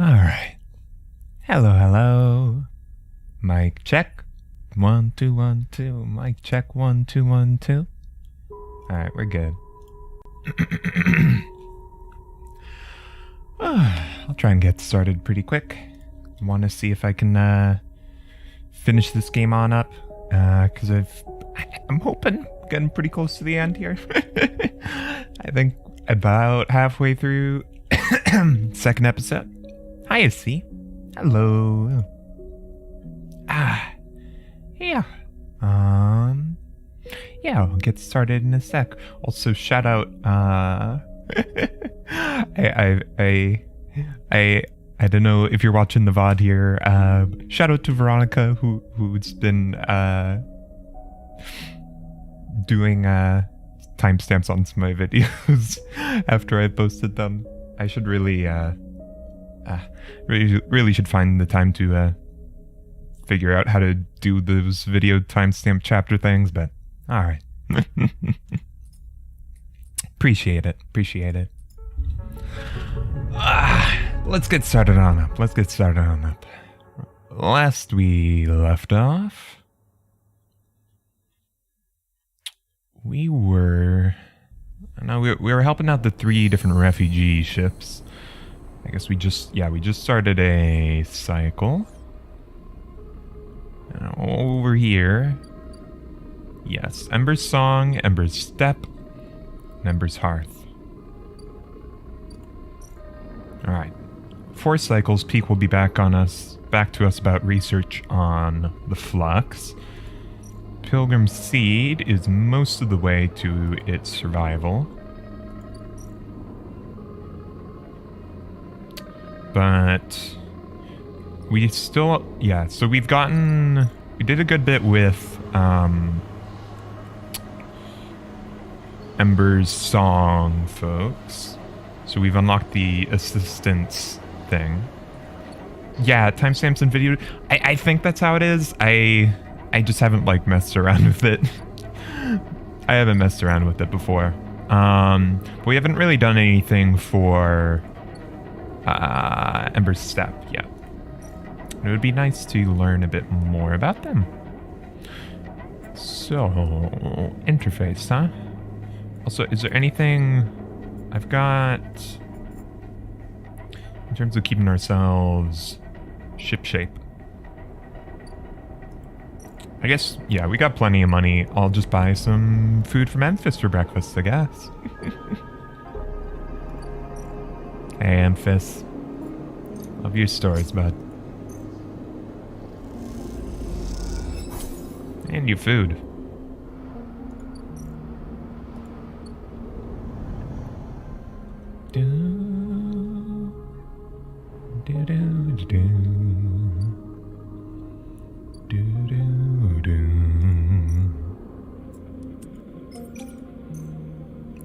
Alright. Hello, hello. Mic check. 1, 2, 1, 2. Mic check. 1, 2, 1, 2. Alright, we're good. I'll try and get started pretty quick. Want to see if I can finish this game on up. Because I'm hoping getting pretty close to the end here. I think about halfway through second episode. Hi, ISAo. Hello. Yeah. Yeah, I'll get started in a sec. Also, shout out, I don't know if you're watching the VOD here. Shout out to Veronica, who's been, doing, timestamps on some of my videos after I posted them. I should really should find the time to, figure out how to do those video timestamp chapter things, but alright. Appreciate it. Let's get started on up. Last we left off, we were helping out the 3 different refugee ships. I guess we just started a cycle. And over here, yes, Ember's Song, Ember's Step, and Ember's Hearth. Alright. 4 cycles, Peak will be back to us about research on the Flux. Pilgrim's Seed is most of the way to its survival. But we still, so we did a good bit with Ember's Song, folks. So we've unlocked the assistance thing. Yeah, timestamps and video. I think that's how it is. I just haven't messed around with it. I haven't messed around with it before. But we haven't really done anything for Ember's Step yet. It would be nice to learn a bit more about them. So, interface, huh? Also, is there anything I've got in terms of keeping ourselves ship shape? I guess, yeah, we got plenty of money. I'll just buy some food from Memphis for breakfast, I guess. Hey, Memphis. Love your stories, bud. And your food.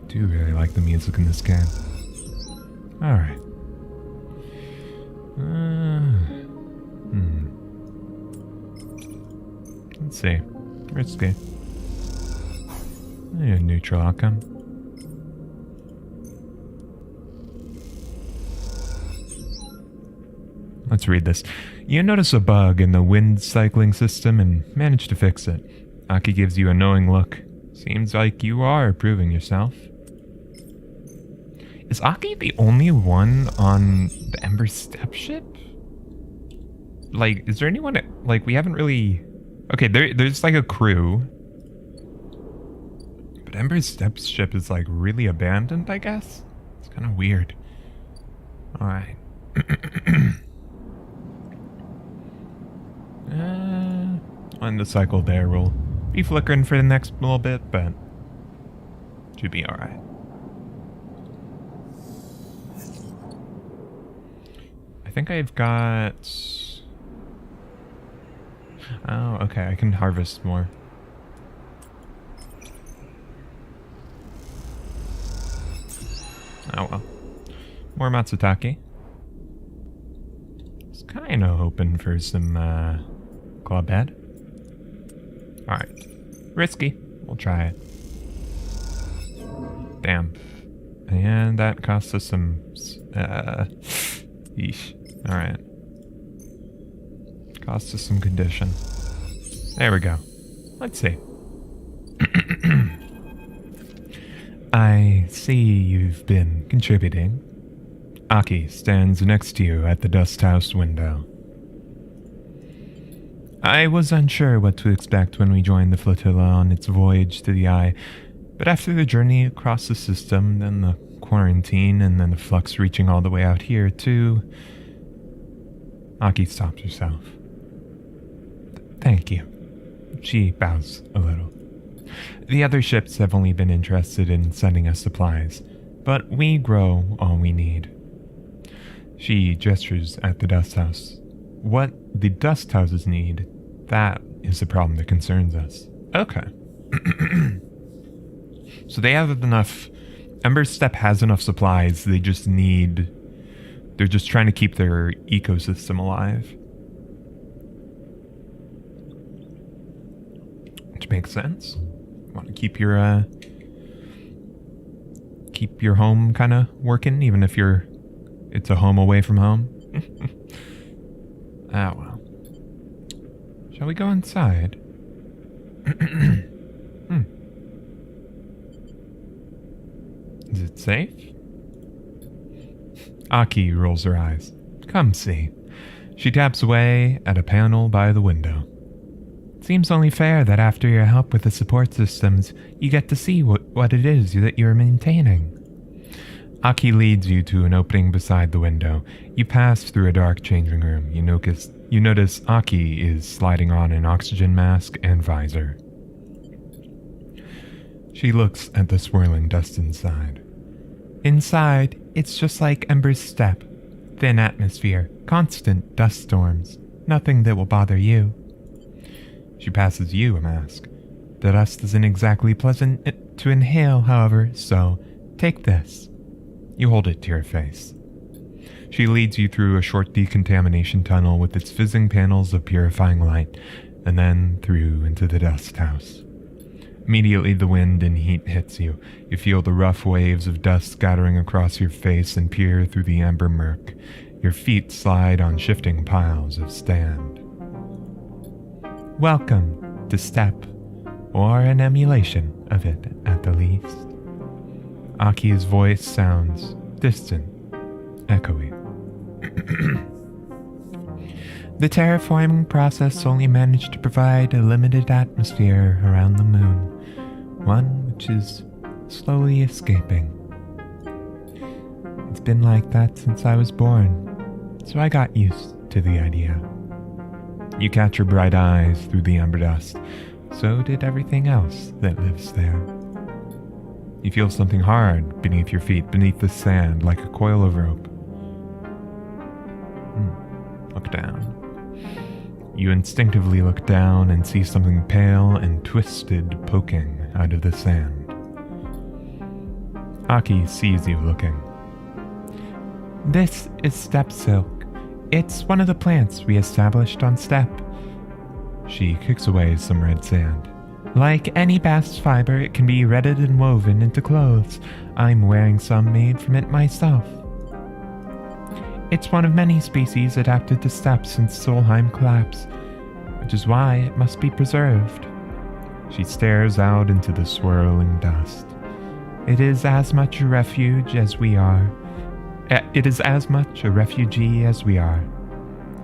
Do really like the music in this game. Alright. Let's see. Risky. Yeah, neutral outcome. Let's read this. You notice a bug in the wind cycling system and manage to fix it. Aki gives you a knowing look. Seems like you are improving yourself. Is Aki the only one on the Ember Step ship? Is there anyone... we haven't really... Okay, there's a crew. But Ember Step's ship is really abandoned, I guess? It's kind of weird. Alright. On the cycle there, we'll be flickering for the next little bit, but should be alright. I think I've got... Oh, okay, I can harvest more. Oh well. More Matsutake. Just kind of hoping for some club head. Alright. Risky. We'll try it. Damn. And that costs us some... Yeesh. Alright. Cost us some condition. There we go. Let's see. I see you've been contributing. Aki stands next to you at the dust house window. I was unsure what to expect when we joined the flotilla on its voyage to the Eye, but after the journey across the system, then the quarantine, and then the flux reaching all the way out here too... Aki stops herself. Thank you. She bows a little. The other ships have only been interested in sending us supplies, but we grow all we need. She gestures at the dust house. What the dust houses need, that is the problem that concerns us. Okay. So they have enough... Ember's Step has enough supplies, they just need... They're just trying to keep their ecosystem alive. Which makes sense. Want to keep your home kind of working, even if it's a home away from home. Ah, well. Shall we go inside? Is it safe? Aki rolls her eyes. Come see. She taps away at a panel by the window. Seems only fair that after your help with the support systems, you get to see what it is that you're maintaining. Aki leads you to an opening beside the window. You pass through a dark changing room. You notice Aki is sliding on an oxygen mask and visor. She looks at the swirling dust inside. Inside, it's just like Ember's Step. Thin atmosphere, constant dust storms. Nothing that will bother you. She passes you a mask. The dust isn't exactly pleasant to inhale, however, so take this. You hold it to your face. She leads you through a short decontamination tunnel with its fizzing panels of purifying light, and then through into the dust house. Immediately the wind and heat hits you. You feel the rough waves of dust scattering across your face and peer through the amber murk. Your feet slide on shifting piles of stand. Welcome to Step, or an emulation of it at the least. Aki's voice sounds distant, echoey. The terraforming process only managed to provide a limited atmosphere around the moon, one which is slowly escaping. It's been like that since I was born, so I got used to the idea. You catch her bright eyes through the amber dust. So did everything else that lives there. You feel something hard beneath your feet, beneath the sand, like a coil of rope. Look down. You instinctively look down and see something pale and twisted poking out of the sand. Aki sees you looking. This is Step Silk. It's one of the plants we established on Step. She kicks away some red sand. Like any bast fiber, it can be retted and woven into clothes. I'm wearing some made from it myself. It's one of many species adapted to Step since Solheim collapse, which is why it must be preserved. She stares out into the swirling dust. It is as much a refuge as we are. It is as much a refugee as we are,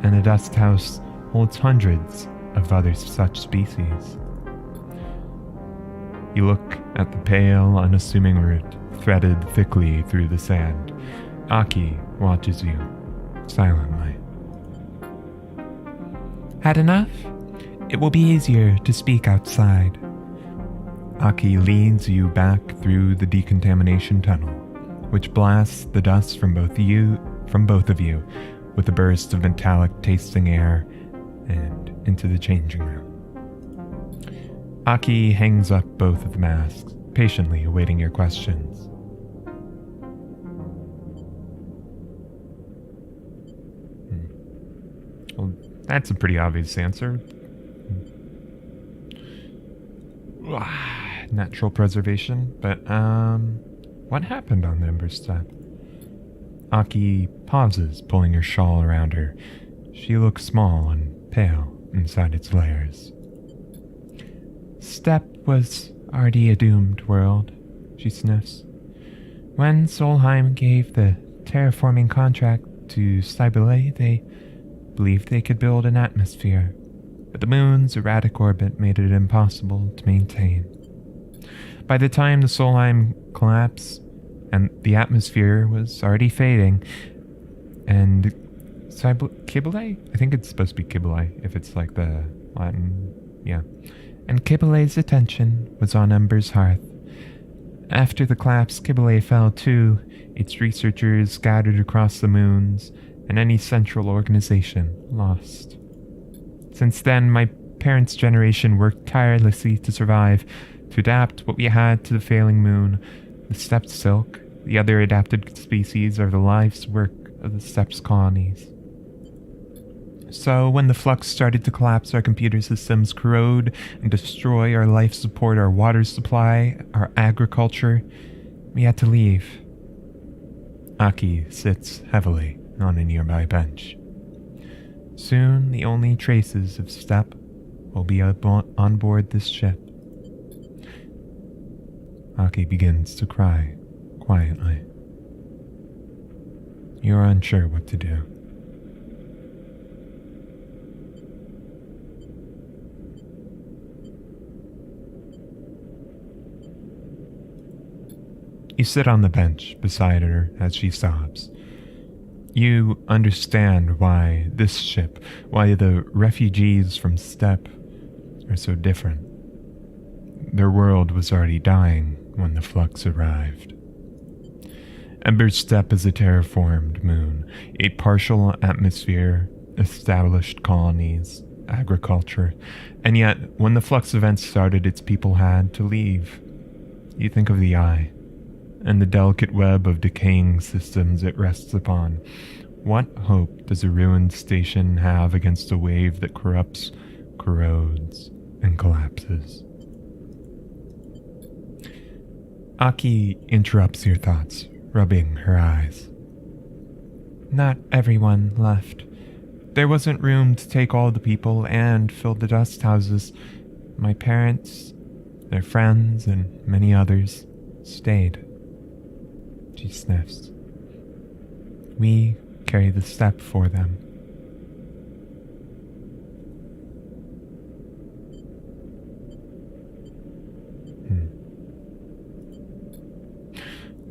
and the dust house holds hundreds of other such species. You look at the pale, unassuming root threaded thickly through the sand. Aki watches you, silently. Had enough? It will be easier to speak outside. Aki leads you back through the decontamination tunnel, which blasts the dust from both of you, with a burst of metallic tasting air, and into the changing room. Aki hangs up both of the masks, patiently awaiting your questions. Well, that's a pretty obvious answer. Natural preservation, but what happened on the Ember Step? Aki pauses, pulling her shawl around her. She looks small and pale inside its layers. Step was already a doomed world, she sniffs. When Solheim gave the terraforming contract to Cybele, they believed they could build an atmosphere, but the moon's erratic orbit made it impossible to maintain. By the time the Solheim collapsed, and the atmosphere was already fading, and Kibele? I think it's supposed to be Kibele, if it's like the Latin, yeah. And Kibele's attention was on Ember's hearth. After the collapse, Kibele fell too, its researchers scattered across the moons, and any central organization lost. Since then, my parents' generation worked tirelessly to survive, to adapt what we had to the failing moon. The stepped silk, the other adapted species, are the life's work of the steppes colonies. So when the flux started to collapse, our computer systems corrode and destroy our life support, our water supply, our agriculture, we had to leave. Aki sits heavily on a nearby bench. Soon, the only traces of Steppe will be on board this ship. Aki begins to cry quietly. You're unsure what to do. You sit on the bench beside her as she sobs. You understand why this ship, why the refugees from Steppe are so different. Their world was already dying when the flux arrived. Ember's Steppe is a terraformed moon, a partial atmosphere, established colonies, agriculture, and yet when the flux event started, its people had to leave. You think of the eye, and the delicate web of decaying systems it rests upon. What hope does a ruined station have against a wave that corrupts, corrodes, and collapses? Aki interrupts your thoughts, rubbing her eyes. Not everyone left. There wasn't room to take all the people and fill the dust houses. My parents, their friends, and many others stayed. She sniffs. We carry the step for them.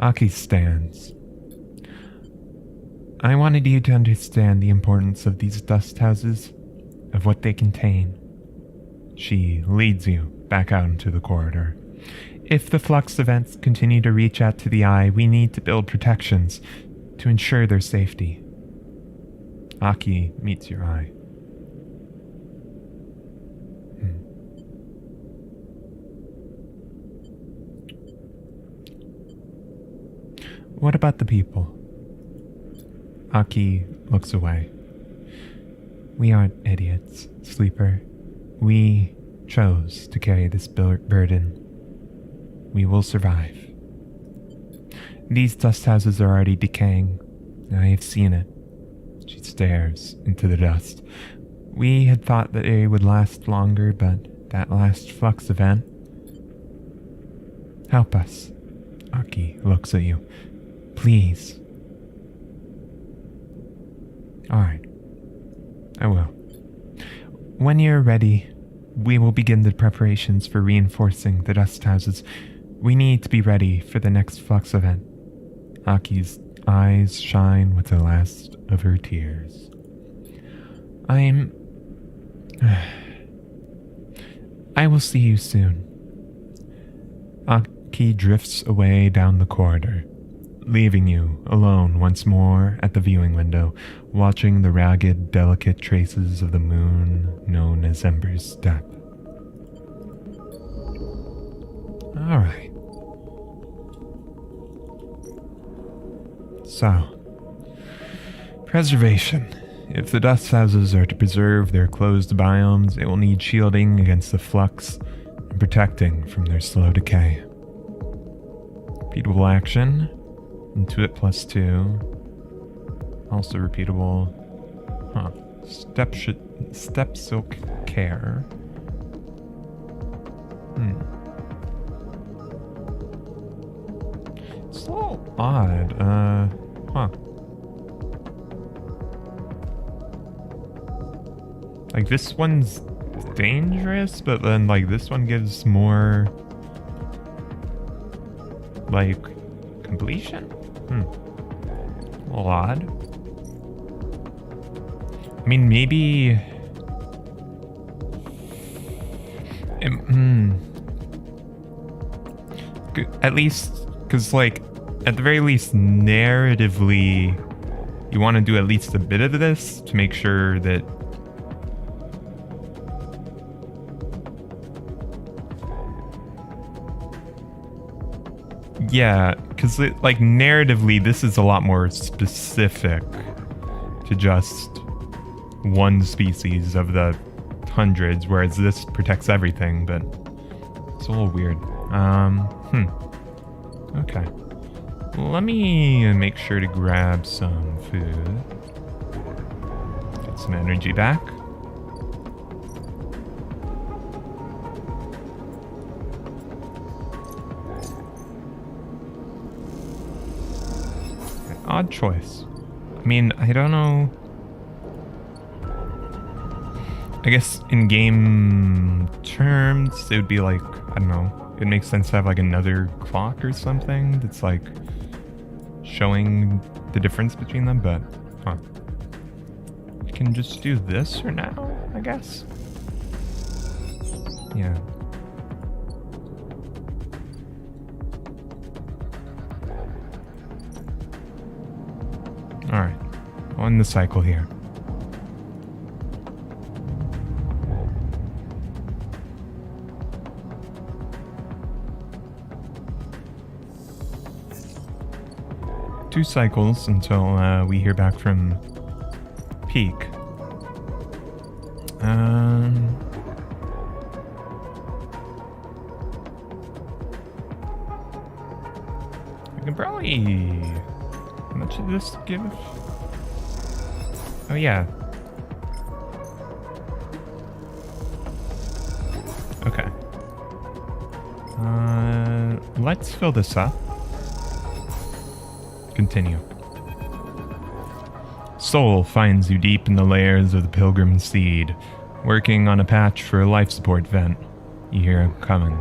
Aki stands. I wanted you to understand the importance of these dust houses, of what they contain. She leads you back out into the corridor. If the flux events continue to reach out to the eye, we need to build protections to ensure their safety. Aki meets your eye. What about the people? Aki looks away. We aren't idiots, Sleeper. We chose to carry this burden. We will survive. These dust houses are already decaying. I have seen it. She stares into the dust. We had thought that they would last longer, but that last flux event... Help us. Aki looks at you. Please. Alright. I will. When you're ready, we will begin the preparations for reinforcing the dust houses. We need to be ready for the next flux event. Aki's eyes shine with the last of her tears. I will see you soon. Aki drifts away down the corridor, leaving you alone once more at the viewing window, watching the ragged, delicate traces of the moon known as Ember's Steppe. Alright. So, preservation. If the dust houses are to preserve their closed biomes, they will need shielding against the flux and protecting from their slow decay. Repeatable action. Intuit +2. Also repeatable. Huh. Step silk care. It's a little odd. Huh. Like this one's dangerous, but then like this one gives more like completion? A little odd. I mean, maybe at least, because like at the very least narratively you want to do at least a bit of this to make sure that yeah, because like narratively this is a lot more specific to just one species of the hundreds, whereas this protects everything, but it's a little weird. Okay. Let me make sure to grab some food. Get some energy back. Okay, odd choice. I mean, I don't know. I guess in game terms, it would be like, I don't know, it makes sense to have like another clock or something that's like showing the difference between them, but huh. You can just do this for now, I guess. Yeah. Alright, on the cycle here. Two cycles until we hear back from Peak. We can probably... How much did this give? Oh yeah. Okay. Let's fill this up. Continue. Soul finds you deep in the layers of the pilgrim seed, working on a patch for a life support vent. You hear him coming,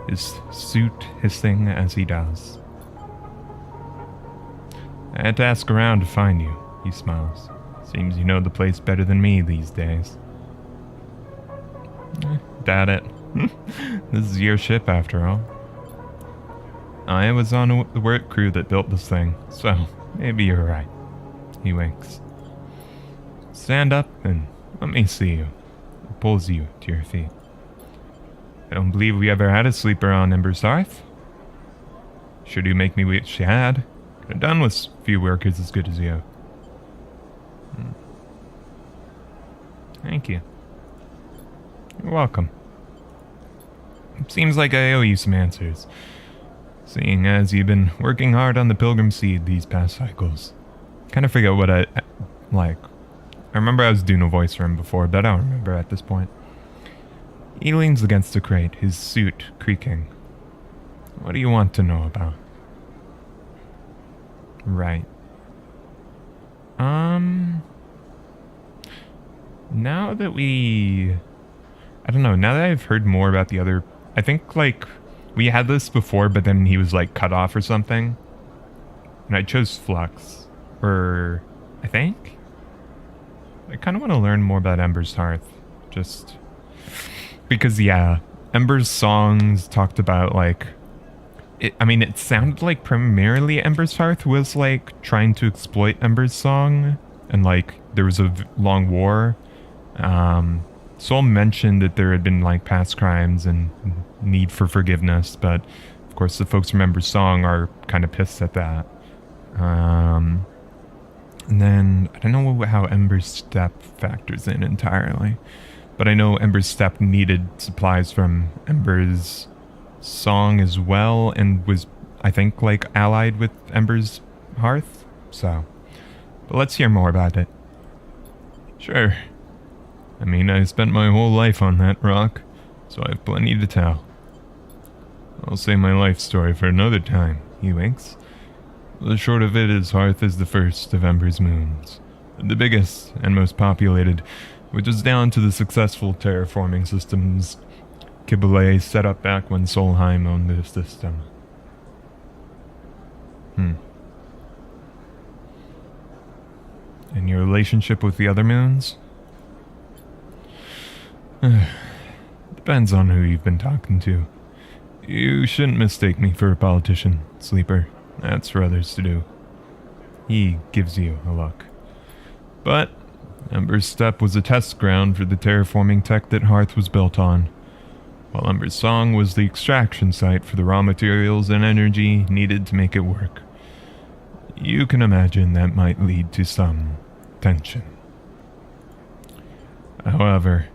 his suit hissing as he does. I had to ask around to find you, he smiles. Seems you know the place better than me these days. Doubt it. This is your ship after all. I was on the work crew that built this thing, so maybe you're right. He winks. Stand up and let me see you. He pulls you to your feet. I don't believe we ever had a sleeper on Ember's Hearth. Sure do make me wish you had. Could have done with a few workers as good as you. Thank you. You're welcome. Seems like I owe you some answers. Seeing as you've been working hard on the Pilgrim Seed these past cycles. Kind of forget what I like. I remember I was doing a voice for him before, but I don't remember at this point. He leans against a crate, his suit creaking. What do you want to know about? Right. Now that we... I don't know, now that I've heard more about the other... I think, like... We had this before, but then he was, like, cut off or something. And I chose Flux. Or... I think? I kind of want to learn more about Ember's Hearth. Just... Because, yeah. Ember's songs talked about, like... I mean, it sounded like primarily Ember's Hearth was, like, trying to exploit Ember's song. And, like, there was a long war. Soul mentioned that there had been, like, past crimes and need for forgiveness, but of course the folks from Ember's song are kind of pissed at that. And then I don't know how Ember's Step factors in entirely, but I know Ember's Step needed supplies from Ember's song as well, and was, I think, like, allied with Ember's Hearth. So but let's hear more about it. Sure. I mean, I spent my whole life on that rock, so I have plenty to tell. I'll save my life story for another time, he winks. The short of it is Hearth is the first of Ember's moons. The biggest and most populated, which is down to the successful terraforming systems Kibble set up back when Solheim owned the system. And your relationship with the other moons? Depends on who you've been talking to. You shouldn't mistake me for a politician, Sleeper. That's for others to do. He gives you a look. But Ember's Step was a test ground for the terraforming tech that Hearth was built on, while Ember's Song was the extraction site for the raw materials and energy needed to make it work. You can imagine that might lead to some tension. However,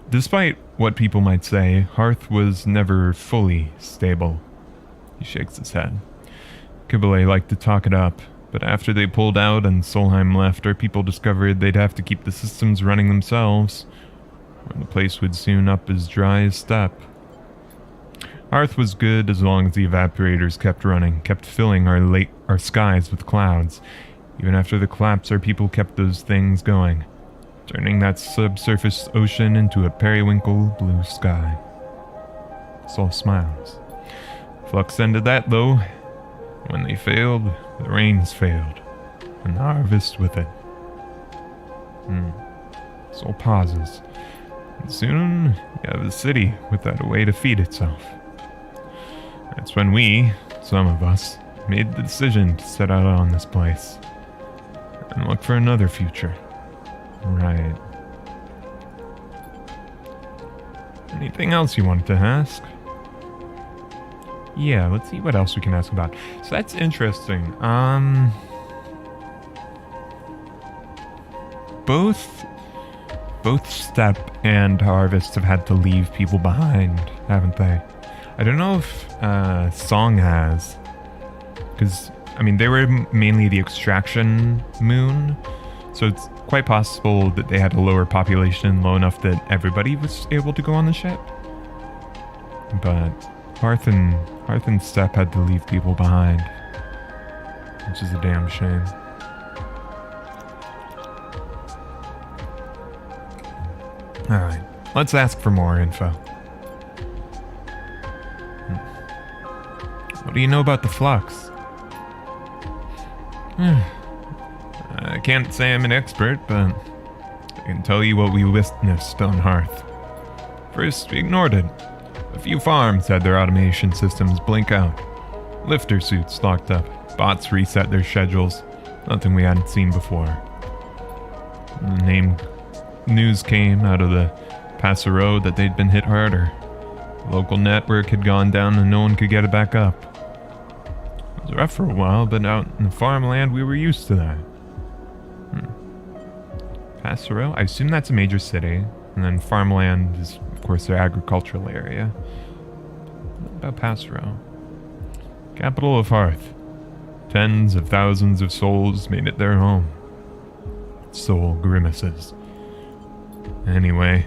despite what people might say, Hearth was never fully stable. He shakes his head. Kibble liked to talk it up, but after they pulled out and Solheim left, our people discovered they'd have to keep the systems running themselves, or the place would soon up as dry as steppe. Hearth was good as long as the evaporators kept running, kept filling our skies with clouds. Even after the collapse, our people kept those things going, turning that subsurface ocean into a periwinkle blue sky. Sol smiles. Flux ended that, though. When they failed, the rains failed, and the harvest with it. Sol pauses. And soon, you have the city without a way to feed itself. That's when we, some of us, made the decision to set out on this place and look for another future. Right. Anything else you wanted to ask? Yeah, let's see what else we can ask about. So that's interesting. Both Step and Harvest have had to leave people behind, haven't they? I don't know if Song has, because I mean they were mainly the extraction moon, so it's quite possible that they had a lower population, low enough that everybody was able to go on the ship. But Hearth and Step had to leave people behind, which is a damn shame. Alright, let's ask for more info. What do you know about the flux? I can't say I'm an expert, but I can tell you what we witnessed on Hearth. First, we ignored it. A few farms had their automation systems blink out. Lifter suits locked up. Bots reset their schedules. Nothing we hadn't seen before. News came out of the Passereau that they'd been hit harder. The local network had gone down and no one could get it back up. It was rough for a while, but out in the farmland we were used to that. Passereau? I assume that's a major city. And then farmland is, of course, their agricultural area. What about Passereau? Capital of Hearth. Tens of thousands of souls made it their home. Soul grimaces. Anyway,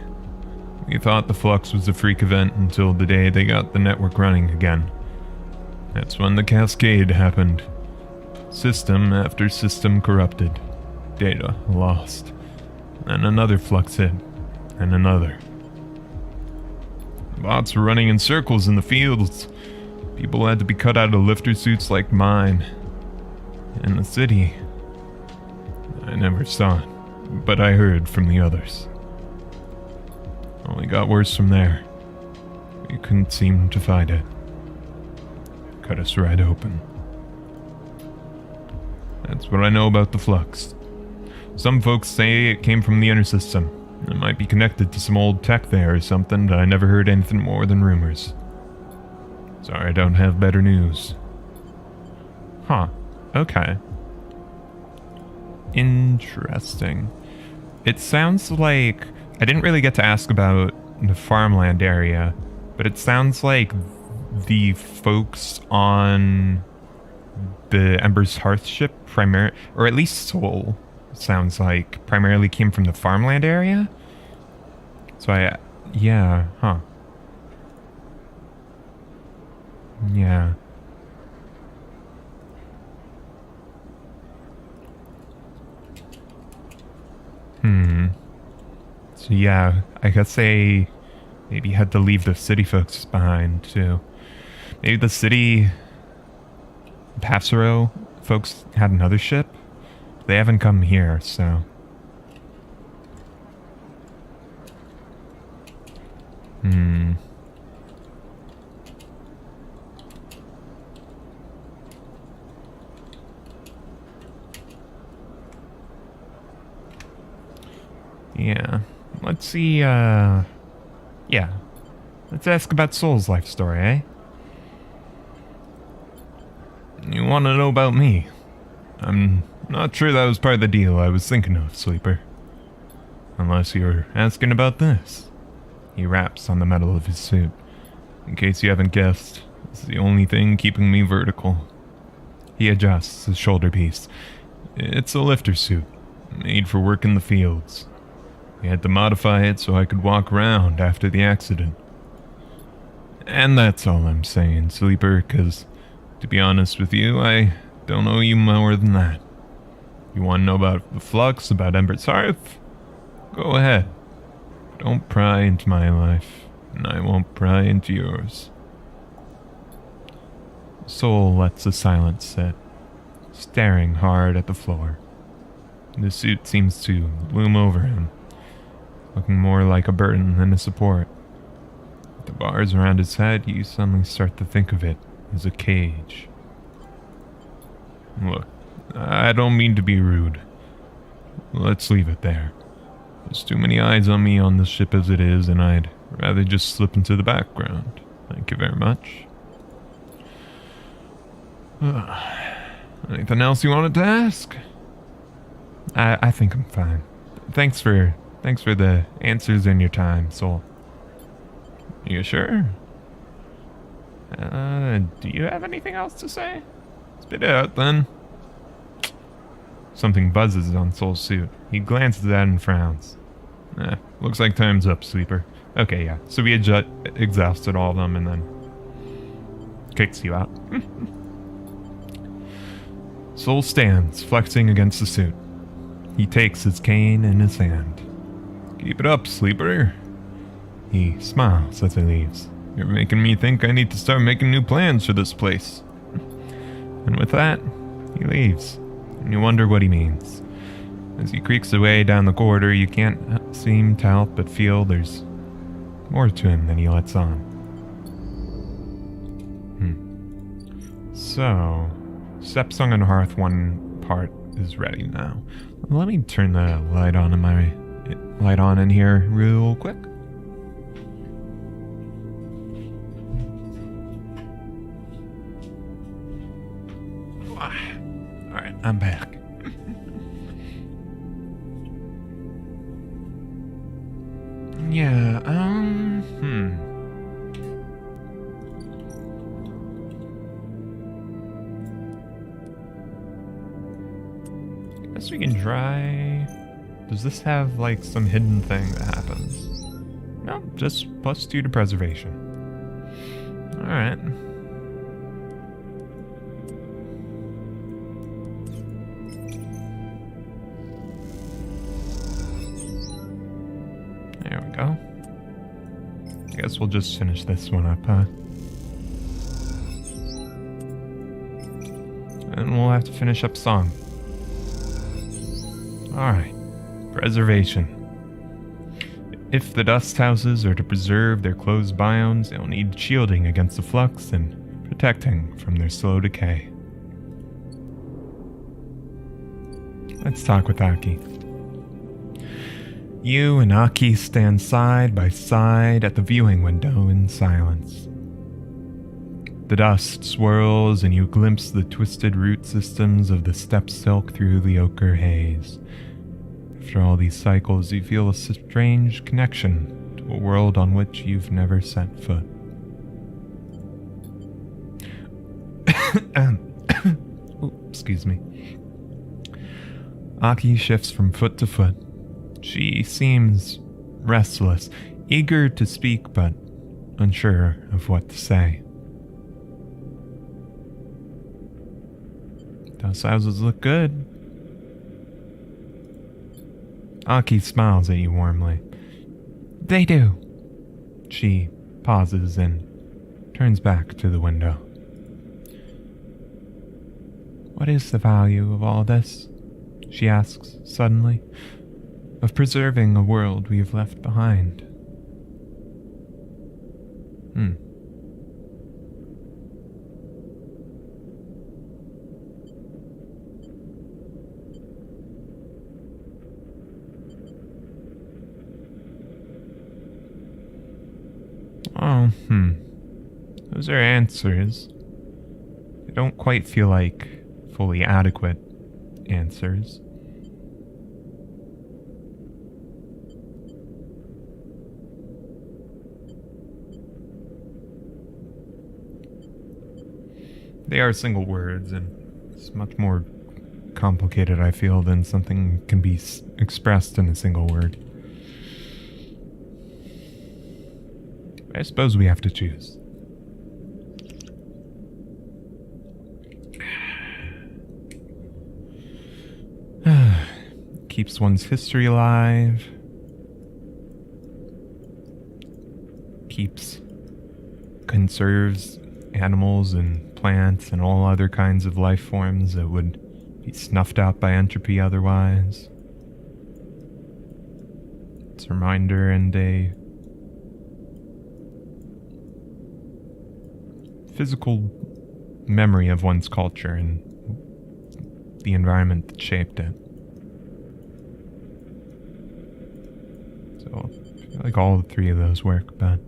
we thought the flux was a freak event until the day they got the network running again. That's when the cascade happened. System after system corrupted. Data lost. Then another flux hit. And another. Bots were running in circles in the fields. People had to be cut out of lifter suits like mine. In the city. I never saw it, but I heard from the others. Only got worse from there. We couldn't seem to fight it. Cut us right open. That's what I know about the flux. Some folks say it came from the inner system. It might be connected to some old tech there or something, but I never heard anything more than rumors. Sorry I don't have better news. Huh. Okay. Interesting. It sounds like... I didn't really get to ask about the farmland area, but it sounds like the folks on the Ember's Hearth ship or at least Soul, sounds like primarily came from the farmland area. So yeah, huh. Yeah. So yeah, I guess they maybe had to leave the city folks behind too. Maybe the city ISAo folks had another ship. They haven't come here, so. Yeah. Let's see, yeah. Let's ask about Soul's life story, eh? You want to know about me? I'm not sure that was part of the deal I was thinking of, Sleeper. Unless you're asking about this. He raps on the metal of his suit. In case you haven't guessed, it's the only thing keeping me vertical. He adjusts his shoulder piece. It's a lifter suit, made for work in the fields. We had to modify it so I could walk around after the accident. And that's all I'm saying, Sleeper, 'cause, to be honest with you, I don't owe you more than that. You want to know about the flux, about Ember's Hearth? Go ahead. Don't pry into my life, and I won't pry into yours. Soul lets the silence sit, staring hard at the floor. The suit seems to loom over him, looking more like a burden than a support. With the bars around his head, you suddenly start to think of it as a cage. Look, I don't mean to be rude. Let's leave it there. There's too many eyes on me on this ship as it is, and I'd rather just slip into the background. Thank you very much. Anything else you wanted to ask? I think I'm fine. Thanks for the answers and your time, Soul. You sure? Do you have anything else to say? Spit it out, then. Something buzzes on Soul's suit. He glances at it and frowns. Looks like time's up, Sleeper. Okay, yeah. So we exhausted all of them and then kicks you out. Soul stands, flexing against the suit. He takes his cane in his hand. Keep it up, Sleeper. He smiles as he leaves. You're making me think I need to start making new plans for this place. And with that, he leaves. And you wonder what he means. As he creaks away down the corridor, you can't seem to help but feel there's more to him than he lets on. So, Stepsong and Hearth 1 part is ready now. Let me turn the light on in here real quick. Alright, I'm back. Yeah, Guess we can try... Does this have, like, some hidden thing that happens? No, just +2 to preservation. Alright. There we go. I guess we'll just finish this one up, huh? And we'll have to finish up song. Alright. Preservation. If the dust houses are to preserve their closed biomes, they'll need shielding against the flux and protecting from their slow decay. Let's talk with Aki. You and Aki stand side by side at the viewing window in silence. The dust swirls and you glimpse the twisted root systems of the steppe silk through the ochre haze. After all these cycles, you feel a strange connection to a world on which you've never set foot. Oh, excuse me. Aki shifts from foot to foot. She seems restless, eager to speak, but unsure of what to say. Those houses look good. Aki smiles at you warmly. They do. She pauses and turns back to the window. What is the value of all this? She asks suddenly. Of preserving a world we have left behind. Those are answers. They don't quite feel like fully adequate answers. They are single words, and it's much more complicated, I feel, than something can be expressed in a single word. I suppose we have to choose. Keeps one's history alive. Conserves animals and plants and all other kinds of life forms that would be snuffed out by entropy otherwise. It's a reminder and a physical memory of one's culture and the environment that shaped it. So, I feel like all three of those work, but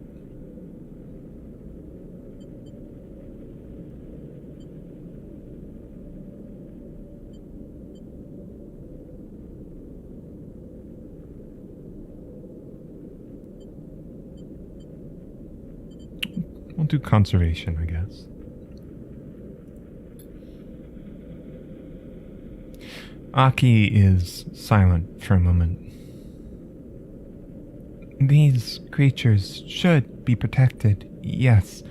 we'll do conservation, I guess. Aki is silent for a moment. These creatures should be protected, yes.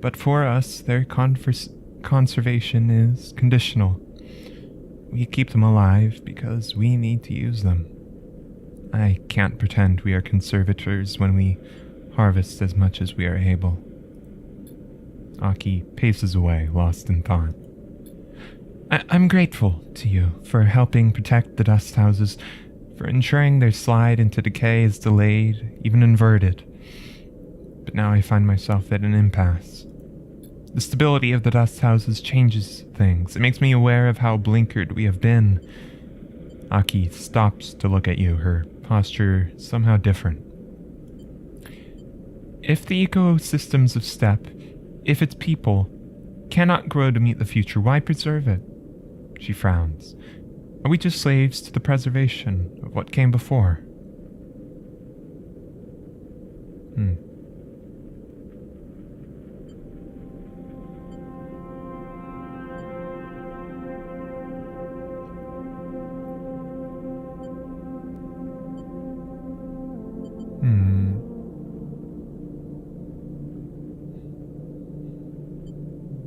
But for us, their conservation is conditional. We keep them alive because we need to use them. I can't pretend we are conservators when we harvest as much as we are able. Aki paces away, lost in thought. I'm grateful to you for helping protect the dust houses, for ensuring their slide into decay is delayed, even inverted. But now I find myself at an impasse. The stability of the dust houses changes things. It makes me aware of how blinkered we have been. Aki stops to look at you, her posture somehow different. If the ecosystems of steppe, if its people, cannot grow to meet the future, why preserve it? She frowns. Are we just slaves to the preservation of what came before?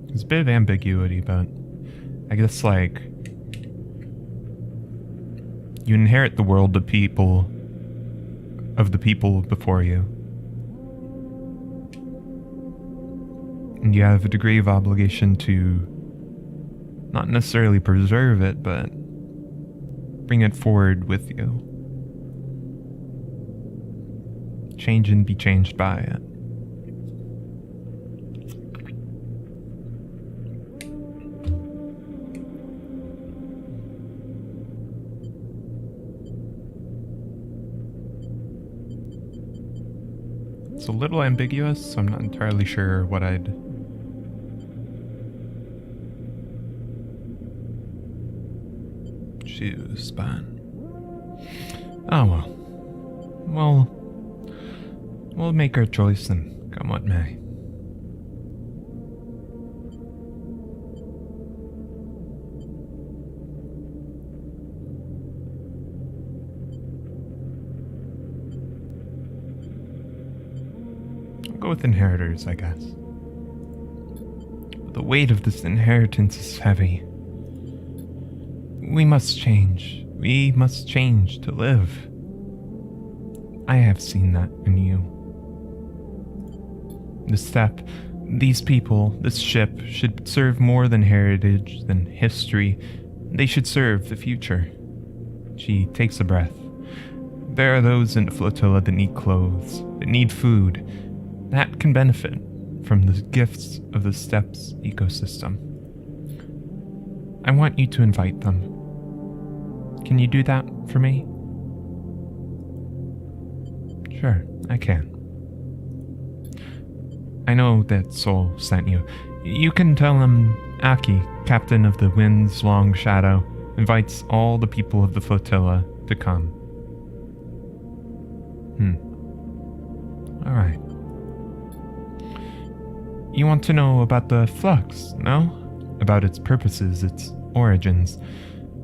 There's a bit of ambiguity, but I guess, like, you inherit the world of the people before you. And you have a degree of obligation to not necessarily preserve it, but bring it forward with you. Change and be changed by it. It's a little ambiguous, so I'm not entirely sure what I'd choose, but oh well. We'll make our choice and come what may. I'll go with inheritors, I guess. But the weight of this inheritance is heavy. We must change. We must change to live. I have seen that in you. The steppe, these people, this ship should serve more than heritage, than history. They should serve the future. She takes a breath. There are those in the flotilla that need clothes, that need food, that can benefit from the gifts of the steppe's ecosystem. I want you to invite them. Can you do that for me? Sure, I can. I know that Soul sent you. You can tell him Aki, captain of the Wind's Long Shadow, invites all the people of the flotilla to come. Alright. You want to know about the flux, no? About its purposes, its origins.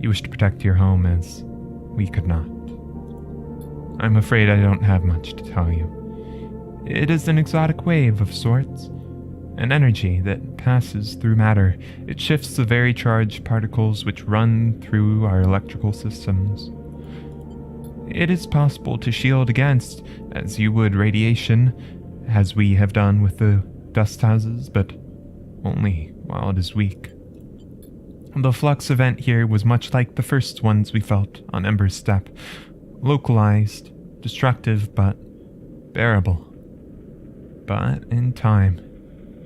You wish to protect your home as we could not. I'm afraid I don't have much to tell you. It is an exotic wave of sorts, an energy that passes through matter. It shifts the very charged particles which run through our electrical systems. It is possible to shield against, as you would radiation, as we have done with the dust houses, but only while it is weak. The flux event here was much like the first ones we felt on Ember's Steppe. Localized, destructive, but bearable. But in time,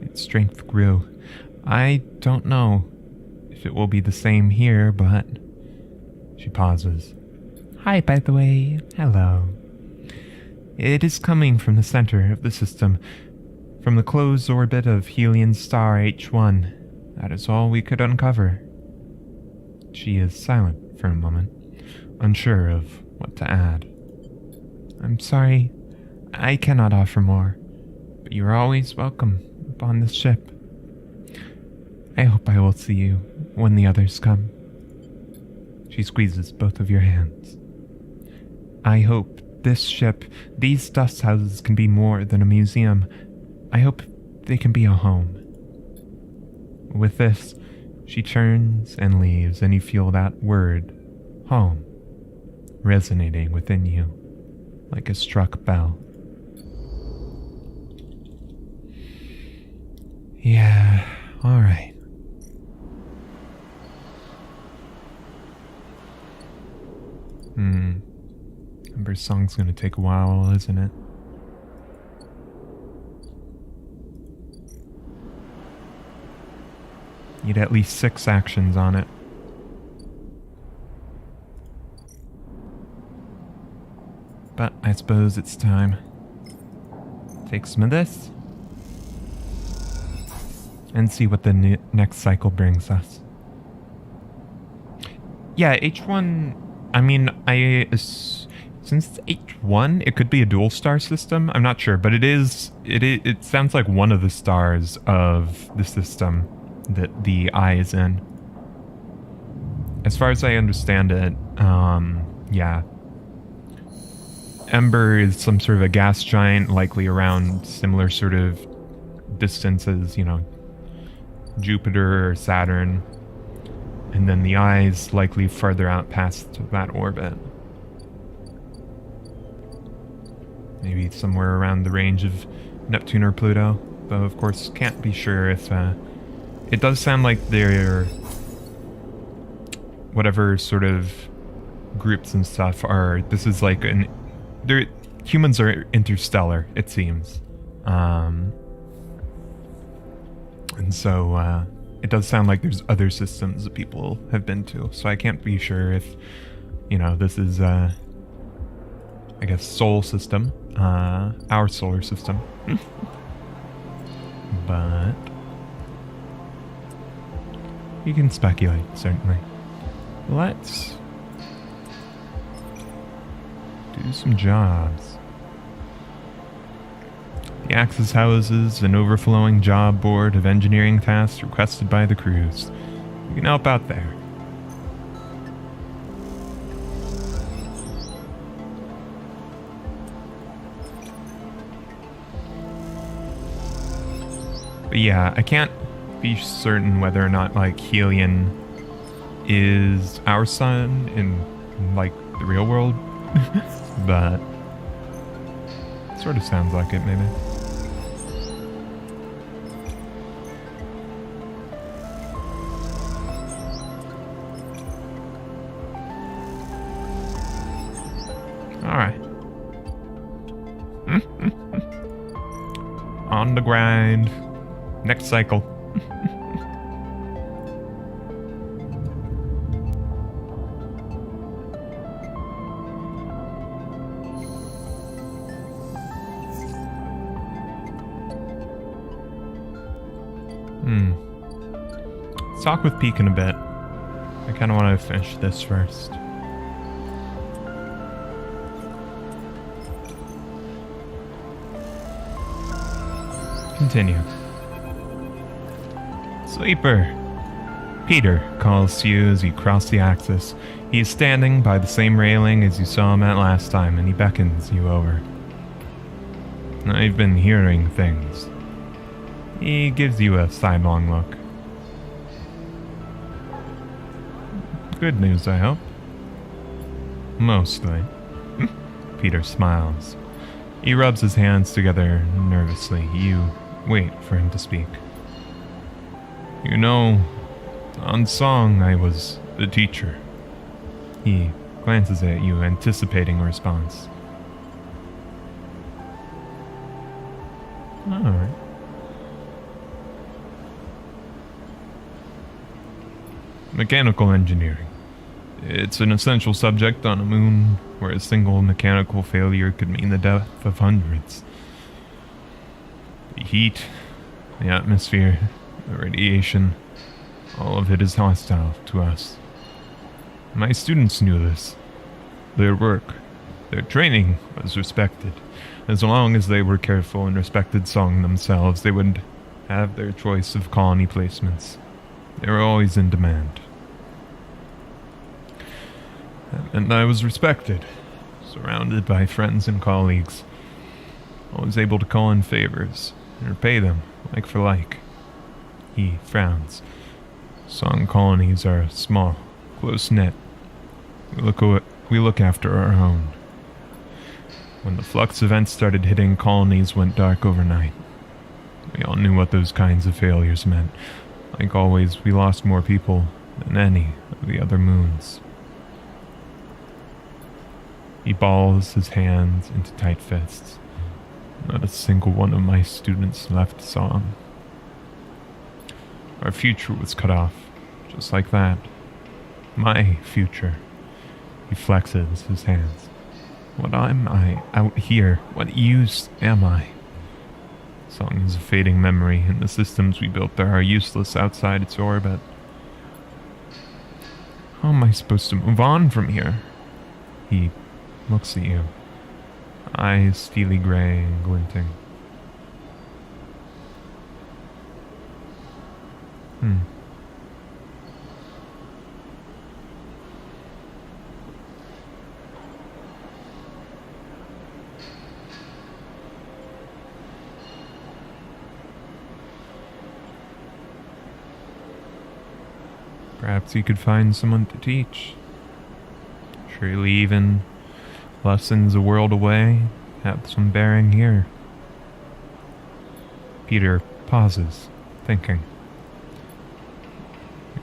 its strength grew. I don't know if it will be the same here, but... She pauses. Hi, by the way. Hello. It is coming from the center of the system, from the closed orbit of Helion's star H1. That is all we could uncover. She is silent for a moment, unsure of what to add. I'm sorry, I cannot offer more, but you are always welcome upon this ship. I hope I will see you when the others come. She squeezes both of your hands. I hope this ship, these dust houses can be more than a museum. I hope they can be a home. With this, she turns and leaves, and you feel that word, home, resonating within you like a struck bell. Yeah, alright. Ember's song's gonna take a while, isn't it? Need at least 6 actions on it. But I suppose it's time. Take some of this. And see what the next cycle brings us. Yeah, H1... I mean, since it's H1, it could be a dual star system. I'm not sure, but it sounds like one of the stars of the system that the eye is in. As far as I understand it, yeah. Ember is some sort of a gas giant, likely around similar sort of distances, you know, Jupiter or Saturn. And then the eye is likely farther out past that orbit. Maybe somewhere around the range of Neptune or Pluto, though of course can't be sure if... it does sound like they're... whatever sort of groups and stuff are... This is like an... humans are interstellar, it seems. And so, it does sound like there's other systems that people have been to. So I can't be sure if, you know, this is, I guess, Sol system. Our solar system. But... you can speculate, certainly. Let's... do some jobs. The Axis houses an overflowing job board of engineering tasks requested by the crews. You can help out there. But yeah, I can't be certain whether or not, like, Helion is our sun in, like, the real world. But it sort of sounds like it, maybe. Alright. On the grind. Next cycle. Let's talk with Pekin a bit. I kind of want to finish this first. Continue. Sleeper. Peter calls to you as you cross the axis. He is standing by the same railing as you saw him at last time, and he beckons you over. I've been hearing things. He gives you a sidelong look. Good news, I hope. Mostly. Peter smiles. He rubs his hands together nervously. You wait for him to speak. You know, on song I was the teacher. He glances at you, anticipating a response. Alright. Mechanical engineering. It's an essential subject on a moon where a single mechanical failure could mean the death of hundreds. The heat, the atmosphere, the radiation, all of it is hostile to us. My students knew this. Their work, their training was respected. As long as they were careful and respected Song themselves, they would have their choice of colony placements. They were always in demand. And I was respected, surrounded by friends and colleagues. Always able to call in favors and repay them, like for like. He frowns. Song colonies are small, close-knit. We look after our own. When the flux events started hitting, colonies went dark overnight. We all knew what those kinds of failures meant. Like always, we lost more people than any of the other moons. He balls his hands into tight fists. Not a single one of my students left Song. Our future was cut off, just like that. My future. He flexes his hands. What am I out here? What use am I? Song is a fading memory, and the systems we built there are useless outside its orbit. How am I supposed to move on from here? He looks at you, eyes steely gray and glinting. Perhaps he could find someone to teach. Surely even lessons a world away have some bearing here. Peter pauses, thinking.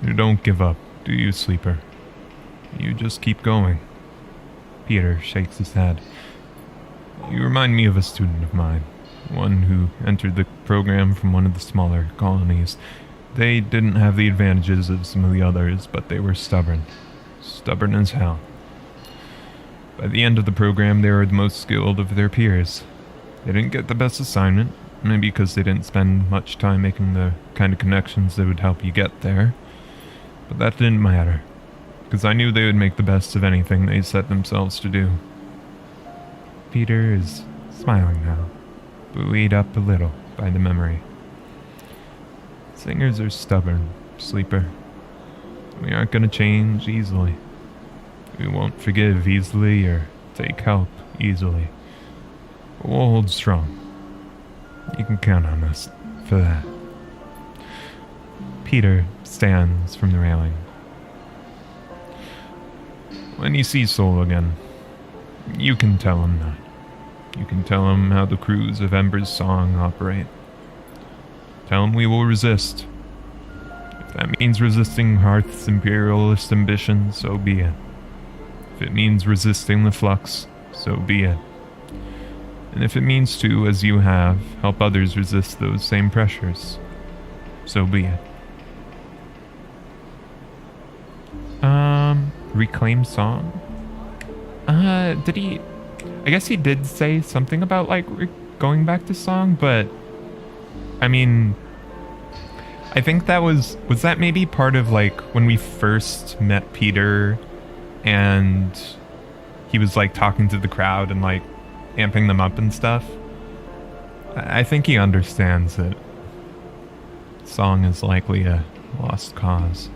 You don't give up, do you, Sleeper? You just keep going. Peter shakes his head. You remind me of a student of mine, one who entered the program from one of the smaller colonies. They didn't have the advantages of some of the others, but they were stubborn. Stubborn as hell. By the end of the program, they were the most skilled of their peers. They didn't get the best assignment, maybe because they didn't spend much time making the kind of connections that would help you get there. But that didn't matter, because I knew they would make the best of anything they set themselves to do. Peter is smiling now, buoyed up a little by the memory. Singers are stubborn, Sleeper. We aren't going to change easily. We won't forgive easily or take help easily. But we'll hold strong. You can count on us for that. Peter stands from the railing. When you see Soul again, you can tell him that. You can tell him how the crews of Ember's song operate. Tell him we will resist. If that means resisting Hearth's imperialist ambition, so be it. If it means resisting the flux, so be it. And if it means to, as you have, help others resist those same pressures, so be it. Reclaim song? Did he... I guess he did say something about, like, going back to song, but... I mean... I think that was that maybe part of, like, when we first met Peter and he was, like, talking to the crowd and, like, amping them up and stuff? I think he understands that song is likely a lost cause.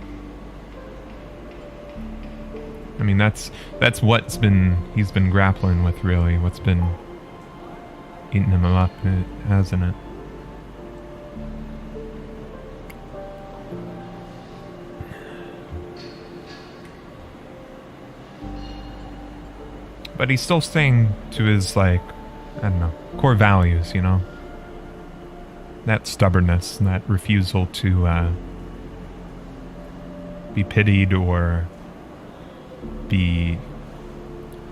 I mean, that's what's he's been grappling with, really. What's been eating him up, hasn't it? But he's still staying to his, like, I don't know, core values, you know? That stubbornness, that refusal to be pitied or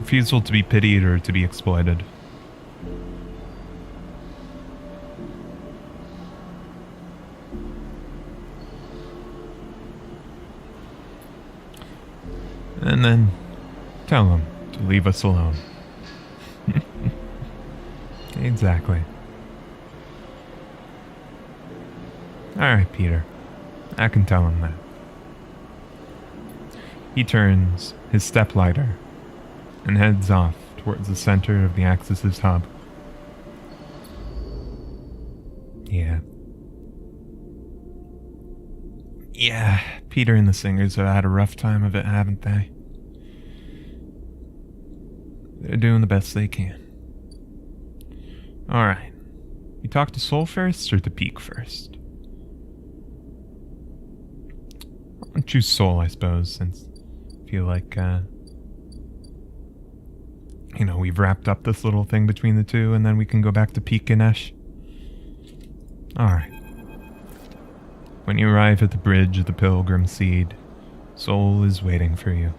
refusal to be pitied or to be exploited. And then tell him to leave us alone. Exactly. Alright, Peter. I can tell him that. He turns his steplighter and heads off towards the center of the Axis' hub. Yeah, Peter and the singers have had a rough time of it, haven't they? They're doing the best they can. Alright. You talk to Soul first or to Peak first? I'll choose Soul, I suppose, since I feel like, you know, we've wrapped up this little thing between the two, and then we can go back to Peak and Esh. Alright. When you arrive at the bridge of the Pilgrim Seed, Soul is waiting for you.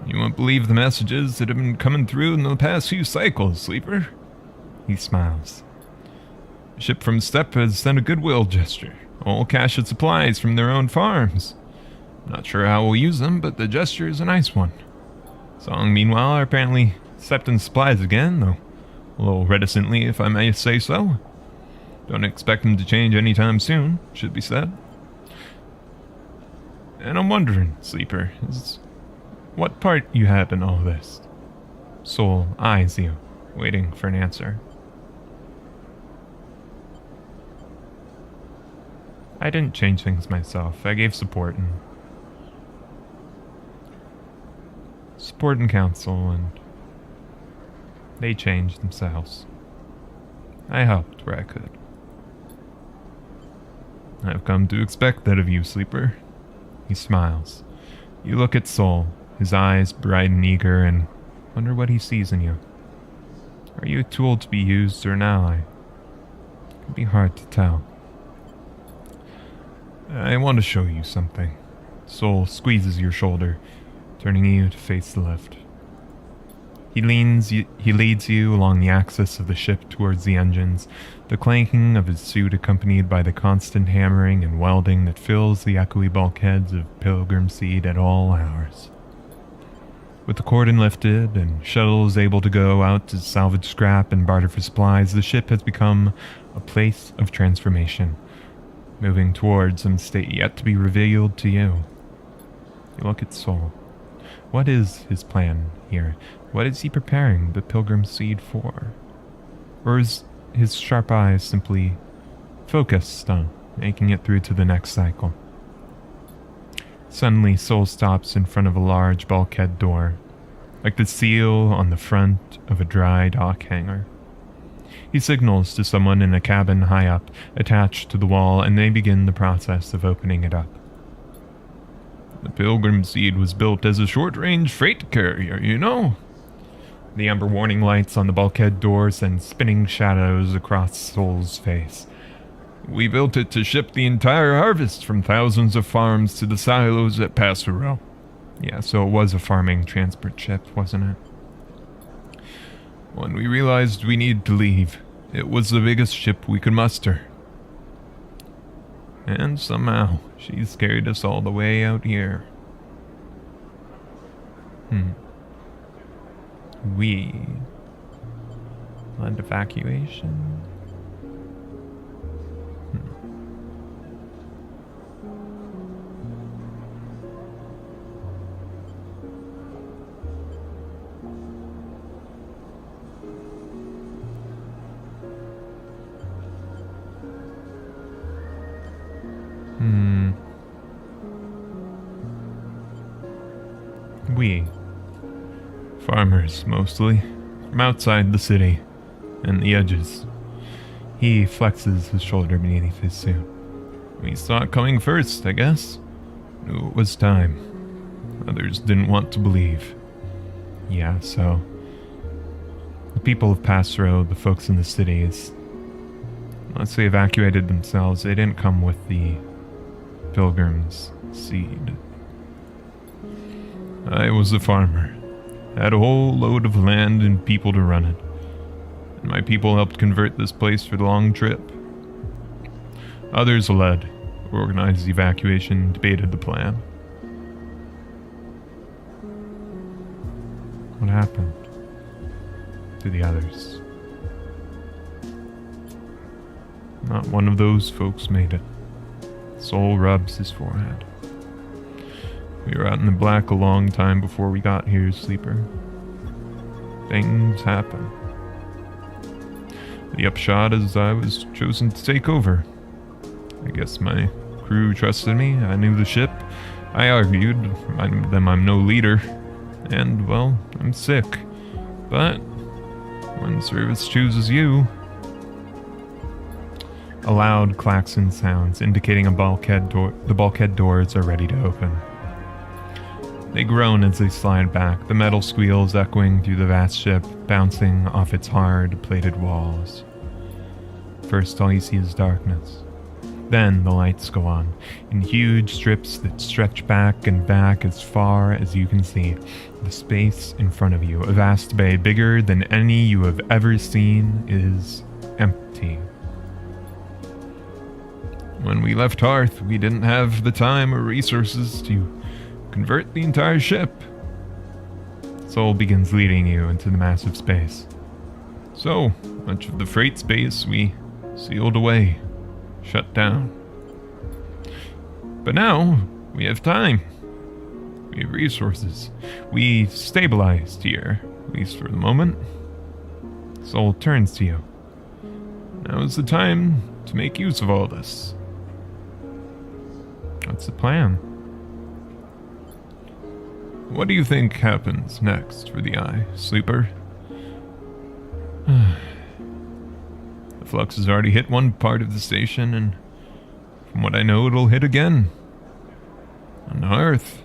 You won't believe the messages that have been coming through in the past few cycles, Sleeper. He smiles. The ship from Steppe has sent a goodwill gesture. All cash and supplies from their own farms. Not sure how we'll use them, but the gesture is a nice one. Song, meanwhile, are apparently accepting supplies again, though a little reticently, if I may say so. Don't expect them to change anytime soon, should be said. And I'm wondering, Sleeper, what part you had in all this? Soul eyes you, waiting for an answer. I didn't change things myself. I gave support and counsel, and they changed themselves. I helped where I could. I've come to expect that of you, Sleeper. He smiles. You look at Soul, his eyes bright and eager, and wonder what he sees in you. Are you a tool to be used or an ally? It can be hard to tell. I want to show you something. Soul squeezes your shoulder, turning you to face the lift. He leads you along the axis of the ship towards the engines, the clanking of his suit accompanied by the constant hammering and welding that fills the echoey bulkheads of Pilgrim Seed at all hours. With the cordon lifted and shuttles able to go out to salvage scrap and barter for supplies, the ship has become a place of transformation, moving towards some state yet to be revealed to you. You look at Soul. What is his plan here? What is he preparing the Pilgrim Seed for? Or is his sharp eyes simply focused on making it through to the next cycle? Suddenly, Soul stops in front of a large bulkhead door, like the seal on the front of a dry dock hangar. He signals to someone in a cabin high up, attached to the wall, and they begin the process of opening it up. The Pilgrim Seed was built as a short-range freight carrier, you know? The amber warning lights on the bulkhead door send spinning shadows across Soul's face. We built it to ship the entire harvest from thousands of farms to the silos at Passero. Yeah, so it was a farming transport ship, wasn't it? When we realized we needed to leave, it was the biggest ship we could muster. And somehow, she's carried us all the way out here. We led evacuation. We. Farmers, mostly. From outside the city. And the edges. He flexes his shoulder beneath his suit. We saw it coming first, I guess. Knew it was time. Others didn't want to believe. Yeah, so... the people of Passero, the folks in the cities... once they evacuated themselves, they didn't come with the Pilgrim's Seed. I was a farmer. Had a whole load of land and people to run it. And my people helped convert this place for the long trip. Others led, organized the evacuation, debated the plan. What happened to the others? Not one of those folks made it. Soul rubs his forehead. We were out in the black a long time before we got here, Sleeper. Things happen. The upshot is I was chosen to take over. I guess my crew trusted me. I knew the ship. I argued them I'm no leader. And, well, I'm sick. But when service chooses you... A loud klaxon sounds, indicating the bulkhead doors are ready to open. They groan as they slide back, the metal squeals echoing through the vast ship, bouncing off its hard, plated walls. First, all you see is darkness. Then the lights go on, in huge strips that stretch back and back as far as you can see. The space in front of you, a vast bay bigger than any you have ever seen, is empty. When we left Hearth, we didn't have the time or resources to convert the entire ship. Soul begins leading you into the massive space. So, much of the freight space we sealed away, shut down. But now, we have time. We have resources. We stabilized here, at least for the moment. Soul turns to you. Now is the time to make use of all this. What's the plan? What do you think happens next for the Eye, Sleeper? The flux has already hit one part of the station, and from what I know, it'll hit again. On Earth,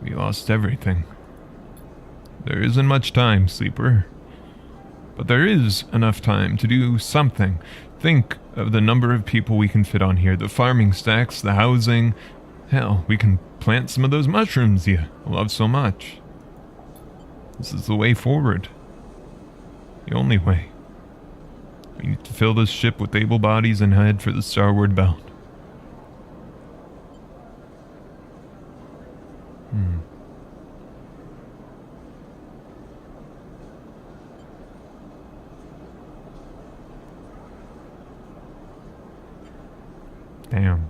we lost everything. There isn't much time, Sleeper. But there is enough time to do something. Think of the number of people we can fit on here, the farming stacks, the housing. Hell, we can plant some of those mushrooms you love so much. This is the way forward. The only way. We need to fill this ship with able bodies and head for the starward belt. Damn.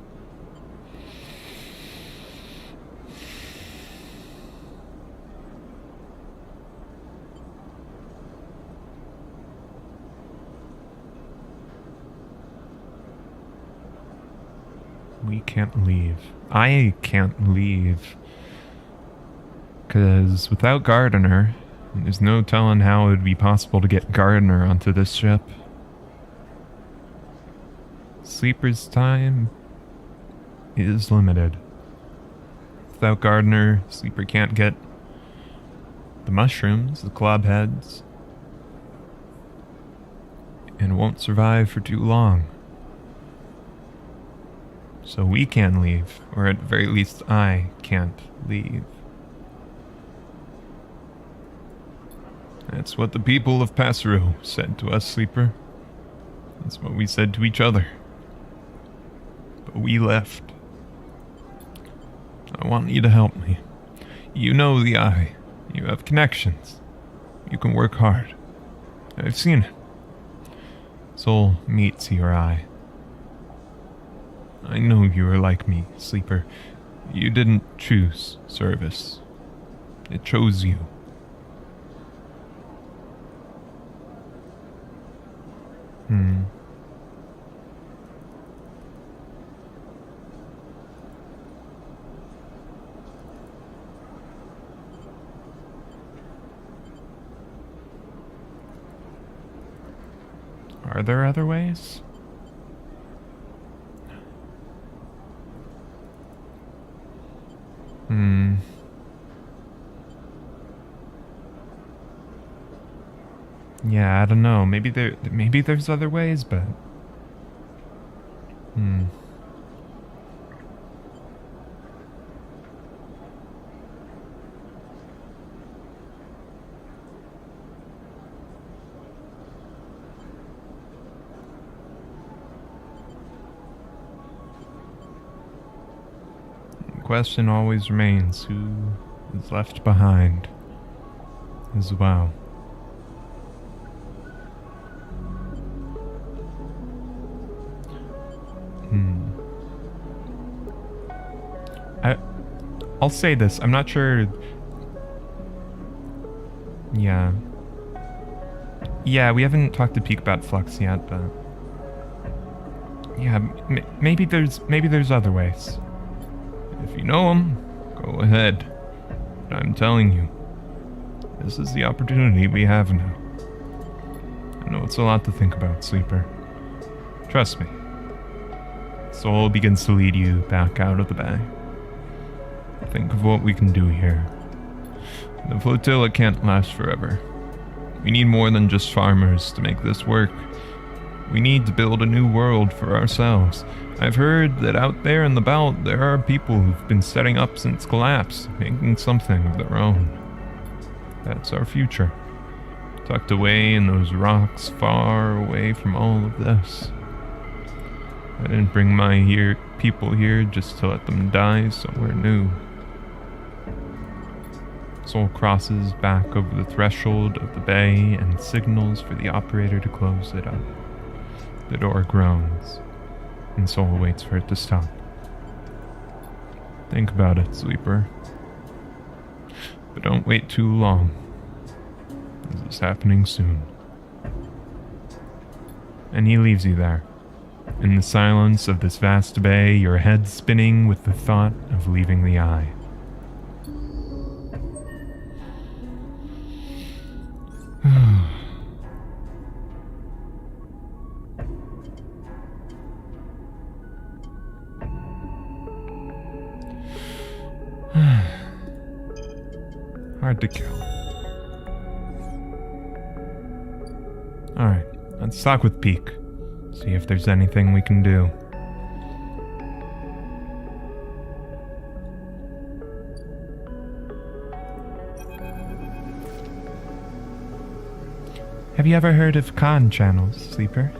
We can't leave. I can't leave. Because without Gardener, There's no telling how it would be possible to get Gardner onto this ship. Sleeper's time is limited. Without Gardner, Sleeper can't get the mushrooms, the club heads, and won't survive for too long. So we can leave, or at the very least I can't leave. That's what the people of Passeru said to us, Sleeper. That's what we said to each other. But we left. I want you to help me. You know the Eye. You have connections. You can work hard. I've seen it. Soul meets your Eye. I know you are like me, Sleeper. You didn't choose service. It chose you. Are there other ways? Yeah, I don't know. Maybe there's other ways, but the question always remains, who is left behind as well. I'll say this, I'm not sure. Yeah, we haven't talked to Peak about Flux yet, but yeah, maybe there's other ways. If you know them, go ahead. But I'm telling you, this is the opportunity we have now. I know it's a lot to think about, Sleeper. Trust me. Soul begins to lead you back out of the bay. Think of what we can do here. The flotilla can't last forever. We need more than just farmers to make this work. We need to build a new world for ourselves. I've heard that out there in the belt there are people who've been setting up since collapse, making something of their own. That's our future. Tucked away in those rocks, far away from all of this. I didn't bring my people here just to let them die somewhere new. Soul crosses back over the threshold of the bay and signals for the operator to close it up. The door groans, and Soul waits for it to stop. Think about it, Sleeper. But don't wait too long. This is happening soon. And he leaves you there. In the silence of this vast bay, your head spinning with the thought of leaving the Eye. Hard to kill. Alright, let's talk with Peak. See if there's anything we can do. Have you ever heard of con channels, Sleeper?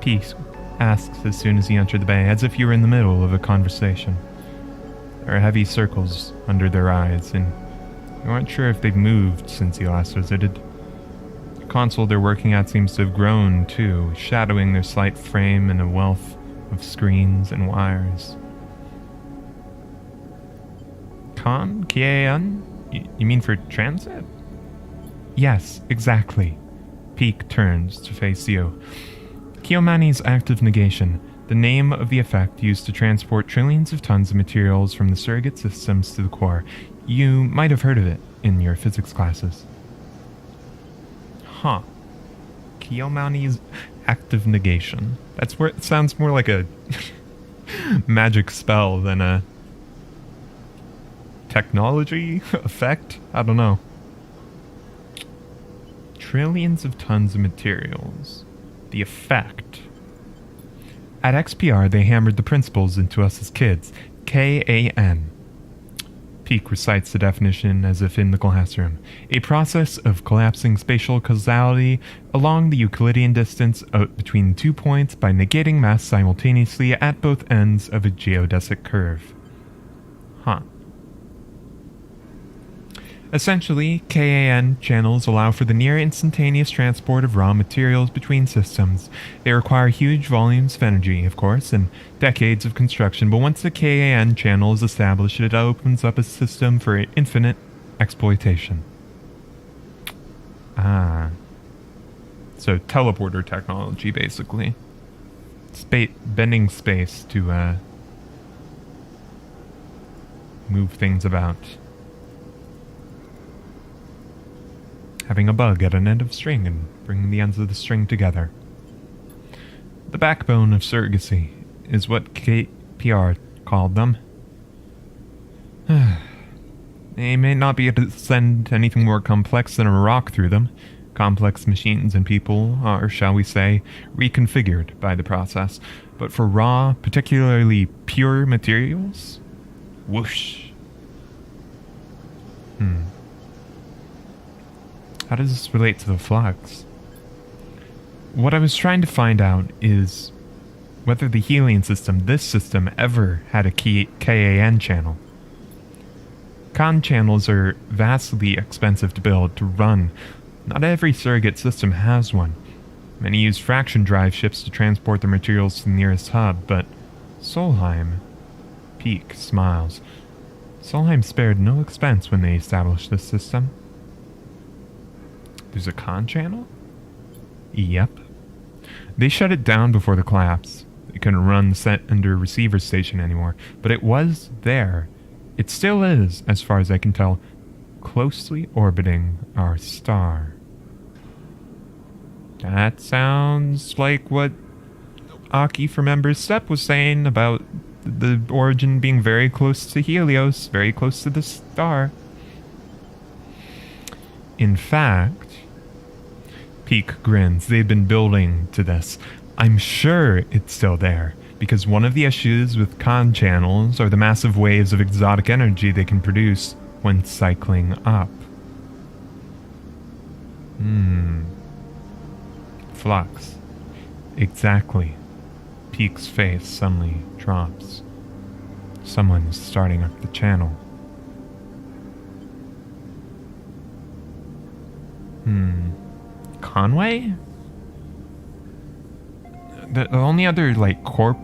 Peak asks as soon as you enter the bay, as if you were in the middle of a conversation. There are heavy circles under their eyes, and you aren't sure if they've moved since you last visited. The console they're working at seems to have grown, too, shadowing their slight frame in a wealth of screens and wires. Con? Kiean? You mean for transit? Yes, exactly. Peak turns to face you. Kiomani's active negation, the name of the effect used to transport trillions of tons of materials from the surrogate systems to the core. You might have heard of it in your physics classes. Huh. Kiyomani's active negation. That's where it sounds more like a magic spell than a technology effect? I don't know. Trillions of tons of materials. The effect. At XPR, they hammered the principles into us as kids. KAN. Peak recites the definition as if in the classroom. A process of collapsing spatial causality along the Euclidean distance out between 2 points by negating mass simultaneously at both ends of a geodesic curve. Huh. Essentially, KAN channels allow for the near instantaneous transport of raw materials between systems. They require huge volumes of energy, of course, and decades of construction, but once the KAN channel is established, it opens up a system for infinite exploitation. Ah. So, teleporter technology, basically. Bending space to, move things about. Having a bug at an end of string and bringing the ends of the string together. The backbone of surrogacy is what KPR called them. They may not be able to send anything more complex than a rock through them. Complex machines and people are, shall we say, reconfigured by the process. But for raw, particularly pure materials? Whoosh. How does this relate to the flux? What I was trying to find out is whether the Helion system, this system, ever had a KAN channel. Con channels are vastly expensive to build, to run. Not every surrogate system has one. Many use fraction drive ships to transport their materials to the nearest hub, but Solheim... Peak smiles. Solheim spared no expense when they established this system. There's a con channel? Yep. They shut it down before the collapse. They couldn't run the sender receiver station anymore, but it was there. It still is, as far as I can tell, closely orbiting our star. That sounds like what Aki from Ember's Step was saying about the origin being very close to Helios, very close to the star. In fact, Peak grins. They've been building to this. I'm sure it's still there, because one of the issues with con channels are the massive waves of exotic energy they can produce when cycling up. Flux. Exactly. Peak's face suddenly drops. Someone is starting up the channel. Conway? The only other, corp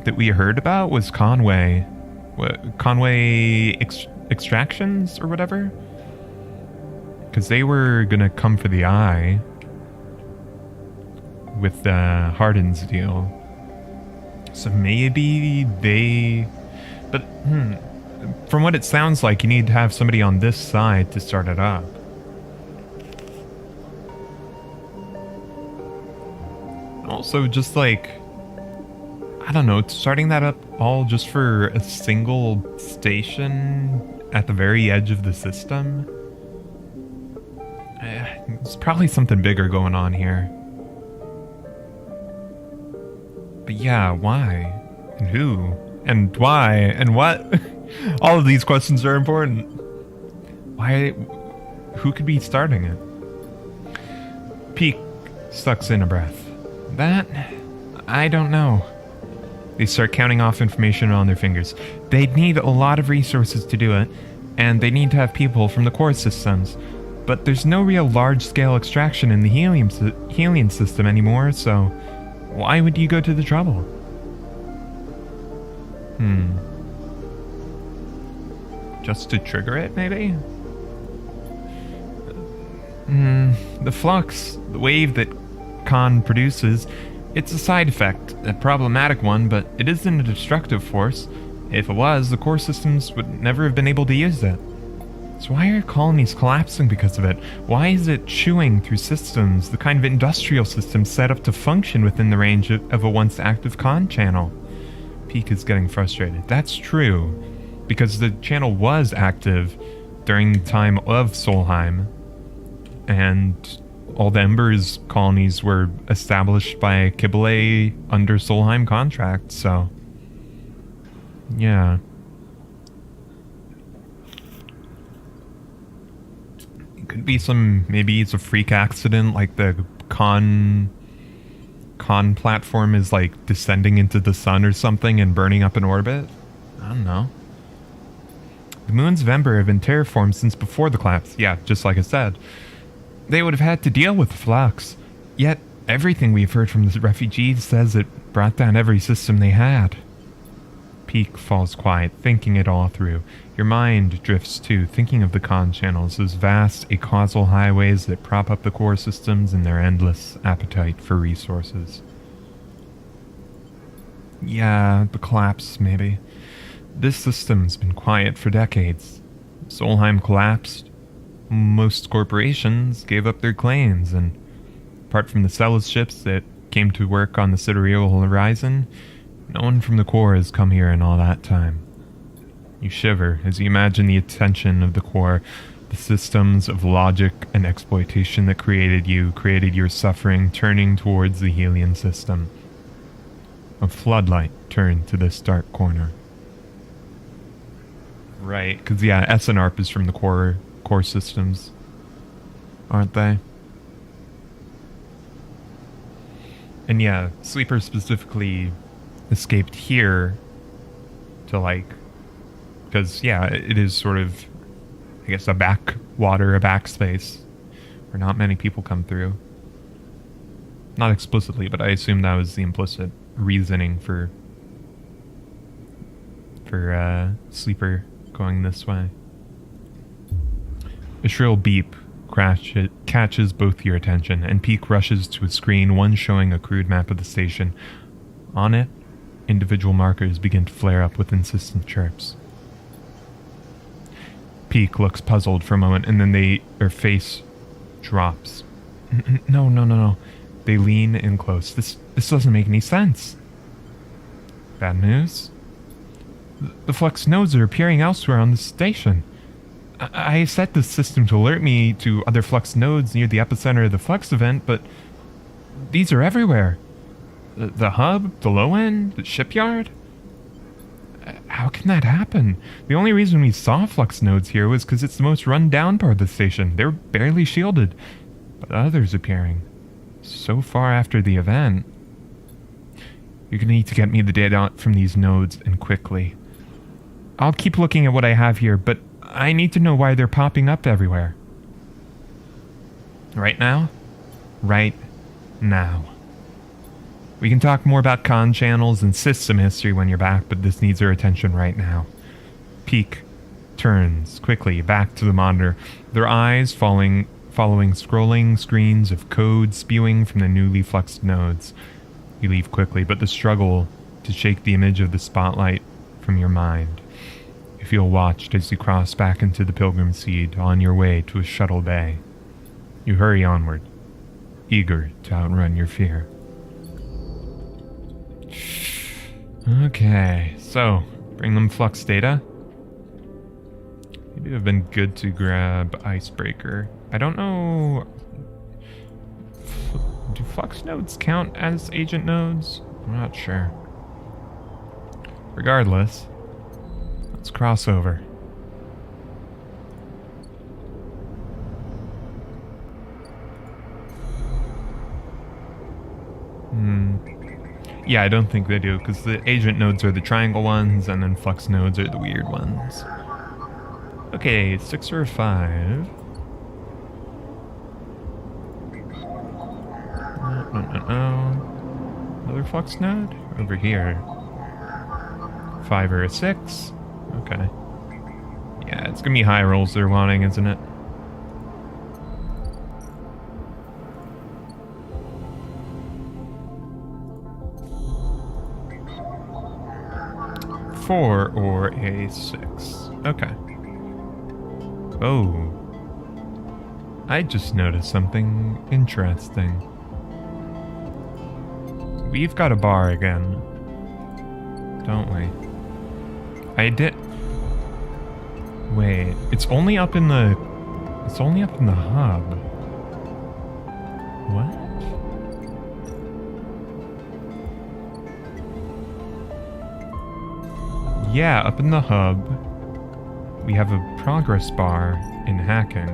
that we heard about was Conway. Conway Extractions or whatever? Because they were gonna come for the eye with Hardin's deal. So maybe they... But, from what it sounds like, you need to have somebody on this side to start it up. Also, just I don't know, starting that up all just for a single station at the very edge of the system? There's probably something bigger going on here. But yeah, why? And who? And why? And what? All of these questions are important. Why? Who could be starting it? Peak sucks in a breath. That? I don't know. They start counting off information on their fingers. They'd need a lot of resources to do it, and they need to have people from the core systems. But there's no real large-scale extraction in the Helion system anymore, so why would you go to the trouble? Just to trigger it, maybe? The flux, the wave that Con produces, it's a side effect, a problematic one, but it isn't a destructive force. If it was, the core systems would never have been able to use it. So why are colonies collapsing because of it? Why is it chewing through systems, the kind of industrial system set up to function within the range of a once active con channel? Peak is getting frustrated. That's true, because the channel was active during the time of Solheim, and all the Embers colonies were established by Kibble under Solheim contract, so... yeah. It could be maybe it's a freak accident, like the con platform is like descending into the sun or something and burning up in orbit. I don't know. The moons of Ember have been terraformed since before the collapse. Yeah, just like I said. They would have had to deal with the flux. Yet, everything we've heard from the refugees says it brought down every system they had. Peak falls quiet, thinking it all through. Your mind drifts too, thinking of the con channels, those vast acausal highways that prop up the core systems and their endless appetite for resources. Yeah, the collapse, maybe. This system's been quiet for decades. Solheim collapsed. Most corporations gave up their claims, and apart from the Celis ships that came to work on the sidereal horizon, no one from the core has come here in all that time. You shiver as you imagine the attention of the core, the systems of logic and exploitation that created your suffering, turning towards the Helion system. A floodlight turned to this dark corner. Right, because yeah, SNARP is from the core systems, aren't they? And yeah, Sleeper specifically escaped here to because yeah, it is sort of, I guess, a backspace where not many people come through. Not explicitly, but I assume that was the implicit reasoning for Sleeper going this way. A shrill beep catches both your attention, and Peak rushes to a screen, one showing a crude map of the station. On it, individual markers begin to flare up with insistent chirps. Peak looks puzzled for a moment, and then her face drops. No. They lean in close. This doesn't make any sense. Bad news? The flux nodes are appearing elsewhere on the station. I set the system to alert me to other flux nodes near the epicenter of the flux event, but these are everywhere. The hub, the low end, the shipyard? How can that happen? The only reason we saw flux nodes here was because it's the most run-down part of the station. They're barely shielded, but others appearing so far after the event. You're going to need to get me the data from these nodes, and quickly. I'll keep looking at what I have here, but I need to know why they're popping up everywhere. Right now? Right now. We can talk more about con channels and system history when you're back, but this needs our attention right now. Peak turns quickly back to the monitor, their eyes following scrolling screens of code spewing from the newly fluxed nodes. You leave quickly, but the struggle to shake the image of the spotlight from your mind. You feel watched as you cross back into the Pilgrim Seed on your way to a shuttle bay. You hurry onward, eager to outrun your fear. Okay, so, bring them flux data. Maybe it would have been good to grab Icebreaker. I don't know... Do flux nodes count as agent nodes? I'm not sure. Regardless, let's cross over. Yeah, I don't think they do, because the agent nodes are the triangle ones, and then flux nodes are the weird ones. Okay, 6 or 5. No. Another flux node? Over here. 5 or a 6? Okay. Yeah, it's gonna be high rolls they're wanting, isn't it? Four or a 6. Okay. Oh. I just noticed something interesting. We've got a bar again, don't we? I did... Wait, it's only up in the... It's only up in the hub. What? Yeah, up in the hub, we have a progress bar in hacking.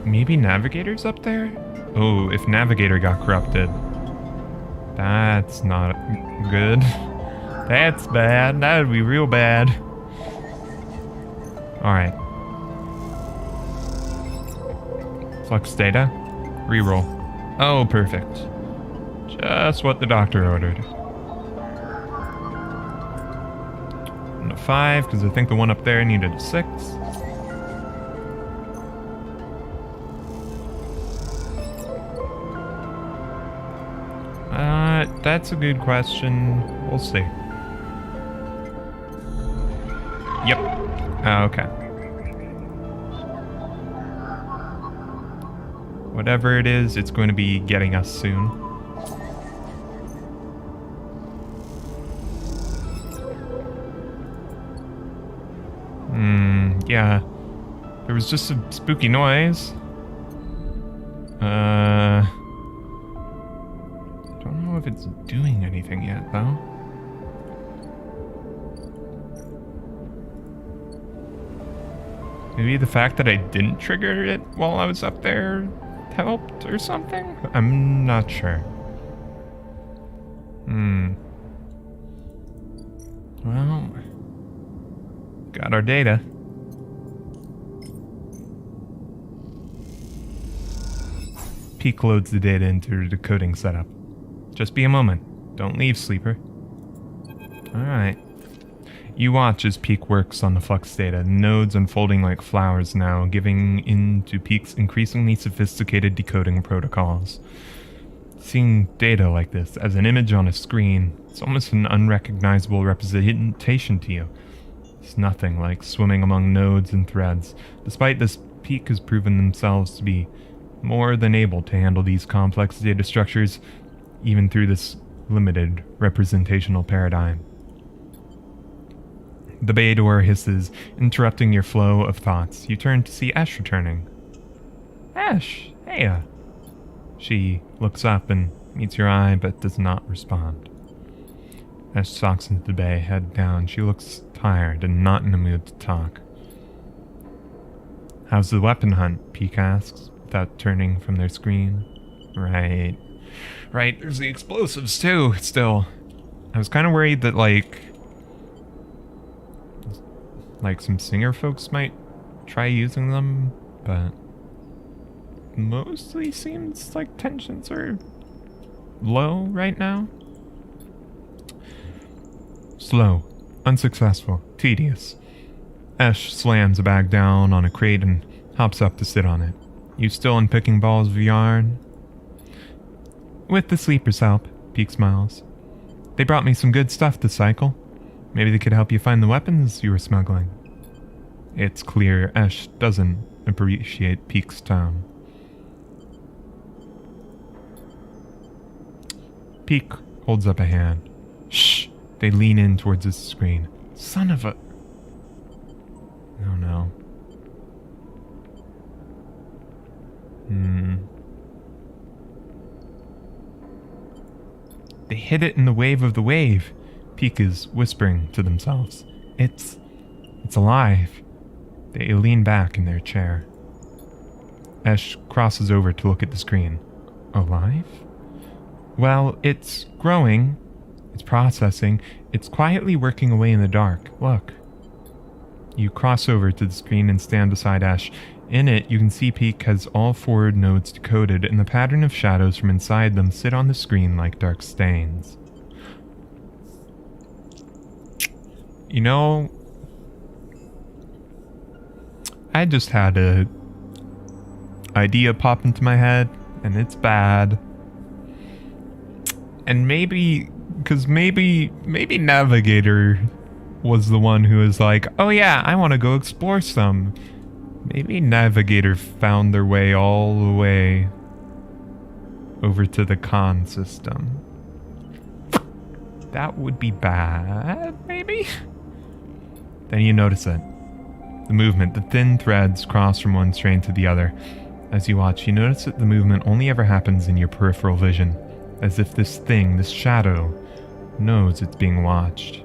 Maybe Navigator's up there? Oh, if Navigator got corrupted. That's not good. That's bad. That would be real bad. Alright. Flux data. Reroll. Oh, perfect. Just what the doctor ordered. And a 5, because I think the one up there needed a 6. That's a good question. We'll see. Yep. Okay. Whatever it is, it's going to be getting us soon. Yeah. There was just a spooky noise. Don't know if it's doing anything yet, though. Maybe the fact that I didn't trigger it while I was up there helped or something? I'm not sure. Well, got our data. Peak loads the data into the decoding setup. Just be a moment. Don't leave, sleeper. Alright. You watch as Peak works on the flux data, nodes unfolding like flowers now, giving in to Peak's increasingly sophisticated decoding protocols. Seeing data like this as an image on a screen, it's almost an unrecognizable representation to you. It's nothing like swimming among nodes and threads. Despite this, Peak has proven themselves to be more than able to handle these complex data structures, even through this limited representational paradigm. The bay door hisses, interrupting your flow of thoughts. You turn to see Ash returning. Ash, hey. She looks up and meets your eye, but does not respond. Ash stalks into the bay, head down. She looks tired and not in the mood to talk. How's the weapon hunt? Peak asks, without turning from their screen. Right, there's the explosives too, still. I was kind of worried that, like some singer folks might try using them, but mostly seems like tensions are low right now. Slow, unsuccessful, tedious. Ash slams a bag down on a crate and hops up to sit on it. You still unpicking balls of yarn? With the sleeper's help, Peak smiles. They brought me some good stuff to cycle. Maybe they could help you find the weapons you were smuggling. It's clear Ash doesn't appreciate Peak's tone. Peak holds up a hand. Shh! They lean in towards his screen. Son of a... Oh no. They hid it in the wave of the wave. Peak is whispering to themselves. It's alive. They lean back in their chair. Ash crosses over to look at the screen. Alive? Well, it's growing. It's processing. It's quietly working away in the dark. Look. You cross over to the screen and stand beside Ash. In it, you can see Peak has all 4 nodes decoded, and the pattern of shadows from inside them sit on the screen like dark stains. You know, I just had a idea pop into my head, and it's bad. And maybe Navigator was the one who was like, oh yeah, I want to go explore some. Maybe Navigator found their way all the way over to the con system. That would be bad, maybe? Then you notice it. The movement, the thin threads cross from one strain to the other. As you watch, you notice that the movement only ever happens in your peripheral vision, as if this thing, this shadow, knows it's being watched.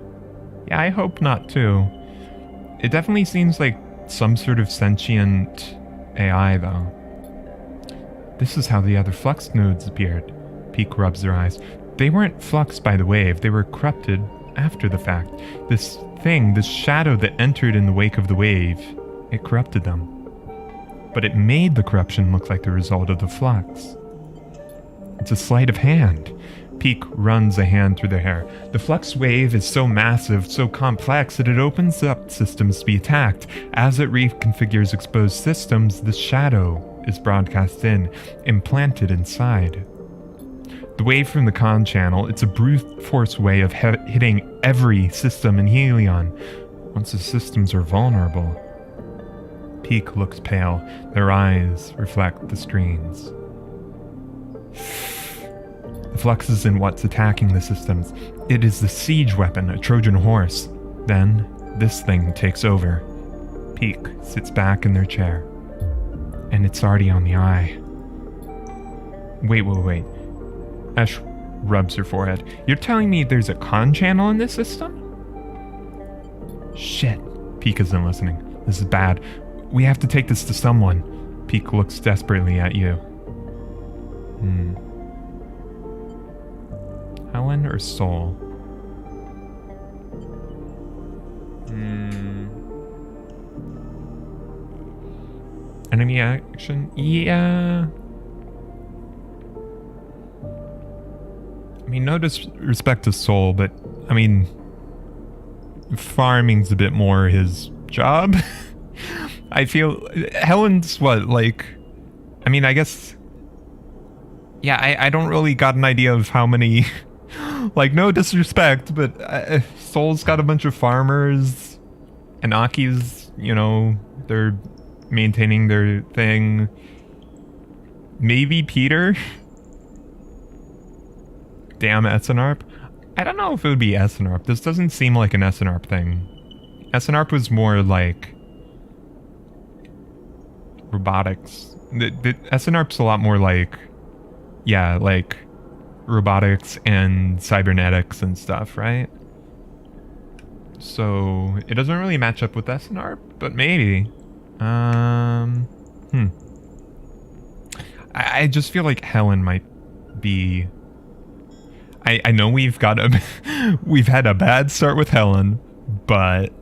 Yeah, I hope not too. It definitely seems like some sort of sentient AI, though. This is how the other flux nodes appeared. Peak rubs their eyes. They weren't fluxed by the wave, they were corrupted after the fact. This thing, this shadow that entered in the wake of the wave, it corrupted them. But it made the corruption look like the result of the flux. It's a sleight of hand. Peak runs a hand through their hair. The flux wave is so massive, so complex, that it opens up systems to be attacked. As it reconfigures exposed systems, the shadow is broadcast in, implanted inside. The wave from the con channel, it's a brute force way of hitting every system in Helion, once the systems are vulnerable. Peak looks pale. Their eyes reflect the screens. The flux isn't what's attacking the systems. It is the siege weapon, a Trojan horse. Then, this thing takes over. Peak sits back in their chair. And it's already on the eye. Wait. Ash rubs her forehead. You're telling me there's a con channel in this system? Shit. Peak isn't listening. This is bad. We have to take this to someone. Peak looks desperately at you. Helen or Soul? Enemy action? Yeah. I mean, no disrespect to Soul, but, I mean, farming's a bit more his job. I feel Helen's what, like, I mean, I guess, yeah, I don't really got an idea of how many, like, no disrespect, but Soul's got a bunch of farmers, and Aki's, you know, they're maintaining their thing. Maybe Peter? Damn SNARP. I don't know if it would be SNARP. This doesn't seem like an SNARP thing. SNARP was more like robotics. The SNARP's a lot more like, yeah, like robotics and cybernetics and stuff, right? So it doesn't really match up with SNARP, but maybe. I just feel like Helen might be. I know we've had a bad start with Helen, but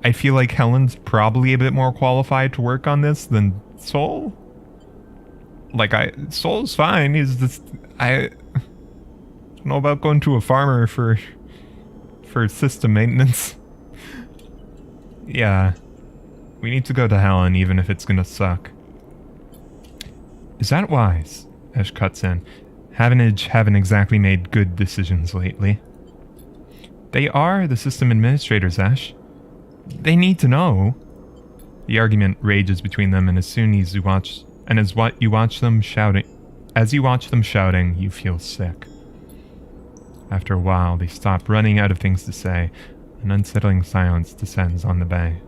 I feel like Helen's probably a bit more qualified to work on this than Soul. Like, Soul's fine. He's just, I don't know about going to a farmer for system maintenance. Yeah, we need to go to Helen, even if it's gonna suck. Is that wise? Ash cuts in. Havenage haven't exactly made good decisions lately. They are the system administrators, Ash. They need to know. The argument rages between them, and as you watch them shouting, you feel sick. After a while, they stop running out of things to say. An unsettling silence descends on the bay.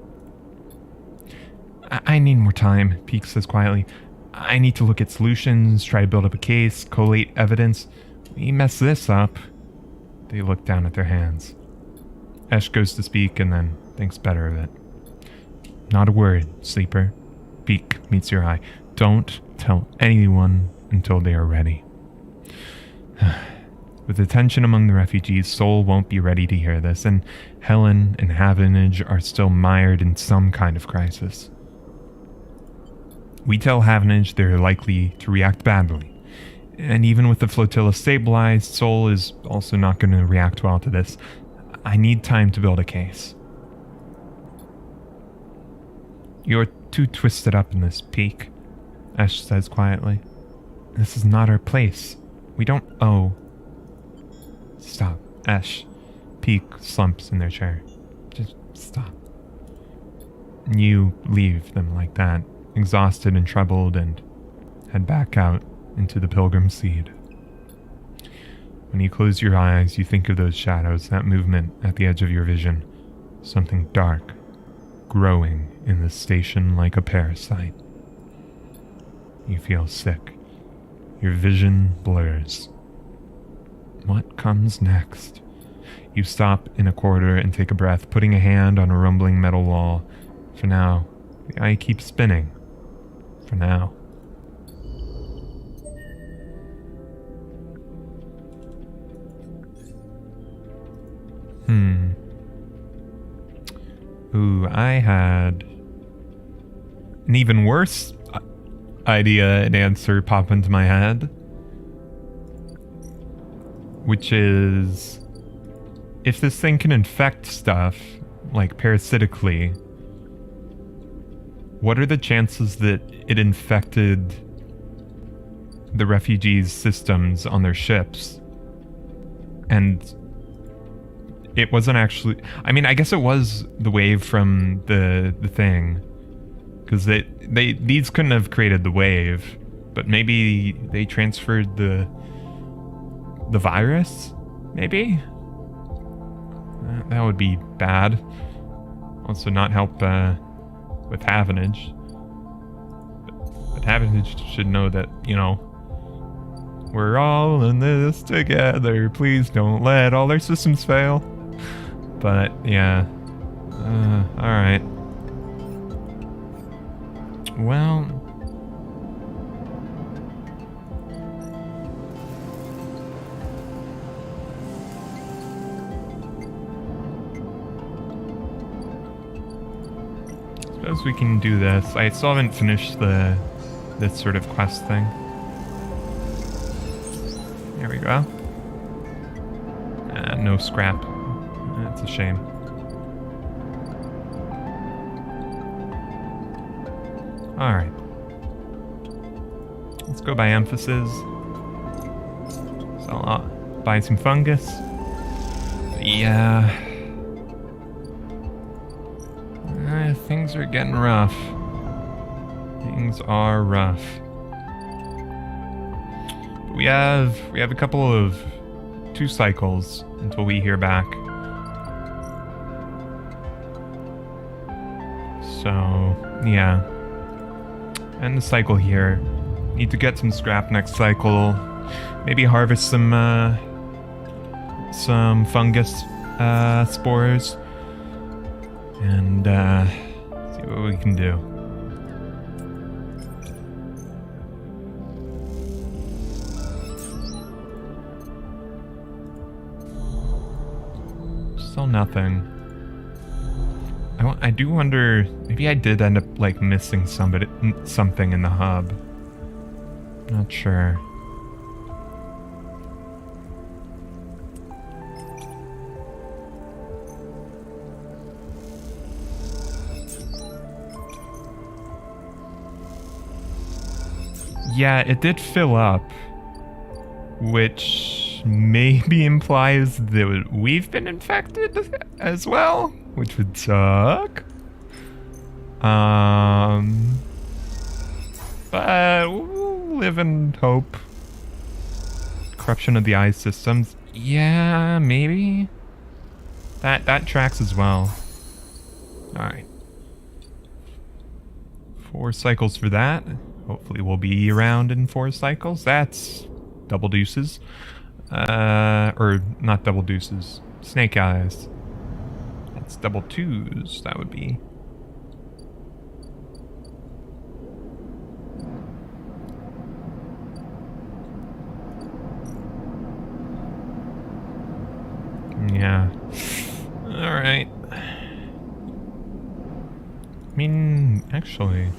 I need more time, Peak says quietly. I need to look at solutions, try to build up a case, collate evidence. We mess this up. They look down at their hands. Ash goes to speak and then thinks better of it. Not a word, Sleeper. Peak meets your eye. Don't tell anyone until they are ready. With the tension among the refugees, Soul won't be ready to hear this, and Helen and Havenage are still mired in some kind of crisis. We tell Havenage they're likely to react badly, and even with the flotilla stabilized, Soul is also not going to react well to this. I need time to build a case. You're too twisted up in this, Peak, Ash says quietly. This is not our place. We don't owe... Stop, Ash. Peak slumps in their chair. Just stop. You leave them like that, exhausted and troubled, and head back out into the Pilgrim Seed. When you close your eyes, you think of those shadows, that movement at the edge of your vision. Something dark, growing in the station like a parasite. You feel sick. Your vision blurs. What comes next? You stop in a corridor and take a breath, putting a hand on a rumbling metal wall. For now, the eye keeps spinning. For now. Ooh, I had an even worse idea and answer pop into my head. Which is, if this thing can infect stuff, like parasitically, what are the chances that it infected the refugees' systems on their ships? And it wasn't actually... I mean, I guess it was the wave from the thing. Because these couldn't have created the wave. But maybe they transferred the virus? Maybe? That would be bad. Also not help with Havenage. But Havenage should know that, you know, we're all in this together. Please don't let all their systems fail. But, yeah. Alright. Well... suppose we can do this. I still haven't finished this sort of quest thing. There we go. No scrap. That's a shame. Alright. Let's go by emphasis. So I'll buy some fungus. Yeah. Things are getting rough. Things are rough. But we have a couple of 2 cycles until we hear back. So, yeah. End the cycle here. Need to get some scrap next cycle. Maybe harvest some fungus spores. And see what we can do. Still nothing. I do wonder, maybe I did end up like missing something in the hub. Not sure. Yeah, it did fill up, which maybe implies that we've been infected as well, which would suck. But we'll live in hope. Corruption of the eye systems. Yeah, maybe. That tracks as well. Alright. 4 cycles for that. Hopefully we'll be around in 4 cycles. That's double deuces. Or not double deuces. Snake eyes. That's double 2s, that would be. Yeah. Alright. I mean, actually...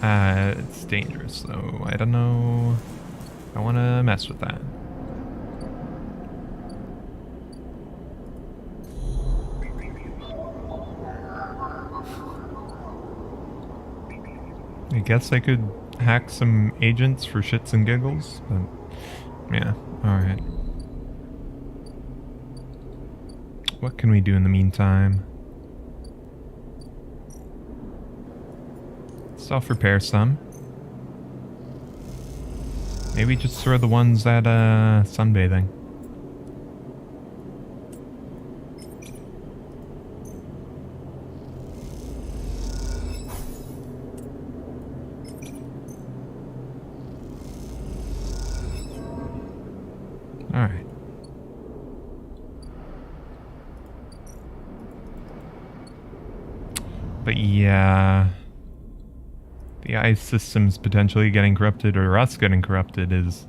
it's dangerous, though. I don't know. I want to mess with that. I guess I could hack some agents for shits and giggles, but yeah, alright. what can we do in the meantime? Self-repair some. Maybe just throw the ones at sunbathing. Alright. But yeah, the ice system's potentially getting corrupted, or us getting corrupted, is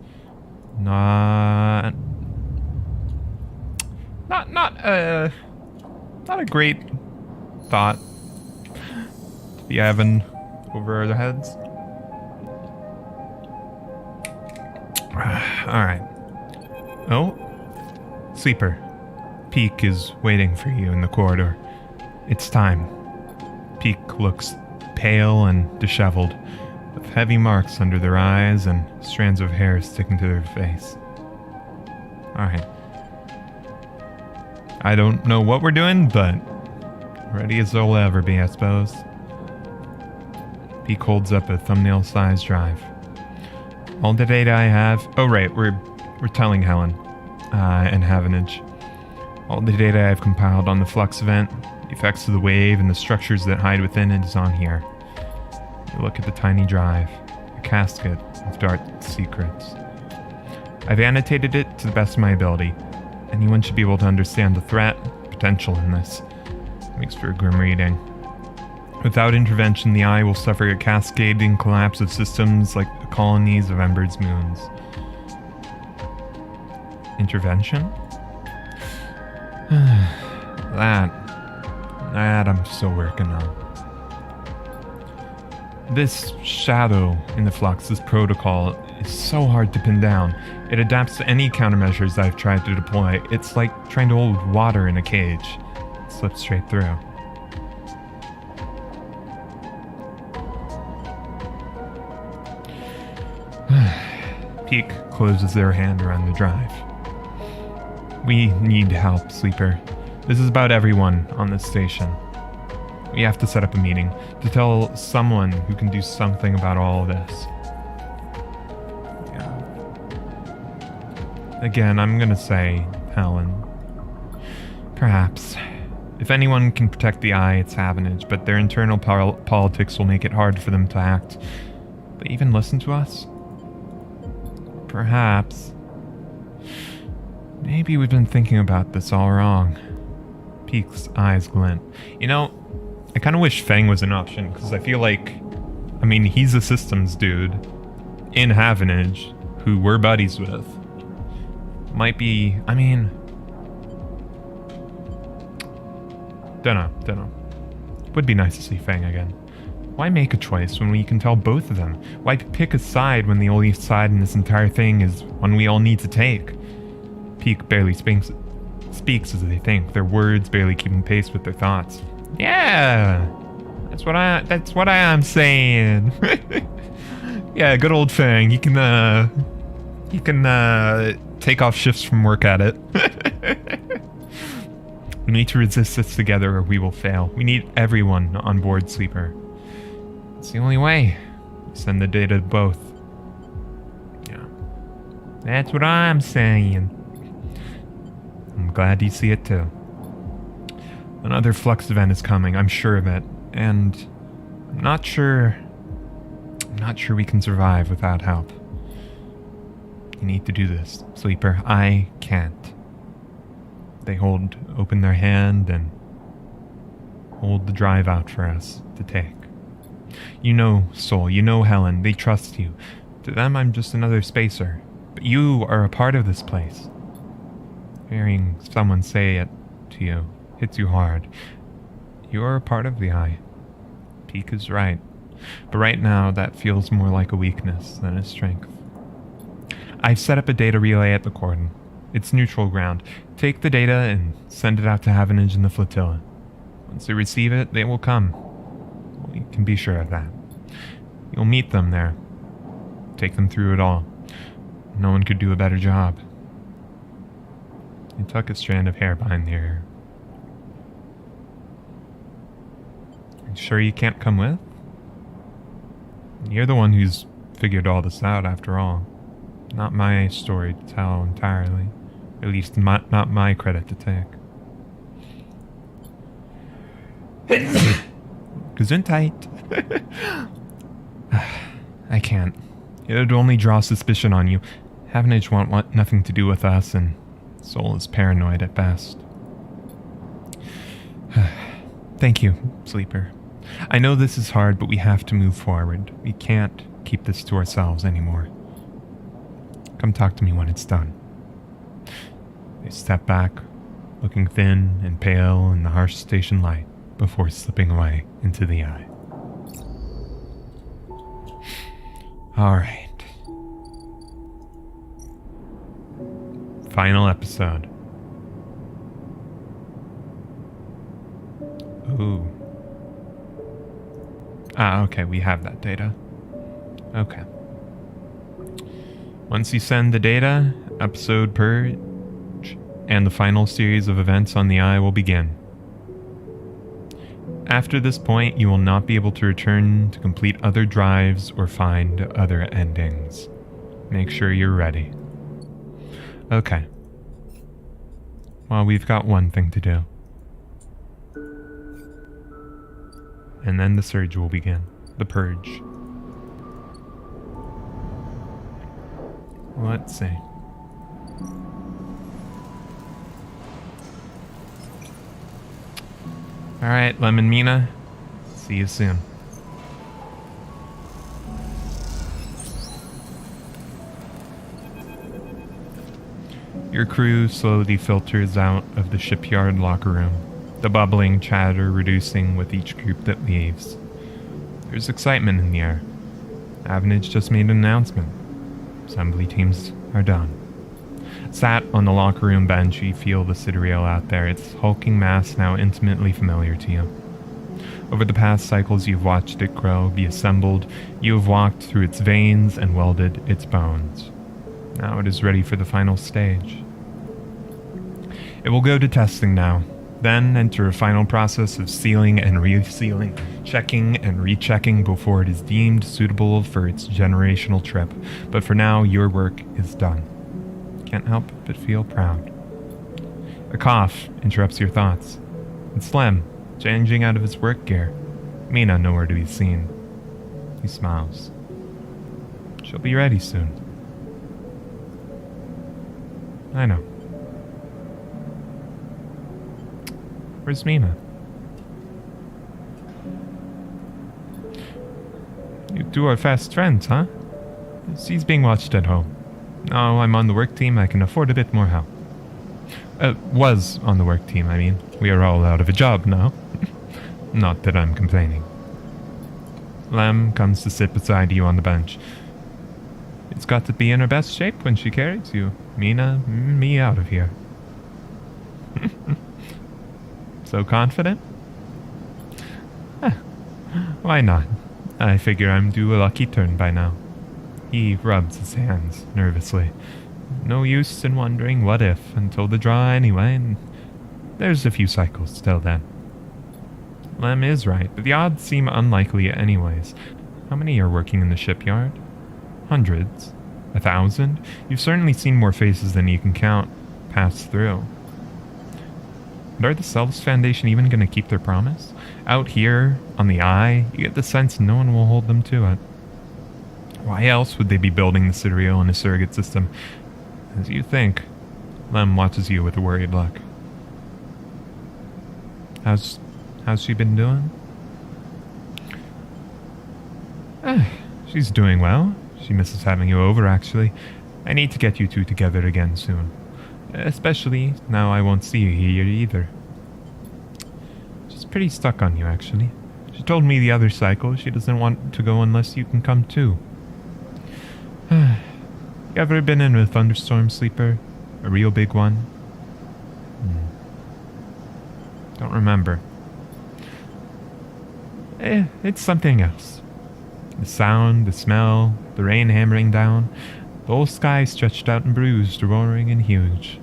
not a great thought to be having over our heads. Alright. Oh, Sleeper. Peak is waiting for you in the corridor. It's time. Peak looks pale and disheveled, with heavy marks under their eyes and strands of hair sticking to their face. Alright. I don't know what we're doing, but ready as they'll ever be, I suppose. Peak holds up a thumbnail-sized drive. All the data I have... Oh, right, we're telling Helen and Havenage. All the data I've compiled on the flux event, the effects of the wave, and the structures that hide within it is on here. You look at the tiny drive, a casket of dark secrets. I've annotated it to the best of my ability. Anyone should be able to understand the threat, potential in this. It makes for a grim reading. Without intervention, the eye will suffer a cascading collapse of systems like the colonies of Ember's moons. Intervention? That I'm still working on. This shadow in the flux, this protocol, is so hard to pin down. It adapts to any countermeasures I've tried to deploy. It's like trying to hold water in a cage. It slips straight through. Peak closes their hand around the drive. We need help, Sleeper. This is about everyone on this station. We have to set up a meeting to tell someone who can do something about all of this. Yeah. Again, I'm gonna say Helen. Perhaps. If anyone can protect the eye, it's Havenage, but their internal politics will make it hard for them to act. But even listen to us? Perhaps. Maybe we've been thinking about this all wrong. Peak's eyes glint. You know, I kind of wish Feng was an option, because I feel like, I mean, he's a systems dude in Havenage who we're buddies with. Might be, I mean, dunno. Would be nice to see Feng again. Why make a choice when we can tell both of them? Why pick a side when the only side in this entire thing is one we all need to take? Peak barely speaks as they think, their words barely keeping pace with their thoughts. Yeah, that's what I am saying. Yeah, good old Fang. He can take off shifts from work at it. We need to resist this together or we will fail. We need everyone on board, Sleeper. It's the only way. Send the data to both. Yeah, that's what I'm saying. I'm glad you see it too. Another flux event is coming, I'm sure of it, and I'm not sure we can survive without help. You need to do this, Sleeper. I can't. They open their hand and hold the drive out for us to take. You know Soul, you know Helen, they trust you. To them, I'm just another spacer, but you are a part of this place. Hearing someone say it to you hits you hard. You are a part of the eye. Peak is right. But right now, that feels more like a weakness than a strength. I've set up a data relay at the cordon. It's neutral ground. Take the data and send it out to Havenage and the flotilla. Once they receive it, they will come. You can be sure of that. You'll meet them there. Take them through it all. No one could do a better job. He tucked a strand of hair behind the ear. Sure you can't come with? You're the one who's figured all this out, after all. Not my story to tell entirely. At least not my credit to take. Gesundheit. I can't. It would only draw suspicion on you. Havenage won't want nothing to do with us, and Soul is paranoid at best. Thank you, Sleeper. I know this is hard, but we have to move forward. We can't keep this to ourselves anymore. Come talk to me when it's done. They step back, looking thin and pale in the harsh station light before slipping away into the eye. All right. Final episode. Ooh. Okay, we have that data. Okay. Once you send the data, episode Purge and the final series of events on the eye will begin. After this point, you will not be able to return to complete other drives or find other endings. Make sure you're ready. Okay. Well, we've got one thing to do. And then the surge will begin. The purge. Let's see. Alright, Lemon Mina. See you soon. Your crew slowly filters out of the shipyard locker room, the bubbling chatter reducing with each group that leaves. There's excitement in the air. Avenage just made an announcement. Assembly teams are done. Sat on the locker room bench, you feel the sidereal out there, its hulking mass now intimately familiar to you. Over the past cycles you've watched it grow, be assembled, you have walked through its veins and welded its bones. Now it is ready for the final stage. It will go to testing now, then enter a final process of sealing and resealing, checking and rechecking before it is deemed suitable for its generational trip. But for now, your work is done. Can't help but feel proud. A cough interrupts your thoughts. It's Lem, changing out of his work gear. Mina nowhere to be seen. He smiles. She'll be ready soon. I know. Where's Mina? You two are fast friends, huh? She's being watched at home. Now I'm on the work team, I can afford a bit more help. Was on the work team, I mean. We are all out of a job now. Not that I'm complaining. Lem comes to sit beside you on the bench. It's got to be in her best shape when she carries you. Mina, me out of here. So confident? Why not? I figure I'm due a lucky turn by now. He rubs his hands nervously. No use in wondering what if until the draw anyway, and there's a few cycles till then. Lem is right, but the odds seem unlikely anyways. How many are working in the shipyard? Hundreds? 1,000? You've certainly seen more faces than you can count pass through. And are the Selves Foundation even going to keep their promise? Out here, on the Eye, you get the sense no one will hold them to it. Why else would they be building the Sidereal in a surrogate system? As you think, Lem watches you with a worried look. How's she been doing? She's doing well. She misses having you over, actually. I need to get you two together again soon. Especially now I won't see you here either. She's pretty stuck on you, actually. She told me the other cycle she doesn't want to go unless you can come too. You ever been in a thunderstorm, Sleeper? A real big one? Don't remember. It's something else. The sound, the smell, the rain hammering down, the whole sky stretched out and bruised, roaring and huge.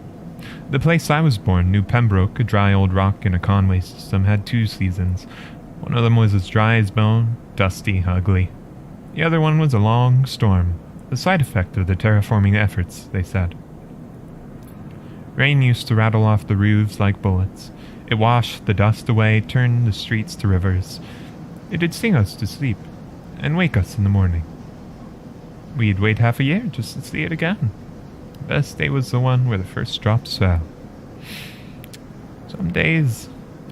The place I was born, New Pembroke, a dry old rock in a Conway system, had 2 seasons. One of them was as dry as bone, dusty, ugly. The other one was a long storm, a side effect of the terraforming efforts, they said. Rain used to rattle off the roofs like bullets. It washed the dust away, turned the streets to rivers. It'd sing us to sleep, and wake us in the morning. We'd wait half a year just to see it again. The best day was the one where the first drops fell. Some days,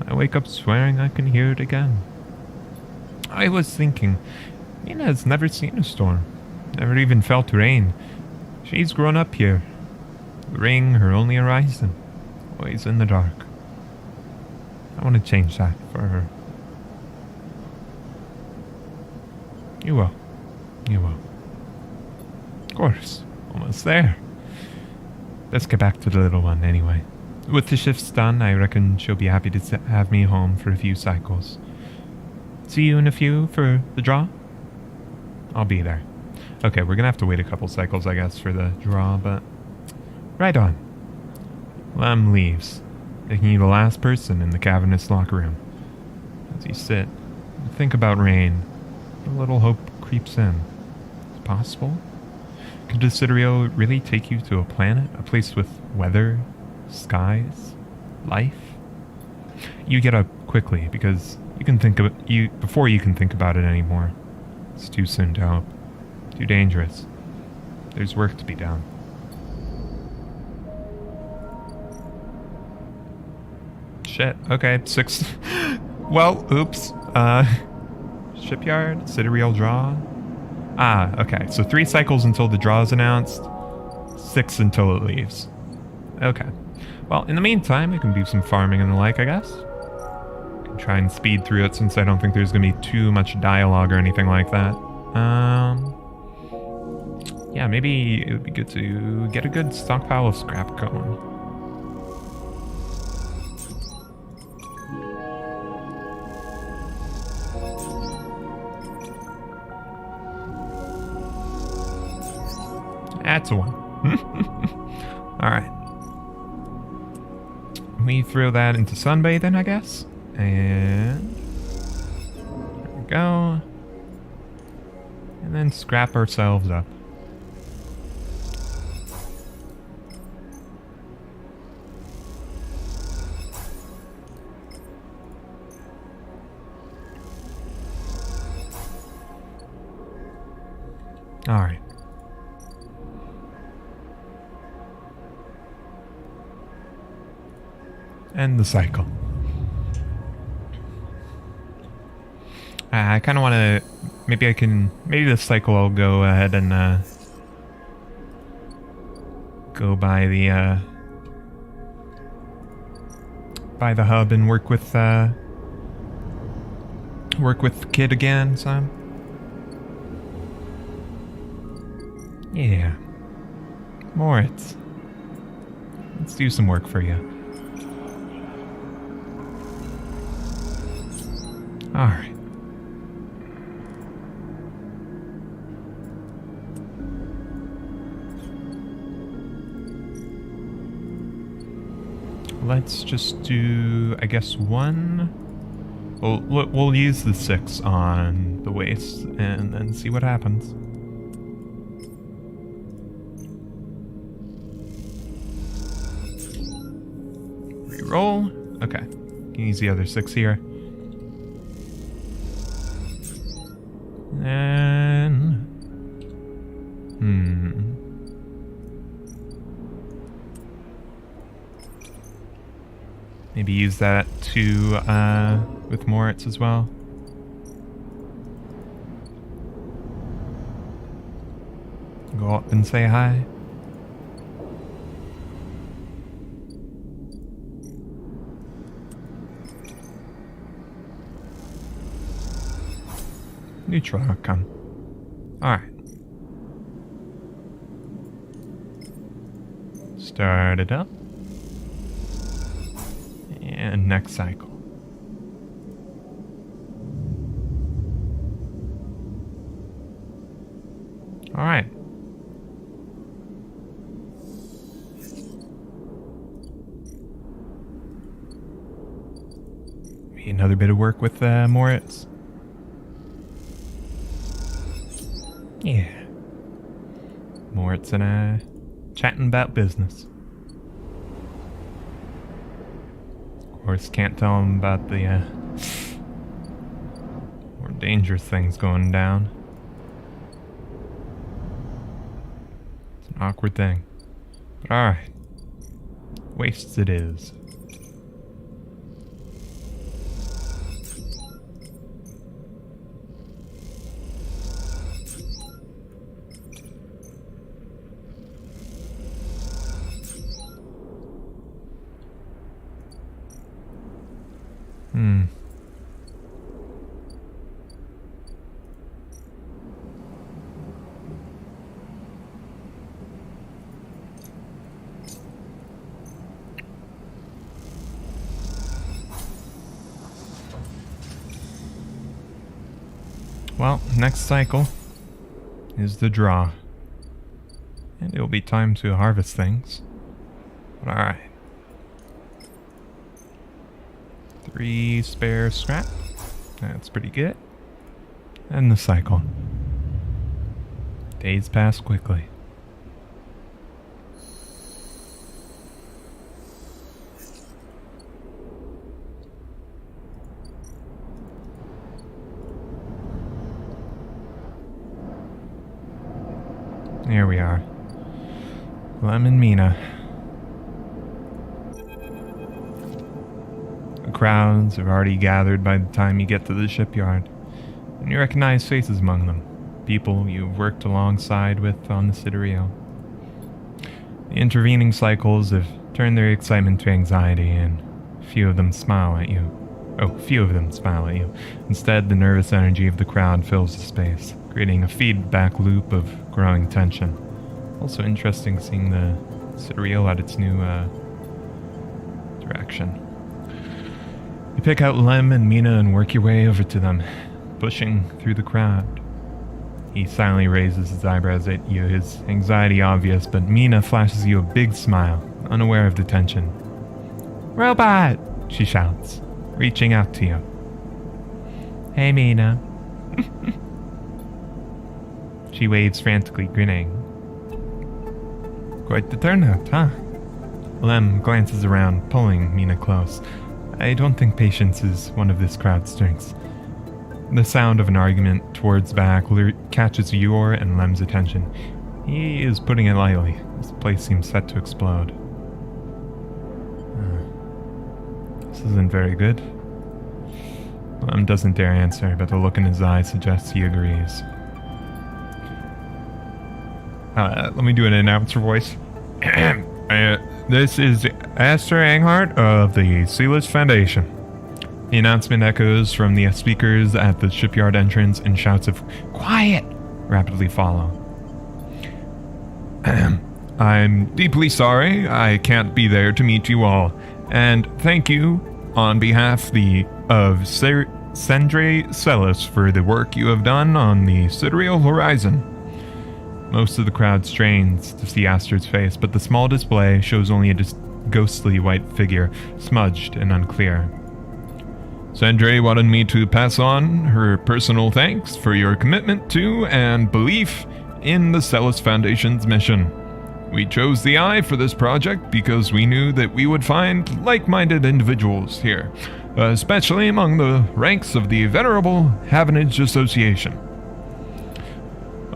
I wake up swearing I can hear it again. I was thinking, Nina has never seen a storm, never even felt rain. She's grown up here. The ring, her only horizon, always in the dark. I want to change that for her. You will. You will. Of course. Almost there. Let's get back to the little one anyway. With the shifts done, I reckon she'll be happy to have me home for a few cycles. See you in a few for the draw? I'll be there. Okay, we're gonna have to wait a couple cycles, I guess, for the draw, but... Right on. Lem leaves, making you the last person in the cavernous locker room. As you sit and think about rain, a little hope creeps in. It's possible? Could the Sidereal really take you to a planet? A place with weather, skies, life? You get up quickly because you can think of it before you can think about it anymore. It's too soon to hope. Too dangerous. There's work to be done. Shit. Okay, 6. Well, oops. Shipyard, Sidereal draw. Ah, okay. So 3 cycles until the draw is announced. 6 until it leaves. Okay. Well, in the meantime, I can do some farming and the like, I guess. I can try and speed through it since I don't think there's going to be too much dialogue or anything like that. Yeah, maybe it would be good to get a good stockpile of scrap going. That's a 1. Alright. We throw that into sunbathing, I guess. And there we go. And then scrap ourselves up. Alright. End the cycle. I kind of want to... Maybe this cycle I'll go ahead and go by the hub and work with the kid again, so... Yeah. Moritz. Let's do some work for you. Alright. Let's just do, I guess, 1. We'll use the 6 on the waste and then see what happens. Reroll. Okay. Can use the other 6 here. And... Maybe use that to, with Moritz as well. Go up and say hi. Neutral outcome. Alright. Start it up. And next cycle. Alright. Maybe another bit of work with Moritz. Yeah. Moritz and I chatting about business. Of course, can't tell him about the more dangerous things going down. It's an awkward thing. But alright. Wastes it is. Well, next cycle is the draw. And it'll be time to harvest things. But alright. 3 spare scrap. That's pretty good. And the cycle. Days pass quickly. Here we are. Lem and Mina. The crowds have already gathered by the time you get to the shipyard, and you recognize faces among them, people you've worked alongside with on the Sidereal. The intervening cycles have turned their excitement to anxiety, and few of them smile at you. Instead, the nervous energy of the crowd fills the space, creating a feedback loop of growing tension. Also interesting seeing the Sidereal at its new direction. You pick out Lem and Mina and work your way over to them, pushing through the crowd. He silently raises his eyebrows at you, his anxiety obvious, but Mina flashes you a big smile, unaware of the tension. "Robot!" she shouts, reaching out to you. "Hey, Mina." She waves frantically, grinning. "Quite the turnout, huh?" Lem glances around, pulling Mina close. "I don't think patience is one of this crowd's strengths." The sound of an argument towards back catches your and Lem's attention. He is putting it lightly. This place seems set to explode. This isn't very good. Lem doesn't dare answer, but the look in his eye suggests he agrees. Let me do an announcer voice. This is Aster Anghart of the Sealess Foundation. The announcement echoes from the speakers at the shipyard entrance, and shouts of "Quiet!" rapidly follow. I'm deeply sorry I can't be there to meet you all, and thank you on behalf of Sendre Celis for the work you have done on the Sidereal Horizon. Most of the crowd strains to see Aster's face, but the small display shows only a ghostly white figure, smudged and unclear. Sendre wanted me to pass on her personal thanks for your commitment to and belief in the Celis Foundation's mission. We chose the Eye for this project because we knew that we would find like-minded individuals here, especially among the ranks of the venerable Havenage Association.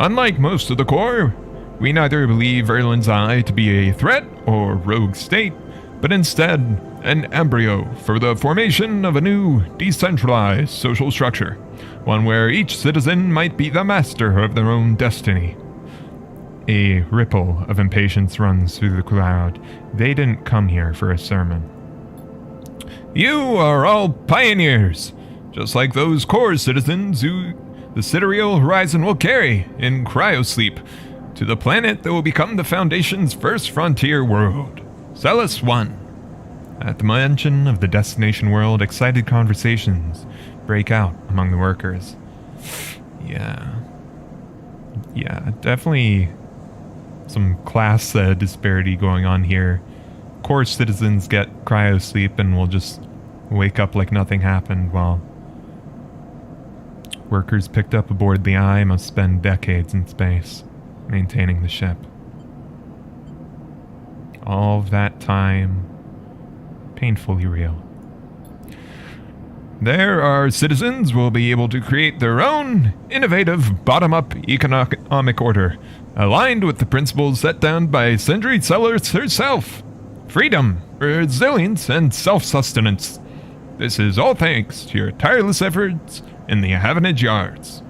Unlike most of the Corps, we neither believe Erland's Eye to be a threat or rogue state, but instead an embryo for the formation of a new, decentralized social structure, one where each citizen might be the master of their own destiny. A ripple of impatience runs through the crowd. They didn't come here for a sermon. You are all pioneers, just like those Corps citizens who the Sidereal Horizon will carry in cryosleep to the planet that will become the Foundation's first frontier world, Celis 1. At the mention of the destination world, excited conversations break out among the workers. Yeah, definitely some class disparity going on here. Corps citizens get cryosleep and will just wake up like nothing happened while workers picked up aboard the Eye must spend decades in space, maintaining the ship. All of that time, painfully real. There, our citizens will be able to create their own innovative bottom-up economic order, aligned with the principles set down by Sindri Sellers herself. Freedom, resilience, and self-sustenance. This is all thanks to your tireless efforts in the Havenage Yards.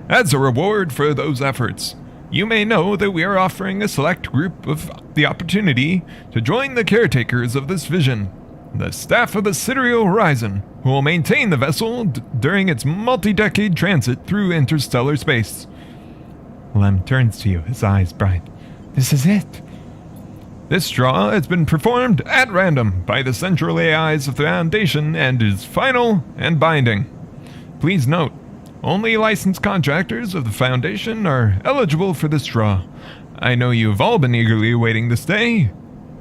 As a reward for those efforts, you may know that we are offering a select group of the opportunity to join the caretakers of this vision, the staff of the Sidereal Horizon, who will maintain the vessel during its multi-decade transit through interstellar space. Lem turns to you, his eyes bright. This is it. This draw has been performed at random by the central AIs of the Foundation and is final and binding. Please note, only licensed contractors of the Foundation are eligible for this draw. I know you have all been eagerly awaiting this day,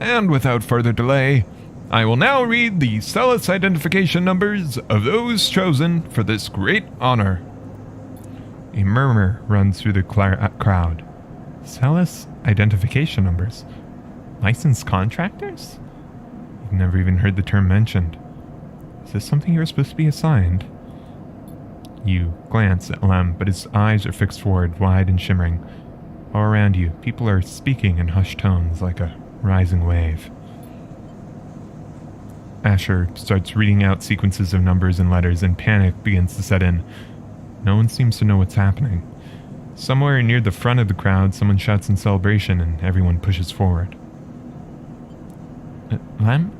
and without further delay, I will now read the Celis identification numbers of those chosen for this great honor. A murmur runs through the crowd. Celis identification numbers? Licensed contractors? I've never even heard the term mentioned. Is this something you're supposed to be assigned? You glance at Lem, but his eyes are fixed forward, wide and shimmering. All around you, people are speaking in hushed tones like a rising wave. Asher starts reading out sequences of numbers and letters, and panic begins to set in. No one seems to know what's happening. Somewhere near the front of the crowd, someone shouts in celebration, and everyone pushes forward. Lem?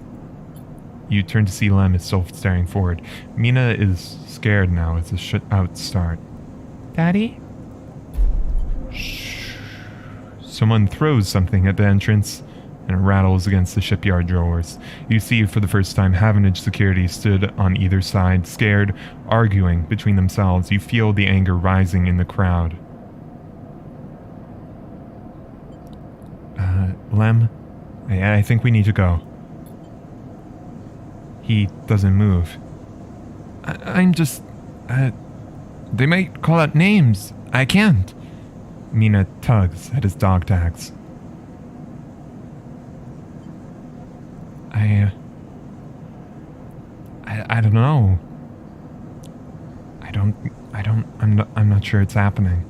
You turn to see Lem itself staring forward. Mina is scared now as a shut-out start. Daddy? Shh. Someone throws something at the entrance, and it rattles against the shipyard doors. You see for the first time Havenage security stood on either side, scared, arguing between themselves. You feel the anger rising in the crowd. Lem, I think we need to go. He doesn't move. I'm just... they might call out names. I can't. Mina tugs at his dog tags. I don't know. I'm not sure it's happening.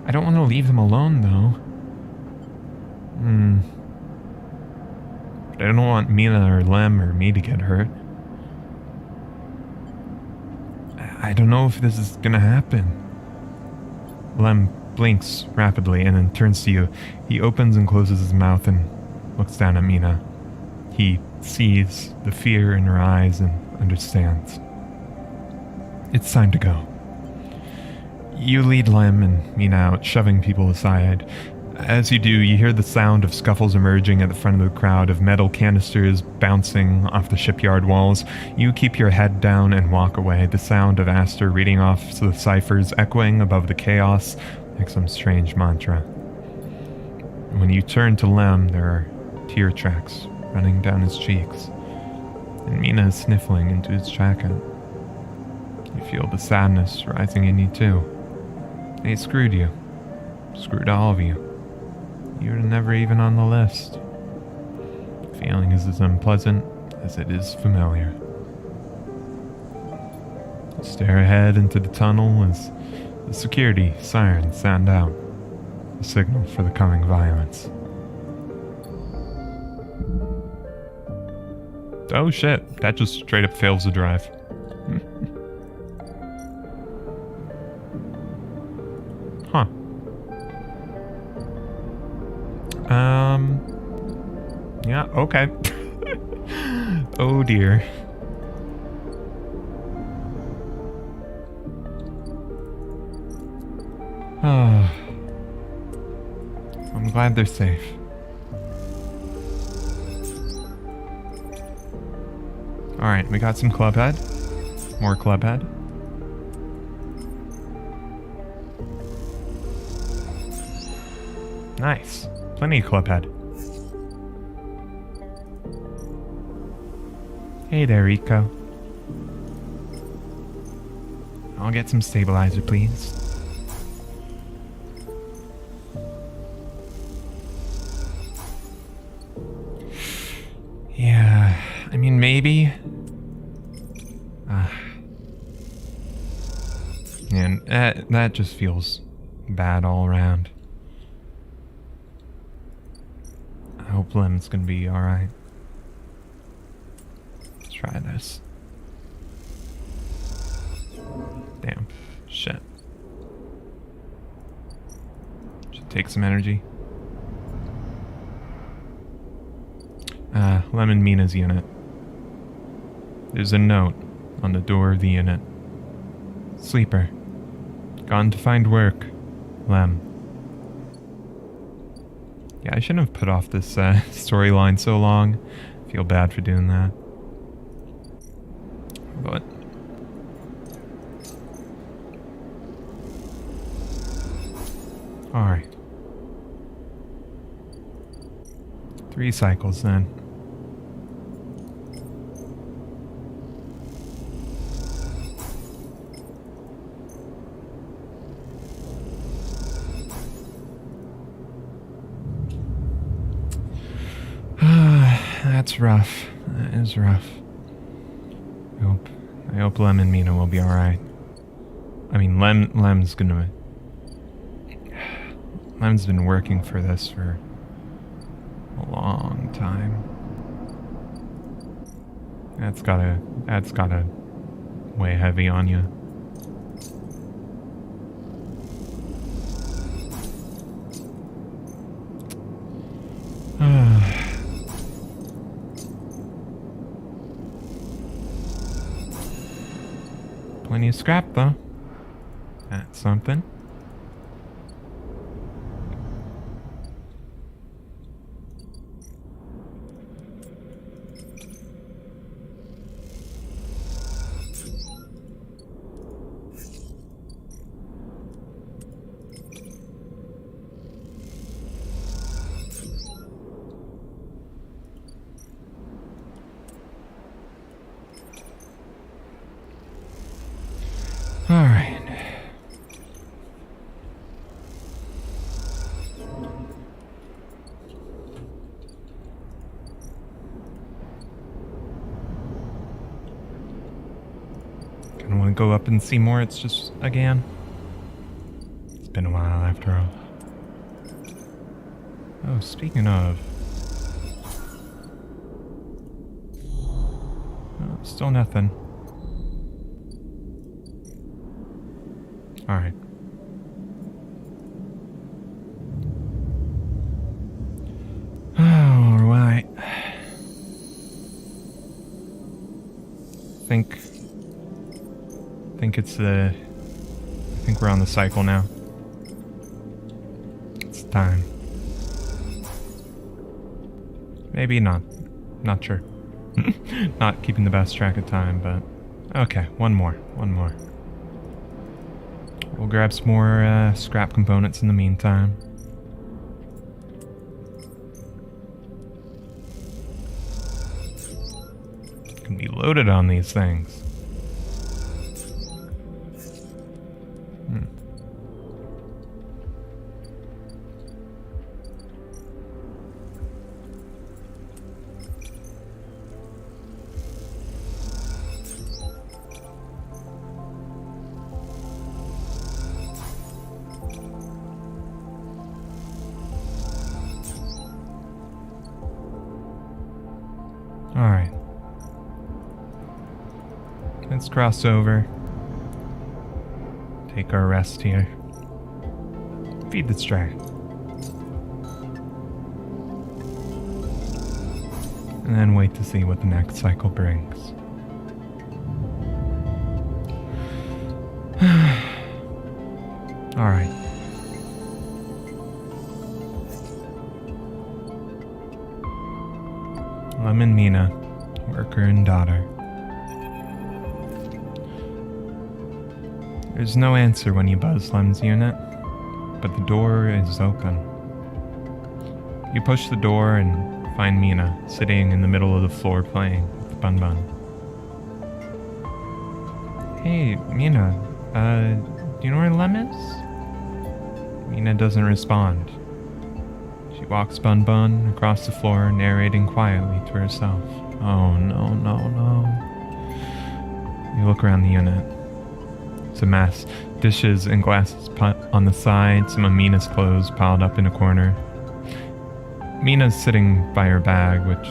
I don't want to leave them alone, though. But I don't want Mina or Lem or me to get hurt. I don't know if this is gonna happen. Lem blinks rapidly and then turns to you. He opens and closes his mouth and looks down at Mina. He sees the fear in her eyes and understands. It's time to go. You lead Lem and Mina out, shoving people aside. As you do, you hear the sound of scuffles emerging at the front of the crowd, of metal canisters bouncing off the shipyard walls. You keep your head down and walk away, the sound of Aster reading off the ciphers echoing above the chaos like some strange mantra. When you turn to Lem, there are tear tracks running down his cheeks, and Mina is sniffling into his jacket. You feel the sadness rising in you too. They screwed you. Screwed all of you. You were never even on the list. The feeling is as unpleasant as it is familiar. You stare ahead into the tunnel as the security sirens sound out, a signal for the coming violence. Oh shit, that just straight up fails to drive. Huh. Yeah, okay. Oh dear. I'm glad they're safe. Alright, we got some clubhead. More clubhead. Nice. Plenty of clubhead. Hey there, Rico. I'll get some stabilizer, please. Yeah, I mean, maybe. And that just feels bad all around. I hope Lem's gonna be alright. Let's try this. Damn. Shit. Should take some energy. Lem and Mina's unit. There's a note on the door of the unit. Sleeper. Gone to find work. Lem. Yeah, I shouldn't have put off this storyline so long. I feel bad for doing that. But... alright. 3 cycles then. That's rough. That is rough. I hope Lem and Mina will be alright. I mean, Lem's been working for this for a long time. That's gotta weigh heavy on you. Plenty of scrap, though. That's something. Alright. Kinda wanna go up and see more. It's just again. It's been a while after all. Oh, speaking of. Oh, still nothing. Alright. Alright. I think we're on the cycle now. It's time. Maybe not. Not sure. Not keeping the best track of time, but... okay, one more. We'll grab some more scrap components in the meantime. Can be loaded on these things. Alright. Let's cross over. Take our rest here. Feed the stray. And then wait to see what the next cycle brings. Alright. Lem and Mina, worker and daughter. There's no answer when you buzz Lem's unit, but the door is open. You push the door and find Mina sitting in the middle of the floor playing with Bun Bun. Hey, Mina, do you know where Lem is? Mina doesn't respond. She walks Bun Bun across the floor, narrating quietly to herself. Oh no, no, no. You look around the unit. It's a mess. Dishes and glasses put on the side, some of Mina's clothes piled up in a corner. Mina's sitting by her bag, which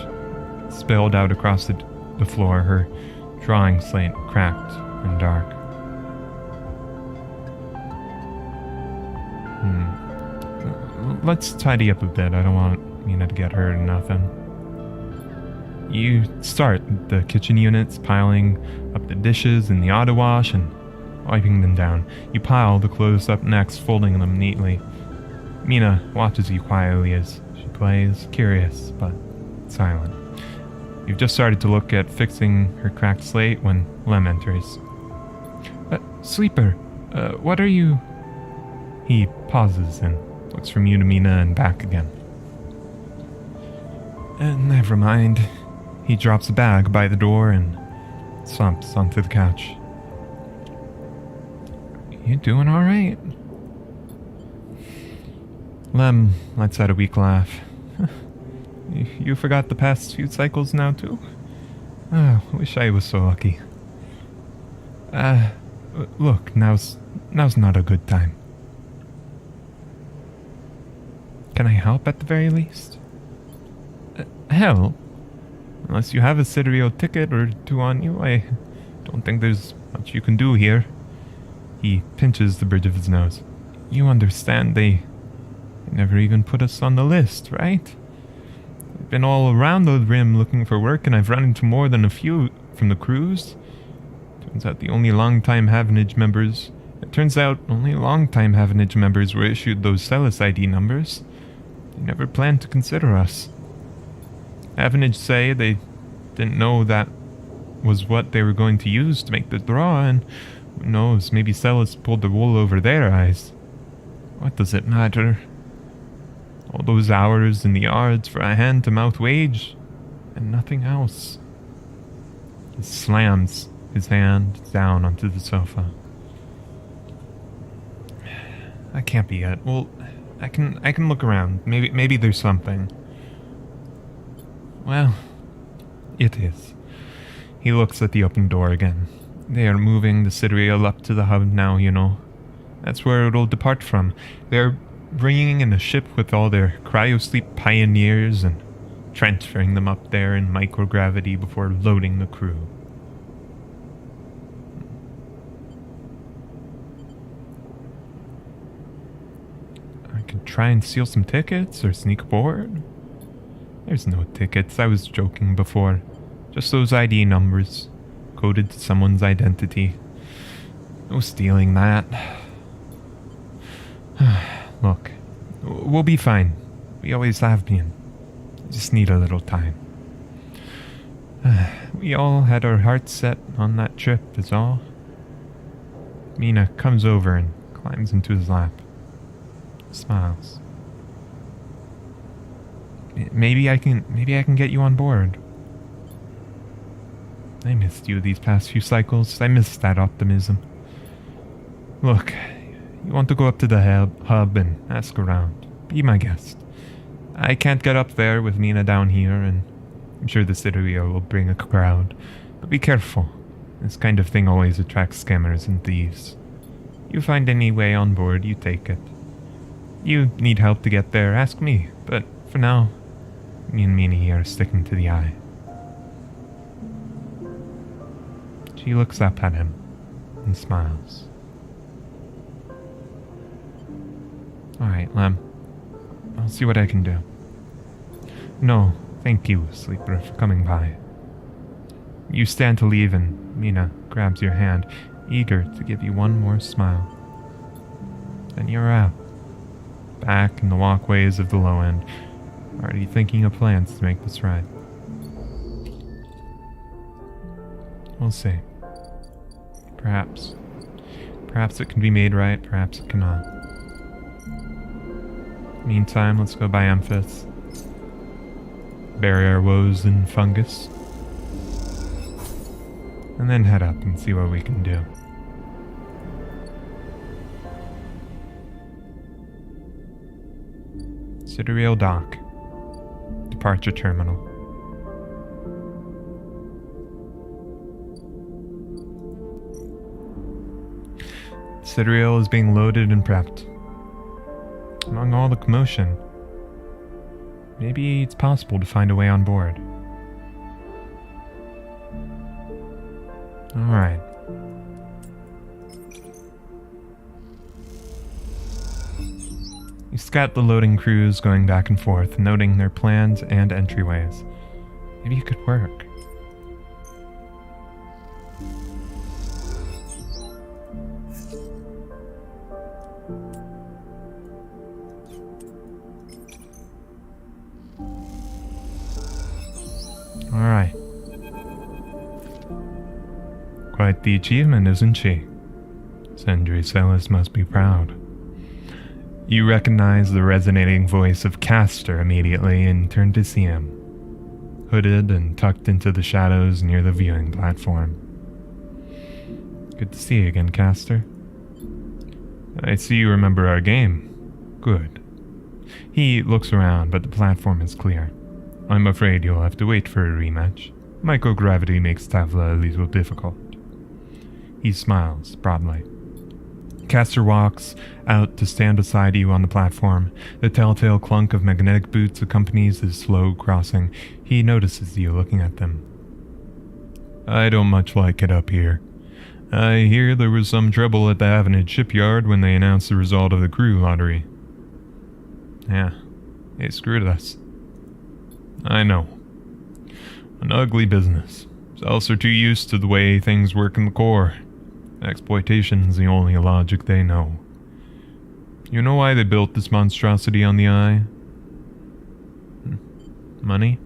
spilled out across the floor, her drawing slate cracked and dark. Let's tidy up a bit. I don't want Mina to get hurt or nothing. You start the kitchen units, piling up the dishes in the auto wash and wiping them down. You pile the clothes up next, folding them neatly. Mina watches you quietly as she plays, curious but silent. You've just started to look at fixing her cracked slate when Lem enters. Sleeper, what are you... He pauses and looks from you to Mina and back again. Never mind. He drops a bag by the door and slumps onto the couch. You doing alright? Lem lets out a weak laugh. You forgot the past few cycles now too? Oh, wish I was so lucky. Look, now's not a good time. Can I help at the very least? Help? Unless you have a ISAo ticket or two on you, I don't think there's much you can do here. He pinches the bridge of his nose. You understand, they never even put us on the list, right? I've been all around the rim looking for work, and I've run into more than a few from the crews. Turns out only long-time Havenage members were issued those Celis ID numbers. They never planned to consider us. Havenage say they didn't know that was what they were going to use to make the draw, and who knows, maybe Celis pulled the wool over their eyes. What does it matter? All those hours in the yards for a hand-to-mouth wage, and nothing else. He slams his hand down onto the sofa. That can't be it. Well, I can look around. Maybe there's something. Well, it is. He looks at the open door again. They are moving the Citadel up to the hub now, you know. That's where it'll depart from. They're bringing in a ship with all their cryosleep pioneers and transferring them up there in microgravity before loading the crew. I could try and steal some tickets or sneak aboard. There's no tickets, I was joking before. Just those ID numbers, coded to someone's identity. No stealing that. Look, we'll be fine. We always have been. Just need a little time. We all had our hearts set on that trip, is all. Mina comes over and climbs into his lap. Smiles. Maybe I can get you on board. I missed you these past few cycles. I missed that optimism. Look, you want to go up to the hub and ask around. Be my guest. I can't get up there with Mina down here, and I'm sure the Citadel will bring a crowd. But be careful. This kind of thing always attracts scammers and thieves. You find any way on board, you take it. You need help to get there, ask me. But for now, me and Mina here are sticking to the eye. She looks up at him and smiles. Alright, Lem. I'll see what I can do. No, thank you, Sleeper, for coming by. You stand to leave and Mina grabs your hand, eager to give you one more smile. Then you're out, back in the walkways of the low end, already thinking of plans to make this right. We'll see. Perhaps. Perhaps it can be made right, perhaps it cannot. Meantime, let's go by Amphis. barrier woes and fungus. And then head up and see what we can do. Sidereal Dock. Departure terminal. Sidereal is being loaded and prepped. Among all the commotion, maybe it's possible to find a way on board. Alright. You scout the loading crews going back and forth, noting their plans and entryways. Maybe it could work. Alright. Quite the achievement, isn't she? Sindri Celis must be proud. You recognize the resonating voice of Castor immediately and turn to see him, hooded and tucked into the shadows near the viewing platform. Good to see you again, Castor. I see you remember our game. Good. He looks around, but the platform is clear. I'm afraid you'll have to wait for a rematch. Microgravity makes Tavla a little difficult. He smiles broadly. Castor walks out to stand beside you on the platform. The telltale clunk of magnetic boots accompanies his slow crossing. He notices you looking at them. I don't much like it up here. I hear there was some trouble at the Avenid shipyard when they announced the result of the crew lottery. Yeah, they screwed us. I know. An ugly business. Cells are too used to the way things work in the core. Exploitation's the only logic they know. You know why they built this monstrosity on the Eye? Money?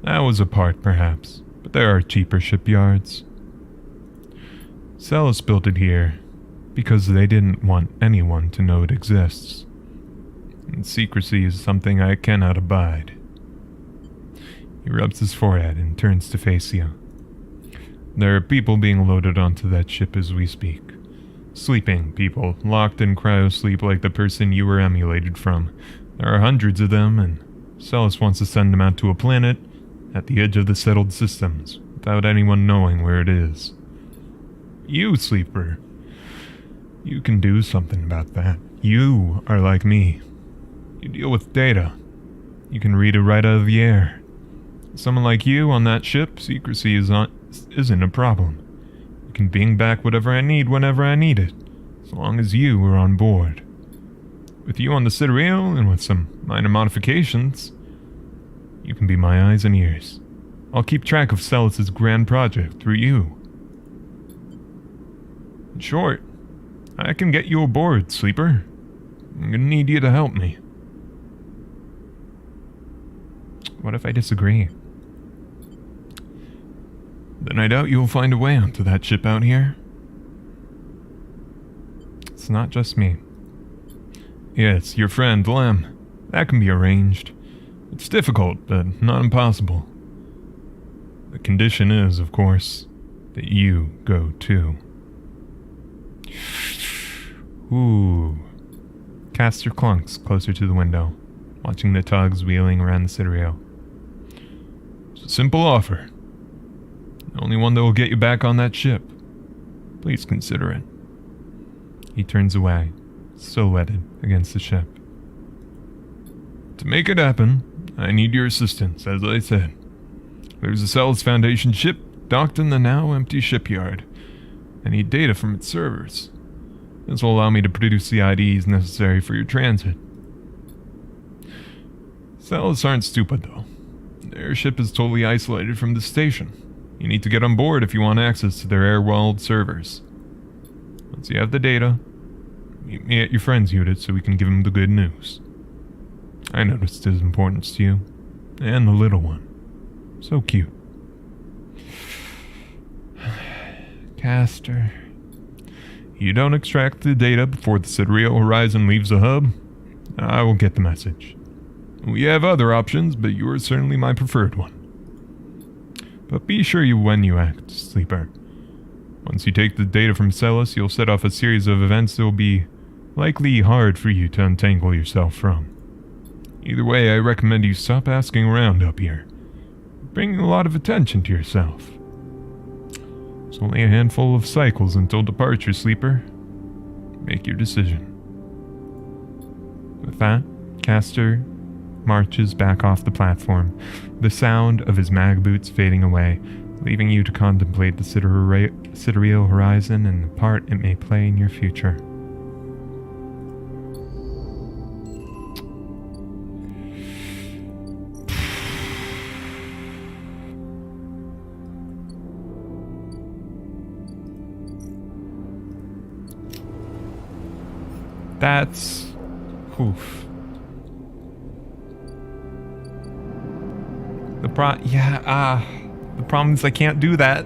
That was a part, perhaps, but there are cheaper shipyards. Celis built it here because they didn't want anyone to know it exists. And secrecy is something I cannot abide. He rubs his forehead and turns to face you. There are people being loaded onto that ship as we speak. Sleeping people, locked in cryosleep like the person you were emulated from. There are hundreds of them, and Celis wants to send them out to a planet at the edge of the settled systems, without anyone knowing where it is. You, Sleeper, you can do something about that. You are like me. You deal with data. You can read it right out of the air. Someone like you on that ship, secrecy isn't a problem. You can bring back whatever I need whenever I need it, as long as you are on board. With you on the Sidereal, and with some minor modifications, you can be my eyes and ears. I'll keep track of Celis' grand project through you. In short, I can get you aboard, Sleeper. I'm gonna need you to help me. What if I disagree? Then I doubt you'll find a way onto that ship out here. It's not just me. Yes, your friend, Lem. That can be arranged. It's difficult, but not impossible. The condition is, of course, that you go too. Ooh. Castor clunks closer to the window, watching the tugs wheeling around the Sidereal. It's a simple offer. The only one that will get you back on that ship. Please consider it. He turns away, silhouetted against the ship. To make it happen, I need your assistance, as I said. There's a Celis Foundation ship docked in the now empty shipyard. I need data from its servers. This will allow me to produce the IDs necessary for your transit. Celis aren't stupid, though. Their ship is totally isolated from the station. You need to get on board if you want access to their air-walled servers. Once you have the data, meet me at your friend's unit so we can give him the good news. I noticed his importance to you, and the little one. So cute. Castor. You don't extract the data before the Sidereal horizon leaves the hub, I will get the message. We have other options, but you are certainly my preferred one. But be sure when you act, Sleeper. Once you take the data from Celis, you'll set off a series of events that will be likely hard for you to untangle yourself from. Either way, I recommend you stop asking around up here. Bringing a lot of attention to yourself. It's only a handful of cycles until departure, Sleeper. Make your decision. With that, Castor marches back off the platform, the sound of his mag boots fading away, leaving you to contemplate the sidereal horizon and the part it may play in your future. That's... oof. The problem is I can't do that.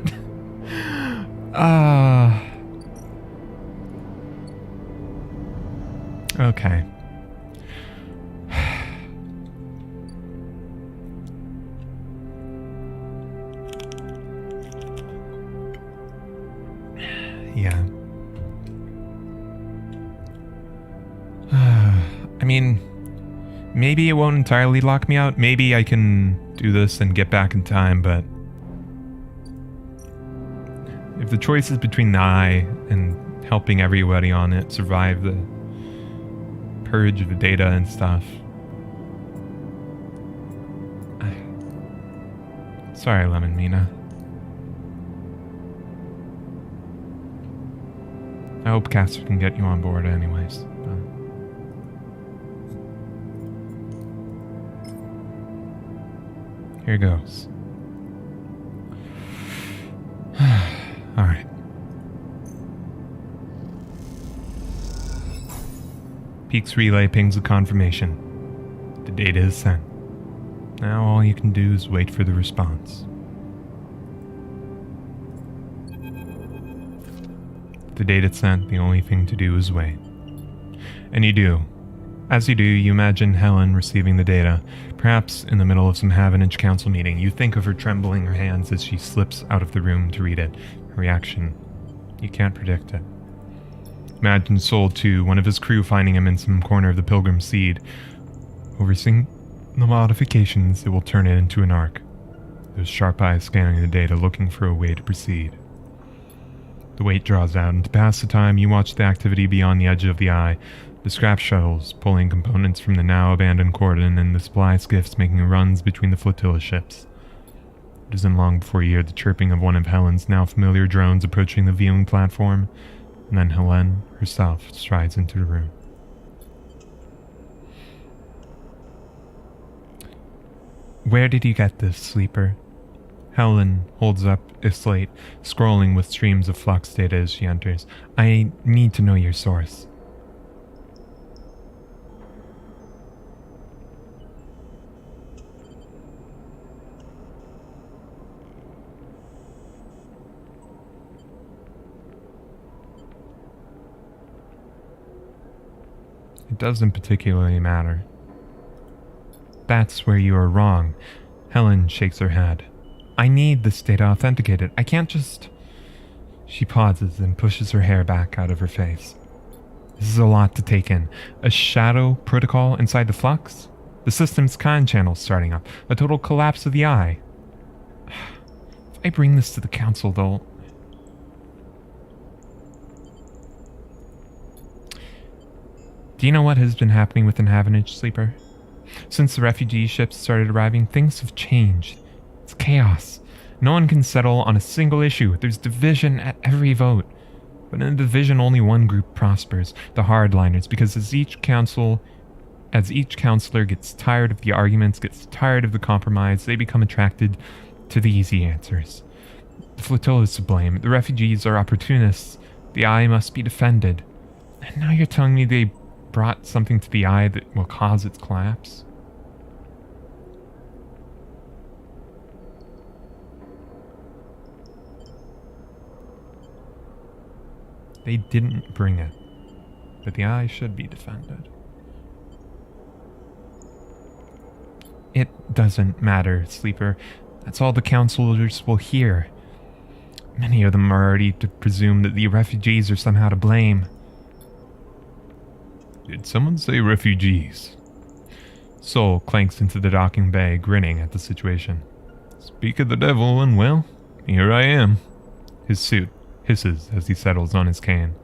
Okay. Yeah. I mean, maybe it won't entirely lock me out. Maybe I can do this and get back in time, but if the choice is between the eye and helping everybody on it survive the purge of the data and stuff. Sorry, Lemon Mina. I hope Castor can get you on board anyways. Here goes. Alright. Peak's relay pings a confirmation. The data is sent. Now all you can do is wait for the response. The data sent, the only thing to do is wait. And you do. As you do, you imagine Helen receiving the data, perhaps in the middle of some Havenage Council meeting. You think of her trembling her hands as she slips out of the room to read it. Her reaction, you can't predict it. Imagine Soul 2, one of his crew finding him in some corner of the Pilgrim Seed. Overseeing the modifications, it will turn it into an arc. Those sharp eyes scanning the data, looking for a way to proceed. The weight draws out, and to pass the time, you watch the activity beyond the edge of the eye. The scrap shuttles pulling components from the now abandoned cordon, and the supply skiffs making runs between the flotilla ships. It isn't long before you hear the chirping of one of Helen's now familiar drones approaching the viewing platform, and then Helen herself strides into the room. Where did you get this, Sleeper? Helen holds up a slate, scrolling with streams of flux data as she enters. I need to know your source. It doesn't particularly matter. That's where you are wrong. Helen shakes her head. I need this data authenticated. I can't just... She pauses and pushes her hair back out of her face. This is a lot to take in. A shadow protocol inside the flux? The system's con channel starting up. A total collapse of the eye. If I bring this to the council, they'll... Do you know what has been happening with Havenage, Sleeper? Since the refugee ships started arriving, things have changed. It's chaos. No one can settle on a single issue. There's division at every vote. But in a division, only one group prospers, the hardliners, because as each councillor gets tired of the arguments, gets tired of the compromise, they become attracted to the easy answers. The flotilla is to blame. The refugees are opportunists. The eye must be defended. And now you're telling me they brought something to the eye that will cause its collapse? They didn't bring it, but the eye should be defended. It doesn't matter, Sleeper. That's all the counselors will hear. Many of them are already to presume that the refugees are somehow to blame. Did someone say refugees? Sol clanks into the docking bay, grinning at the situation. Speak of the devil, and well, here I am. His suit hisses as he settles on his cane.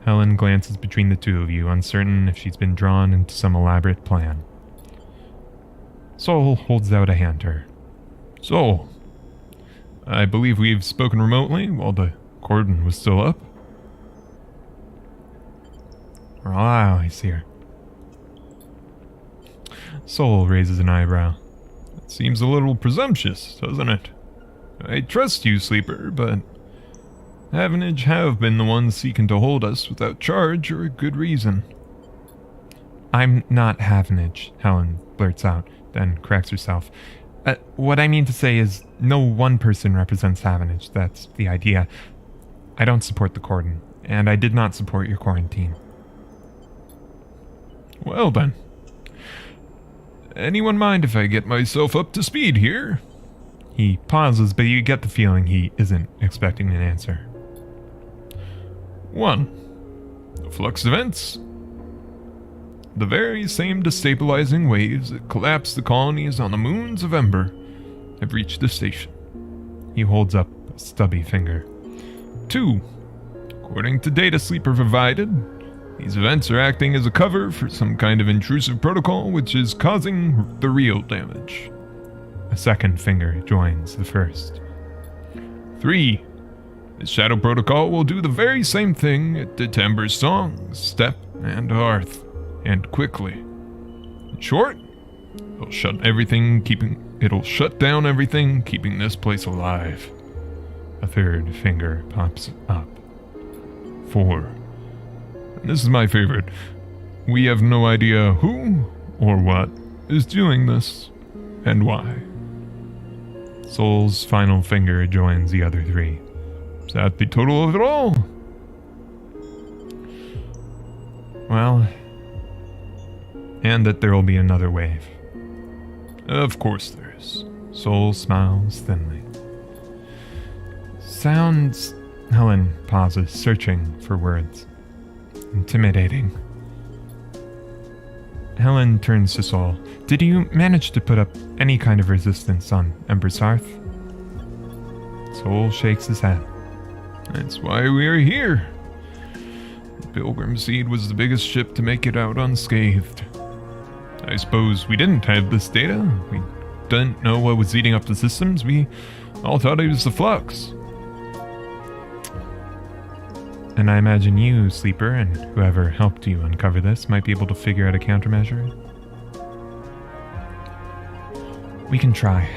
Helen glances between the two of you, uncertain if she's been drawn into some elaborate plan. Sol holds out a hand to her. So, I believe we've spoken remotely while the cordon was still up. We're all eyes here. Sol raises an eyebrow. It seems a little presumptuous, doesn't it? I trust you, Sleeper, but Havenage have been the ones seeking to hold us without charge or good reason. I'm not Havenage, Helen blurts out, then corrects herself. What I mean to say is, no one person represents Havenage. That's the idea. I don't support the cordon, and I did not support your quarantine. Well then. Anyone mind if I get myself up to speed here? He pauses, but you get the feeling he isn't expecting an answer. 1. The flux events. The very same destabilizing waves that collapsed the colonies on the moons of Ember have reached the station. He holds up a stubby finger. 2. According to data Sleeper provided, these events are acting as a cover for some kind of intrusive protocol which is causing the real damage. A second finger joins the first. 3. The Shadow Protocol will do the very same thing it did to Ember's Song, Step, and Hearth, and quickly. In short, it'll shut down everything, keeping this place alive. A third finger pops up. 4. And this is my favorite. We have no idea who or what is doing this, and why. Sol's final finger joins the other 3. Is that the total of it all? Well, and that there will be another wave. Of course there is. Sol smiles thinly. Sounds... Helen pauses, searching for words. Intimidating. Helen turns to Sol. Did you manage to put up any kind of resistance on Ember's Hearth? Sol shakes his head. That's why we are here. The Pilgrim Seed was the biggest ship to make it out unscathed. I suppose we didn't have this data. We didn't know what was eating up the systems. We all thought it was the flux. And I imagine you, Sleeper, and whoever helped you uncover this might be able to figure out a countermeasure. We can try.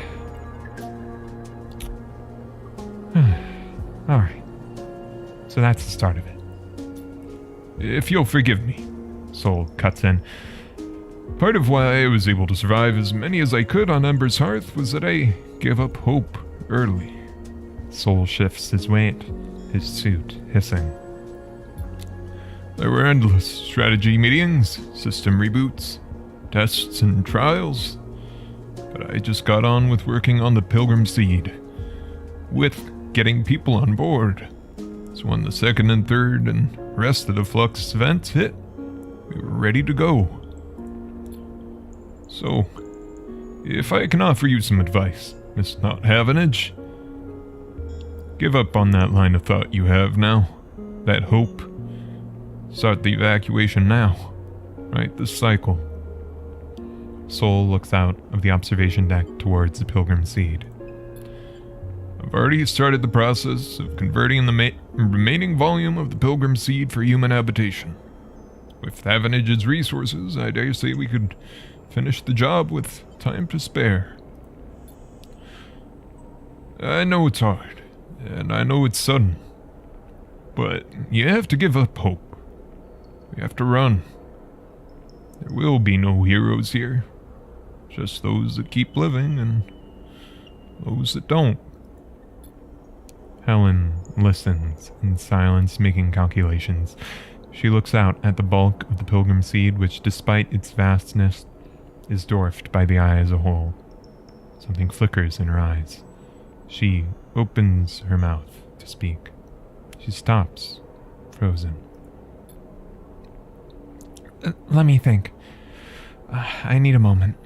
Alright. So that's the start of it. If you'll forgive me, Sol cuts in. Part of why I was able to survive as many as I could on Ember's Hearth was that I gave up hope early. Sol shifts his weight, his suit hissing. There were endless strategy meetings, system reboots, tests and trials, but I just got on with working on the Pilgrim Seed, with getting people on board. So when the second and third and rest of the flux events hit, we were ready to go. So, if I can offer you some advice, Miss Not Havenage, give up on that line of thought you have now, that hope. Start the evacuation now. Right this cycle. Sol looks out of the observation deck towards the Pilgrim Seed. I've already started the process of converting the remaining volume of the Pilgrim Seed for human habitation. With Havanage's resources, I dare say we could finish the job with time to spare. I know it's hard, and I know it's sudden, but you have to give up hope. We have to run. There will be no heroes here. Just those that keep living and those that don't. Helen listens in silence, making calculations. She looks out at the bulk of the Pilgrim Seed, which, despite its vastness, is dwarfed by the eye as a whole. Something flickers in her eyes. She opens her mouth to speak. She stops, frozen. Let me think. I need a moment.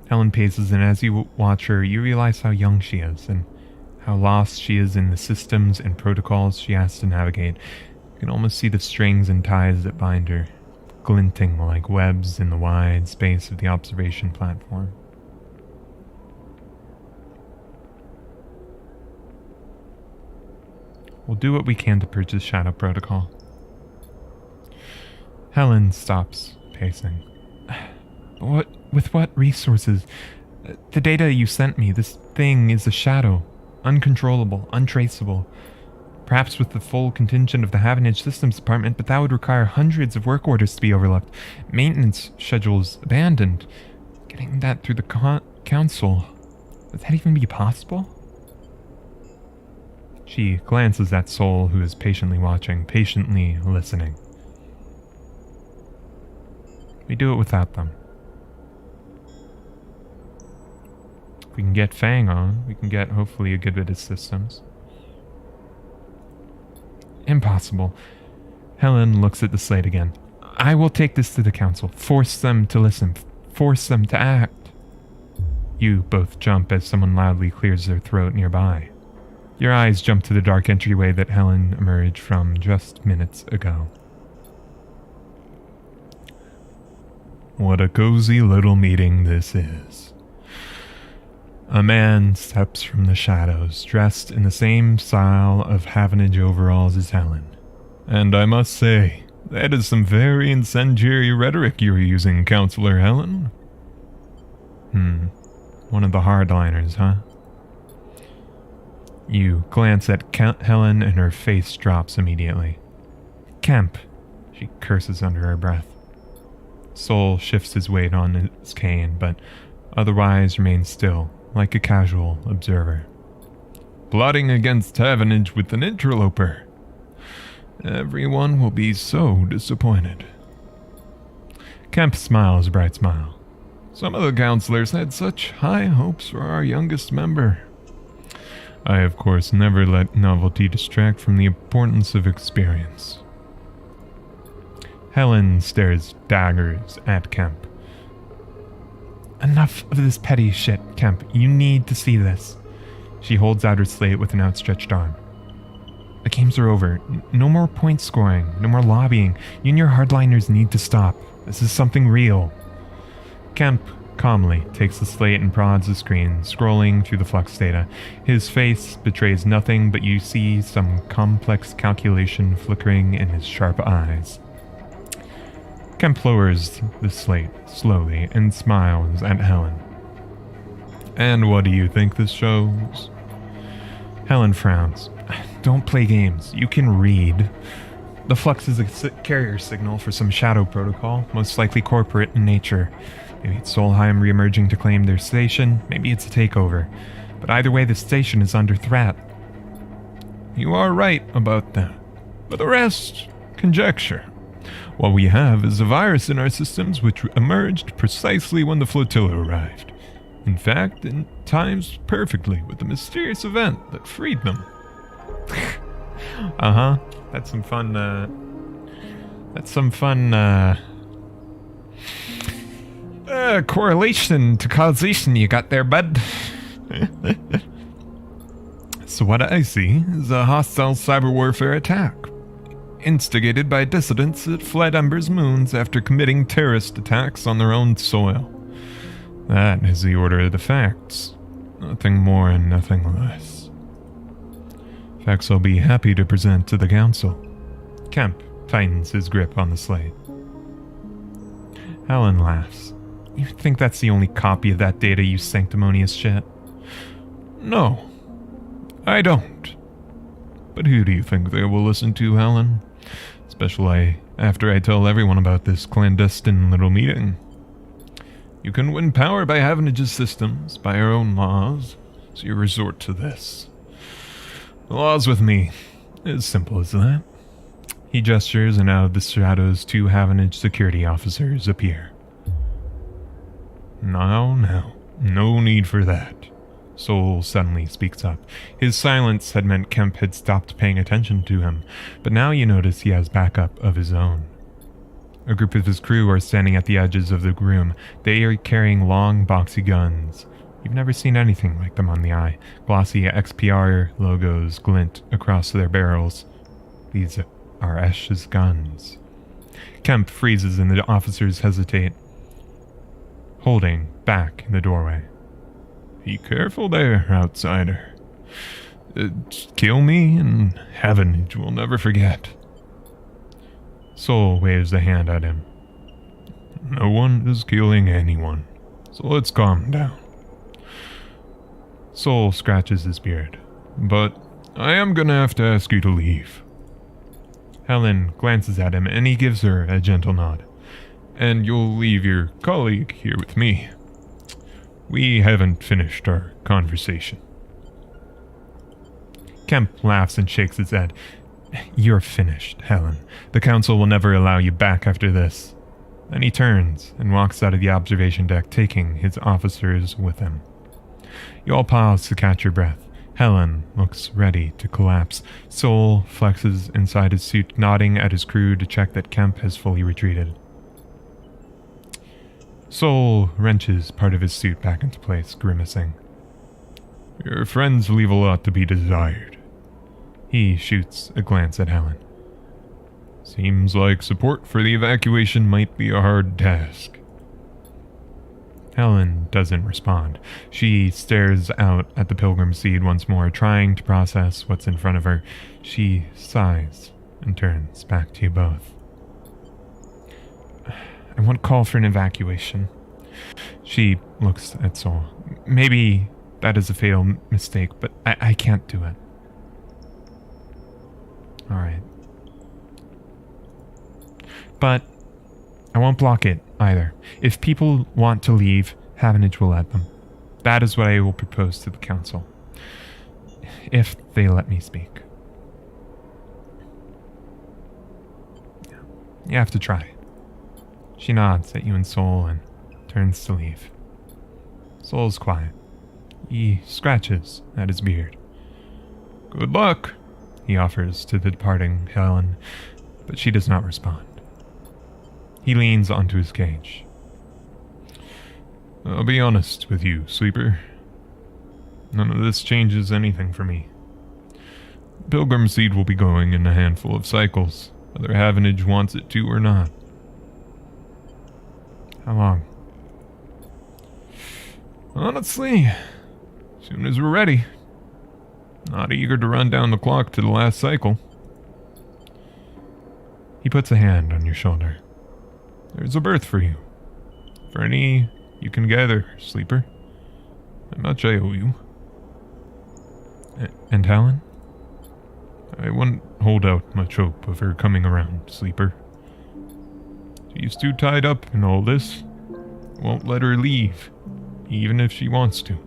Helen paces, and as you watch her, you realize how young she is and how lost she is in the systems and protocols she has to navigate. You can almost see the strings and ties that bind her, glinting like webs in the wide space of the observation platform. We'll do what we can to purge the Shadow Protocol. Helen stops, pacing. With what resources? The data you sent me, this thing is a shadow. Uncontrollable, untraceable. Perhaps with the full contingent of the Havenage Systems Department, but that would require hundreds of work orders to be overlooked. Maintenance schedules abandoned. Getting that through the council. Would that even be possible? She glances at Sol, who is patiently watching, patiently listening. We do it without them. If we can get Fang on, we can get hopefully a good bit of systems. Impossible. Helen looks at the slate again. I will take this to the council. Force them to listen. Force them to act. You both jump as someone loudly clears their throat nearby. Your eyes jump to the dark entryway that Helen emerged from just minutes ago. What a cozy little meeting this is. A man steps from the shadows, dressed in the same style of Havenage overalls as Helen. And I must say, that is some very incendiary rhetoric you're using, Counselor Helen. One of the hardliners, huh? You glance at Helen and her face drops immediately. Kemp, she curses under her breath. Sol shifts his weight on his cane, but otherwise remains still, like a casual observer. Plotting against Havenage with an interloper. Everyone will be so disappointed. Kemp smiles a bright smile. Some of the counselors had such high hopes for our youngest member. I, of course, never let novelty distract from the importance of experience. Helen stares daggers at Kemp. Enough of this petty shit, Kemp. You need to see this. She holds out her slate with an outstretched arm. The games are over. No more point scoring. No more lobbying. You and your hardliners need to stop. This is something real. Kemp calmly takes the slate and prods the screen, scrolling through the flux data. His face betrays nothing, but you see some complex calculation flickering in his sharp eyes. Kemp lowers the slate slowly and smiles at Helen. And what do you think this shows? Helen frowns. Don't play games. You can read. The flux is a carrier signal for some shadow protocol, most likely corporate in nature. Maybe it's Solheim re-emerging to claim their station, maybe it's a takeover. But either way, the station is under threat. You are right about that. But the rest, conjecture. What we have is a virus in our systems which emerged precisely when the flotilla arrived. In fact, it times perfectly with the mysterious event that freed them. That's some fun, correlation to causation you got there, bud. So what I see is a hostile cyber warfare attack, instigated by dissidents at Flight Ember's moons after committing terrorist attacks on their own soil. That is the order of the facts. Nothing more and nothing less. Facts I'll be happy to present to the council. Kemp tightens his grip on the slate. Helen laughs. You think that's the only copy of that data, you sanctimonious shit? No, I don't. But who do you think they will listen to, Helen? Especially after I tell everyone about this clandestine little meeting. You can win power by Havenage's systems, by our own laws, so you resort to this. The laws with me, as simple as that. He gestures, and out of the shadows 2 Havenage security officers appear. Now. No need for that. Soul suddenly speaks up. His silence had meant Kemp had stopped paying attention to him, but now you notice he has backup of his own. A group of his crew are standing at the edges of the room. They are carrying long, boxy guns. You've never seen anything like them on the eye. Glossy XPR logos glint across their barrels. These are Esh's guns. Kemp freezes and the officers hesitate, holding back in the doorway. Be careful there, outsider. Kill me and heaven will never forget. Soul waves a hand at him. No one is killing anyone, so let's calm down. Soul scratches his beard. But I am gonna have to ask you to leave. Helen glances at him and he gives her a gentle nod. And you'll leave your colleague here with me. We haven't finished our conversation. Kemp laughs and shakes his head. You're finished, Helen. The council will never allow you back after this. Then he turns and walks out of the observation deck, taking his officers with him. You all pause to catch your breath. Helen looks ready to collapse. Soul flexes inside his suit, nodding at his crew to check that Kemp has fully retreated. Soul wrenches part of his suit back into place, grimacing. Your friends leave a lot to be desired. He shoots a glance at Helen. Seems like support for the evacuation might be a hard task. Helen doesn't respond. She stares out at the pilgrim seed once more, trying to process what's in front of her. She sighs and turns back to you both. I won't call for an evacuation. She looks at Soul. Maybe that is a fatal mistake, but I can't do it. Alright. But I won't block it either. If people want to leave, Havenage will let them. That is what I will propose to the council. If they let me speak. You have to try. She nods at you and Soul and turns to leave. Soul's quiet. He scratches at his beard. Good luck, he offers to the departing Helen, but she does not respond. He leans onto his cage. I'll be honest with you, Sleeper. None of this changes anything for me. Pilgrim Seed will be going in a handful of cycles, whether Havenage wants it to or not. How long? Honestly, as soon as we're ready. Not eager to run down the clock to the last cycle. He puts a hand on your shoulder. There's a berth for you. For any you can gather, Sleeper. How much I owe you. And Helen? I wouldn't hold out much hope of her coming around, Sleeper. She's too tied up in all this. Won't let her leave, even if she wants to.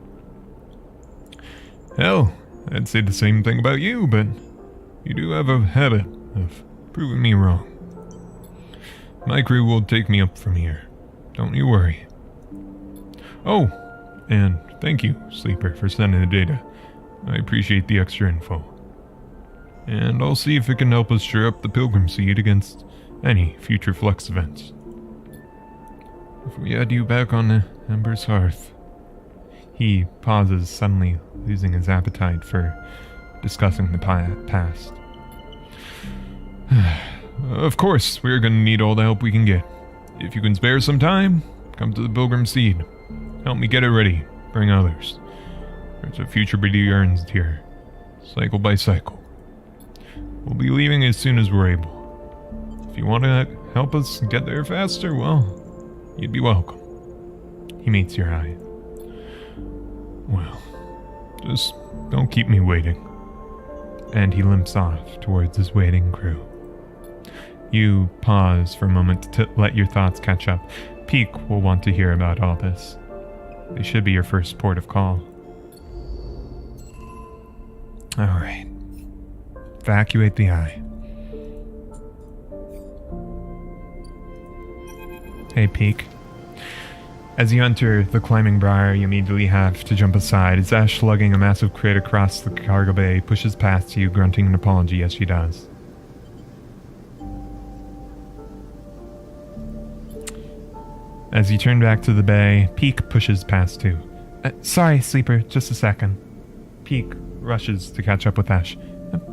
Hell, I'd say the same thing about you, but you do have a habit of proving me wrong. My crew will take me up from here. Don't you worry. Oh, and thank you, Sleeper, for sending the data. I appreciate the extra info. And I'll see if it can help us stir up the Pilgrim Seed against any future Flux events. If we had you back on the Ember's Hearth. He pauses, suddenly losing his appetite for discussing the past. Of course, we're going to need all the help we can get. If you can spare some time, come to the Pilgrim Seed. Help me get it ready. Bring others. There's a future to be earned here. Cycle by cycle. We'll be leaving as soon as we're able. If you want to help us get there faster, well, you'd be welcome. He meets your eye. Well, just don't keep me waiting. And he limps off towards his waiting crew. You pause for a moment to let your thoughts catch up. Peak will want to hear about all this. They should be your first port of call. Alright. Evacuate the eye. Hey, Peak. As you enter the climbing briar, you immediately have to jump aside as Ash, lugging a massive crate across the cargo bay, pushes past you, grunting an apology as she does. As you turn back to the bay, Peak pushes past too. Sorry, Sleeper, just a second. Peak rushes to catch up with Ash.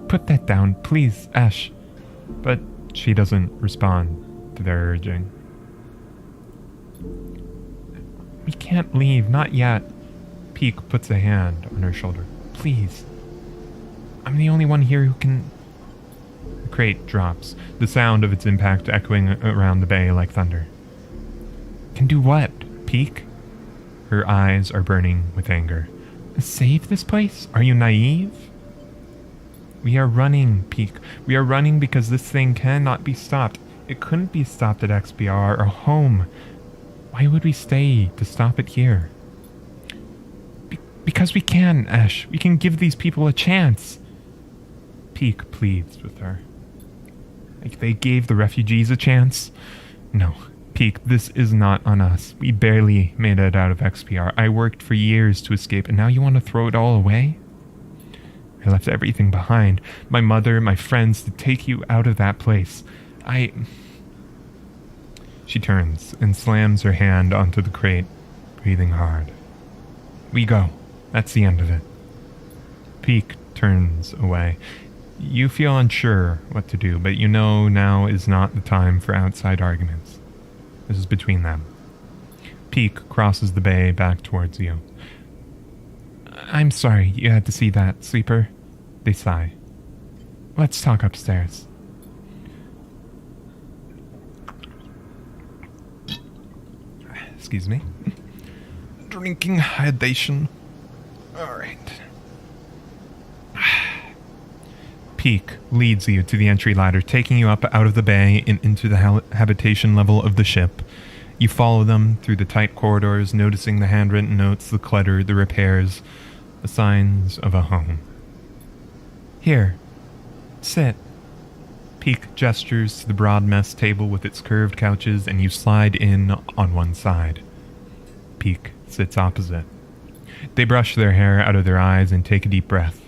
Put that down, please, Ash. But she doesn't respond to their urging. We can't leave, not yet. Peak puts a hand on her shoulder. Please. I'm the only one here who can... The crate drops, the sound of its impact echoing around the bay like thunder. Can do what, Peak? Her eyes are burning with anger. Save this place? Are you naive? We are running, Peak. We are running because this thing cannot be stopped. It couldn't be stopped at XBR or home. Why would we stay to stop it here? Because we can, Ash. We can give these people a chance. Peak pleads with her. Like they gave the refugees a chance? No. Peak, this is not on us. We barely made it out of XPR. I worked for years to escape, and now you want to throw it all away? I left everything behind. My mother, my friends, to take you out of that place. She turns and slams her hand onto the crate, breathing hard. We go. That's the end of it. Peak turns away. You feel unsure what to do, but you know now is not the time for outside arguments. This is between them. Peak crosses the bay back towards you. I'm sorry you had to see that, Sleeper. They sigh. Let's talk upstairs. Excuse me. Drinking hydration. Alright. Peak leads you to the entry ladder, taking you up out of the bay and into the habitation level of the ship. You follow them through the tight corridors, noticing the handwritten notes, the clutter, the repairs, the signs of a home. Here. Sit. Peak gestures to the broad mess table with its curved couches, and you slide in on one side. Peak sits opposite. They brush their hair out of their eyes and take a deep breath.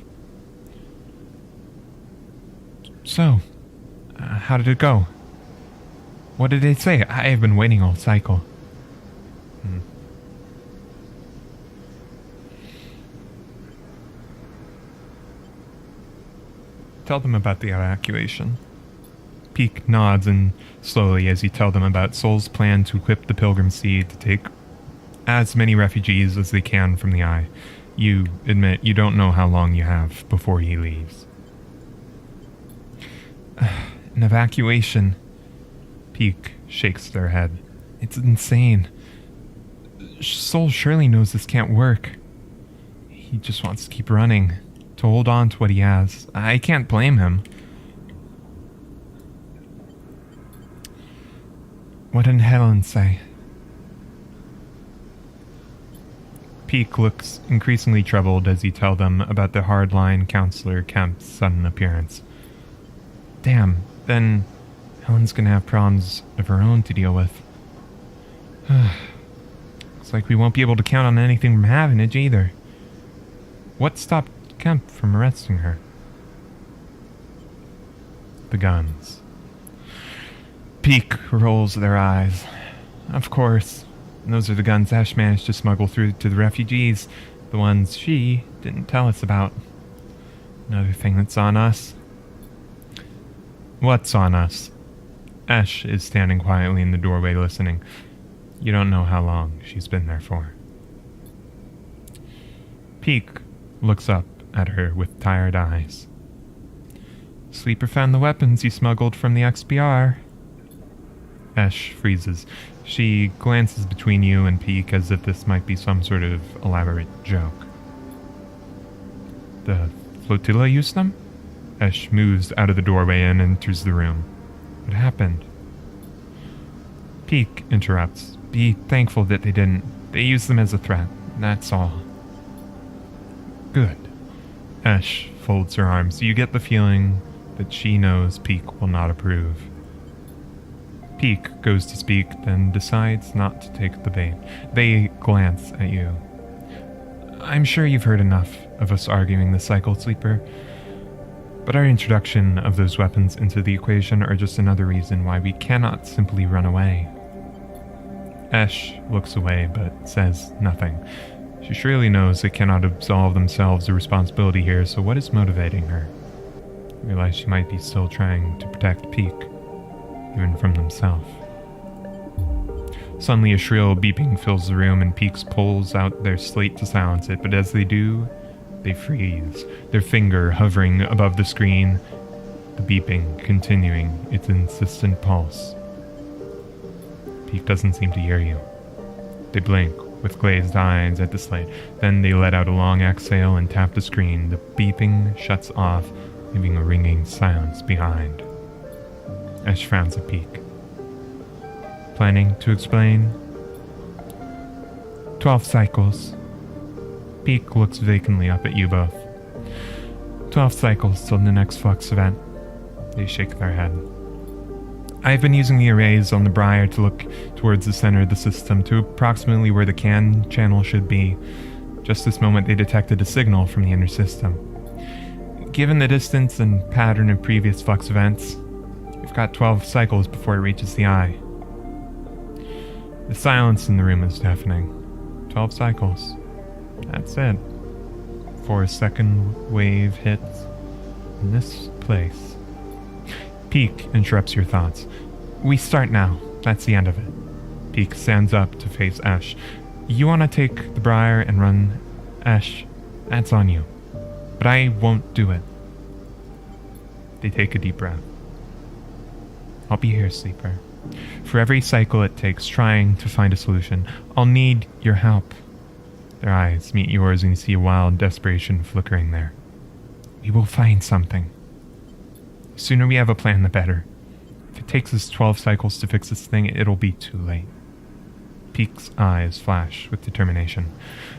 So, how did it go? What did they say? I have been waiting all cycle. Tell them about the evacuation. Peak nods and slowly as you tell them about Soul's plan to equip the Pilgrim Seed to take as many refugees as they can from the Eye. You admit you don't know how long you have before he leaves. An evacuation. Peak shakes their head. It's insane. Soul surely knows this can't work. He just wants to keep running, to hold on to what he has. I can't blame him. What did Helen say? Peak looks increasingly troubled as you tell them about the hardline counselor Kemp's sudden appearance. Damn, then Helen's gonna have problems of her own to deal with. Looks like we won't be able to count on anything from Havenage either. What stopped Kemp from arresting her? The guns. Peak rolls their eyes. Of course. Those are the guns Ash managed to smuggle through to the refugees. The ones she didn't tell us about. Another thing that's on us. What's on us? Ash is standing quietly in the doorway listening. You don't know how long she's been there for. Peak looks up at her with tired eyes. Sleeper found the weapons you smuggled from the XBR. Ash freezes. She glances between you and Peak as if this might be some sort of elaborate joke. The flotilla used them? Ash moves out of the doorway and enters the room. What happened? Peak interrupts. Be thankful that they didn't. They used them as a threat. That's all. Good. Ash folds her arms. You get the feeling that she knows Peak will not approve. Peak goes to speak, then decides not to take the bait. They glance at you. I'm sure you've heard enough of us arguing the cycle, Sleeper. But our introduction of those weapons into the equation are just another reason why we cannot simply run away. Esh looks away, but says nothing. She surely knows they cannot absolve themselves of responsibility here, so what is motivating her? I realize she might be still trying to protect Peak, even from themselves. Suddenly a shrill beeping fills the room and Peaks pulls out their slate to silence it, but as they do, they freeze, their finger hovering above the screen, the beeping continuing its insistent pulse. Peak doesn't seem to hear you. They blink with glazed eyes at the slate, then they let out a long exhale and tap the screen. The beeping shuts off, leaving a ringing silence behind. Ash frowns at Peak. Planning to explain? 12 cycles. Peak looks vacantly up at you both. 12 cycles till the next flux event. They shake their head. I've been using the arrays on the Briar to look towards the center of the system, to approximately where the CAN channel should be. Just this moment they detected a signal from the inner system. Given the distance and pattern of previous flux events, we've got 12 cycles before it reaches the eye. The silence in the room is deafening. 12 cycles. That's it. Before a second wave hits in this place. Peak interrupts your thoughts. We start now. That's the end of it. Peak stands up to face Ash. You want to take the Briar and run, Ash? That's on you. But I won't do it. They take a deep breath. I'll be here, Sleeper. For every cycle it takes trying to find a solution, I'll need your help. Their eyes meet yours and you see a wild desperation flickering there. We will find something. The sooner we have a plan, the better. If it takes us 12 cycles to fix this thing, it'll be too late. Peak's eyes flash with determination.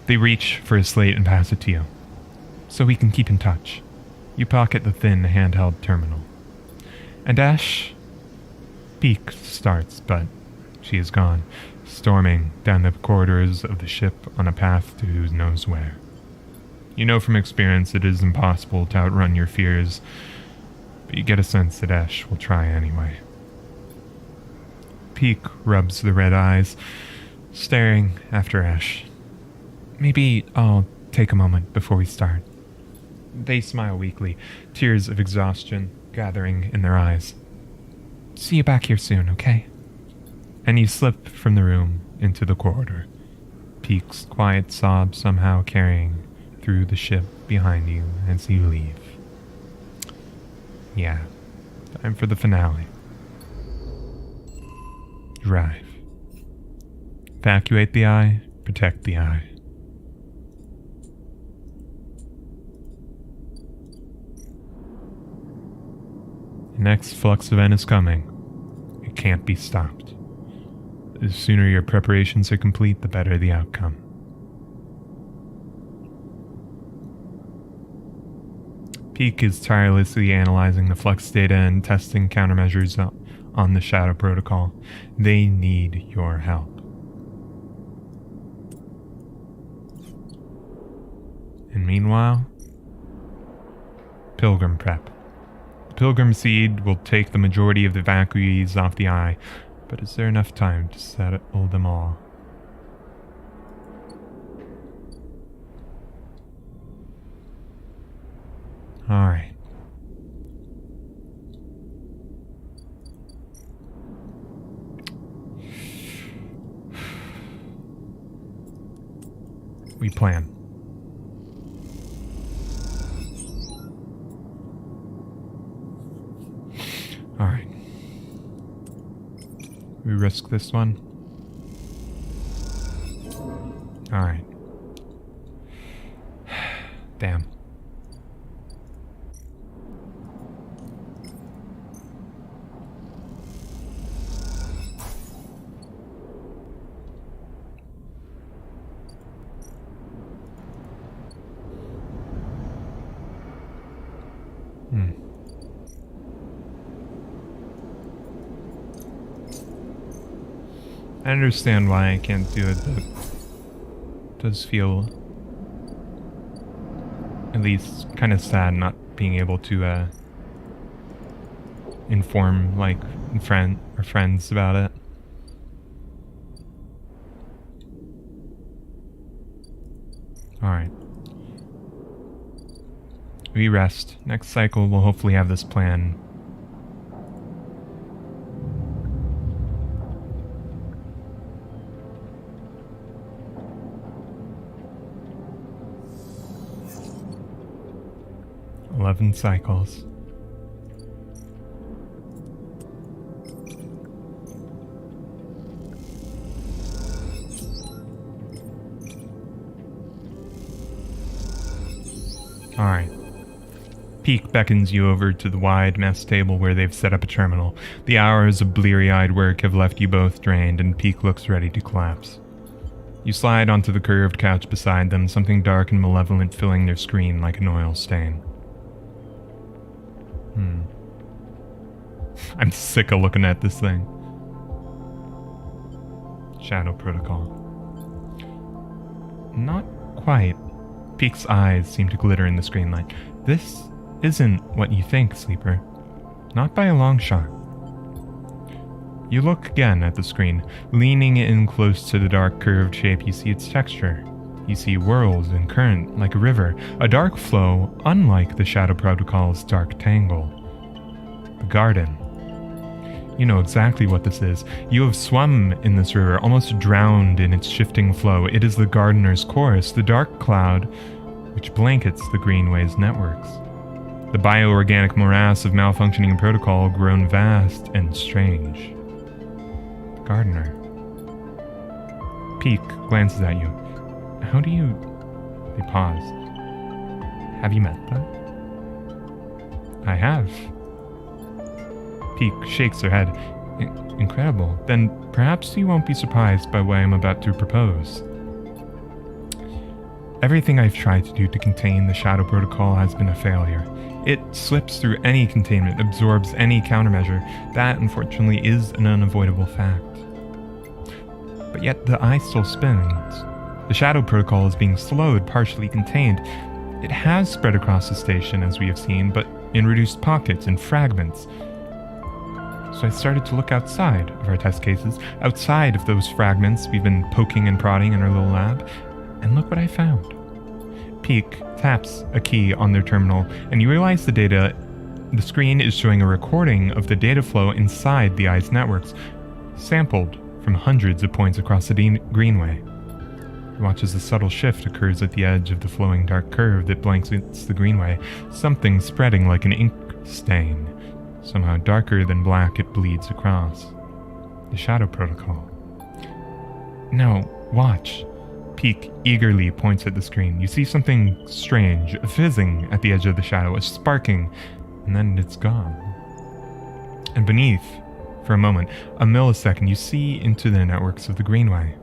They reach for a slate and pass it to you. So we can keep in touch. You pocket the thin handheld terminal. And Ash? Peak starts, but she is gone, storming down the corridors of the ship on a path to who knows where. You know from experience it is impossible to outrun your fears, but you get a sense that Ash will try anyway. Peak rubs the red eyes, staring after Ash. Maybe I'll take a moment before we start. They smile weakly, tears of exhaustion gathering in their eyes. See you back here soon, okay? And you slip from the room into the corridor, Peak's quiet sob somehow carrying through the ship behind you as you leave. Yeah, time for the finale. Drive. Evacuate the eye, protect the eye. The next flux event is coming. It can't be stopped. The sooner your preparations are complete, the better the outcome. Peak is tirelessly analyzing the flux data and testing countermeasures on the Shadow Protocol. They need your help. And meanwhile, Pilgrim prep. The Pilgrim seed will take the majority of the evacuees off the eye, but is there enough time to settle them all? Alright. We plan. Alright. We risk this one? Alright. Damn. I understand why I can't do it, but it does feel at least kind of sad not being able to inform like friends about it. Alright. We rest. Next cycle we'll hopefully have this plan. "11 cycles. Alright. Peak beckons you over to the wide mess table where they've set up a terminal. The hours of bleary-eyed work have left you both drained, and Peak looks ready to collapse. You slide onto the curved couch beside them, something dark and malevolent filling their screen like an oil stain. I'm sick of looking at this thing. Shadow Protocol. Not quite. Peak's eyes seem to glitter in the screen light. This isn't what you think, Sleeper. Not by a long shot. You look again at the screen. Leaning in close to the dark curved shape, you see its texture. You see whirls and current like a river, a dark flow unlike the Shadow Protocol's dark tangle. The garden. You know exactly what this is. You have swum in this river, almost drowned in its shifting flow. It is the gardener's chorus, the dark cloud which blankets the Greenway's networks. The bioorganic morass of malfunctioning protocol grown vast and strange. The gardener. Peak glances at you. How do you... They pause. Have you met them? I have. Peak shakes her head. Incredible. Then perhaps you won't be surprised by what I'm about to propose. Everything I've tried to do to contain the Shadow Protocol has been a failure. It slips through any containment, absorbs any countermeasure. That, unfortunately, is an unavoidable fact. But yet the eye still spins. The Shadow Protocol is being slowed, partially contained. It has spread across the station, as we have seen, but in reduced pockets and fragments. So I started to look outside of our test cases, outside of those fragments we've been poking and prodding in our little lab, and look what I found. Peak taps a key on their terminal, and you realize the screen is showing a recording of the data flow inside the eye's networks, sampled from hundreds of points across the Greenway. You watch as a subtle shift occurs at the edge of the flowing dark curve that blankets the Greenway, something spreading like an ink stain. Somehow darker than black, it bleeds across. The Shadow Protocol. Now, watch. Peak eagerly points at the screen. You see something strange, a fizzing at the edge of the shadow, a sparking, and then it's gone. And beneath, for a moment, a millisecond, you see into the networks of the Greenway.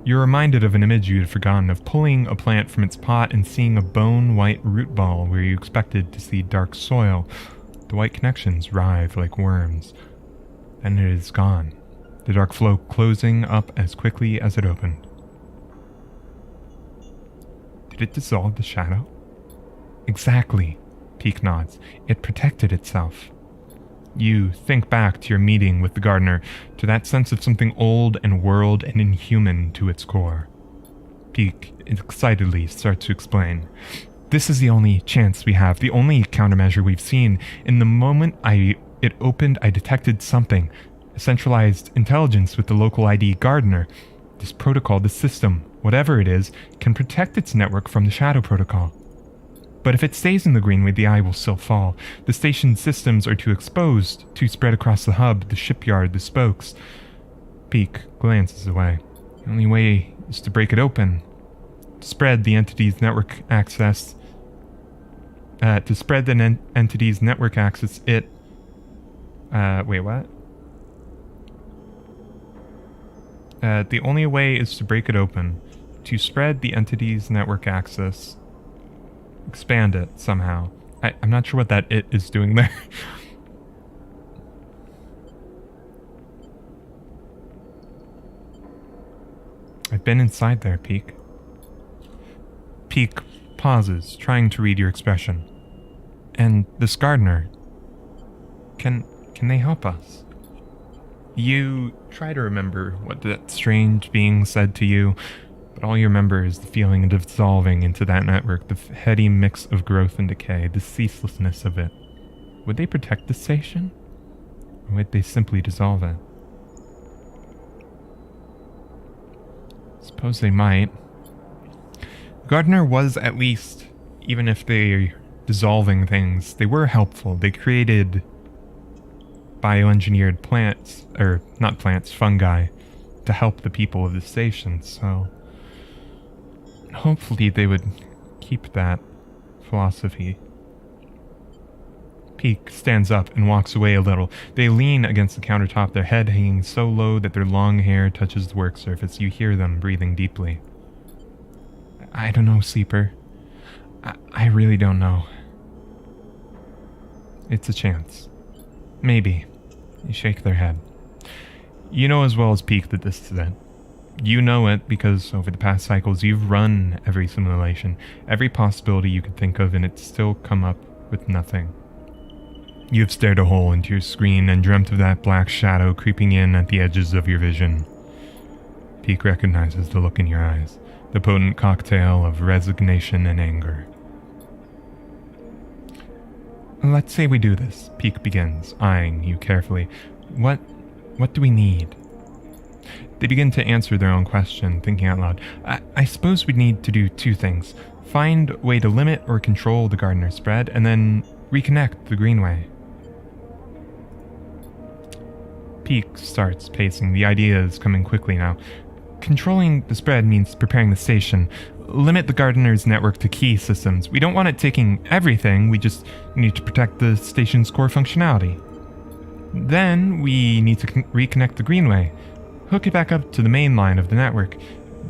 You're reminded of an image you had forgotten, of pulling a plant from its pot and seeing a bone-white root ball where you expected to see dark soil. The white connections writhe like worms. Then it is gone, the dark flow closing up as quickly as it opened. Did it dissolve the shadow? Exactly, Peak nods. It protected itself. You think back to your meeting with the gardener, to that sense of something old and world and inhuman to its core. Peak excitedly starts to explain. This is the only chance we have, the only countermeasure we've seen. In the moment it opened, I detected something, a centralized intelligence with the local ID gardener. This protocol, this system, whatever it is, can protect its network from the Shadow Protocol. But if it stays in the Greenway, the eye will still fall. The station's systems are too exposed, too spread across the hub, the shipyard, the spokes. Peak glances away. The only way is to break it open. To spread the entity's network access. Entity's network access, wait, what? The only way is to break it open, to spread the entity's network access, expand it somehow. I'm not sure what that "it" is doing there. I've been inside there, Peak. Peak pauses, trying to read your expression. And this gardener, can they help us? You try to remember what that strange being said to you, but all you remember is the feeling of dissolving into that network, the heady mix of growth and decay, the ceaselessness of it. Would they protect the station? Or would they simply dissolve it? Suppose they might. Gardener was, at least, even if they're dissolving things, they were helpful. They created bioengineered plants, or not plants, fungi, to help the people of the station, so hopefully they would keep that philosophy. Peak stands up and walks away a little. They lean against the countertop, their head hanging so low that their long hair touches the work surface. You hear them breathing deeply. I don't know, Sleeper. I really don't know. It's a chance. Maybe. They shake their head. You know as well as Peak that this is it. You know it because over the past cycles you've run every simulation, every possibility you could think of, and it's still come up with nothing. You've stared a hole into your screen and dreamt of that black shadow creeping in at the edges of your vision. Peak recognizes the look in your eyes, the potent cocktail of resignation and anger. Let's say we do this, Peak begins, eyeing you carefully. What do we need? They begin to answer their own question, thinking out loud. I suppose we'd need to do two things. Find a way to limit or control the gardener spread, and then reconnect the greenway. Peak starts pacing. The idea is coming quickly now. Controlling the spread means preparing the station. Limit the gardener's network to key systems. We don't want it taking everything, we just need to protect the station's core functionality. Then we need to reconnect the greenway. Hook it back up to the main line of the network.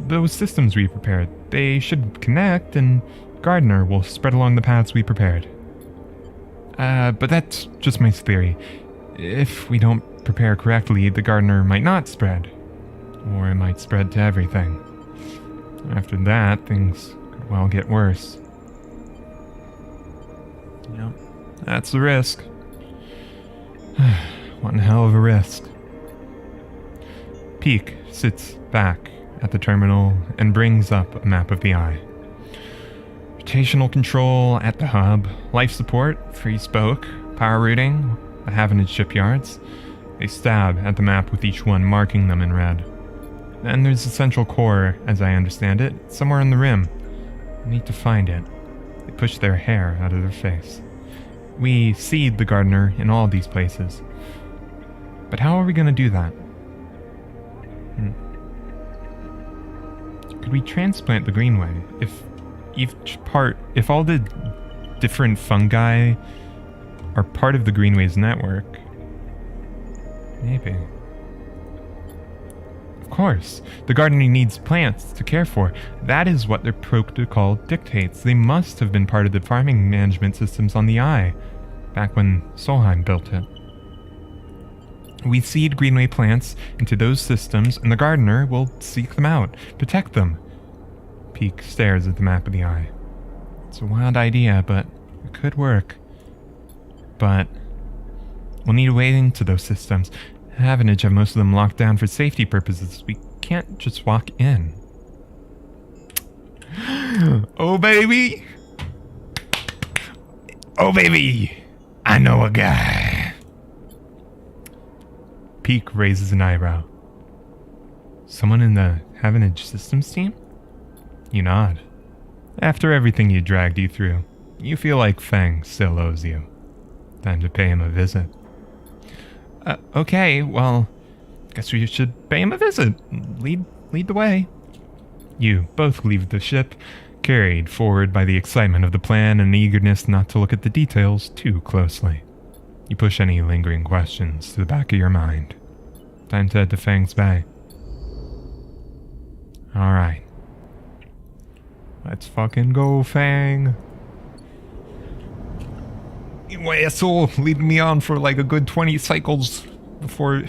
Those systems we prepared, they should connect and gardener will spread along the paths we prepared. But that's just my theory. If we don't prepare correctly, the gardener might not spread. Or it might spread to everything. After that, things could well get worse. Yep, that's the risk. One hell of a risk. Peak sits back at the terminal and brings up a map of the eye. Rotational control at the hub, life support, free spoke, power routing, the Haugen shipyards. They stab at the map with each one, marking them in red. Then there's the central core, as I understand it, somewhere on the rim. I need to find it. They push their hair out of their face. We seed the gardener in all these places. But how are we going to do that? Could we transplant the greenway? If all the different fungi are part of the greenway's network, maybe. Of course, the gardener needs plants to care for. That is what their protocol dictates. They must have been part of the farming management systems on the Eye, back when Solheim built it. We seed greenway plants into those systems, and the gardener will seek them out, protect them. Peak stares at the map of the Eye. It's a wild idea, but it could work. But we'll need a way into those systems. Havenage have most of them locked down for safety purposes. We can't just walk in. Oh, baby! Oh, baby! I know a guy. Peak raises an eyebrow. Someone in the Havenage systems team? You nod. After everything you dragged you through, you feel like Fang still owes you. Time to pay him a visit. Okay, well, guess we should pay him a visit. Lead the way. You both leave the ship, carried forward by the excitement of the plan and the eagerness not to look at the details too closely. You push any lingering questions to the back of your mind. Time to head to Fang's Bay. Alright. Let's fucking go, Fang. You asshole, leading me on for like a good 20 cycles before,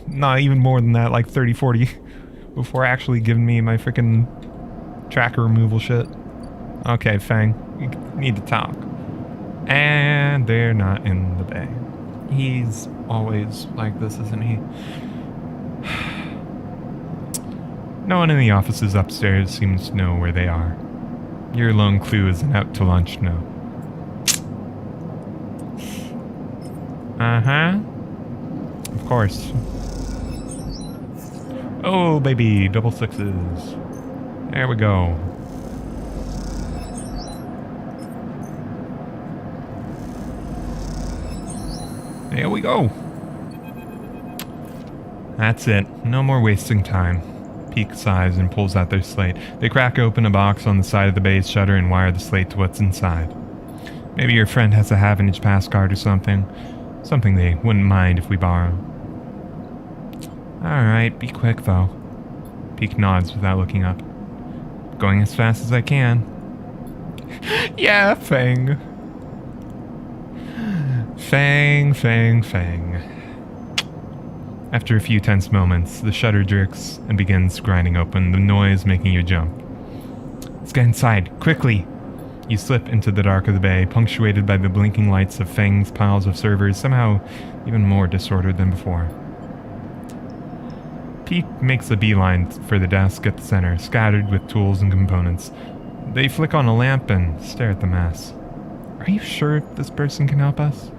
not even more than that, like 30, 40, before actually giving me my freaking tracker removal shit. Okay, Fang, we need to talk. And they're not in the bay. He's always like this, isn't he? No one in the offices upstairs seems to know where they are. Your lone clue is an out to lunch note. Uh-huh. Of course. Oh, baby, double sixes. There we go. There we go. That's it. No more wasting time. Peek sighs and pulls out their slate. They crack open a box on the side of the bay's shutter and wire the slate to what's inside. Maybe your friend has a half-inch pass card or something. Something they wouldn't mind if we borrow. Alright, be quick though. Peek nods without looking up. Going as fast as I can. Yeah, Fang. Fang, Fang, Fang. After a few tense moments, the shutter jerks and begins grinding open, the noise making you jump. Let's get inside, quickly! You slip into the dark of the bay, punctuated by the blinking lights of Fang's piles of servers, somehow even more disordered than before. Pete makes a beeline for the desk at the center, scattered with tools and components. They flick on a lamp and stare at the mess. Are you sure this person can help us?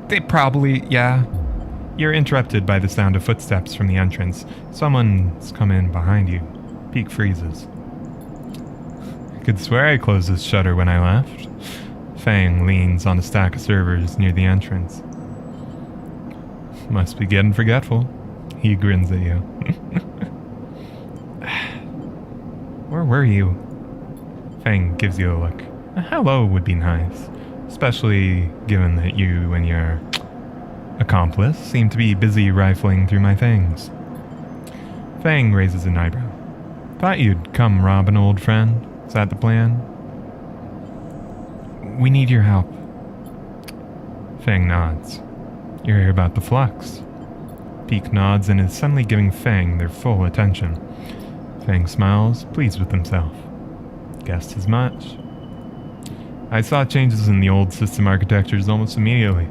They probably, yeah. You're interrupted by the sound of footsteps from the entrance. Someone's come in behind you. Peek freezes. I could swear I closed this shutter when I left. Fang leans on a stack of servers near the entrance. Must be getting forgetful. He grins at you. Where were you? Fang gives you a look. A hello would be nice. Especially given that you and your accomplice seem to be busy rifling through my things. Fang raises an eyebrow. Thought you'd come rob an old friend. Is that the plan? We need your help. Fang nods. You're here about the flux. Peek nods and is suddenly giving Fang their full attention. Fang smiles, pleased with himself. Guessed as much. I saw changes in the old system architectures almost immediately.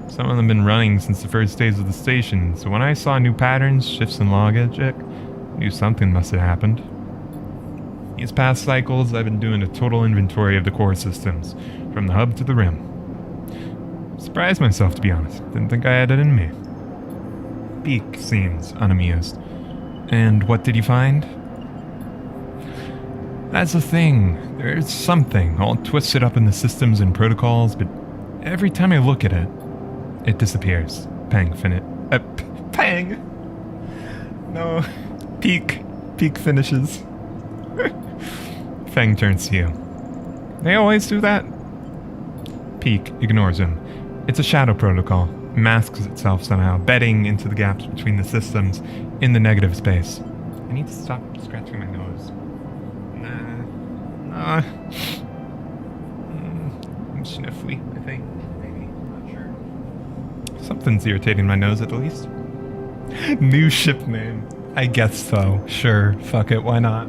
Some of them have been running since the first days of the station, so when I saw new patterns, shifts in logic, I knew something must have happened. These past cycles, I've been doing a total inventory of the core systems, from the hub to the rim. Surprised myself, to be honest. Didn't think I had it in me. Beak seems unamused. And what did you find? That's the thing. There's something all twisted up in the systems and protocols, but every time I look at it, it disappears. Pang Pang! No. Peek finishes. Fang turns to you. They always do that? Peek ignores him. It's a shadow protocol. Masks itself somehow, bedding into the gaps between the systems in the negative space. I need to stop scratching my nose. I'm sniffly, I think. Maybe. Not sure. Something's irritating my nose at the least. New ship name. I guess so. Sure. Fuck it. Why not?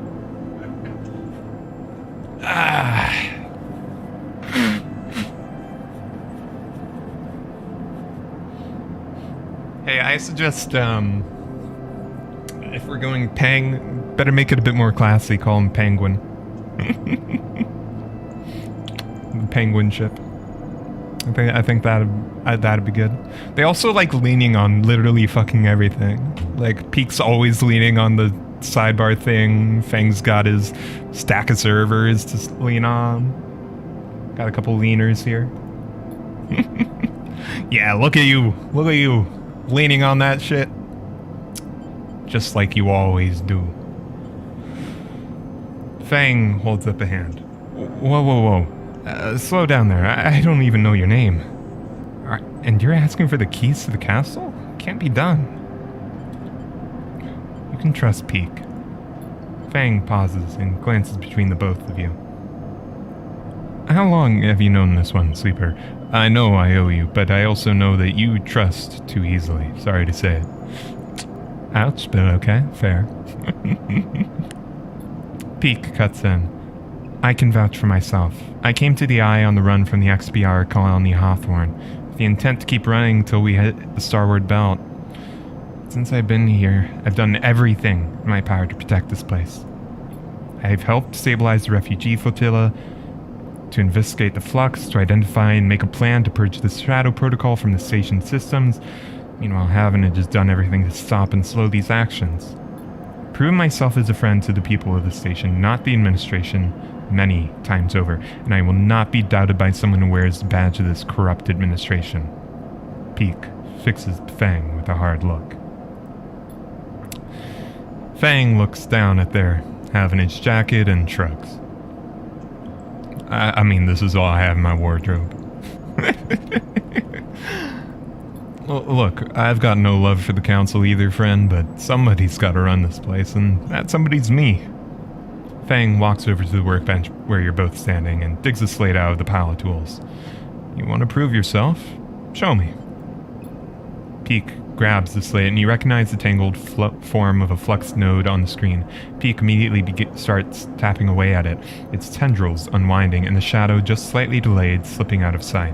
Hey, I suggest, if we're going Pang, better make it a bit more classy. Call him Penguin. The penguin ship. I think that'd be good. They also like leaning on literally fucking everything. Like Peek's always leaning on the sidebar thing. Fang's got his stack of servers to lean on. Got a couple leaners here. Yeah, look at you. Look at you. Leaning on that shit. Just like you always do. Fang holds up a hand. Whoa. Slow down there. I don't even know your name. And you're asking for the keys to the castle? Can't be done. You can trust Peek. Fang pauses and glances between the both of you. How long have you known this one, Sleeper? I know I owe you, but I also know that you trust too easily. Sorry to say it. Ouch, but okay, fair. Peak cuts in. I can vouch for myself. I came to the Eye on the run from the XBR colony Hawthorne, with the intent to keep running till we hit the starboard belt. Since I've been here, I've done everything in my power to protect this place. I've helped stabilize the refugee flotilla, to investigate the flux, to identify and make a plan to purge the Shadow Protocol from the station systems. Meanwhile, Haugen had just done everything to stop and slow these actions. Proven myself as a friend to the people of the station, not the administration, many times over, and I will not be doubted by someone who wears the badge of this corrupt administration. Peak fixes Fang with a hard look. Fang looks down at their Havenage jacket and shrugs. I mean, this is all I have in my wardrobe. Look, I've got no love for the council either, friend, but somebody's got to run this place, and that somebody's me. Fang walks over to the workbench where you're both standing and digs a slate out of the pile of tools. You want to prove yourself? Show me. Peak grabs the slate and you recognize the tangled form of a flux node on the screen. Peak immediately starts tapping away at it, its tendrils unwinding and the shadow just slightly delayed, slipping out of sight.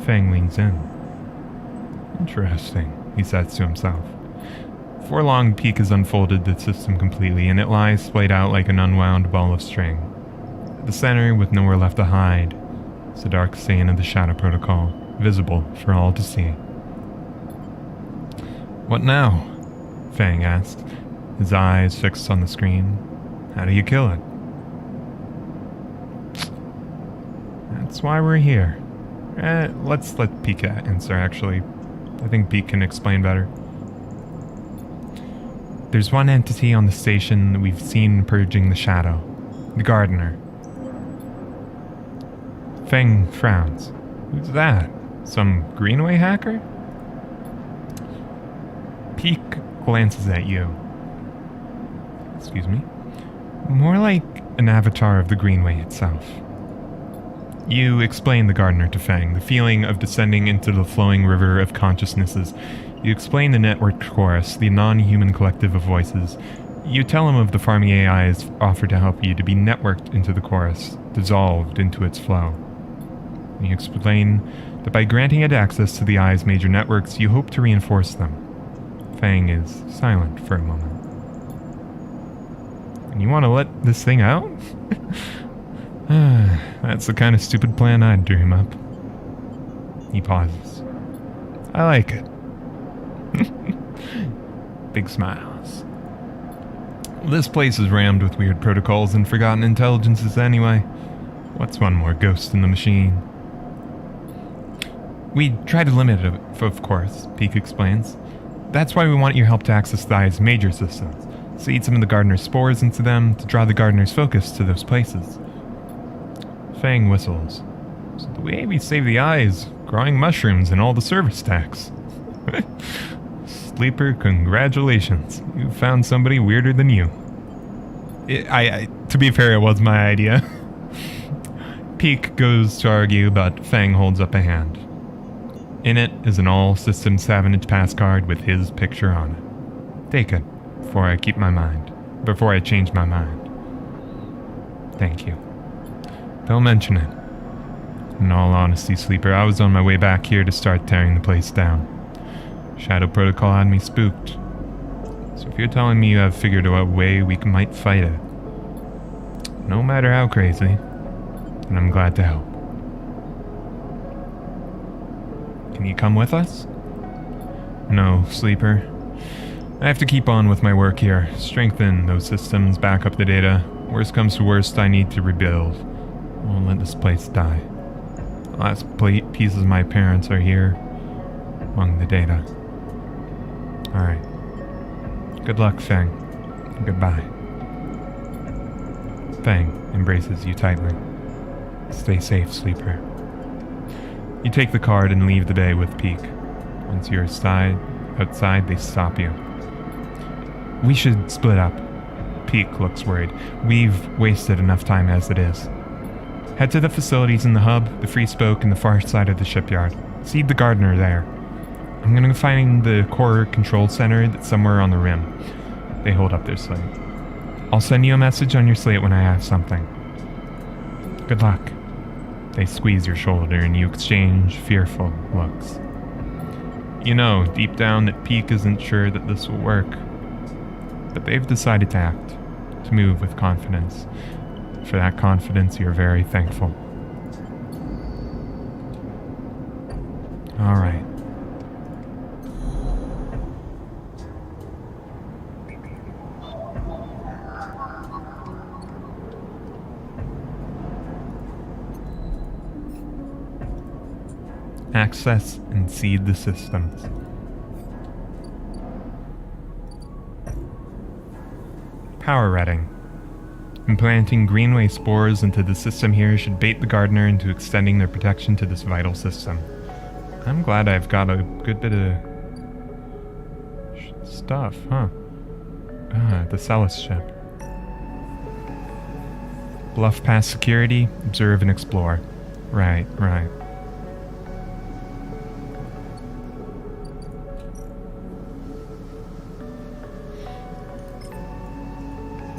Fang leans in. Interesting, he says to himself. Before long, Peak has unfolded the system completely, and it lies splayed out like an unwound ball of string. At the center, with nowhere left to hide, is the dark stain of the Shadow Protocol, visible for all to see. What now? Fang asked, his eyes fixed on the screen. How do you kill it? That's why we're here. Let's let Peak answer, actually. I think Peak can explain better. There's one entity on the station that we've seen purging the shadow. The gardener. Fang frowns. Who's that? Some Greenway hacker? Peak glances at you. Excuse me? More like an avatar of the Greenway itself. You explain the gardener to Fang, the feeling of descending into the flowing river of consciousnesses. You explain the networked chorus, the non-human collective of voices. You tell him of the farming AI's offer to help you to be networked into the chorus, dissolved into its flow. And you explain that by granting it access to the AI's major networks, you hope to reinforce them. Fang is silent for a moment. And you want to let this thing out? That's the kind of stupid plan I'd dream up. He pauses. I like it. Big smiles. This place is rammed with weird protocols and forgotten intelligences anyway. What's one more ghost in the machine? We try to limit it, of course, Peak explains. That's why we want your help to access the Eye's major systems. Seed some of the gardener's spores into them to draw the gardener's focus to those places. Fang whistles. So the way we save the Eye is growing mushrooms in all the service stacks. Sleeper, congratulations. You found somebody weirder than you. To be fair, it was my idea. Peak goes to argue, but Fang holds up a hand. In it is an all-system Savage pass card with his picture on it. Take it, before I change my mind. Thank you. Don't mention it. In all honesty, Sleeper, I was on my way back here to start tearing the place down. Shadow Protocol had me spooked. So if you're telling me you have figured out a way we might fight it, no matter how crazy, then I'm glad to help. Can you come with us? No, Sleeper. I have to keep on with my work here. Strengthen those systems, back up the data. Worst comes to worst, I need to rebuild. I won't let this place die. The last pieces of my parents are here, among the data. Alright. Good luck, Fang. Goodbye. Fang embraces you tightly. Stay safe, Sleeper. You take the card and leave the bay with Peak. Once you're outside, they stop you. We should split up. Peak looks worried. We've wasted enough time as it is. Head to the facilities in the hub, the free spoke, and the far side of the shipyard. Seed the gardener there. I'm gonna find the core control center that's somewhere on the rim. They hold up their slate. I'll send you a message on your slate when I have something. Good luck. They squeeze your shoulder and you exchange fearful looks. You know, deep down, that Peak isn't sure that this will work. But they've decided to act, to move with confidence. For that confidence, you're very thankful. All right. Access and seed the systems. Power reading. Implanting greenway spores into the system here should bait the gardener into extending their protection to this vital system. I'm glad I've got a good bit of stuff, huh? The Celis ship. Bluff past security, observe and explore. Right.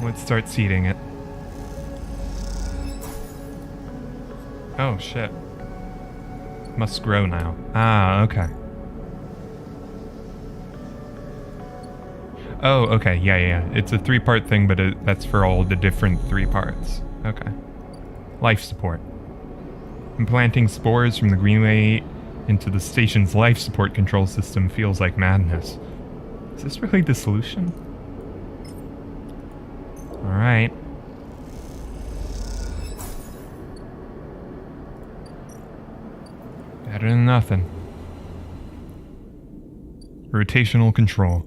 Let's start seeding it. Oh, shit. Must grow now. Ah, okay. Oh, okay. Yeah. It's a 3-part thing, but that's for all the different 3 parts. Okay. Life support. Implanting spores from the greenway into the station's life support control system feels like madness. Is this really the solution? Alright. Better than nothing. Rotational control.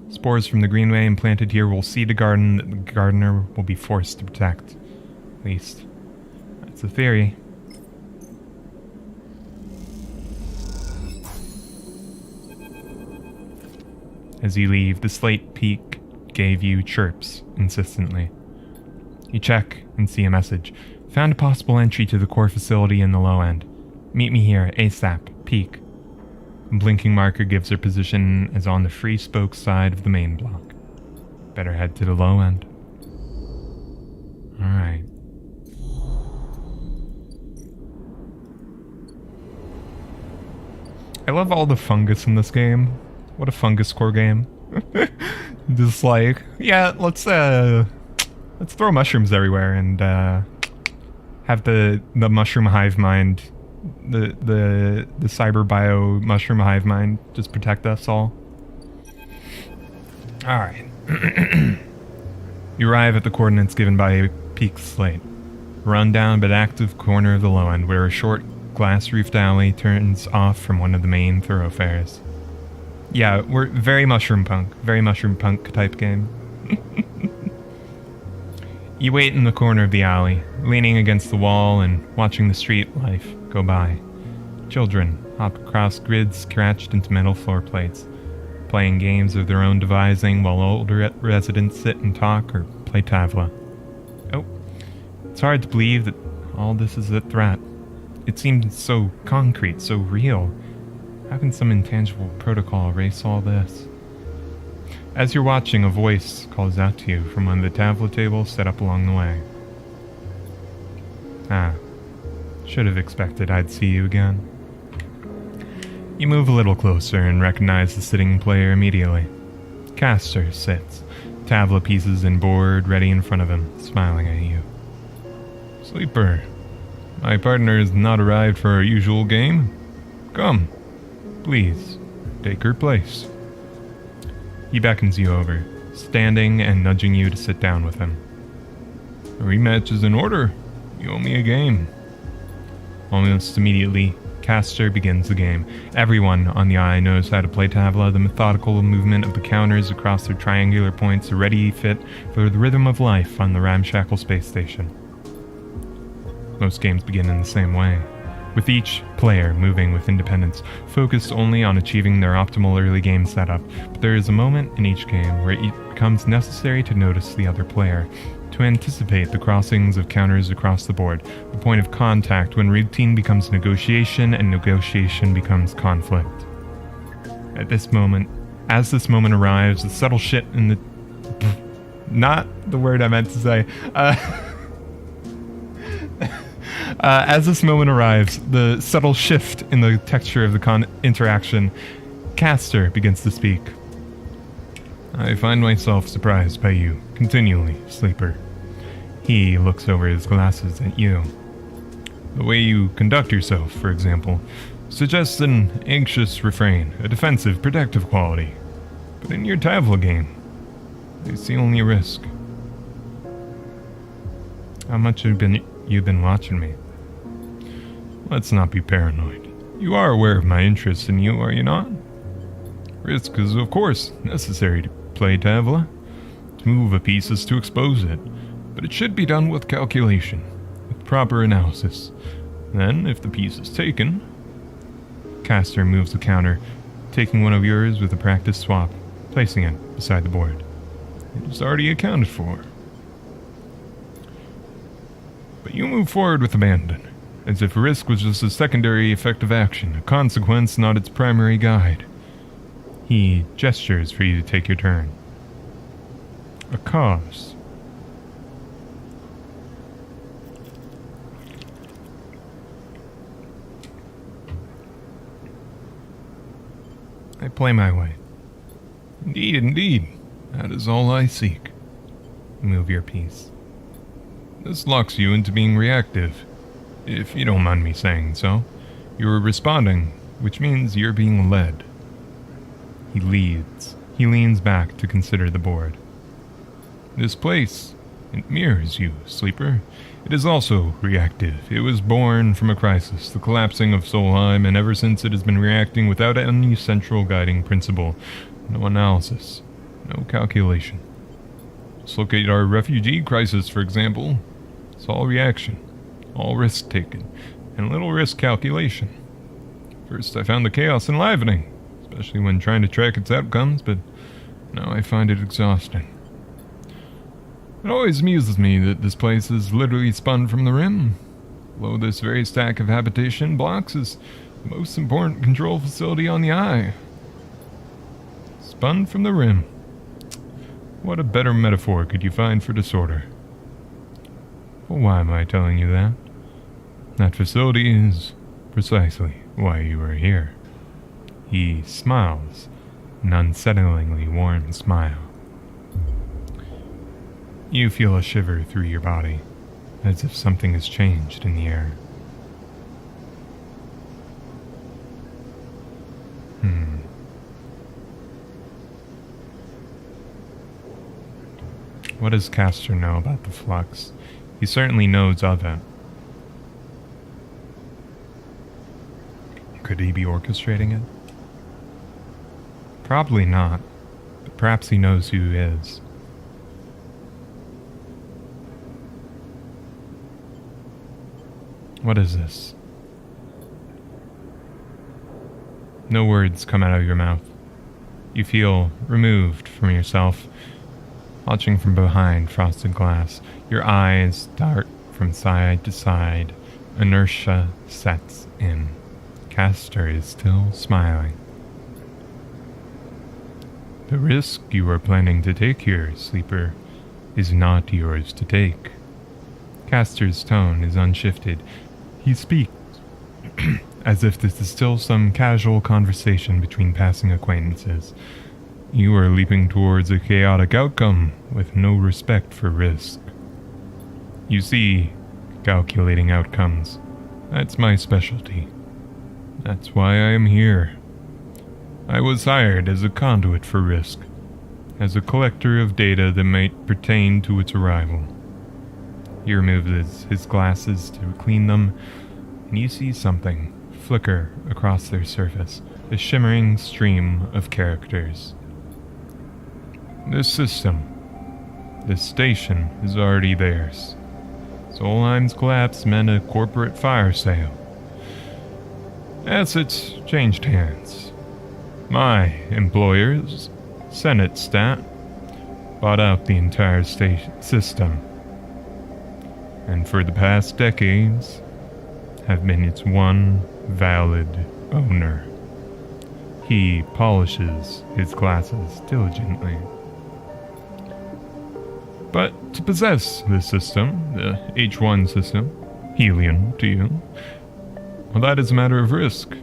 Spores from the greenway implanted here will seed a garden that the gardener will be forced to protect. At least, that's the theory. As you leave, the slate peak gave you chirps insistently. You check and see a message. Found a possible entry to the core facility in the low end. Meet me here, ASAP, Peak. A blinking marker gives her position as on the free spoke side of the main block. Better head to the low end. Alright. I love all the fungus in this game. What a fungus core game. Just like, yeah, let's throw mushrooms everywhere and have the mushroom hive mind, the cyber bio mushroom hive mind just protect us all. Alright. You arrive at the coordinates given by Peak's slate. Run-down but active corner of the low end where a short glass-roofed alley turns off from one of the main thoroughfares. Yeah, we're very mushroom punk type game. You wait in the corner of the alley, leaning against the wall and watching the street life go by. Children hop across grids scratched into metal floor plates, playing games of their own devising while older residents sit and talk or play tavla. Oh, it's hard to believe that all this is a threat. It seems so concrete, so real. How can some intangible protocol erase all this? As you're watching, a voice calls out to you from one of the tavla tables set up along the way. Ah, should have expected I'd see you again. You move a little closer and recognize the sitting player immediately. Caster sits, tavla pieces and board ready in front of him, smiling at you. Sleeper, my partner has not arrived for our usual game. Come. Please, take her place. He beckons you over, standing and nudging you to sit down with him. A rematch is in order. You owe me a game. Almost immediately, Caster begins the game. Everyone on the eye knows how to play tavla. The methodical movement of the counters across their triangular points are ready fit for the rhythm of life on the ramshackle space station. Most games begin in the same way, with each player moving with independence, focused only on achieving their optimal early game setup. But there is a moment in each game where it becomes necessary to notice the other player, to anticipate the crossings of counters across the board, the point of contact when routine becomes negotiation and negotiation becomes conflict. As this moment arrives, the subtle shit in the... Not the word I meant to say. As this moment arrives, the subtle shift in the texture of the interaction, Caster begins to speak. I find myself surprised by you, continually, Sleeper. He looks over his glasses at you. The way you conduct yourself, for example, suggests an anxious refrain, a defensive, protective quality. But in your Tavla game, I see only a risk. How much have you been watching me? Let's not be paranoid. You are aware of my interest in you, are you not? Risk is, of course, necessary to play Tavla. To move a piece is to expose it, but it should be done with calculation, with proper analysis. Then, if the piece is taken... Caster moves the counter, taking one of yours with a practice swap, placing it beside the board. It is already accounted for. But you move forward with abandon, as if risk was just a secondary effective action, a consequence, not its primary guide. He gestures for you to take your turn. A cause. I play my way. Indeed. That is all I seek. Move your piece. This locks you into being reactive, if you don't mind me saying so. You're responding, which means you're being led. He leads. He leans back to consider the board. This place, it mirrors you, Sleeper. It is also reactive. It was born from a crisis, the collapsing of Solheim, and ever since it has been reacting without any central guiding principle. No analysis. No calculation. Just look at our refugee crisis, for example. It's all reaction. All risk taken. And little risk calculation. First I found the chaos enlivening, especially when trying to track its outcomes, but now I find it exhausting. It always amuses me that this place is literally spun from the rim. Below this very stack of habitation blocks is the most important control facility on the Eye. Spun from the rim. What a better metaphor could you find for disorder? Well, why am I telling you that? That facility is precisely why you are here. He smiles, an unsettlingly warm smile. You feel a shiver through your body, as if something has changed in the air. What does Caster know about the flux? He certainly knows of it. Could he be orchestrating it? Probably not, but perhaps he knows who is. What is this? No words come out of your mouth. You feel removed from yourself, watching from behind frosted glass. Your eyes dart from side to side. Inertia sets in. Caster is still smiling. The risk you are planning to take here, Sleeper, is not yours to take. Caster's tone is unshifted. He speaks as if this is still some casual conversation between passing acquaintances. You are leaping towards a chaotic outcome with no respect for risk. You see, calculating outcomes. That's my specialty. That's why I am here. I was hired as a conduit for risk, as a collector of data that might pertain to its arrival. He removes his glasses to clean them, and you see something flicker across their surface, a shimmering stream of characters. This system, this station, is already theirs. Solheim's collapse meant a corporate fire sale. Assets changed hands. My employers, Senate Stat, bought out the entire system and for the past decades have been its one valid owner. He polishes his glasses diligently. But to possess this system, the H1 system, Helium to you, well, that is a matter of risk,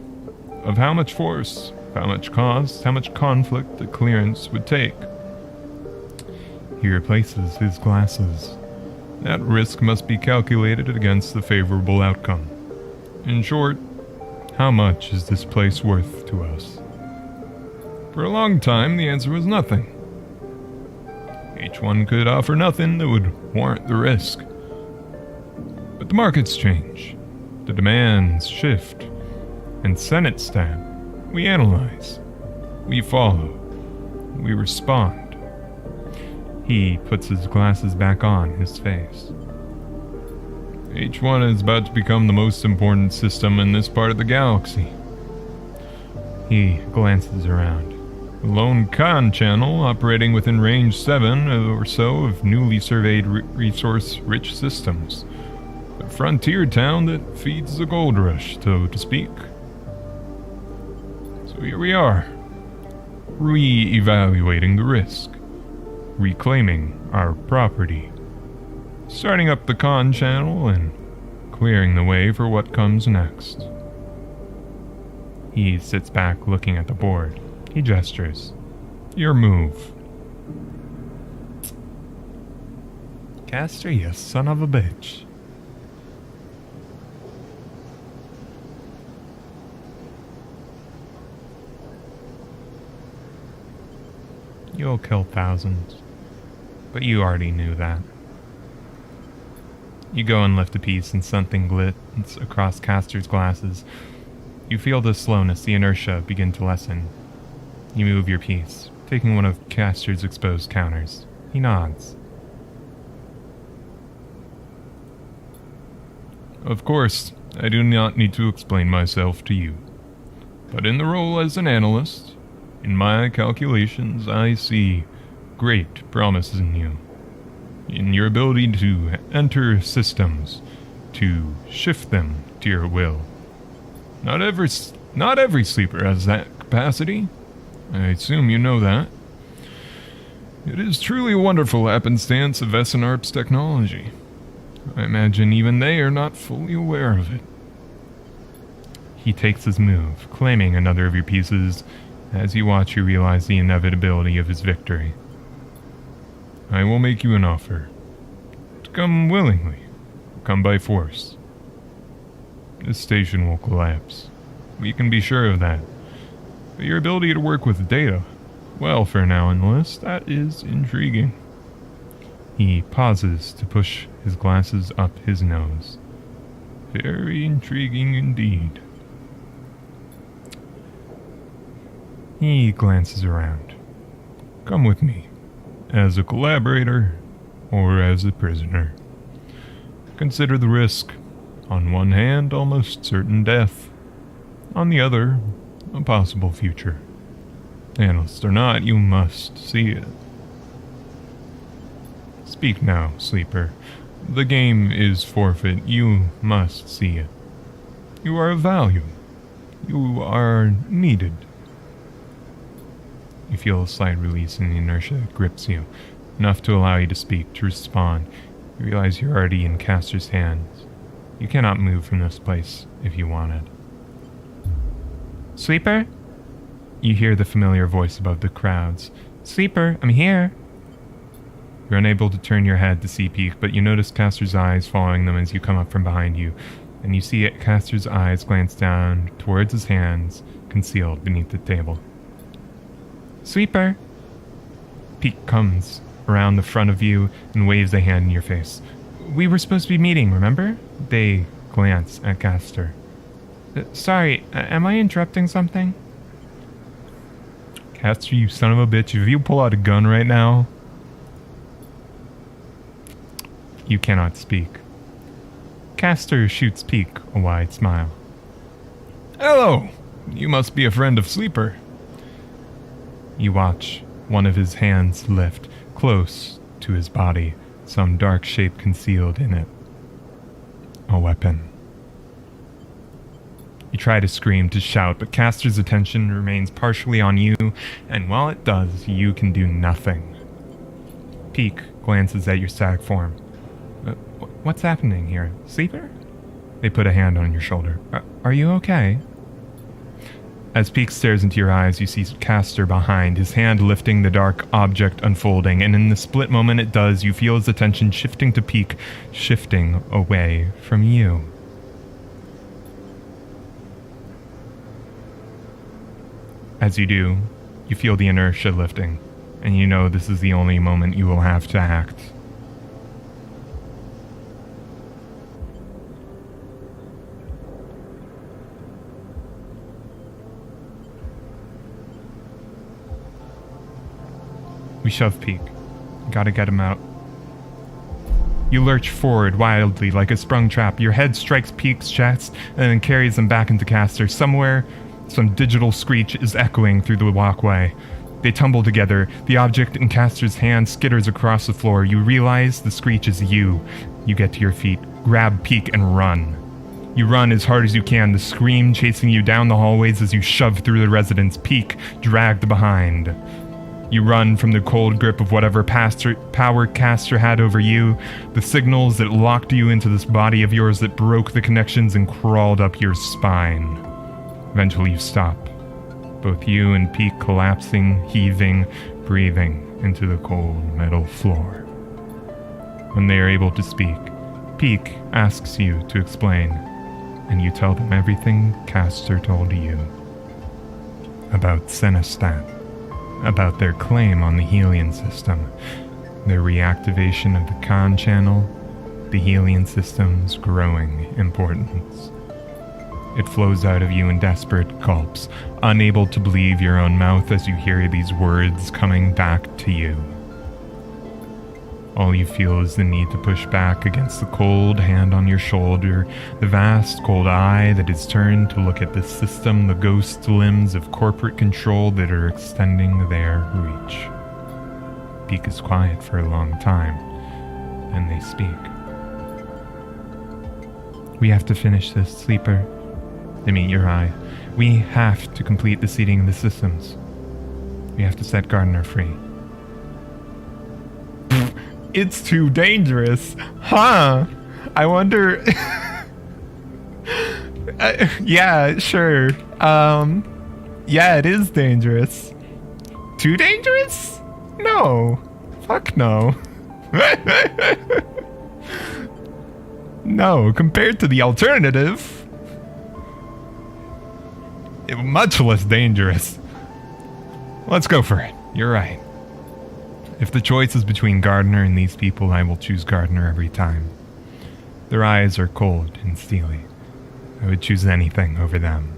of how much force, how much cost, how much conflict the clearance would take. He replaces his glasses. That risk must be calculated against the favorable outcome. In short, how much is this place worth to us? For a long time, the answer was nothing. H1 could offer nothing that would warrant the risk. But the markets change, the demands shift, and Senate staff, we analyze, we follow, we respond. He puts his glasses back on his face. H1 is about to become the most important system in this part of the galaxy. He glances around. A lone con channel operating within range 7 or so of newly surveyed resource-rich systems. A frontier town that feeds the gold rush, so to speak. So here we are, re-evaluating the risk, reclaiming our property, starting up the con channel and clearing the way for what comes next. He sits back looking at the board. He gestures. Your move. Castor, you son of a bitch. You'll kill thousands, but you already knew that. You go and lift a piece and something glits across Castor's glasses. You feel the slowness, the inertia begin to lessen. You move your piece, taking one of Castor's exposed counters. He nods. Of course, I do not need to explain myself to you. But in the role as an analyst, in my calculations, I see great promise in you. In your ability to enter systems, to shift them to your will. Not every sleeper has that capacity. I assume you know that. It is truly a wonderful happenstance of SNARP's technology. I imagine even they are not fully aware of it. He takes his move, claiming another of your pieces. As you watch, you realize the inevitability of his victory. I will make you an offer. To come willingly, come by force. This station will collapse. We can be sure of that. But your ability to work with data, well, for an analyst, that is intriguing. He pauses to push his glasses up his nose. Very intriguing indeed. He glances around. Come with me, as a collaborator or as a prisoner. Consider the risk. On one hand, almost certain death. On the other, a possible future. Analyst or not, you must see it. Speak now, sleeper. The game is forfeit. You must see it. You are of value. You are needed. You feel a slight release in the inertia that grips you, enough to allow you to speak, to respond. You realize you're already in Castor's hands. You cannot move from this place if you wanted. Sleeper? You hear the familiar voice above the crowds. Sleeper, I'm here. You're unable to turn your head to see Peak, but you notice Castor's eyes following them as you come up from behind you, and you see Castor's eyes glance down towards his hands, concealed beneath the table. Sleeper! Peak comes around the front of you and waves a hand in your face. We were supposed to be meeting, remember? They glance at Castor. Sorry, am I interrupting something? Castor, you son of a bitch, if you pull out a gun right now... You cannot speak. Castor shoots Peak a wide smile. Hello! You must be a friend of Sleeper. You watch one of his hands lift close to his body, some dark shape concealed in it. a weapon. You try to scream, to shout, but Caster's attention remains partially on you, and while it does, you can do nothing. Peek glances at your static form. What's happening here? Sleeper? They put a hand on your shoulder. Are you okay? As Peek stares into your eyes, you see Caster behind, his hand lifting the dark object unfolding, and in the split moment it does, you feel his attention shifting to Peek, shifting away from you. As you do, you feel the inertia lifting, and you know this is the only moment you will have to act. We shove Peek. Gotta get him out. You lurch forward wildly like a sprung trap. Your head strikes Peek's chest and then carries him back into Caster. Somewhere, some digital screech is echoing through the walkway. They tumble together. The object in Caster's hand skitters across the floor. You realize the screech is you. You get to your feet, grab Peek, and run. You run as hard as you can, the scream chasing you down the hallways as you shove through the residence, Peek dragged behind. You run from the cold grip of whatever power Caster had over you, the signals that locked you into this body of yours that broke the connections and crawled up your spine. Eventually you stop, both you and Peek collapsing, heaving, breathing into the cold metal floor. When they are able to speak, Peek asks you to explain, and you tell them everything Caster told you about Senestat. About their claim on the Helion system, their reactivation of the Khan channel, the Helion system's growing importance. It flows out of you in desperate gulps, unable to believe your own mouth as you hear these words coming back to you. All you feel is the need to push back against the cold hand on your shoulder, the vast cold eye that is turned to look at this system, the ghost limbs of corporate control that are extending their reach. Peek is quiet for a long time, and they speak. We have to finish this, Sleeper. They meet your eye. We have to complete the seeding of the systems. We have to set Gardner free. It's too dangerous. Huh? I wonder... yeah, sure. Yeah, it is dangerous. Too dangerous? No. Fuck no. No, compared to the alternative. Much less dangerous. Let's go for it. You're right. If the choice is between Gardner and these people, I will choose Gardner every time. Their eyes are cold and steely. I would choose anything over them.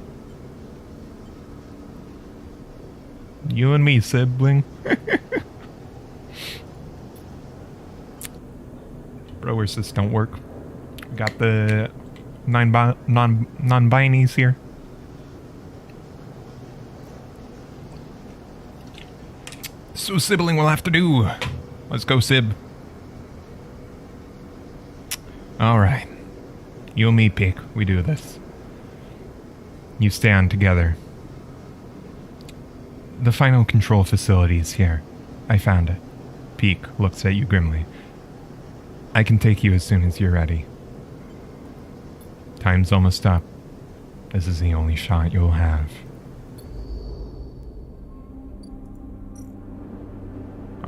You and me, sibling. Broers don't work. We got the non-binies here. So sibling will have to do. Let's go, Sib. Alright. You and me, Peek. We do this. You stand together. The final control facility is here. I found it. Peek looks at you grimly. I can take you as soon as you're ready. Time's almost up. This is the only shot you'll have.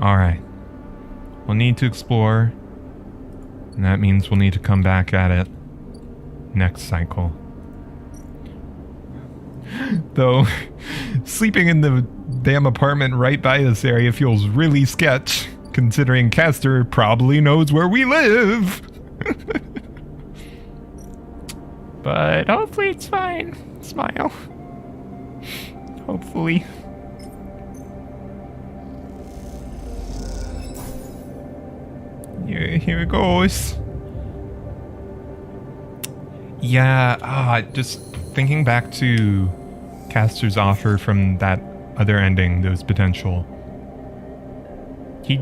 Alright. We'll need to explore, and that means we'll need to come back at it next cycle. Though, sleeping in the damn apartment right by this area feels really sketch, considering Caster probably knows where we live. But hopefully it's fine. Smile. Hopefully. Here it goes. Yeah, just thinking back to Caster's offer from that other ending, those potential. He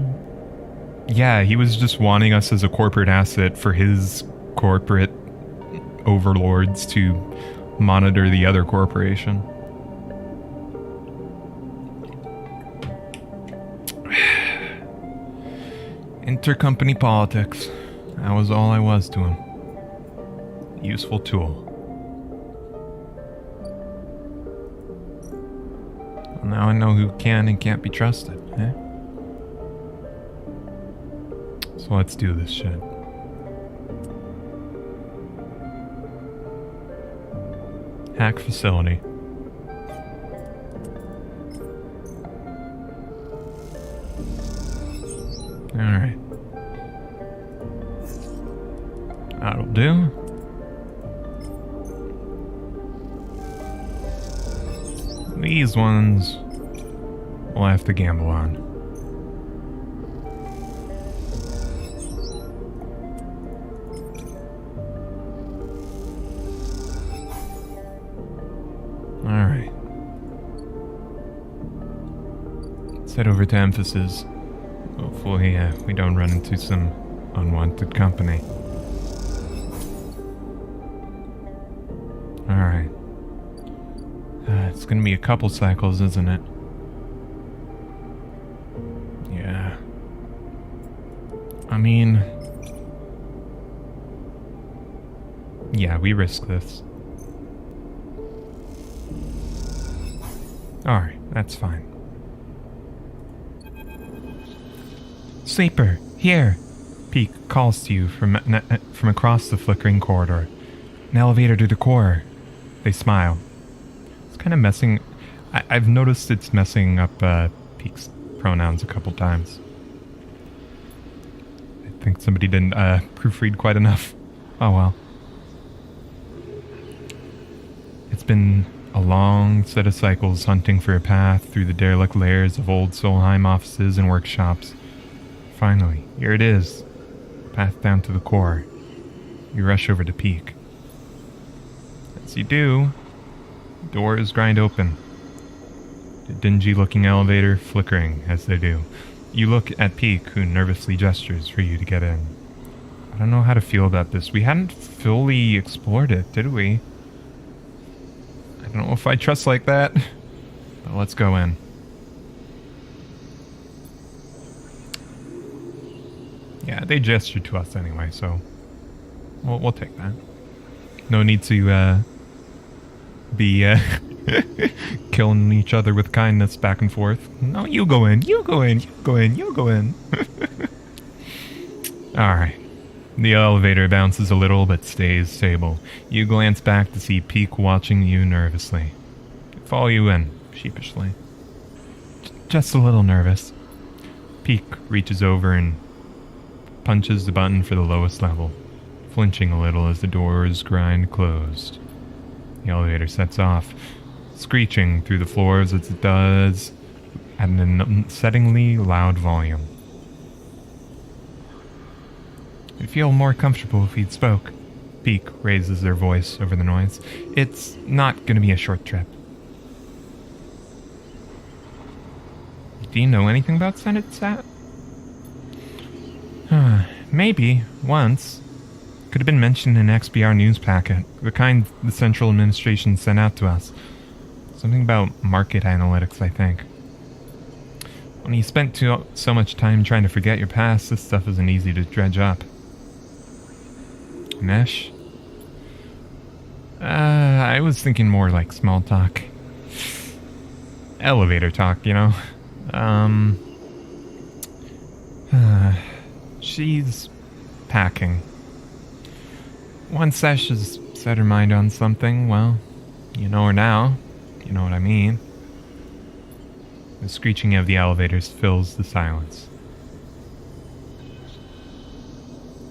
was just wanting us as a corporate asset for his corporate overlords to monitor the other corporation. Intercompany politics. That was all I was to him. Useful tool. Well, now I know who can and can't be trusted, eh? So let's do this shit. Hack facility. Alright. That'll do. These ones we'll have to gamble on. Alright. Let's head over to Emphasis. Hopefully we don't run into some unwanted company. Alright. It's gonna be a couple cycles, isn't it? Yeah. I mean... yeah, we risk this. Alright, that's fine. Sleeper, here! Peak calls to you from across the flickering corridor. An elevator to the core. They smile. It's kind of messing... I've noticed it's messing up Peak's pronouns a couple times. I think somebody didn't proofread quite enough. Oh well. It's been a long set of cycles hunting for a path through the derelict layers of old Solheim offices and workshops. Finally, here it is. Path down to the core. You rush over to Peak. As you do, doors grind open. The dingy-looking elevator flickering as they do. You look at Peak, who nervously gestures for you to get in. I don't know how to feel about this. We hadn't fully explored it, did we? I don't know if I trust like that, but let's go in. Yeah, they gestured to us anyway, so we'll take that. No need to be killing each other with kindness back and forth. No, you go in, you go in, you go in, you go in. Alright. The elevator bounces a little but stays stable. You glance back to see Peak watching you nervously. Follow you in, sheepishly. Just a little nervous. Peak reaches over and punches the button for the lowest level, flinching a little as the doors grind closed. The elevator sets off, screeching through the floors as it does at an unsettlingly loud volume. I'd feel more comfortable if he'd spoke. Peak raises their voice over the noise. It's not going to be a short trip. Do you know anything about Senate Sat? Maybe, once. Could have been mentioned in an XBR news packet, the kind the Central Administration sent out to us. Something about market analytics, I think. When you spent so much time trying to forget your past, this stuff isn't easy to dredge up. Mesh? I was thinking more like small talk. Elevator talk, you know? She's packing. Once Sesh has set her mind on something, well, you know her now. You know what I mean. The screeching of the elevators fills the silence.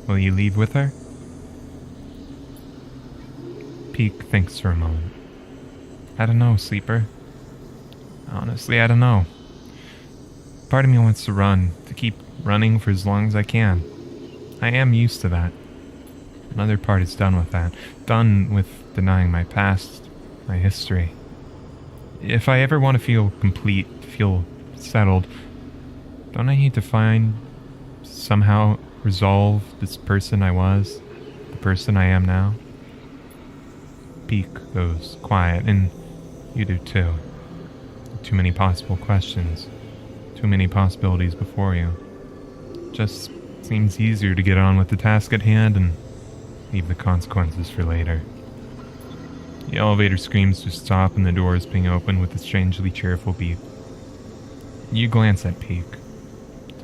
Will you leave with her? Peak thinks for a moment. I don't know, Sleeper. Honestly, I don't know. Part of me wants to run, to keep running for as long as I can. I am used to that. Another part is done with that. Done with denying my past, my history. If I ever want to feel complete, feel settled, don't I need to find, somehow resolve this person I was, the person I am now? Peak goes quiet, and you do too. Too many possible questions. Too many possibilities before you. Just seems easier to get on with the task at hand and leave the consequences for later. The elevator screams to stop and the doors being opened with a strangely cheerful beep. You glance at Peak.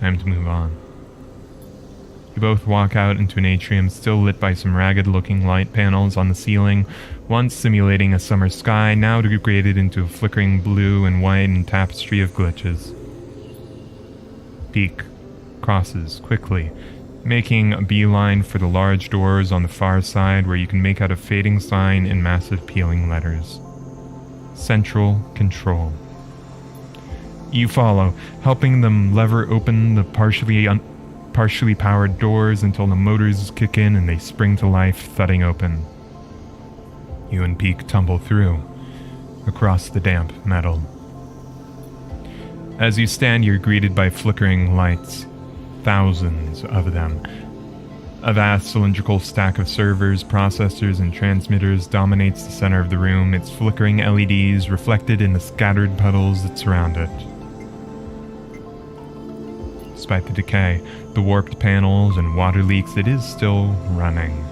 Time to move on. You both walk out into an atrium still lit by some ragged-looking light panels on the ceiling, once simulating a summer sky, now degraded into a flickering blue and white and tapestry of glitches. Peak crosses quickly, making a beeline for the large doors on the far side where you can make out a fading sign in massive peeling letters. Central Control. You follow, helping them lever open the partially powered doors until the motors kick in and they spring to life, thudding open. You and Peak tumble through, across the damp metal. As you stand, you're greeted by flickering lights, thousands of them. A vast cylindrical stack of servers, processors, and transmitters dominates the center of the room, its flickering LEDs reflected in the scattered puddles that surround it. Despite the decay, the warped panels and water leaks, it is still running.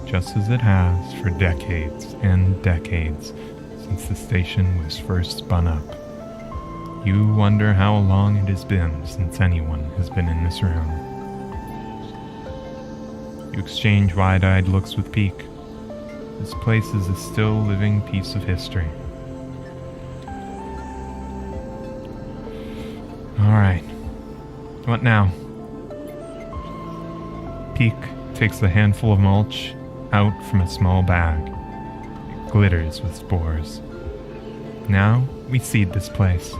Just as it has for decades and decades since the station was first spun up. You wonder how long it has been since anyone has been in this room. You exchange wide-eyed looks with Peak. This place is a still living piece of history. Alright. What now? Peak takes the handful of mulch out from a small bag. It glitters with spores. Now, we seed this place.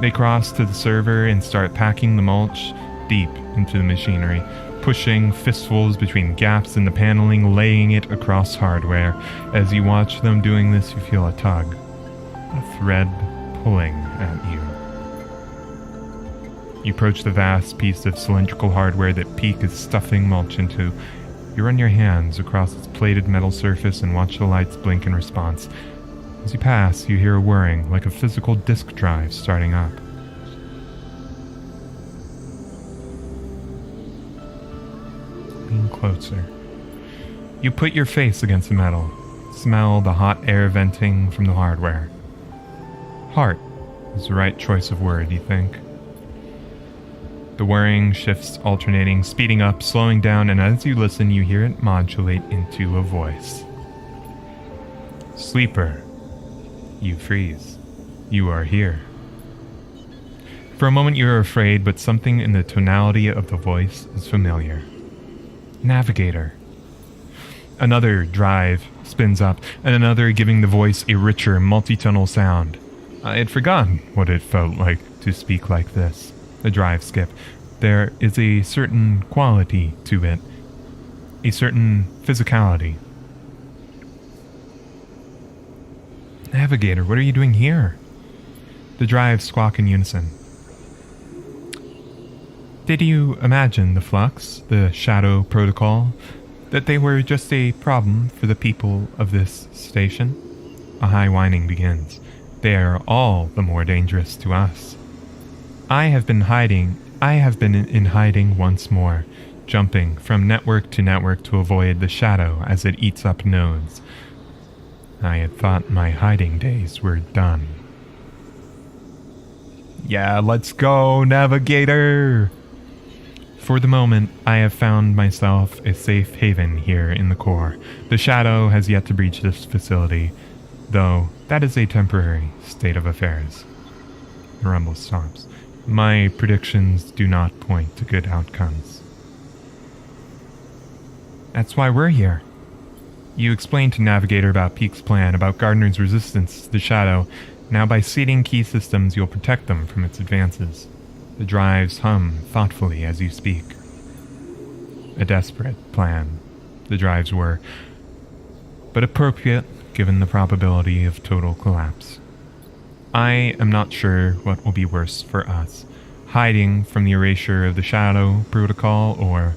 They cross to the server and start packing the mulch deep into the machinery, pushing fistfuls between gaps in the paneling, laying it across hardware. As you watch them doing this, you feel a tug, a thread pulling at you. You approach the vast piece of cylindrical hardware that Peak is stuffing mulch into. You run your hands across its plated metal surface and watch the lights blink in response. As you pass, you hear a whirring, like a physical disk drive starting up. Lean closer. You put your face against the metal, smell the hot air venting from the hardware. Heart is the right choice of word, you think. The whirring shifts alternating, speeding up, slowing down, and as you listen, you hear it modulate into a voice. Sleeper. You freeze. You are here. For a moment you are afraid, but something in the tonality of the voice is familiar. Navigator. Another drive spins up, and another giving the voice a richer, multi-tonal sound. I had forgotten what it felt like to speak like this. The drive skip. There is a certain quality to it. A certain physicality. Navigator, what are you doing here? The drives squawk in unison. Did you imagine the flux, the shadow protocol, that they were just a problem for the people of this station? A high whining begins. They are all the more dangerous to us. I have been in hiding once more, jumping from network to network to avoid the shadow as it eats up nodes. I had thought my hiding days were done. Yeah, let's go, Navigator! For the moment, I have found myself a safe haven here in the core. The shadow has yet to breach this facility, though that is a temporary state of affairs. The rumble stops. My predictions do not point to good outcomes. That's why we're here. You explained to Navigator about Peak's plan, about Gardner's resistance to the shadow. Now by seeding key systems, you'll protect them from its advances. The drives hum thoughtfully as you speak. A desperate plan, the drives were, but appropriate given the probability of total collapse. I am not sure what will be worse for us, hiding from the erasure of the shadow protocol or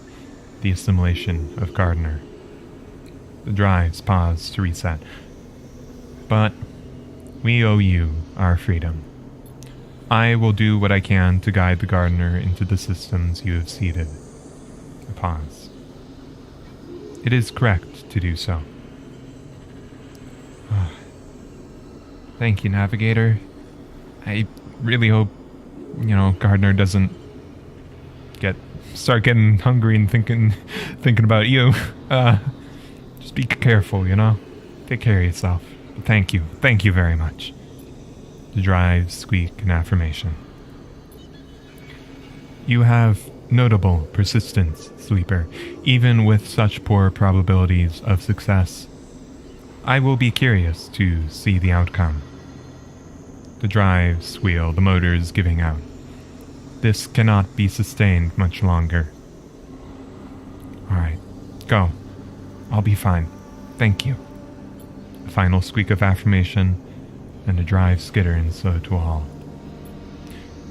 the assimilation of Gardner. The drives pause to reset. But we owe you our freedom. I will do what I can to guide the gardener into the systems you have seeded. A pause. It is correct to do so. Thank you, Navigator. I really hope, Gardener doesn't start getting hungry and thinking about you. Just be careful, Take care of yourself. Thank you. Thank you very much. The drive, squeak, and affirmation. You have notable persistence, Sleeper, even with such poor probabilities of success. I will be curious to see the outcome. The drive squeal, the motors giving out. This cannot be sustained much longer. Alright, go. I'll be fine. Thank you. A final squeak of affirmation, and a drive skittering slow to a halt.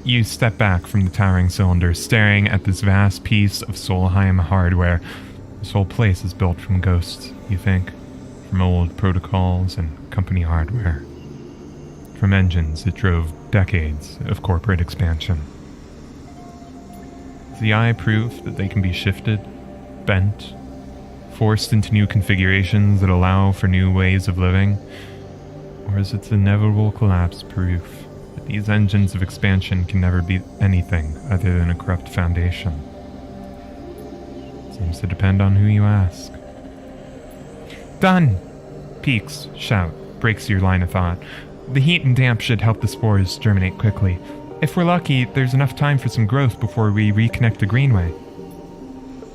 You step back from the towering cylinder, staring at this vast piece of Solheim hardware. This whole place is built from ghosts, you think? From old protocols and company hardware. From engines that drove decades of corporate expansion. Is the eye proof that they can be shifted, bent, forced into new configurations that allow for new ways of living? Or is its inevitable collapse proof that these engines of expansion can never be anything other than a corrupt foundation? Seems to depend on who you ask. Done! Peaks, shout, breaks your line of thought. The heat and damp should help the spores germinate quickly. If we're lucky, there's enough time for some growth before we reconnect the greenway.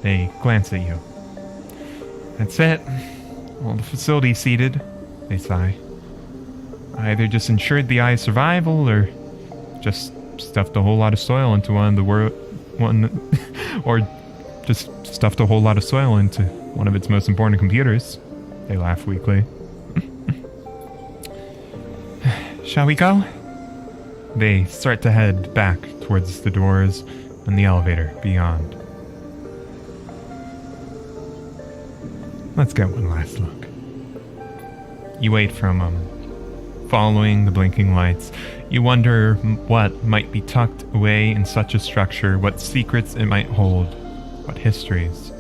They glance at you. That's it. All the facility's seeded, they sigh. Either just ensured the eye's survival, or just stuffed a whole lot of soil into or just stuffed a whole lot of soil into one of its most important computers. They laugh weakly. Shall we go? They start to head back towards the doors and the elevator beyond. Let's get one last look. You wait for a moment. Following the blinking lights, you wonder what might be tucked away in such a structure, what secrets it might hold, what histories.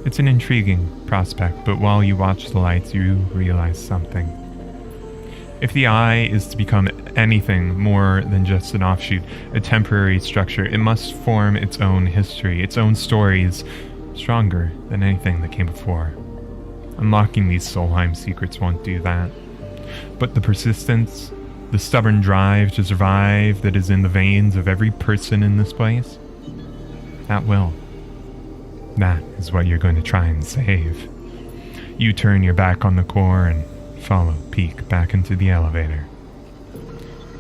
It's an intriguing prospect, but while you watch the lights, you realize something. If the eye is to become anything more than just an offshoot, a temporary structure, it must form its own history, its own stories, stronger than anything that came before. Unlocking these Solheim secrets won't do that. But the persistence, the stubborn drive to survive that is in the veins of every person in this place, that will. That is what you're going to try and save. You turn your back on the core and follow Peak back into the elevator.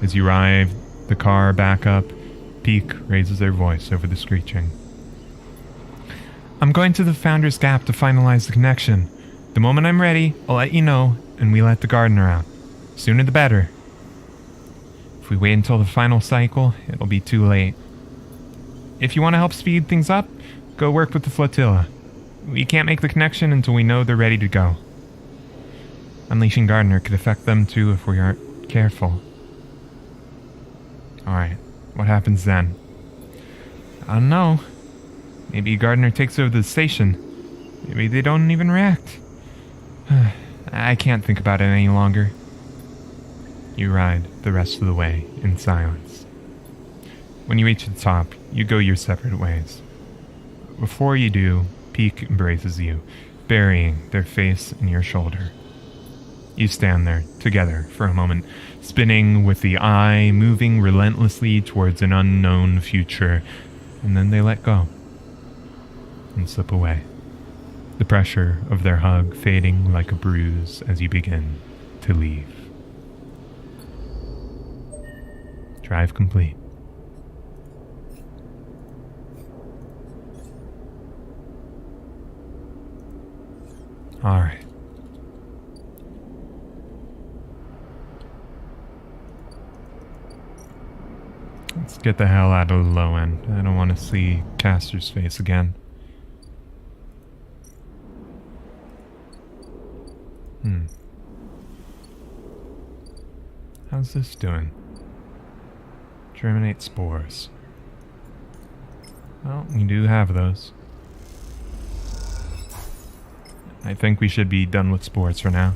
As you arrive, the car back up, Peak raises their voice over the screeching. I'm going to the Founder's Gap to finalize the connection. The moment I'm ready, I'll let you know, and we let the gardener out. Sooner the better. If we wait until the final cycle, it'll be too late. If you want to help speed things up, go work with the flotilla. We can't make the connection until we know they're ready to go. Unleashing Gardener could affect them too if we aren't careful. Alright, what happens then? I don't know. Maybe Gardener takes over the station. Maybe they don't even react. I can't think about it any longer. You ride the rest of the way in silence. When you reach the top, you go your separate ways. Before you do, Peak embraces you, burying their face in your shoulder. You stand there, together, for a moment, spinning with the eye moving relentlessly towards an unknown future, and then they let go and slip away. The pressure of their hug fading like a bruise as you begin to leave. Drive complete. All right. Let's get the hell out of the low end. I don't want to see Castor's face again. How's this doing? Germinate spores. Well, we do have those. I think we should be done with spores for now.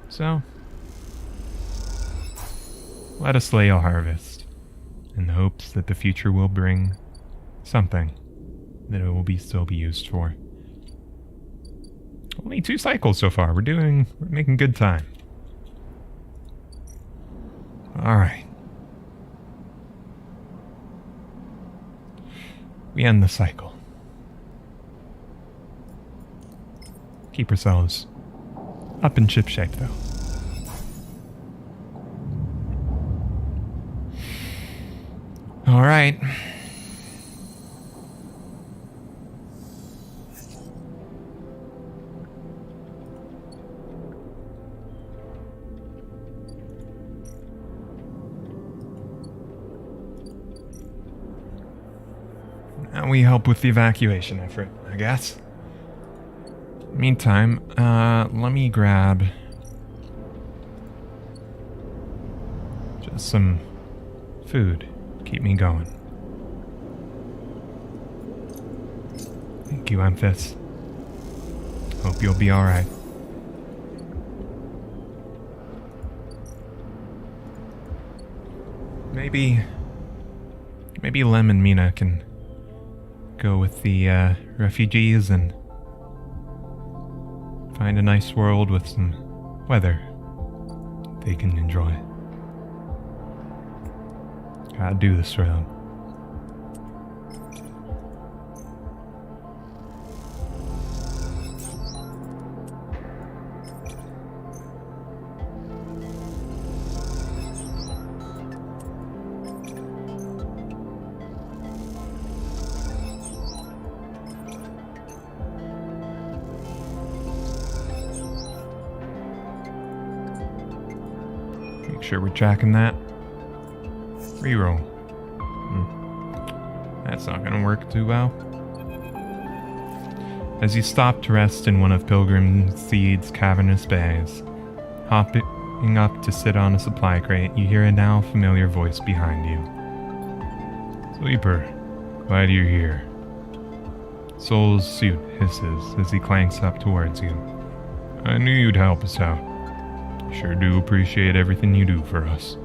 So, let us lay a harvest in the hopes that the future will bring something that it will still be used for. Only 2 cycles so far. We're making good time. Alright. We end the cycle. Keep ourselves up in ship shape, though. Alright. Now we help with the evacuation effort, I guess. Meantime, let me grab just some food. Keep me going. Thank you, Emphis. Hope you'll be alright. Maybe Lem and Mina can go with the refugees and find a nice world with some weather they can enjoy. Gotta do this for them. Make sure we're tracking that. Reroll. That's not gonna work too well. As you stop to rest in one of Pilgrim Seed's cavernous bays, hopping up to sit on a supply crate, you hear a now familiar voice behind you. Sleeper, glad you're here. Soul's suit hisses as he clanks up towards you. I knew you'd help us out. Sure do appreciate everything you do for us.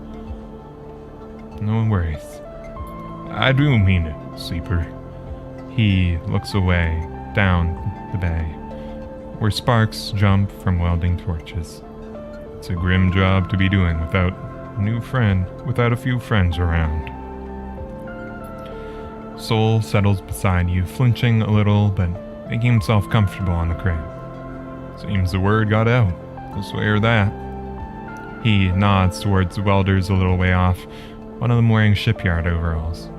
No worries. I do mean it, Sleeper. He looks away, down the bay, where sparks jump from welding torches. It's a grim job to be doing without a few friends around. Soul settles beside you, flinching a little, but making himself comfortable on the crate. Seems the word got out, this way or that. He nods towards the welders a little way off, one of them wearing shipyard overalls.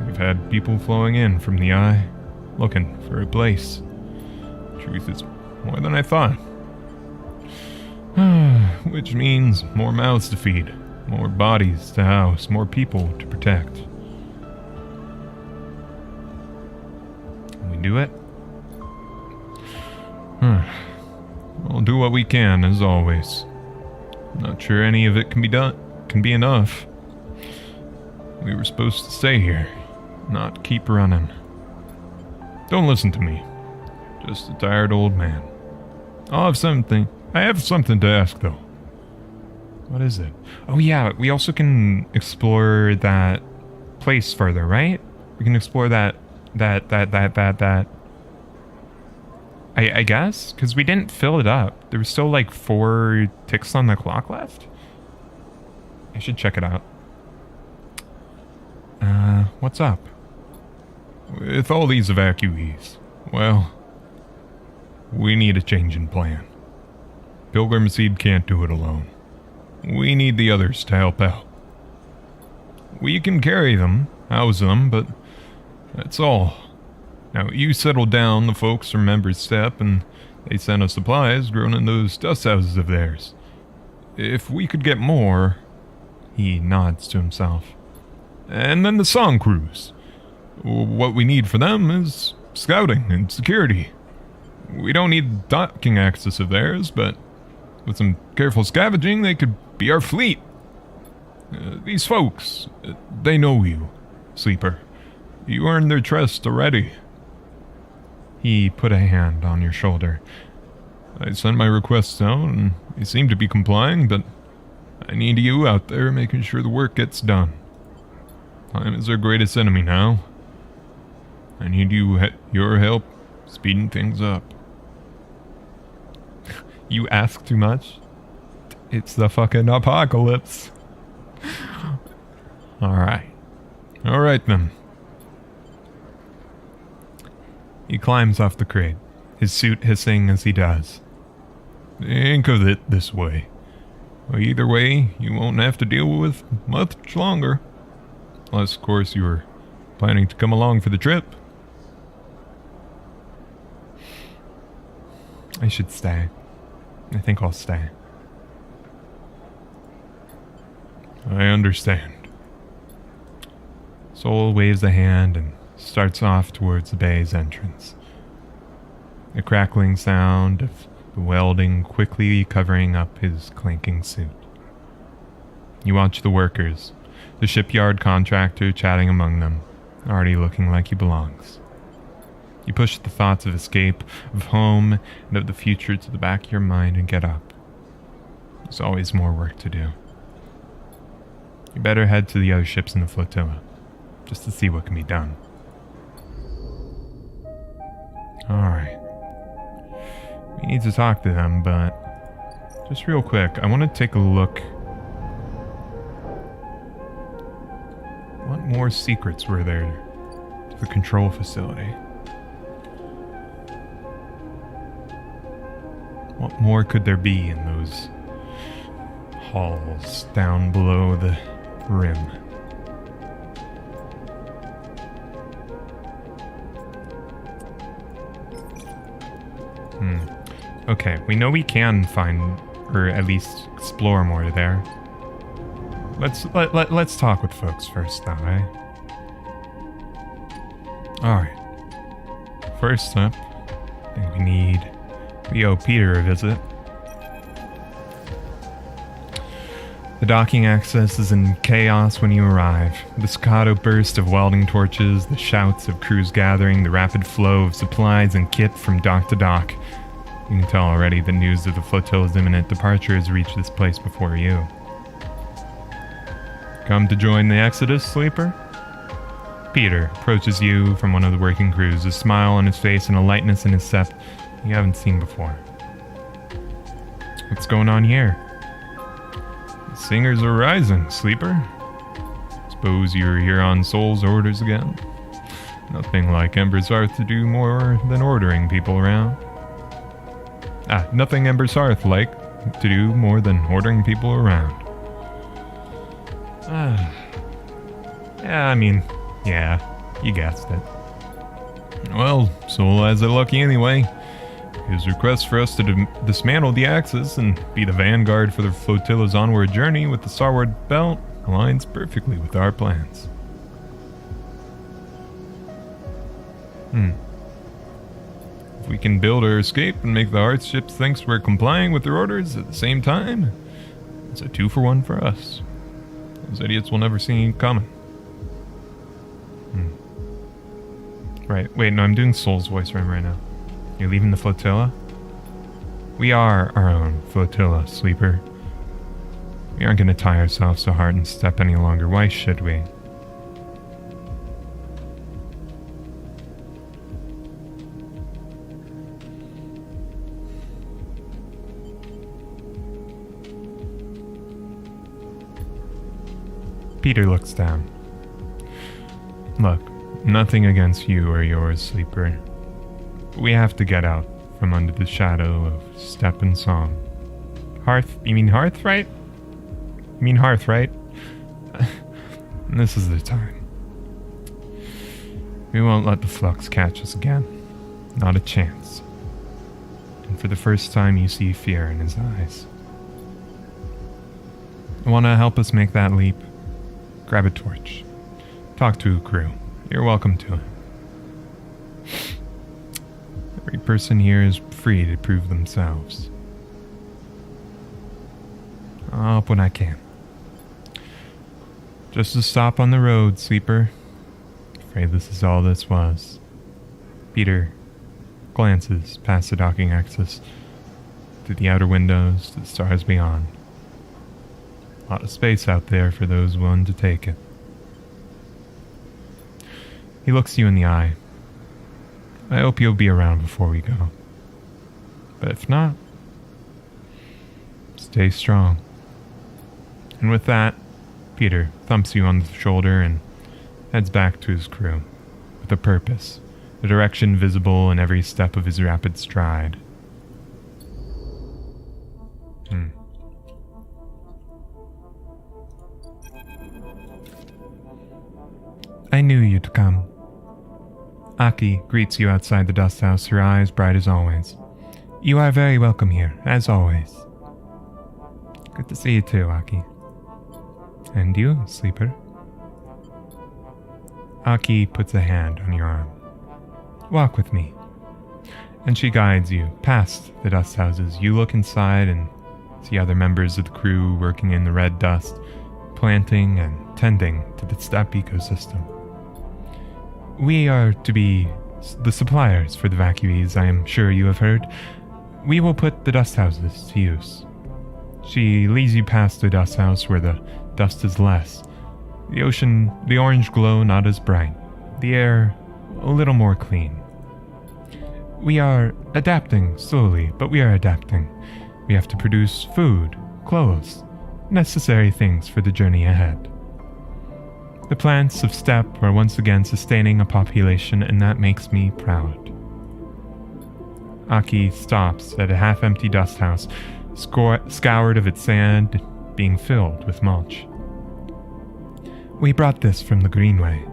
We've had people flowing in from the eye, looking for a place. Truth is more than I thought. Which means more mouths to feed, more bodies to house, more people to protect. Can we do it? We'll do what we can, as always. Not sure any of it can be enough. We were supposed to stay here, not keep running. Don't listen to me. Just a tired old man. I have something to ask, though. What is it? Oh yeah, we also can explore that place further, right? We can explore that. I guess? Because we didn't fill it up. There was still like 4 ticks on the clock left. I should check it out. What's up? With all these evacuees, well, we need a change in plan. Pilgrim Seed can't do it alone. We need the others to help out. We can carry them, house them, but that's all. Now, you settle down, the folks from Members Step, and they send us supplies grown in those dust houses of theirs. If we could get more... He nods to himself. And then the song crews. What we need for them is scouting and security. We don't need docking access of theirs, but with some careful scavenging, they could be our fleet. These folks, they know you, Sleeper. You earned their trust already. He put a hand on your shoulder. I sent my requests out, and they seem to be complying, but I need you out there making sure the work gets done. Time is our greatest enemy now. I need your help speeding things up. You ask too much? It's the fucking apocalypse. Alright. Alright then. He climbs off the crate, his suit hissing as he does. Think of it this way. Either way, you won't have to deal with much longer. Unless, of course, you were planning to come along for the trip. I should stay. I think I'll stay. I understand. Sol waves a hand and starts off towards the bay's entrance. The crackling sound of the welding quickly covering up his clanking suit. You watch the workers, the shipyard contractor chatting among them, already looking like he belongs. You push the thoughts of escape, of home, and of the future to the back of your mind and get up. There's always more work to do. You better head to the other ships in the flotilla, just to see what can be done. Alright. We need to talk to them, but just real quick, I want to take a look. What more secrets were there to the control facility? What more could there be in those halls down below the rim? Okay, we know we can find, or at least explore more there. Let's talk with folks first, though, eh? Alright. First up, I think we owe Peter a visit. The docking access is in chaos when you arrive. The staccato burst of welding torches, the shouts of crews gathering, the rapid flow of supplies and kit from dock to dock. You can tell already the news of the flotilla's imminent departure has reached this place before you. Come to join the Exodus, Sleeper? Peter approaches you from one of the working crews, a smile on his face and a lightness in his step you haven't seen before. What's going on here? The singers are rising, Sleeper. Suppose you're here on Soul's orders again? Nothing like Ember's Hearth to do more than ordering people around. Nothing Ember's Hearth like to do more than ordering people around. Yeah, you guessed it. Well, Soul has it lucky anyway. His request for us to dismantle the Axis and be the vanguard for the flotilla's onward journey with the starboard belt aligns perfectly with our plans. If we can build our escape and make the Hearth ships think we're complying with their orders at the same time, it's a 2-for-1 for us. Those idiots will never see it coming. Right, wait, no, I'm doing Soul's voice right now. You're leaving the flotilla? We are our own flotilla, Sleeper. We aren't going to tie ourselves to heart and step any longer. Why should we? Peter looks down. Look, nothing against you or yours, Sleeper. We have to get out from under the shadow of step and song. Hearth? You mean Hearth, right? You mean Hearth, right? This is the time. We won't let the flux catch us again. Not a chance. And for the first time, you see fear in his eyes. Want to help us make that leap? Grab a torch. Talk to a crew. You're welcome to it. Every person here is free to prove themselves. I'll help when I can. Just a stop on the road, sleeper. Afraid this is all this was. Peter glances past the docking axis to the outer windows to the stars beyond. A lot of space out there for those willing to take it. He looks you in the eye. I hope you'll be around before we go. But if not, stay strong. And with that, Peter thumps you on the shoulder and heads back to his crew, with a purpose, a direction visible in every step of his rapid stride. I knew you'd come. Aki greets you outside the dust house, her eyes bright as always. You are very welcome here, as always. Good to see you too, Aki. And you, sleeper? Aki puts a hand on your arm. Walk with me. And she guides you past the dust houses. You look inside and see other members of the crew working in the red dust, planting and tending to the steppe ecosystem. We are to be the suppliers for the evacuees, I am sure you have heard. We will put the dust houses to use. She leads you past the dust house where the dust is less. The orange glow not as bright. The air a little more clean. We are adapting slowly, but we are adapting. We have to produce food, clothes, necessary things for the journey ahead. The plants of steppe are once again sustaining a population, and that makes me proud. Aki stops at a half-empty dust house, scoured of its sand, being filled with mulch. We brought this from the Greenway.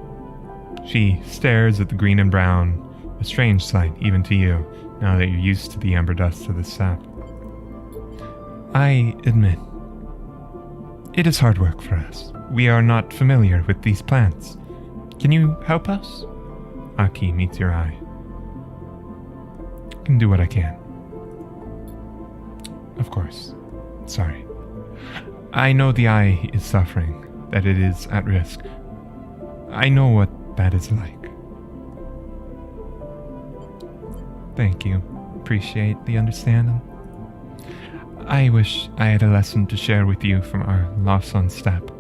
She stares at the green and brown, a strange sight even to you, now that you're used to the amber dust of the steppe. I admit, it is hard work for us. We are not familiar with these plants. Can you help us? Aki meets your eye. I can do what I can. Of course. Sorry. I know the eye is suffering, that it is at risk. I know what that is like. Thank you. Appreciate the understanding. I wish I had a lesson to share with you from our loss on steppe.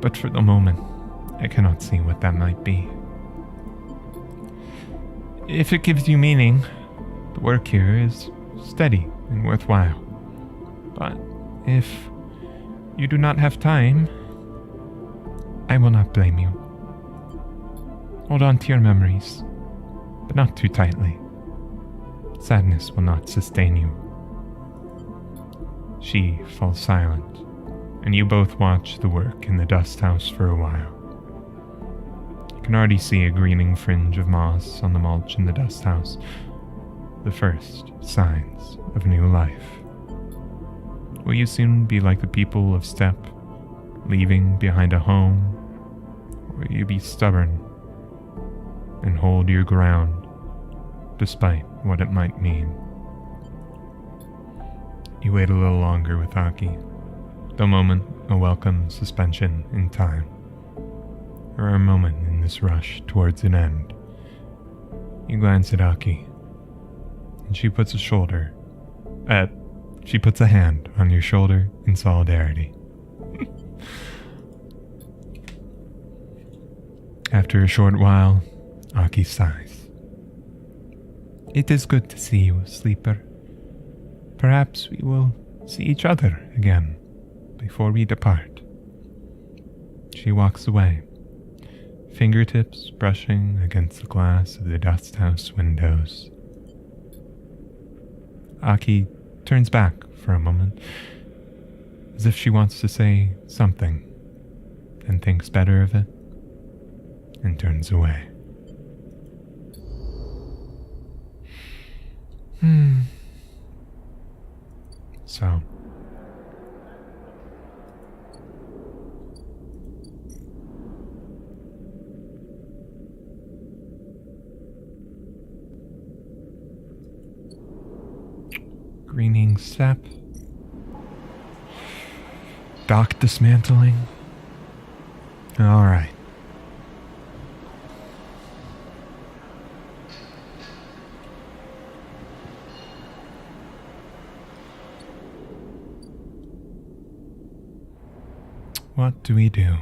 But for the moment, I cannot see what that might be. If it gives you meaning, the work here is steady and worthwhile. But if you do not have time, I will not blame you. Hold on to your memories, but not too tightly. Sadness will not sustain you. She falls silent, and you both watch the work in the dust house for a while. You can already see a greening fringe of moss on the mulch in the dust house, the first signs of new life. Will you soon be like the people of steppe, leaving behind a home, or will you be stubborn and hold your ground, despite what it might mean? You wait a little longer with Aki, the moment a welcome suspension in time, or a moment in this rush towards an end. You glance at Aki, and she puts a hand on your shoulder in solidarity. After a short while, Aki sighs. It is good to see you, sleeper. Perhaps we will see each other again before we depart. She walks away, fingertips brushing against the glass of the dust house windows. Aki turns back for a moment, as if she wants to say something, then thinks better of it, and turns away. So, Screening step. Dock dismantling. Alright. What do we do?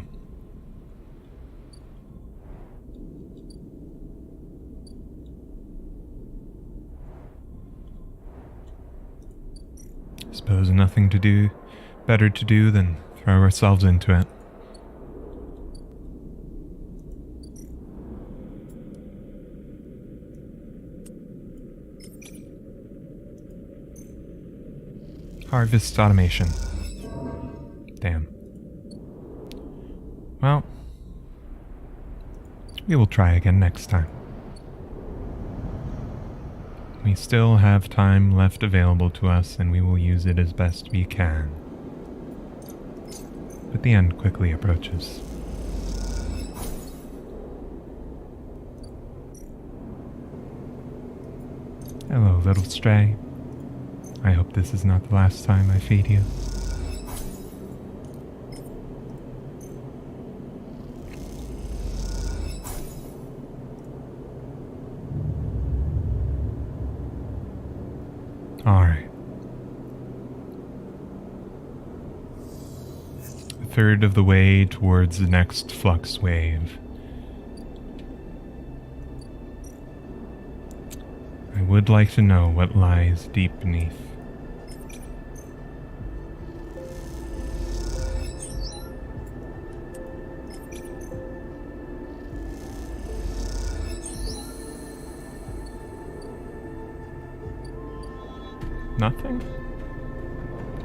Suppose nothing to do, better to do than throw ourselves into it. Harvest automation. Damn. Well, we will try again next time. We still have time left available to us, and we will use it as best we can. But the end quickly approaches. Hello, little stray. I hope this is not the last time I feed you. Alright. A third of the way towards the next flux wave. I would like to know what lies deep beneath. Nothing?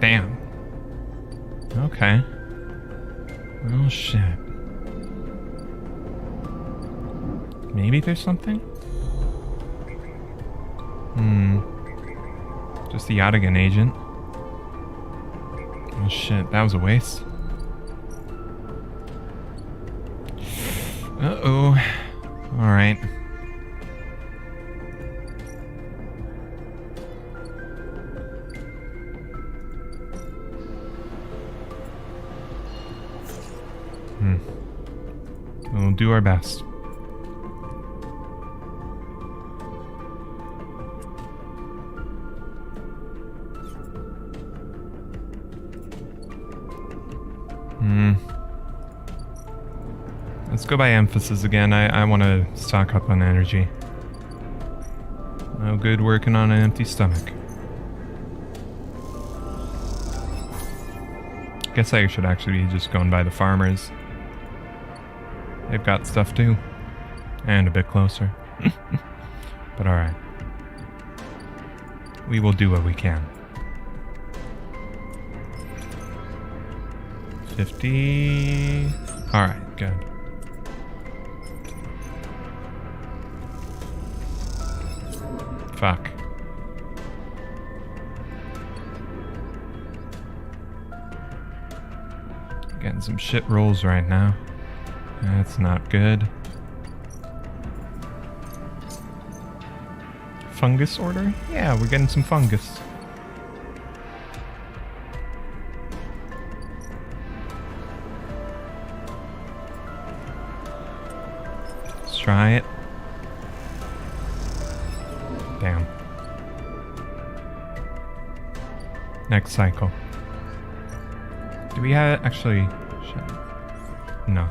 Damn. Okay. Oh shit. Maybe there's something? Just the Haugen agent. Oh shit, that was a waste. Uh-oh. Alright. We'll do our best. Let's go by emphasis again. I want to stock up on energy. No good working on an empty stomach. Guess I should actually be just going by the farmers. They've got stuff too. And a bit closer. But alright. We will do what we can. 50. Alright, good. Fuck. Getting some shit rolls right now. That's not good. Fungus order? Yeah, we're getting some fungus. Let's try it. Damn. Next cycle. Do we have actually? No.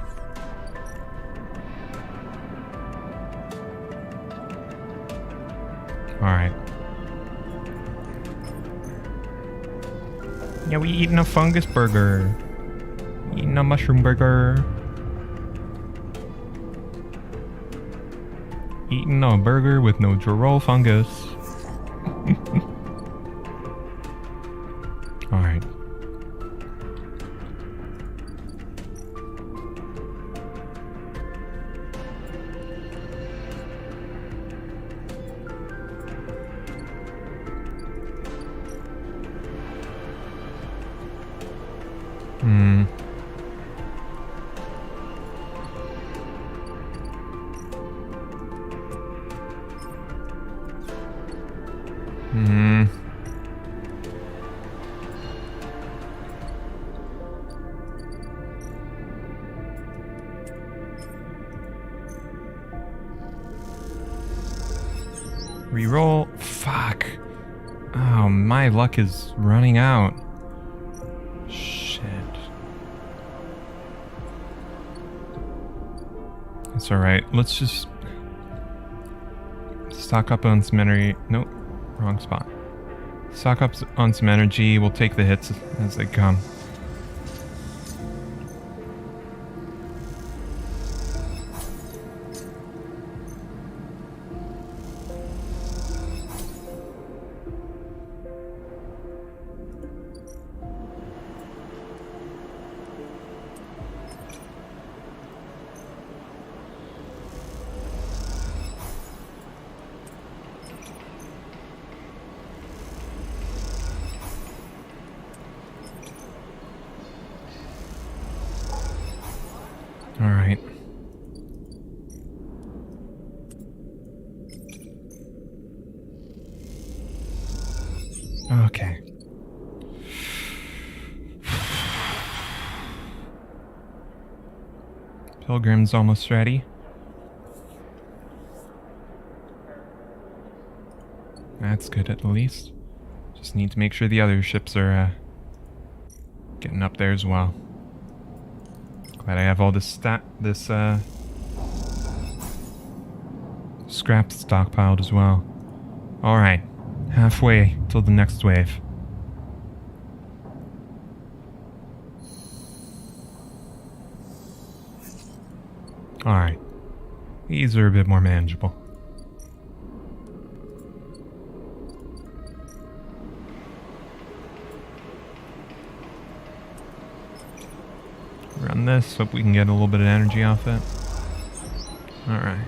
Alright. Yeah, we eating a fungus burger. Eating a mushroom burger. Eating a burger with no droll fungus. Alright. re-roll. Fuck. Oh, my luck is running out. Shit. It's alright. Let's just stock up on some energy. Nope. Wrong spot. Stock up on some energy. We'll take the hits as they come. Alright. Okay. Pilgrim's almost ready. That's good at least. Just need to make sure the other ships are getting up there as well. Glad I have all this scrap stockpiled as well. Alright, halfway till the next wave. Alright, these are a bit more manageable. Run this, hope we can get a little bit of energy off it. Alright.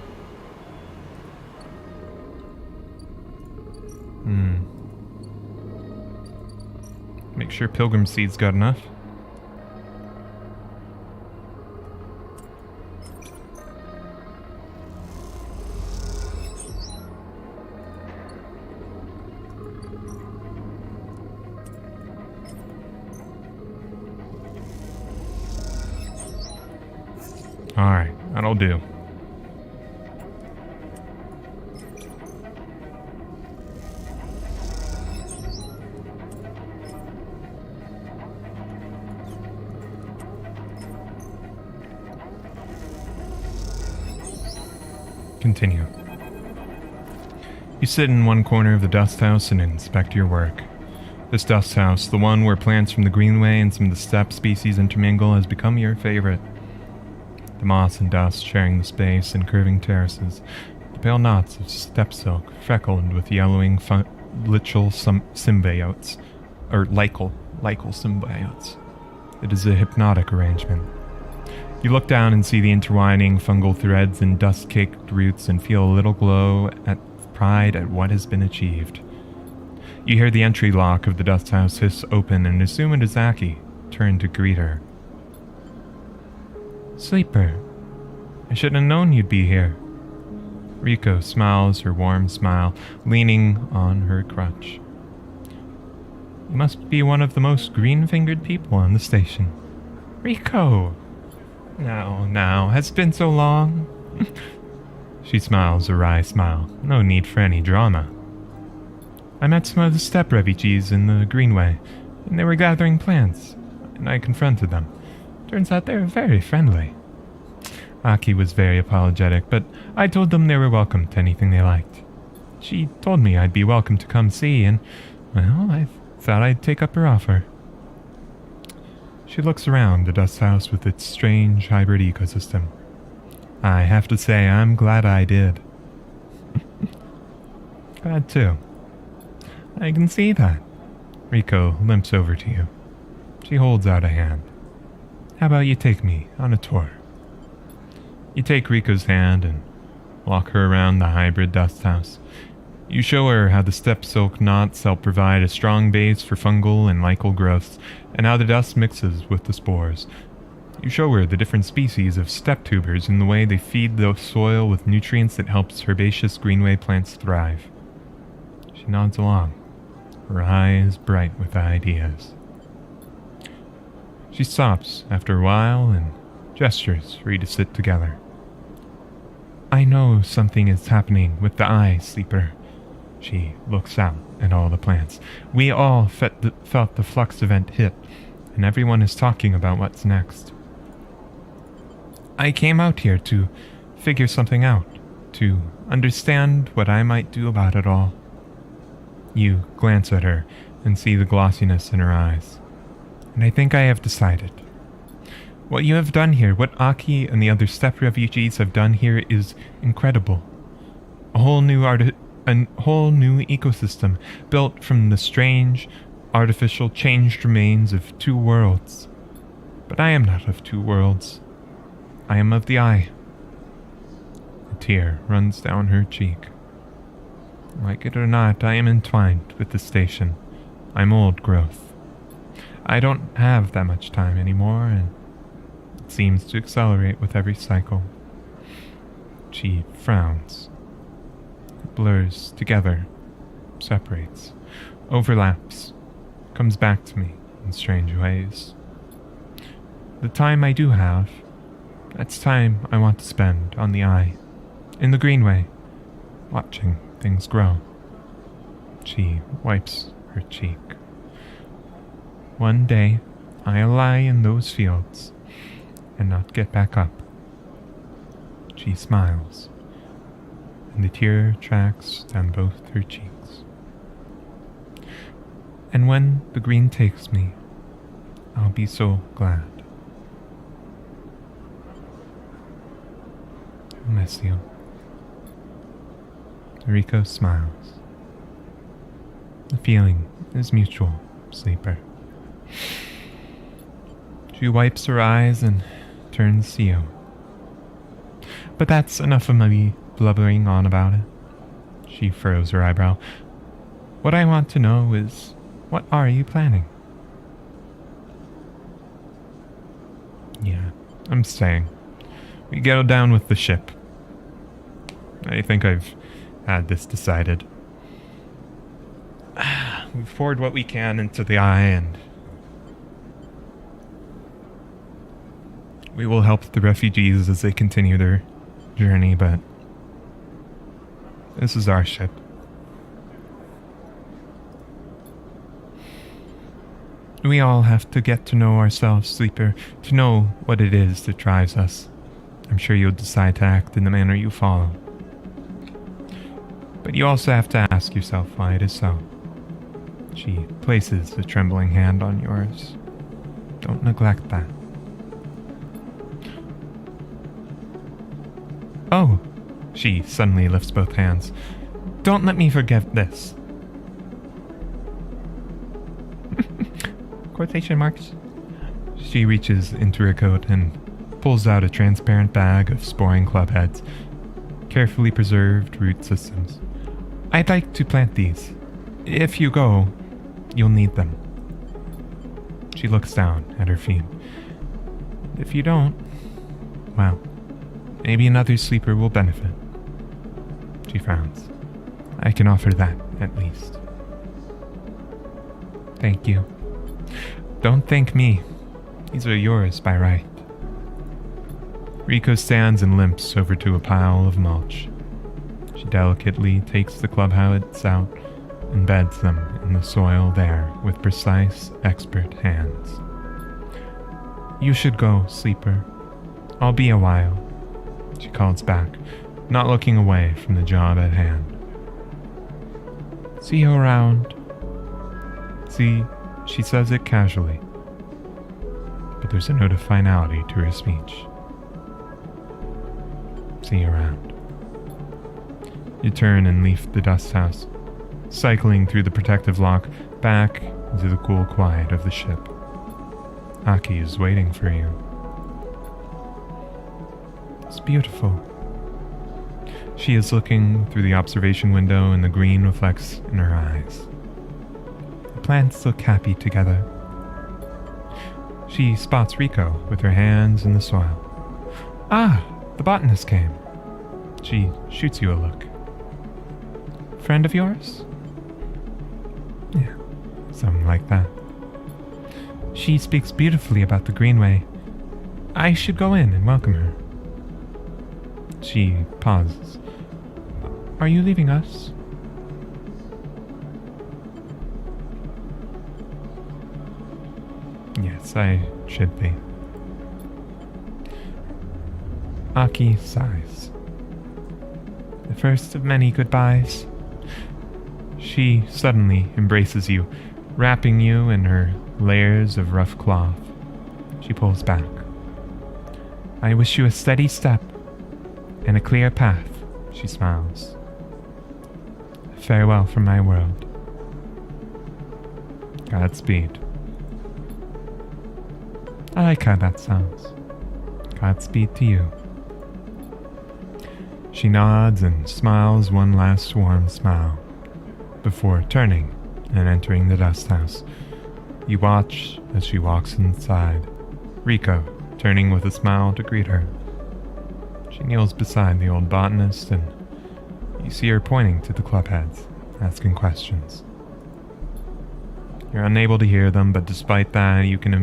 Make sure Pilgrim Seed's got enough. Alright, that'll do. Continue. You sit in one corner of the dust house and inspect your work. This dust house, the one where plants from the greenway and some of the steppe species intermingle, has become your favorite. The moss and dust sharing the space in curving terraces, the pale knots of steppe silk freckled with yellowing lichal symbiotes, or lichal symbiotes. It is a hypnotic arrangement. You look down and see the intertwining fungal threads and dust-caked roots and feel a little glow at pride at what has been achieved. You hear the entry lock of the dust house hiss open and assume it is Aki, turn to greet her. Sleeper, I shouldn't have known you'd be here. Rico smiles her warm smile, leaning on her crutch. You must be one of the most green-fingered people on the station. Rico! Now, has it been so long? She smiles a wry smile. No need for any drama. I met some of the steppe refugees in the greenway, and they were gathering plants, and I confronted them. Turns out they were very friendly. Aki was very apologetic, but I told them they were welcome to anything they liked. She told me I'd be welcome to come see, and, well, I thought I'd take up her offer. She looks around the dust house with its strange hybrid ecosystem. I have to say, I'm glad I did. Glad too. I can see that. Rico limps over to you. She holds out a hand. How about you take me on a tour? You take Rico's hand and walk her around the hybrid dust house. You show her how the steppe silk knots help provide a strong base for fungal and lichal growths, and how the dust mixes with the spores. You show her the different species of steppe tubers and the way they feed the soil with nutrients that helps herbaceous greenway plants thrive. She nods along, her eyes bright with ideas. She stops after a while and gestures for you to sit together. I know something is happening with the eye, Sleeper. She looks out at all the plants. We all felt the flux event hit, and everyone is talking about what's next. I came out here to figure something out, to understand what I might do about it all. You glance at her and see the glossiness in her eyes, and I think I have decided. What you have done here, what Aki and the other steppe refugees have done here is incredible. A whole new ecosystem built from the strange, artificial changed remains of two worlds. But I am not of two worlds. I am of the eye. A tear runs down her cheek. Like it or not, I am entwined with the station. I'm old growth. I don't have that much time anymore, and it seems to accelerate with every cycle. She frowns. It blurs together, separates, overlaps, comes back to me in strange ways. The time I do have, that's time I want to spend on the eye, in the greenway, watching things grow. She wipes her cheek. One day, I'll lie in those fields and not get back up. She smiles, and the tear tracks down both her cheeks. And when the green takes me, I'll be so glad. I'll miss you. Rico smiles. The feeling is mutual, sleeper. She wipes her eyes and turns to you. But that's enough of me blubbering on about it. She furrows her eyebrow. What I want to know is, what are you planning? Yeah, I'm staying. We go down with the ship. I think I've had this decided. We've poured what we can into the eye, and we will help the refugees as they continue their journey, but this is our ship. We all have to get to know ourselves, Sleeper, to know what it is that drives us. I'm sure you'll decide to act in the manner you follow. But you also have to ask yourself why it is so. She places a trembling hand on yours. Don't neglect that. Oh, she suddenly lifts both hands. Don't let me forget this. Quotation marks. She reaches into her coat and pulls out a transparent bag of sporing club heads, carefully preserved root systems. I'd like to plant these. If you go, you'll need them. She looks down at her feet. If you don't, well, maybe another sleeper will benefit. She frowns. I can offer that, at least. Thank you. Don't thank me. These are yours by right. Rico stands and limps over to a pile of mulch. She delicately takes the club heads out and beds them in the soil there with precise, expert hands. You should go, Sleeper. I'll be a while. She calls back, not looking away from the job at hand. See you around. See, she says it casually, but there's a note of finality to her speech. See you around. You turn and leave the dust house, cycling through the protective lock back into the cool quiet of the ship. Aki is waiting for you. It's beautiful. She is looking through the observation window and the green reflects in her eyes. The plants look happy together. She spots Rico with her hands in the soil. Ah, the botanist came. She shoots you a look. Friend of yours? Yeah, something like that. She speaks beautifully about the Greenway. I should go in and welcome her. She pauses. Are you leaving us? Yes, I should be. Aki sighs. The first of many goodbyes. She suddenly embraces you, wrapping you in her layers of rough cloth. She pulls back. I wish you a steady step and a clear path, she smiles. Farewell from my world. Godspeed. I like how that sounds. Godspeed to you. She nods and smiles one last warm smile before turning and entering the dust house. You watch as she walks inside, Rico turning with a smile to greet her. She kneels beside the old botanist and you see her pointing to the clubheads, asking questions. You're unable to hear them, but despite that, you can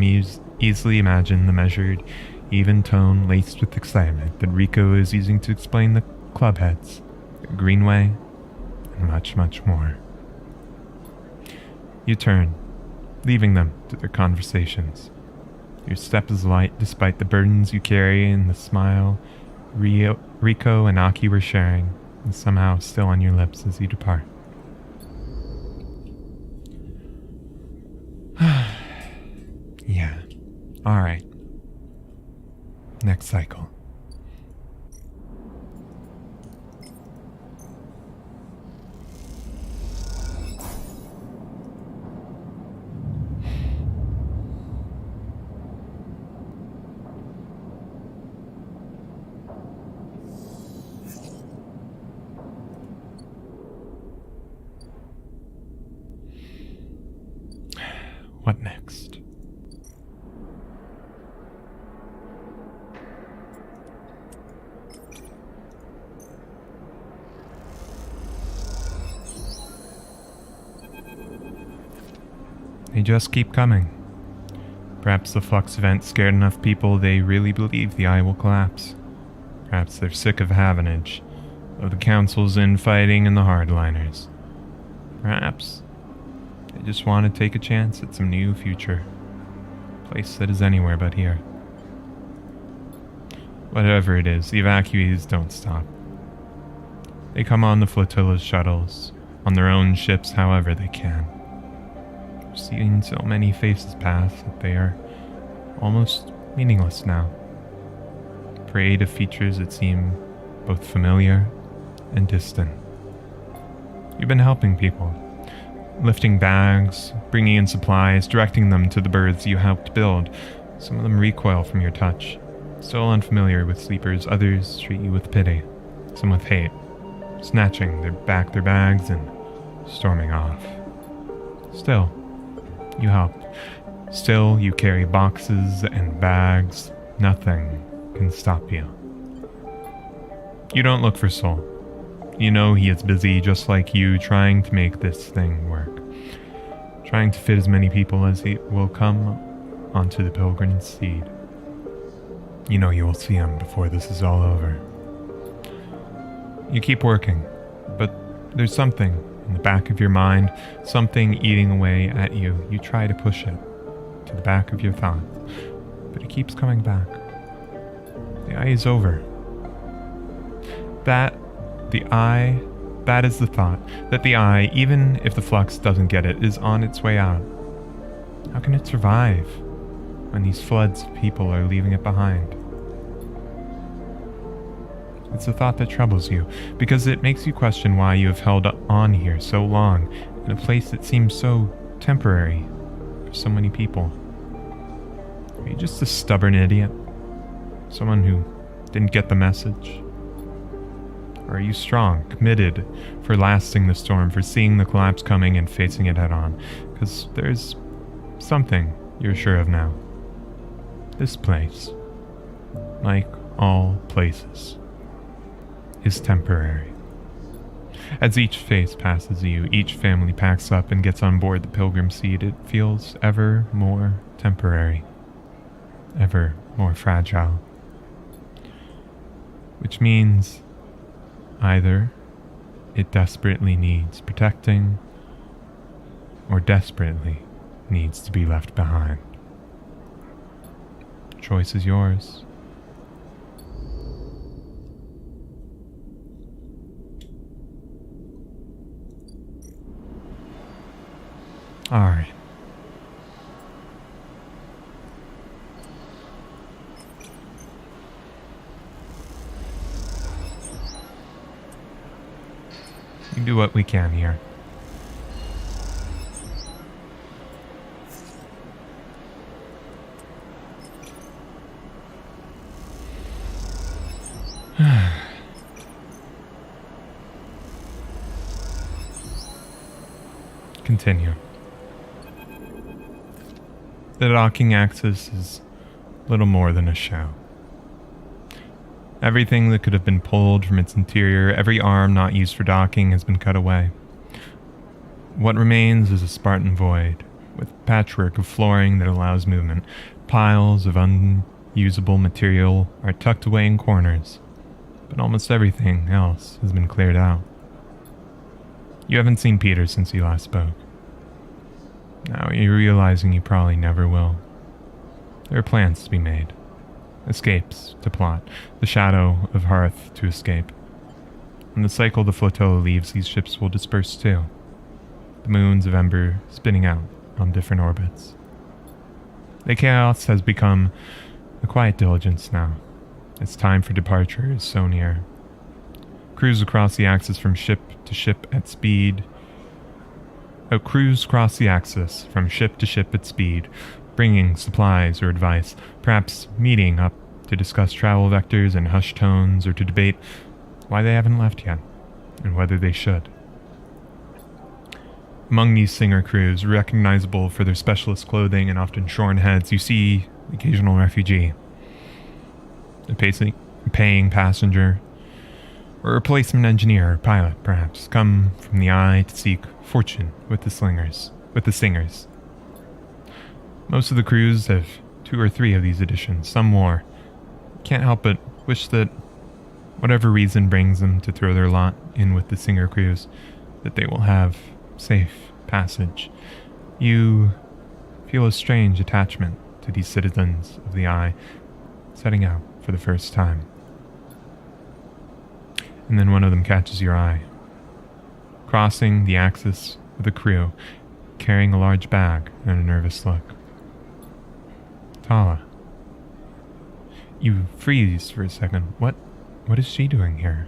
easily imagine the measured, even tone laced with excitement that Rico is using to explain the clubheads, the greenway, and much, much more. You turn, leaving them to their conversations. Your step is light despite the burdens you carry and the smile Rico and Aki were sharing is somehow still on your lips as you depart. Yeah. Alright. Next cycle. What next? They just keep coming. Perhaps the flux event scared enough people they really believe the eye will collapse. Perhaps they're sick of Havenage, of the council's infighting and the hardliners. Perhaps they just want to take a chance at some new future. A place that is anywhere but here. Whatever it is, the evacuees don't stop. They come on the flotilla's shuttles, on their own ships however they can. I've seen so many faces pass that they are almost meaningless now. Prey to features that seem both familiar and distant. You've been helping people. Lifting bags, bringing in supplies, directing them to the berths you helped build. Some of them recoil from your touch. Still unfamiliar with sleepers, others treat you with pity, some with hate, snatching their bags and storming off. Still, you helped. Still, you carry boxes and bags. Nothing can stop you. You don't look for Sol. You know he is busy just like you, trying to make this thing work. Trying to fit as many people as he will come onto the Pilgrim Steed. You know you will see him before this is all over. You keep working, but there's something in the back of your mind, something eating away at you. You try to push it to the back of your thoughts, but it keeps coming back. The eye is over. That is the thought, that the eye, even if the flux doesn't get it, is on its way out. How can it survive when these floods of people are leaving it behind? It's a thought that troubles you, because it makes you question why you have held on here so long, in a place that seems so temporary for so many people. Are you just a stubborn idiot? Someone who didn't get the message? Or are you strong, committed, for lasting the storm, for seeing the collapse coming and facing it head on? Because there's something you're sure of now. This place, like all places, is temporary. As each phase passes you, each family packs up and gets on board the Pilgrim Steed, it feels ever more temporary, ever more fragile. Which means either it desperately needs protecting, or desperately needs to be left behind. choice is yours. Alright. We do what we can here. Continue. The docking axis is little more than a show. Everything that could have been pulled from its interior, every arm not used for docking, has been cut away. What remains is a Spartan void, with patchwork of flooring that allows movement. Piles of unusable material are tucked away in corners, but almost everything else has been cleared out. You haven't seen Peter since you last spoke. Now you're realizing you probably never will. There are plans to be made. Escapes to plot. The shadow of Hearth to escape. When the cycle the flotilla leaves, these ships will disperse too. The moons of Ember spinning out on different orbits. The chaos has become a quiet diligence now. Its time for departure is so near. Cruise across the axis from ship to ship at speed. Cruise across the axis from ship to ship at speed, bringing supplies or advice, perhaps meeting up to discuss travel vectors in hushed tones or to debate why they haven't left yet and whether they should. Among these singer crews, recognizable for their specialist clothing and often shorn heads, you see the occasional refugee, a paying passenger, or a replacement engineer or pilot, perhaps, come from the eye to seek fortune with the singers. Most of the crews have 2 or 3 of these additions, some more. Can't help but wish that whatever reason brings them to throw their lot in with the singer crews, that they will have safe passage. You feel a strange attachment to these citizens of the Eye, setting out for the first time. And then one of them catches your eye, crossing the axis with a crew, carrying a large bag and a nervous look. Tala. You freeze for a second. What is she doing here?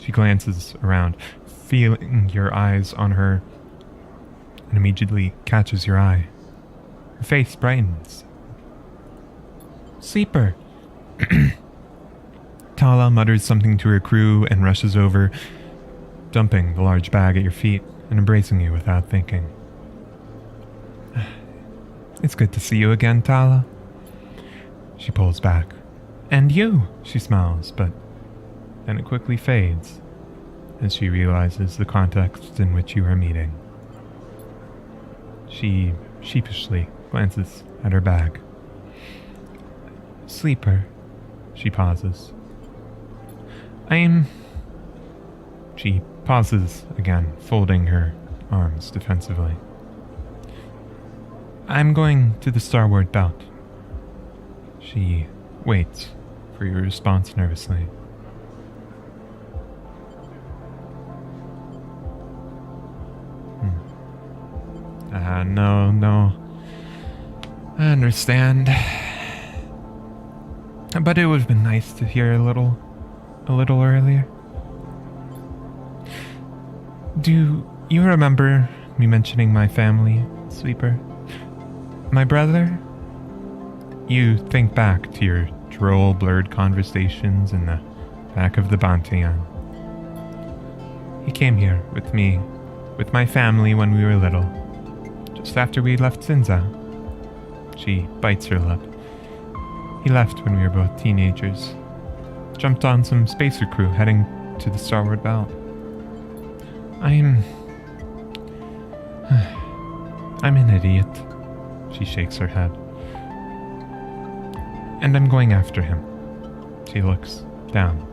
She glances around, feeling your eyes on her, and immediately catches your eye. Her face brightens. Sleeper! Tala mutters something to her crew and rushes over, dumping the large bag at your feet and embracing you without thinking. It's good to see you again, Tala. She pulls back. And you, she smiles, but then it quickly fades as she realizes the context in which you are meeting. She sheepishly glances at her bag. Sleeper, she pauses. She pauses again, folding her arms defensively. I'm going to the starboard belt. She waits for your response nervously. No. I understand. But it would have been nice to hear a little earlier. Do you remember me mentioning my family, Sleeper? My brother? You think back to your droll, blurred conversations in the back of the Bantian. He came here with me, with my family when we were little, just after we left Sinza. She bites her lip. He left when we were both teenagers. Jumped on some spacer crew heading to the starboard belt. I'm an idiot. She shakes her head. And I'm going after him. She looks down,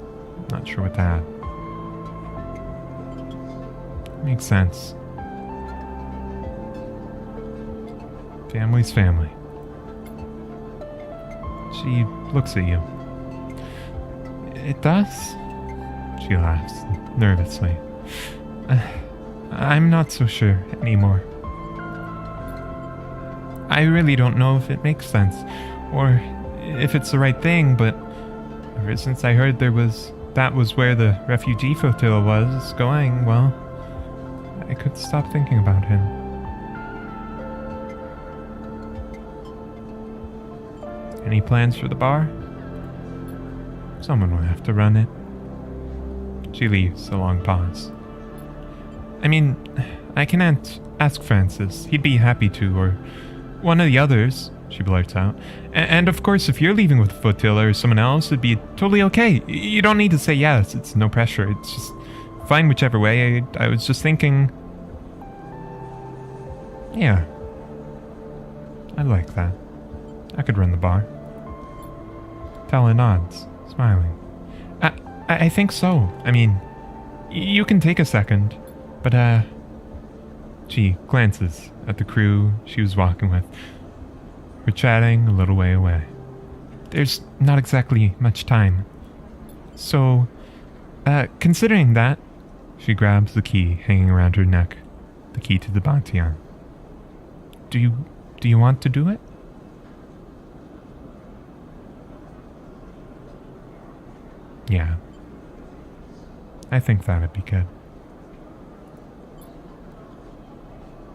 not sure what to add. Makes sense. Family's family. She looks at you. It does? She laughs, nervously. I'm not so sure anymore. I really don't know if it makes sense, or if it's the right thing, but ever since I heard that was where the refugee flotilla was going, well, I couldn't stop thinking about him. Any plans for the bar? Someone will have to run it. She leaves, a long pause. I mean, I can ask Francis. He'd be happy to, or one of the others, she blurts out. And of course, if you're leaving with the flotilla or someone else, it'd be totally okay. You don't need to say yes. It's no pressure. It's just fine whichever way. I was just thinking... Yeah. I like that. I could run the bar. Tala nods, smiling. I think so. I mean, you can take a second, but she glances at the crew she was walking with. We're chatting a little way away. There's not exactly much time. So, considering that, she grabs the key hanging around her neck, the key to the Bantian. Do you want to do it? Yeah. I think that'd be good.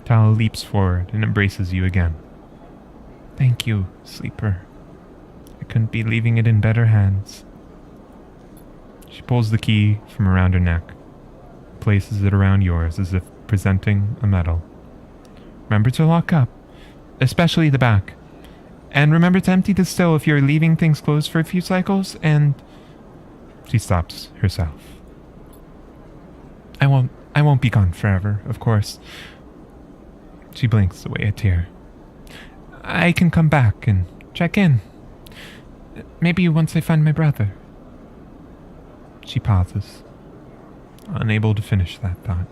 Tala leaps forward and embraces you again. Thank you, Sleeper. I couldn't be leaving it in better hands. She pulls the key from around her neck, places it around yours as if presenting a medal. Remember to lock up, especially the back. And remember to empty the still if you're leaving things closed for a few cycles, and... She stops herself. I won't be gone forever, of course. She blinks away a tear. I can come back and check in. Maybe once I find my brother. She pauses, unable to finish that thought.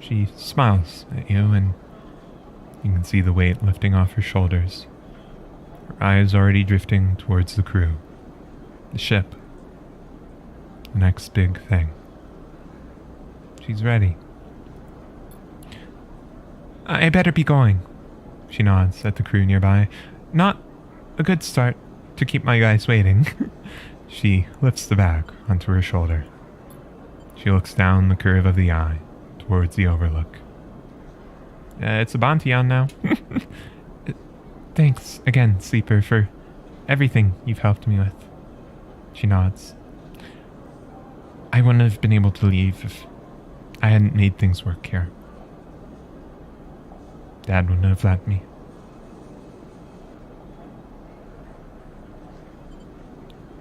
She smiles at you, and you can see the weight lifting off her shoulders. Her eyes already drifting towards the crew. The ship. The next big thing. She's ready. I better be going. She nods at the crew nearby. Not a good start to keep my guys waiting. She lifts the bag onto her shoulder. She looks down the curve of the eye towards the overlook. It's a Bantian now. Thanks again, Sleeper, for everything you've helped me with. She nods. I wouldn't have been able to leave if I hadn't made things work here. Dad wouldn't have let me.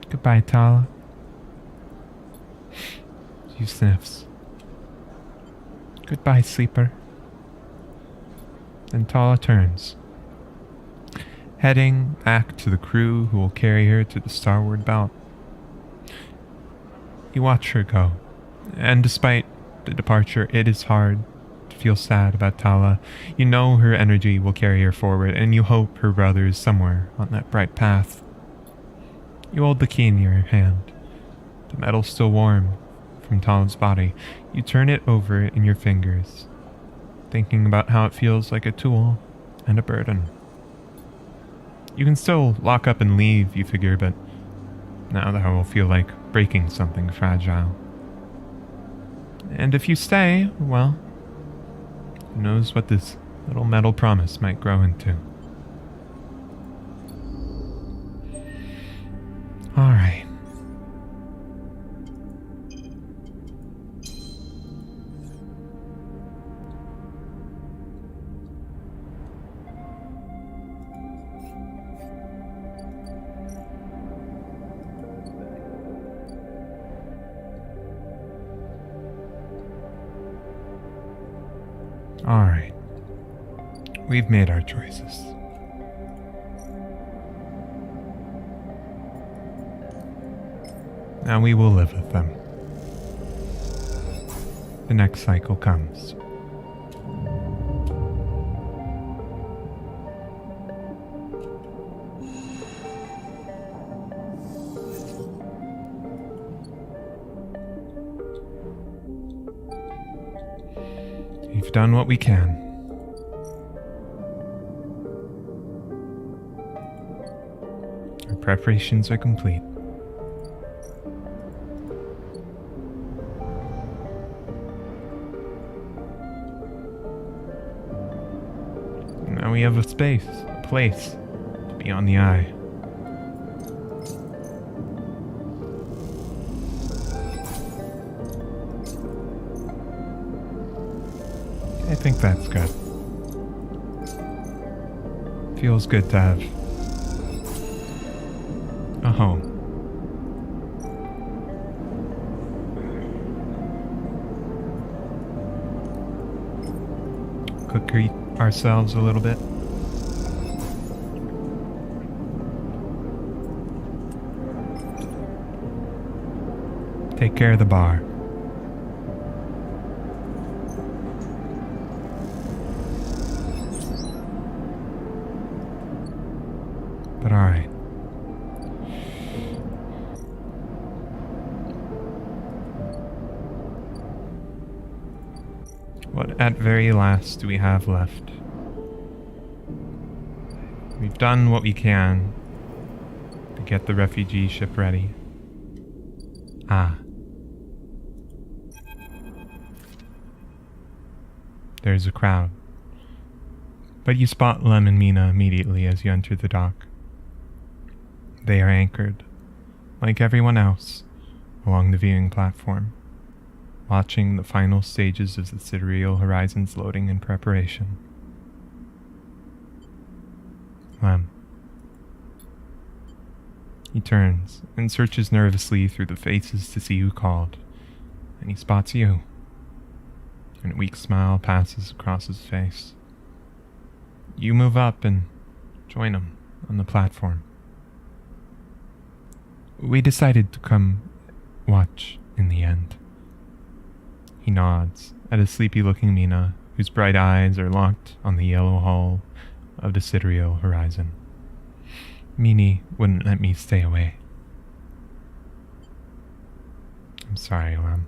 Goodbye, Tala. She sniffs. Goodbye, Sleeper. Then Tala turns, heading back to the crew who will carry her to the starward belt. You watch her go, and despite the departure, it is hard to feel sad about Tala. You know her energy will carry her forward, and you hope her brother is somewhere on that bright path. You hold the key in your hand, the metal still warm from Tala's body. You turn it over in your fingers, thinking about how it feels like a tool and a burden. You can still lock up and leave, you figure, but now that will feel like breaking something fragile. And if you stay, well, who knows what this little metal promise might grow into. Alright. Alright. We've made our choices. Now we will live with them. The next cycle comes. We've done what we can. Our preparations are complete. Now we have a space, a place to be on the eye. I think that's good. Feels good to have a home. Cook ourselves a little bit. Take care of the bar. But alright. What at very last do we have left? We've done what we can to get the refugee ship ready. Ah. There's a crowd. But you spot Lem and Mina immediately as you enter the dock. They are anchored, like everyone else, along the viewing platform, watching the final stages of the sidereal horizon's loading and preparation. Lem. He turns and searches nervously through the faces to see who called, and he spots you. And a weak smile passes across his face. You move up and join him on the platform. We decided to come watch in the end. He nods at a sleepy-looking Mina, whose bright eyes are locked on the yellow hull of the sidereal horizon. Meanie wouldn't let me stay away. I'm sorry, Lem.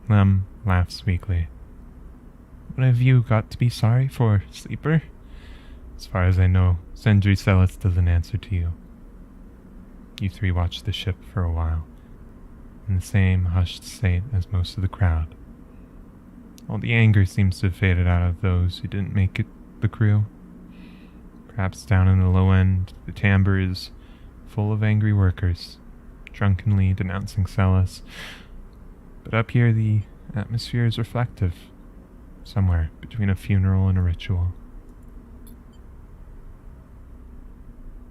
Lem laughs weakly. What have you got to be sorry for, sleeper? As far as I know, Sendri Celis doesn't answer to you. You three watch the ship for a while, in the same hushed state as most of the crowd. All the anger seems to have faded out of those who didn't make it the crew. Perhaps down in the low end, the timbre is full of angry workers, drunkenly denouncing Celis. But up here the atmosphere is reflective, somewhere between a funeral and a ritual.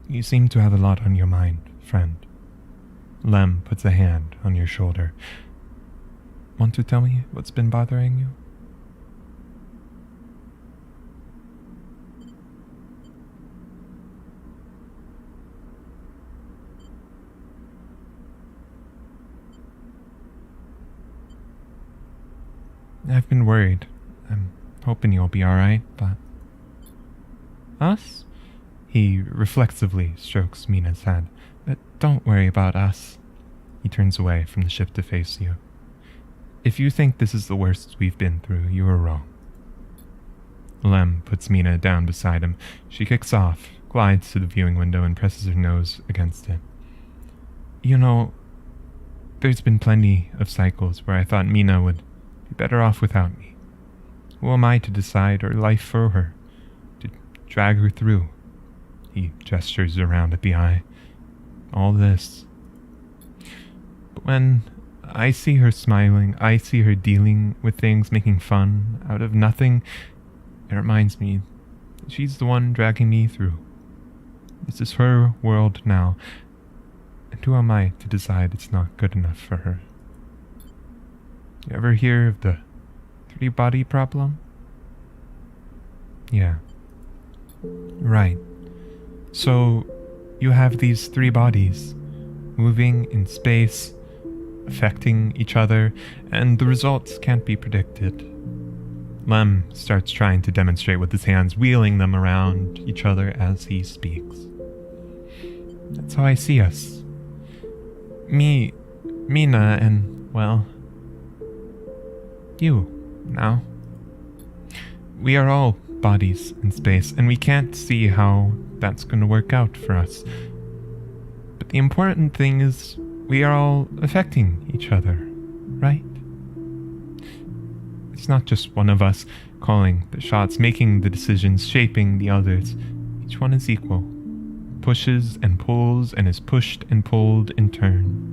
You seem to have a lot on your mind, friend. Lem puts a hand on your shoulder. Want to tell me what's been bothering you? I've been worried. I'm hoping you'll be alright, but... Us? He reflexively strokes Mina's head. But don't worry about us. He turns away from the ship to face you. If you think this is the worst we've been through, you are wrong. Lem puts Mina down beside him. She kicks off, glides to the viewing window, and presses her nose against it. You know, there's been plenty of cycles where I thought Mina would be better off without me. Who am I to decide her life for her? To drag her through? He gestures around at the eye. All this. But when I see her smiling, I see her dealing with things, making fun out of nothing, it reminds me that she's the one dragging me through. This is her world now, and who am I to decide it's not good enough for her? You ever hear of the three-body problem? Yeah. Right. So, you have these three bodies, moving in space, affecting each other, and the results can't be predicted. Lem starts trying to demonstrate with his hands, wheeling them around each other as he speaks. That's how I see us. Me, Mina, and, well, you. Now, we are all bodies in space, and we can't see how that's going to work out for us. But the important thing is we are all affecting each other, right? It's not just one of us calling the shots, making the decisions, shaping the others. Each one is equal, pushes and pulls and is pushed and pulled in turn.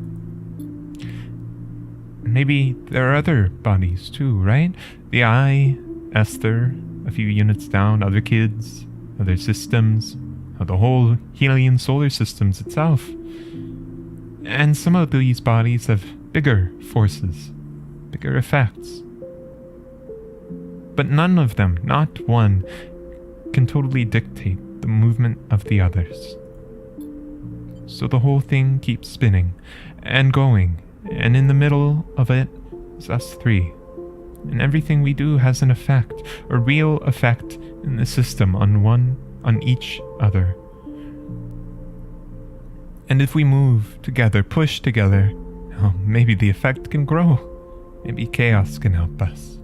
Maybe there are other bodies too, right? The eye, Esther, a few units down, other kids, other systems, the whole Helian solar systems itself. And some of these bodies have bigger forces, bigger effects. But none of them, not one, can totally dictate the movement of the others. So the whole thing keeps spinning and going, and in the middle of it is us three. And everything we do has an effect, a real effect in the system on each other. And if we move together, push together, oh, maybe the effect can grow. Maybe chaos can help us.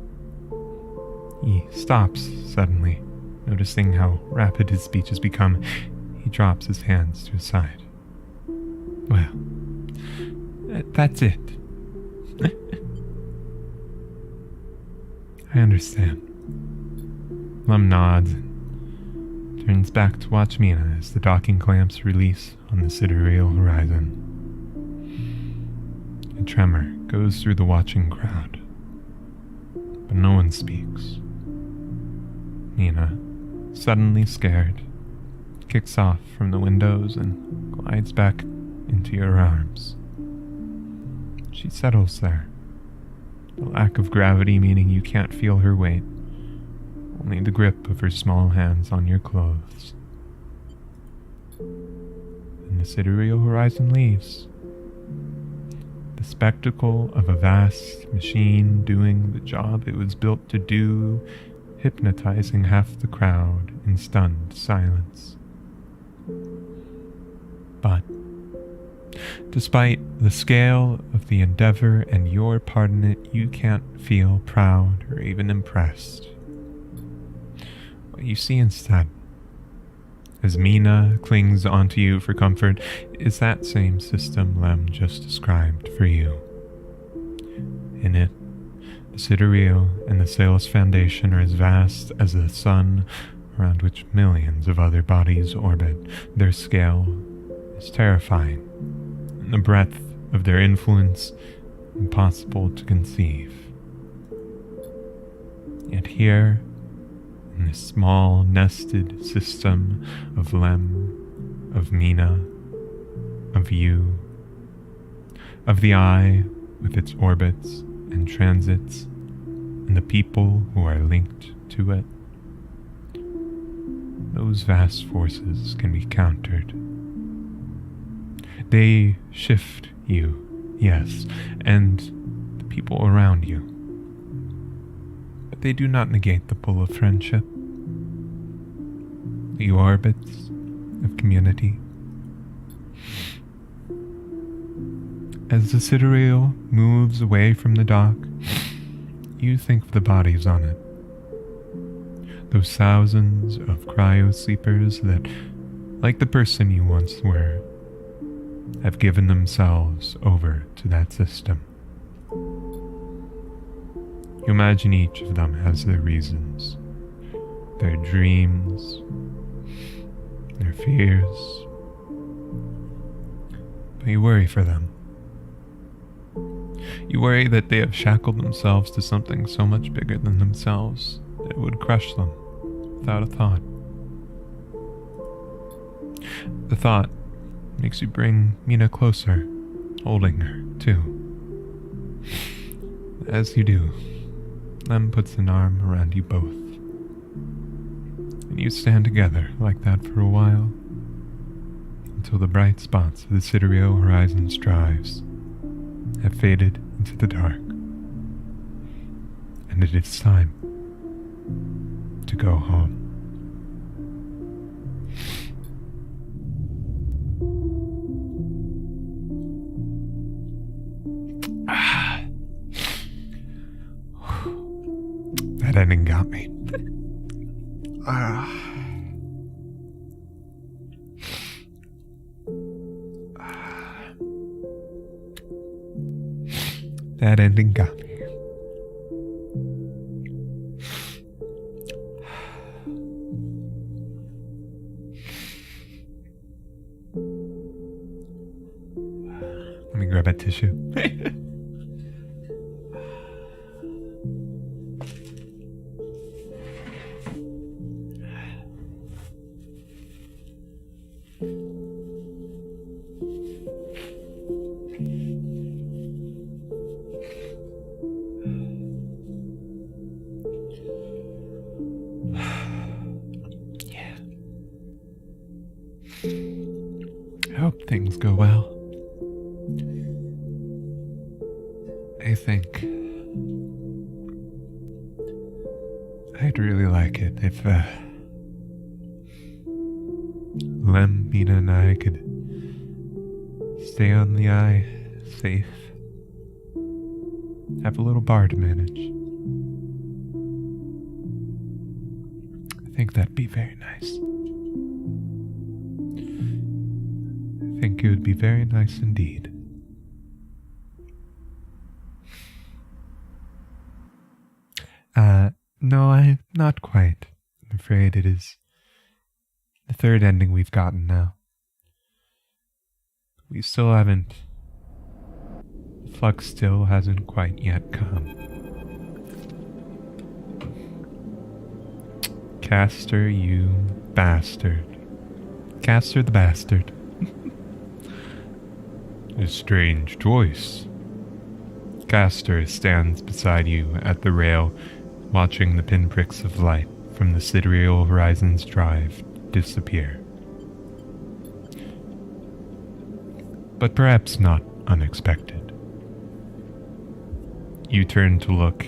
He stops suddenly, noticing how rapid his speech has become. He drops his hands to his side. Well, that's it. I understand. Lem nods and turns back to watch Mina as the docking clamps release on the sidereal horizon. A tremor goes through the watching crowd, but no one speaks. Mina, suddenly scared, kicks off from the windows and glides back into your arms. She settles there, the lack of gravity meaning you can't feel her weight, only the grip of her small hands on your clothes. And the sidereal horizon leaves. The spectacle of a vast machine doing the job it was built to do, hypnotizing half the crowd in stunned silence. But despite the scale of the endeavor and your part in it, you can't feel proud or even impressed. What you see instead, as Mina clings onto you for comfort, is that same system Lem just described for you. In it, the sidereal and the Salus Foundation are as vast as the sun around which millions of other bodies orbit. Their scale is terrifying, and the breadth of their influence impossible to conceive. Yet here, in this small nested system of Lem, of Mina, of you, of the eye with its orbits and transits, and the people who are linked to it, those vast forces can be countered. They shift you, yes, and the people around you. But they do not negate the pull of friendship, the orbits of community. As the sidereal moves away from the dock, you think of the bodies on it. Those thousands of cryo-sleepers that, like the person you once were, have given themselves over to that system. You imagine each of them has their reasons, their dreams, their fears, but you worry for them. You worry that they have shackled themselves to something so much bigger than themselves that it would crush them without a thought. The thought makes you bring Mina closer, holding her, too. As you do, Lem puts an arm around you both, and you stand together like that for a while, until the bright spots of the sidereal horizon's drives have faded into the dark, and it is time to go home. That ending got me. Let me grab a tissue. I hope things go well. I think I'd really like it if Lem, Mina, and I could stay on the eye, safe. Have a little bar to manage. I think that'd be very nice. I think it would be very nice indeed. No, not quite. I'm afraid it is the third ending we've gotten now. We still haven't. The flux still hasn't quite yet come. Castor, you bastard. Castor the bastard. A strange choice. Castor stands beside you at the rail, watching the pinpricks of light from the sidereal horizon's drive disappear. But perhaps not unexpected. You turn to look,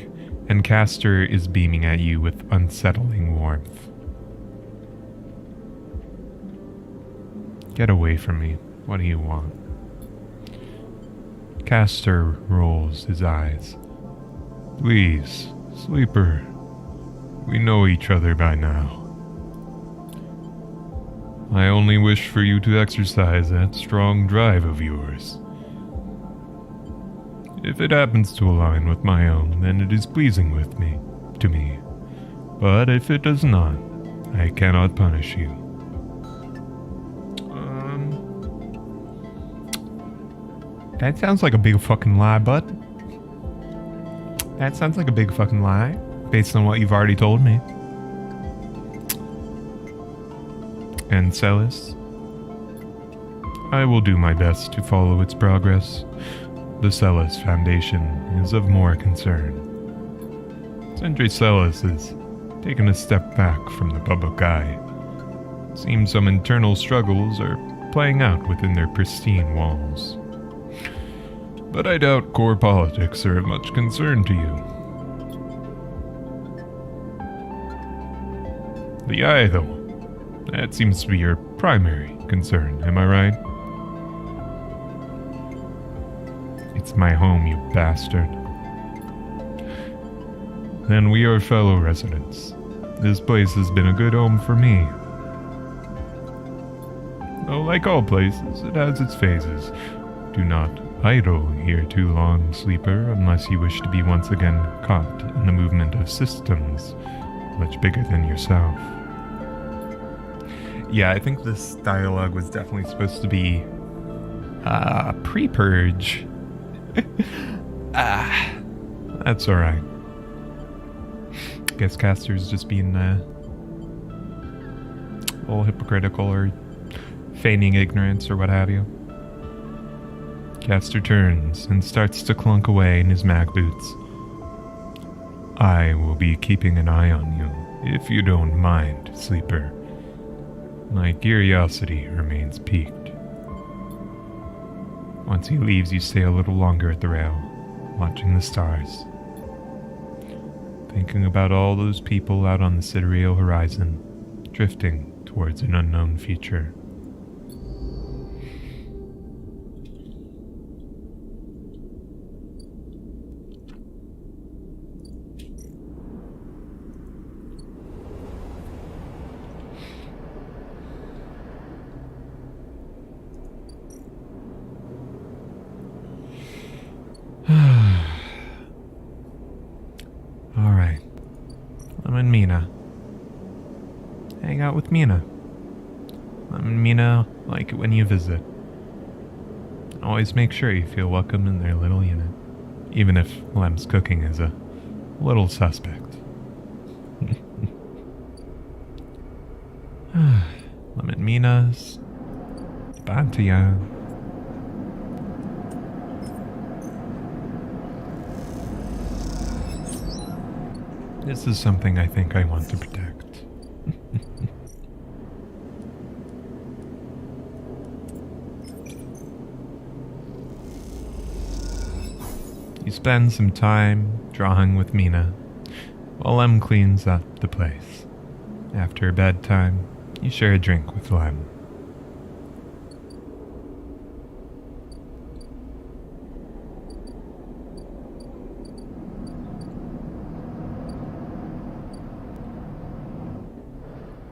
and Castor is beaming at you with unsettling warmth. Get away from me. What do you want? Castor rolls his eyes. Please, Sleeper. We know each other by now. I only wish for you to exercise that strong drive of yours. If it happens to align with my own, then it is pleasing to me. But if it does not, I cannot punish you. That sounds like a big fucking lie, bud. That sounds like a big fucking lie, based on what you've already told me. And Celis, I will do my best to follow its progress. The Celis Foundation is of more concern. Sentry Celis has taken a step back from the public eye. Seems some internal struggles are playing out within their pristine walls. But I doubt core politics are of much concern to you. The eye, though, that seems to be your primary concern, am I right? It's my home, you bastard. Then we are fellow residents. This place has been a good home for me. Though, like all places, it has its phases. Do not idle here too long, Sleeper, unless you wish to be once again caught in the movement of systems much bigger than yourself. Yeah, I think this dialogue was definitely supposed to be pre-Purge. That's alright. Guess Castor's just being a little hypocritical or feigning ignorance or what have you. Castor turns and starts to clunk away in his mag boots. I will be keeping an eye on you, if you don't mind, Sleeper. My curiosity remains piqued. Once he leaves, you stay a little longer at the rail, watching the stars. Thinking about all those people out on the sidereal horizon, drifting towards an unknown future. hang out with Mina. Mina like it when you visit. Always make sure you feel welcome in their little unit, even if Lem's cooking is a little suspect. Lem and Mina's Bantia. This is something I think I want to protect. You spend some time drawing with Mina while Lem cleans up the place. After bedtime, you share a drink with Lem.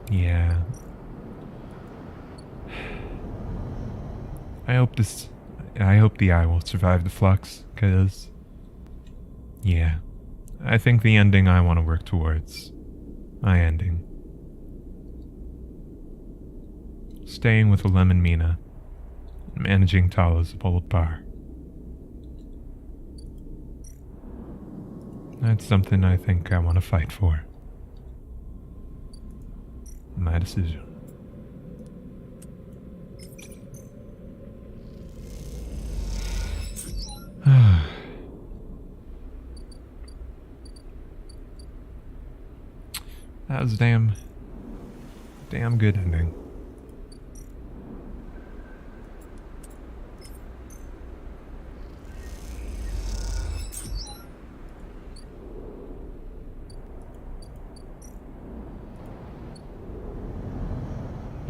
Yeah. I hope the eye will survive the flux, cause yeah, I think the ending I want to work towards. My ending. Staying with Lem and Mina, and managing Tala's old bar. That's something I think I want to fight for. My decision. That was a damn good ending.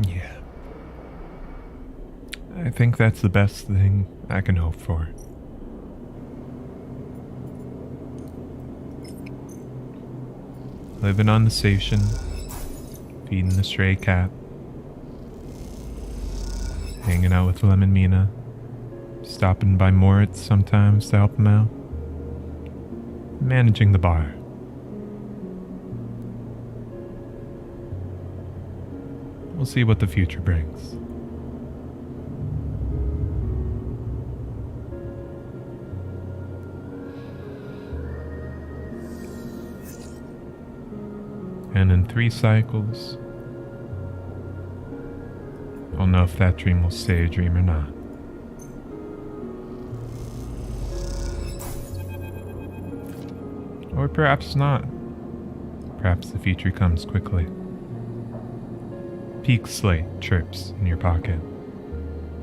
Yeah. I think that's the best thing I can hope for. Living on the station, feeding the stray cat, hanging out with Lem and Mina, stopping by Moritz sometimes to help him out, managing the bar. We'll see what the future brings. And in 3 cycles, I'll know if that dream will stay a dream or not. Or perhaps not. Perhaps the future comes quickly. Peak slate chirps in your pocket.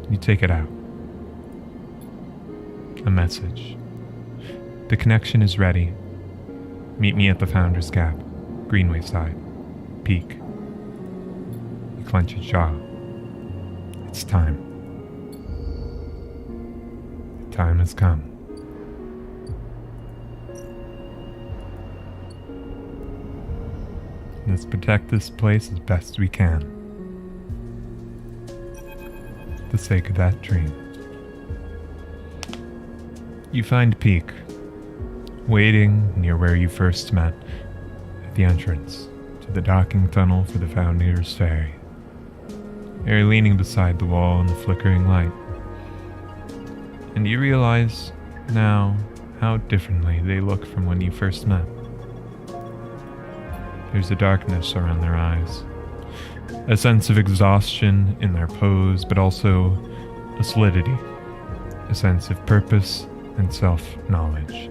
You take it out. A message. The connection is ready. Meet me at the Founder's Gap. Greenway side. Peak. You clench your jaw. It's time. The time has come. Let's protect this place as best we can. For the sake of that dream. You find Peak, waiting near where you first met, at the entrance to the docking tunnel for the Founder's Ferry. You're leaning beside the wall in the flickering light, and you realize now how differently they look from when you first met. There's a darkness around their eyes, a sense of exhaustion in their pose, but also a solidity, a sense of purpose and self-knowledge.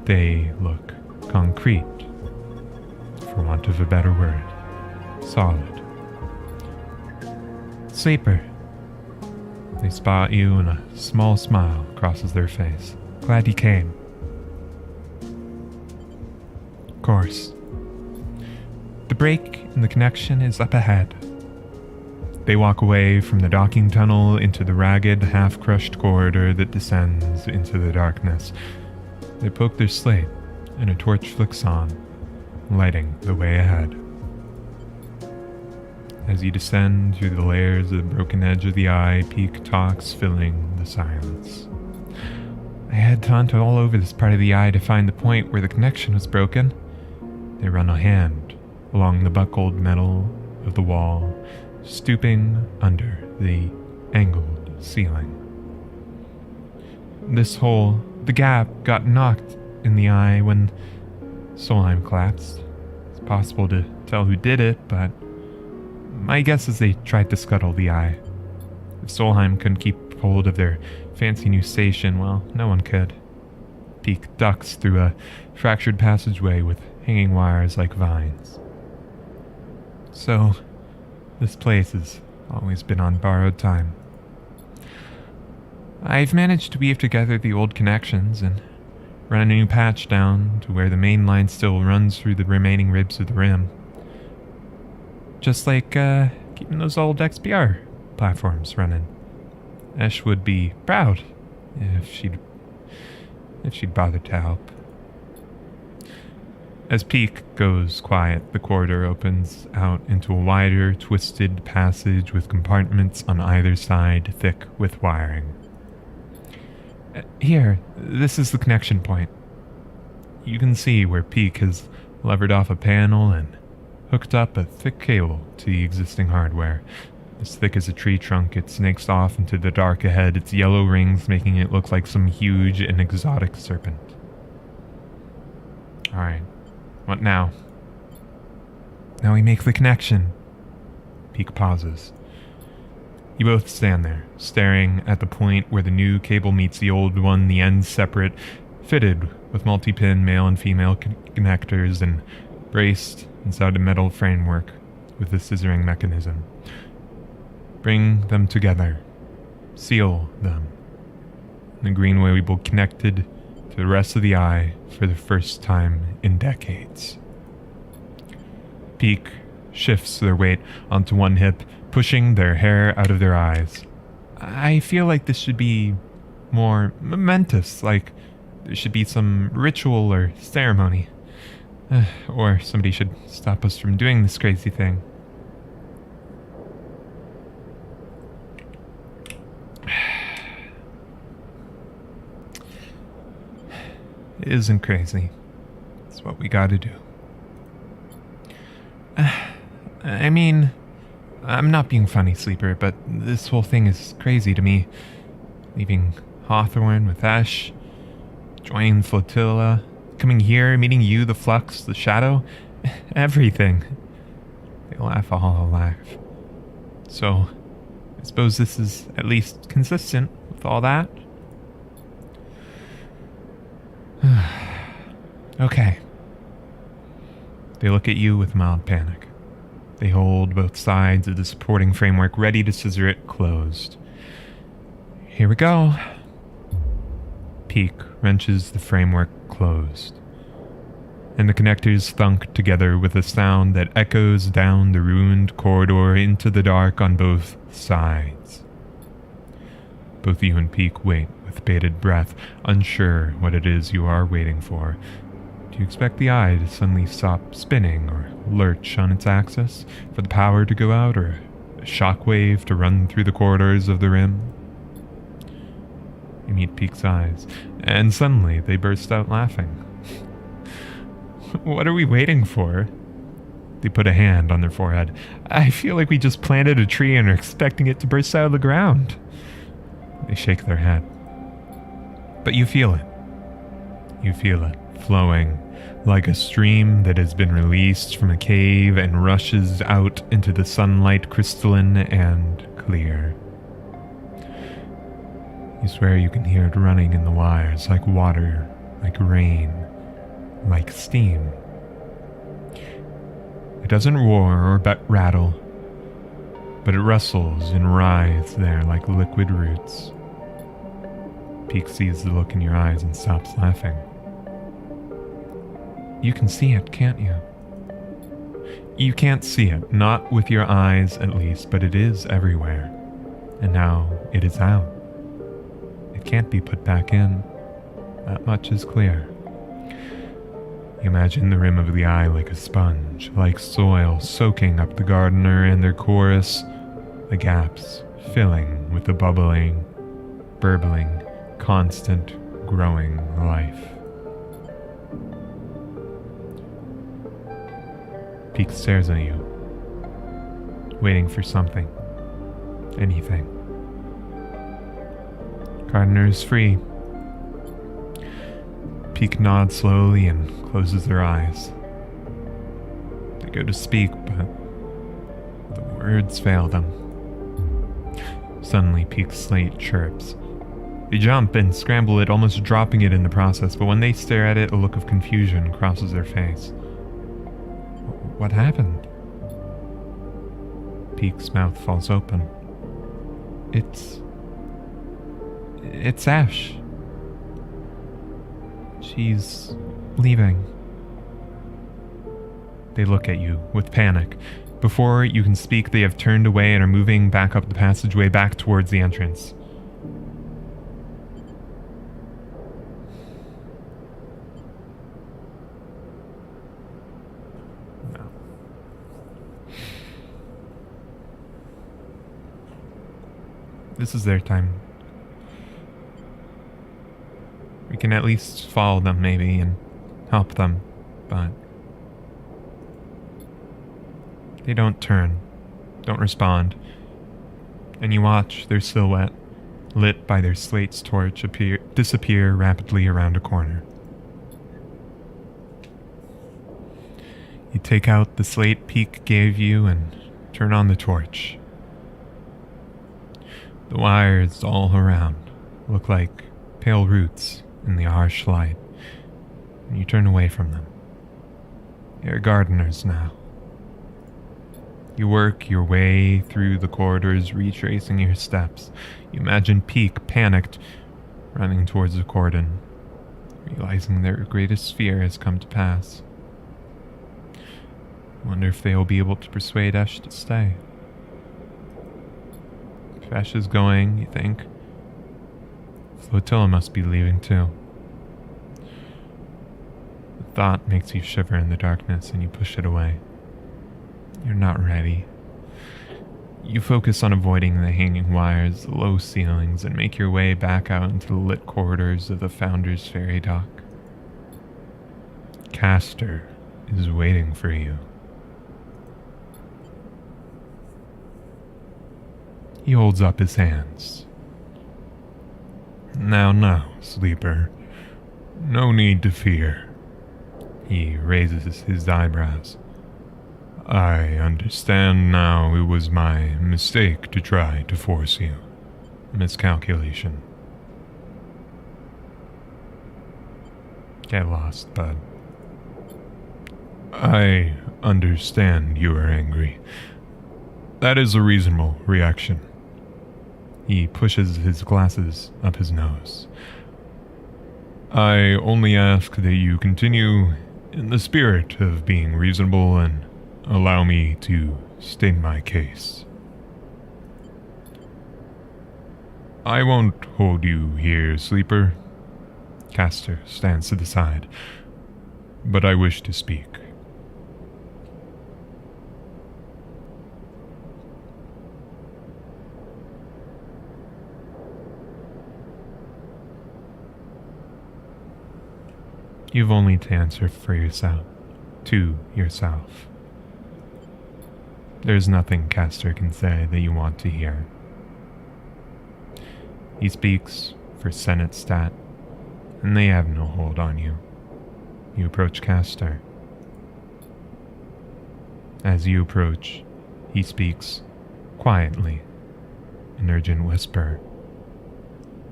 They look concrete, for want of a better word, solid. Sleeper. They spot you and a small smile crosses their face. Glad you came. Of course. The break in the connection is up ahead. They walk away from the docking tunnel into the ragged, half-crushed corridor that descends into the darkness. They poke their slate, and a torch flicks on, lighting the way ahead. As you descend through the layers of the broken edge of the eye, Peak talks, filling the silence. I had to hunt all over this part of the eye to find the point where the connection was broken. They run a hand along the buckled metal of the wall, stooping under the angled ceiling. This hole, the gap, got knocked in the eye when Solheim collapsed. It's possible to tell who did it, but my guess is they tried to scuttle the eye. If Solheim couldn't keep hold of their fancy new station, well, no one could. Peak ducks through a fractured passageway with hanging wires like vines. So, this place has always been on borrowed time. I've managed to weave together the old connections and run a new patch down to where the main line still runs through the remaining ribs of the rim. Just like keeping those old XPR platforms running. Esh would be proud if she'd bothered to help. As Peak goes quiet, the corridor opens out into a wider, twisted passage with compartments on either side, thick with wiring. Here, this is the connection point. You can see where Peak has levered off a panel and hooked up a thick cable to the existing hardware. As thick as a tree trunk, it snakes off into the dark ahead, its yellow rings making it look like some huge and exotic serpent. Alright, what now? Now we make the connection. Peak pauses. You both stand there, staring at the point where the new cable meets the old one, the ends separate, fitted with multi-pin male and female connectors and braced inside a metal framework with a scissoring mechanism. Bring them together. Seal them. The greenway will be connected to the rest of the eye for the first time in decades. Peak shifts their weight onto one hip, pushing their hair out of their eyes. I feel like this should be more momentous, like there should be some ritual or ceremony. Or somebody should stop us from doing this crazy thing. It isn't crazy. It's what we gotta do. I mean, I'm not being funny, Sleeper, but this whole thing is crazy to me. Leaving Hawthorne with Ash, joining the flotilla, coming here, meeting you, the Flux, the Shadow, everything. They laugh, all laugh. So, I suppose this is at least consistent with all that. Okay. They look at you with mild panic. They hold both sides of the supporting framework ready to scissor it closed. Here we go. Peak wrenches the framework closed, and the connectors thunk together with a sound that echoes down the ruined corridor into the dark on both sides. Both you and Peak wait with bated breath, unsure what it is you are waiting for. Do you expect the eye to suddenly stop spinning or lurch on its axis, for the power to go out, or a shockwave to run through the corridors of the rim? You meet Peak's eyes, and suddenly they burst out laughing. What are we waiting for? They put a hand on their forehead. I feel like we just planted a tree and are expecting it to burst out of the ground. They shake their head. But you feel it. You feel it, flowing like a stream that has been released from a cave and rushes out into the sunlight, crystalline and clear. You swear you can hear it running in the wires, like water, like rain, like steam. It doesn't roar or rattle, but it rustles and writhes there like liquid roots. Peak sees the look in your eyes and stops laughing. You can see it, can't you? You can't see it, not with your eyes at least, but it is everywhere. And now it is out. It can't be put back in. That much is clear. You imagine the rim of the eye like a sponge, like soil soaking up the gardener and their chorus, the gaps filling with the bubbling, burbling, constant, growing life. Peak stares at you. waiting for something. Anything. Gardner is free. Peak nods slowly and closes their eyes. They go to speak, but the words fail them. Suddenly, Peak's slate chirps. They jump and scramble it, almost dropping it in the process, but when they stare at it, a look of confusion crosses their face. What happened? Peak's mouth falls open. It's Ash. She's leaving. They look at you with panic. Before you can speak, they have turned away and are moving back up the passageway back towards the entrance. No. This is their time. We can at least follow them, maybe, and help them, but they don't turn, don't respond, and you watch their silhouette, lit by their slate's torch, disappear rapidly around a corner. You take out the slate Peak gave you and turn on the torch. The wires all around look like pale roots in the harsh light, and you turn away from them. You're gardeners now. You work your way through the corridors, retracing your steps. You imagine Peak, panicked, running towards the cordon, realizing their greatest fear has come to pass. Wonder if they will be able to persuade Ash to stay. If Ash is going, you think, Flotilla must be leaving too. The thought makes you shiver in the darkness and you push it away. You're not ready. You focus on avoiding the hanging wires, the low ceilings, and make your way back out into the lit corridors of the Founder's Ferry Dock. Castor is waiting for you. He holds up his hands. Now, sleeper. No need to fear. He raises his eyebrows. I understand now it was my mistake to try to force you. Miscalculation. Get lost, bud. I understand you are angry. That is a reasonable reaction. He pushes his glasses up his nose. I only ask that you continue in the spirit of being reasonable and allow me to state my case. I won't hold you here, sleeper. Castor stands to the side, but I wish to speak. You've only to answer for yourself, to yourself. There's nothing Castor can say that you want to hear. He speaks for Senate Stat, and they have no hold on you. You approach Castor. As you approach, he speaks quietly, an urgent whisper.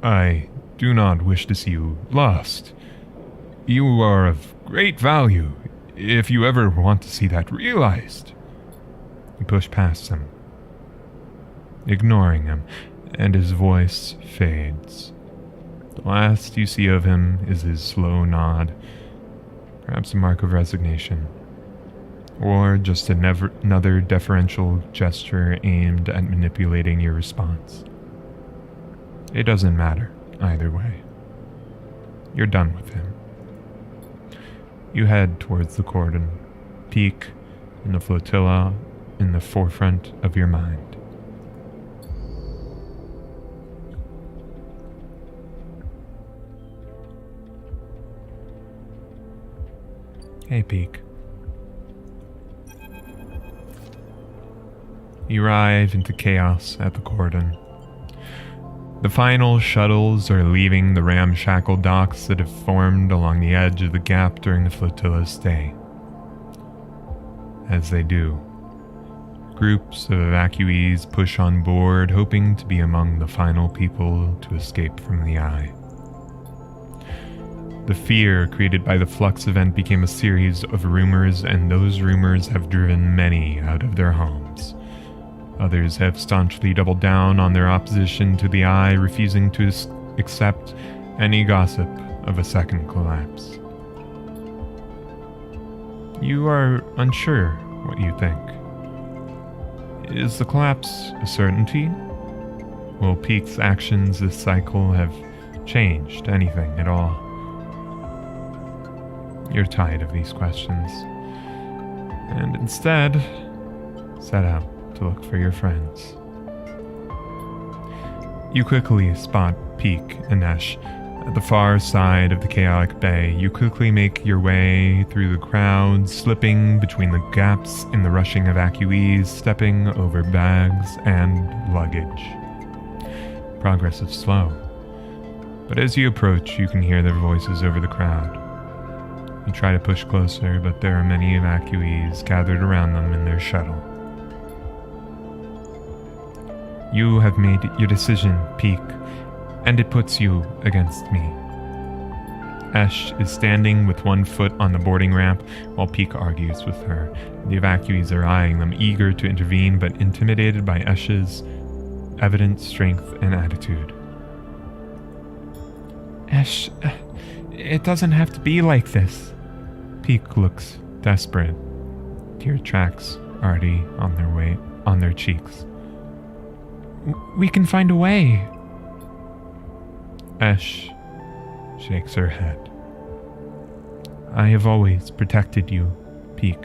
I do not wish to see you lost. You are of great value, if you ever want to see that realized. You push past him, ignoring him, and his voice fades. The last you see of him is his slow nod, perhaps a mark of resignation, or just another deferential gesture aimed at manipulating your response. It doesn't matter either way. You're done with him. You head towards the cordon, Peak and the flotilla in the forefront of your mind. Hey, Peak. You arrive into chaos at the cordon. The final shuttles are leaving the ramshackle docks that have formed along the edge of the gap during the flotilla's stay. As they do, groups of evacuees push on board, hoping to be among the final people to escape from the eye. The fear created by the flux event became a series of rumors, and those rumors have driven many out of their homes. Others have staunchly doubled down on their opposition to the eye, refusing to accept any gossip of a second collapse. You are unsure what you think. Is the collapse a certainty? Will Peak's actions this cycle have changed anything at all? You're tired of these questions, and instead set out to look for your friends. You quickly spot Peak and Esh at the far side of the chaotic bay. You quickly make your way through the crowd, slipping between the gaps in the rushing evacuees, stepping over bags and luggage. Progress is slow, but as you approach, you can hear their voices over the crowd. You try to push closer, but there are many evacuees gathered around them in their shuttle. You have made your decision, Peak, and it puts you against me. Esh is standing with one foot on the boarding ramp while Peak argues with her. The evacuees are eyeing them, eager to intervene but intimidated by Esh's evident strength and attitude. Esh, it doesn't have to be like this. Peak looks desperate, tear tracks already on their cheeks. We can find a way. Esh shakes her head. I have always protected you, Peak.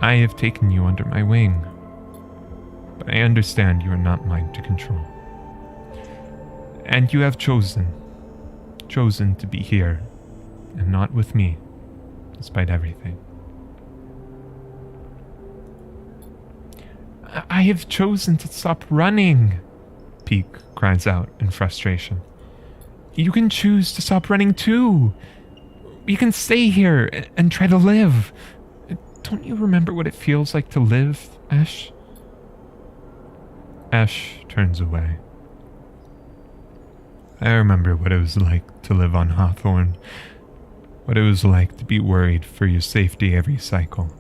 I have taken you under my wing. But I understand you are not mine to control. And you have chosen to be here, and not with me, despite everything. I have chosen to stop running, Peak cries out in frustration. You can choose to stop running too. You can stay here and try to live. Don't you remember what it feels like to live, Esh? Esh turns away. I remember what it was like to live on Hawthorne, what it was like to be worried for your safety every cycle,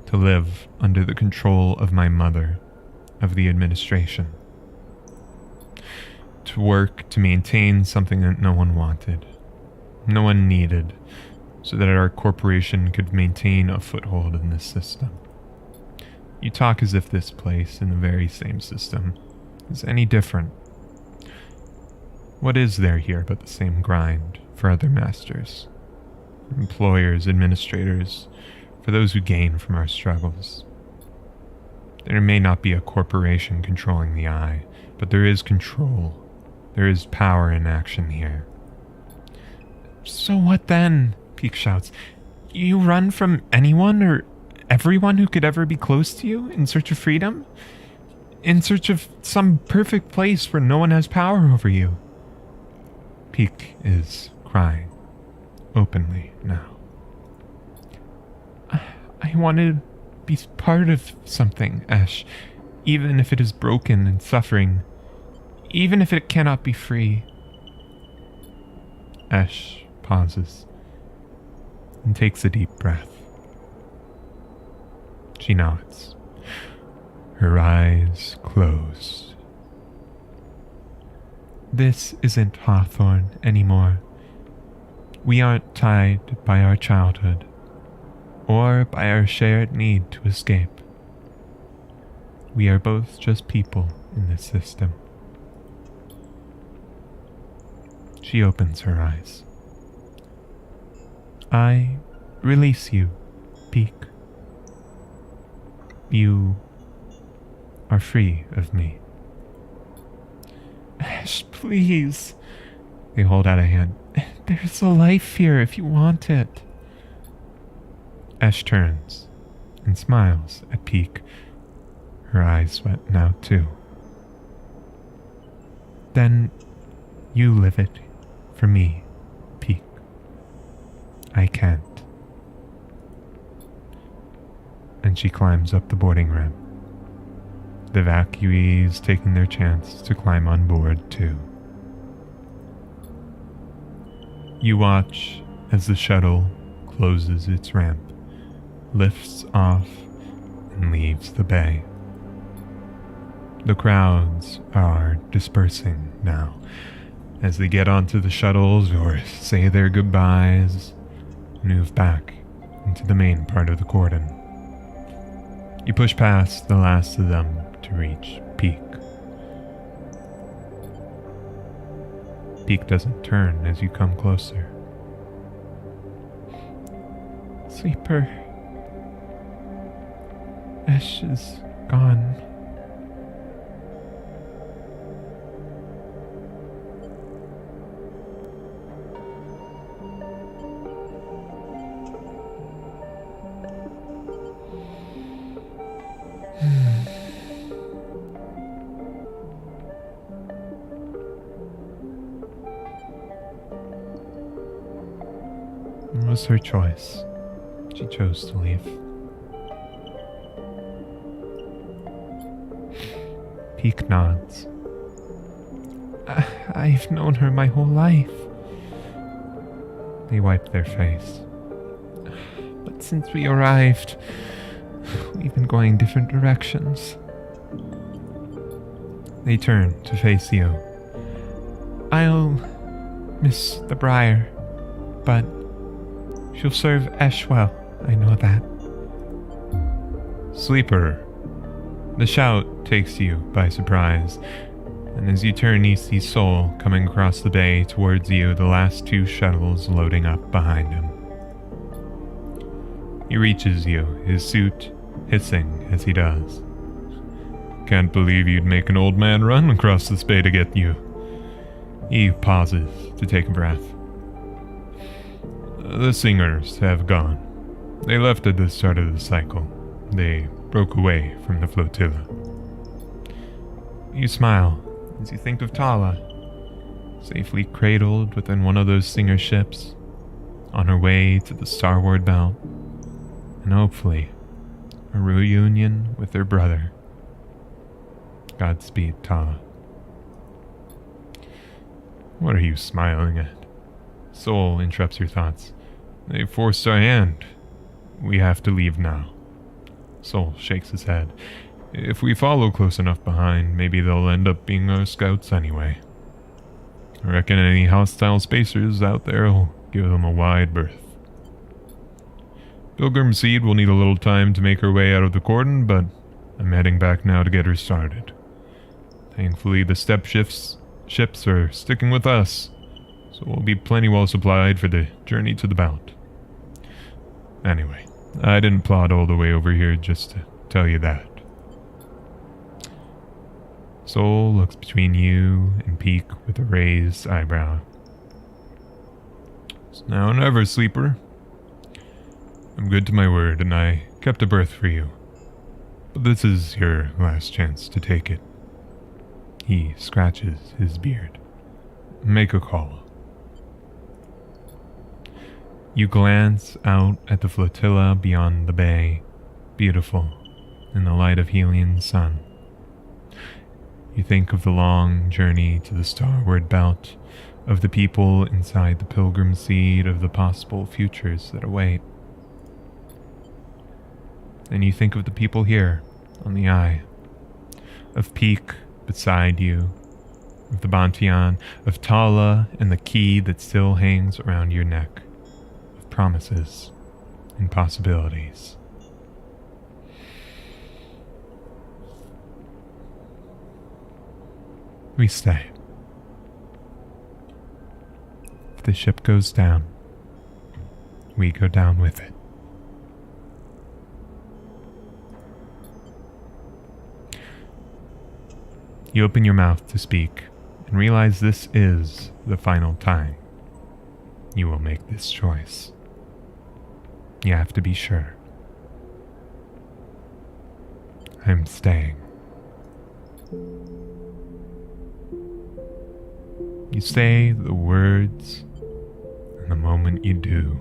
to live under the control of my mother, of the administration, to work to maintain something that no one wanted, no one needed, so that our corporation could maintain a foothold in this system. You talk as if this place, in the very same system, is any different. What is there here but the same grind for other masters, for employers, administrators, for those who gain from our struggles? There may not be a corporation controlling the eye, but there is control. There is power in action here. So what then? Peak shouts. You run from anyone or everyone who could ever be close to you in search of freedom? In search of some perfect place where no one has power over you? Peak is crying openly now. I want to be part of something, Esh, even if it is broken and suffering, even if it cannot be free. Esh pauses and takes a deep breath. She nods, her eyes closed. This isn't Hawthorne anymore. We aren't tied by our childhood, or by our shared need to escape. We are both just people in this system. She opens her eyes. I release you, Peak. You are free of me. Ash, please. They hold out a hand. There's a life here if you want it. Ash turns and smiles at Peak, her eyes wet now too. Then you live it for me, Peak. I can't. And she climbs up the boarding ramp. The evacuees taking their chance to climb on board too. You watch as the shuttle closes its ramp, lifts off, and leaves the bay. The crowds are dispersing now as they get onto the shuttles or say their goodbyes and move back into the main part of the cordon. You push past the last of them to reach Peak. Peak doesn't turn as you come closer. Sleeper. Ash is gone. It was her choice. She chose to leave. Peak nods. I've known her my whole life. They wipe their face. But since we arrived, we've been going different directions. They turn to face you. I'll miss the Briar, but she'll serve Ash well, I know that. Sleeper. The shout takes you by surprise, and as you turn you see Soul coming across the bay towards you, the last two shuttles loading up behind him. He reaches you, his suit hissing as he does. Can't believe you'd make an old man run across this bay to get you. He pauses to take a breath. The singers have gone. They left at the start of the cycle. They broke away from the flotilla. You smile as you think of Tala, safely cradled within one of those singer ships, on her way to the starboard belt, and hopefully a reunion with her brother. Godspeed, Tala. What are you smiling at? Soul interrupts your thoughts. They forced our hand. We have to leave now. Soul shakes his head. If we follow close enough behind, maybe they'll end up being our scouts anyway. I reckon any hostile spacers out there will give them a wide berth. Pilgrim Seed will need a little time to make her way out of the cordon, but I'm heading back now to get her started. Thankfully, the step ships are sticking with us, so we'll be plenty well supplied for the journey to the belt. Anyway, I didn't plod all the way over here just to tell you that. Soul looks between you and Peak with a raised eyebrow. It's now or never, Sleeper. I'm good to my word, and I kept a berth for you. But this is your last chance to take it. He scratches his beard. Make a call. You glance out at the flotilla beyond the bay, beautiful in the light of Helian's sun. You think of the long journey to the starward belt, of the people inside the Pilgrim Seed, of the possible futures that await. And you think of the people here on the Eye, of Peak beside you, of the Bantian, of Tala and the key that still hangs around your neck, of promises and possibilities. We stay. If the ship goes down, we go down with it. You open your mouth to speak and realize this is the final time you will make this choice. You have to be sure. I'm staying. You say the words, and the moment you do,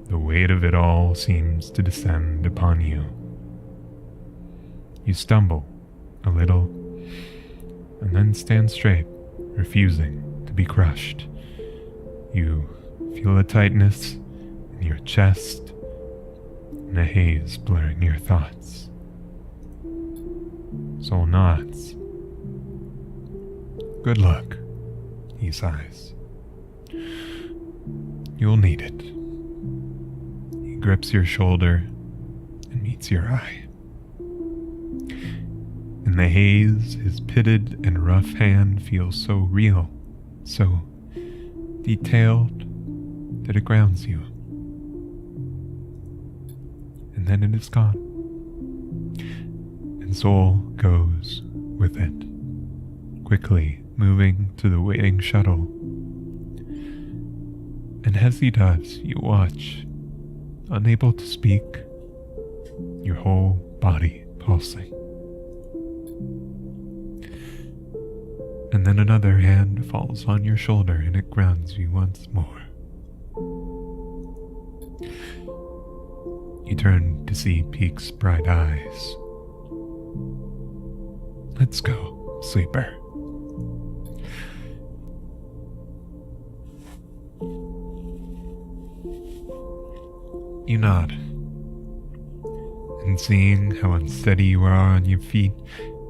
the weight of it all seems to descend upon you. You stumble a little, and then stand straight, refusing to be crushed. You feel a tightness in your chest, and a haze blurring your thoughts. Soul nods. Good luck, he sighs. You'll need it. He grips your shoulder and meets your eye. In the haze, his pitted and rough hand feels so real, so detailed, that it grounds you. And then it is gone. And Soul goes with it, quickly moving to the waiting shuttle. And as he does, you watch, unable to speak, your whole body pulsing. And then another hand falls on your shoulder and it grounds you once more. You turn to see Peak's bright eyes. Let's go, sleeper. You nod, and seeing how unsteady you are on your feet,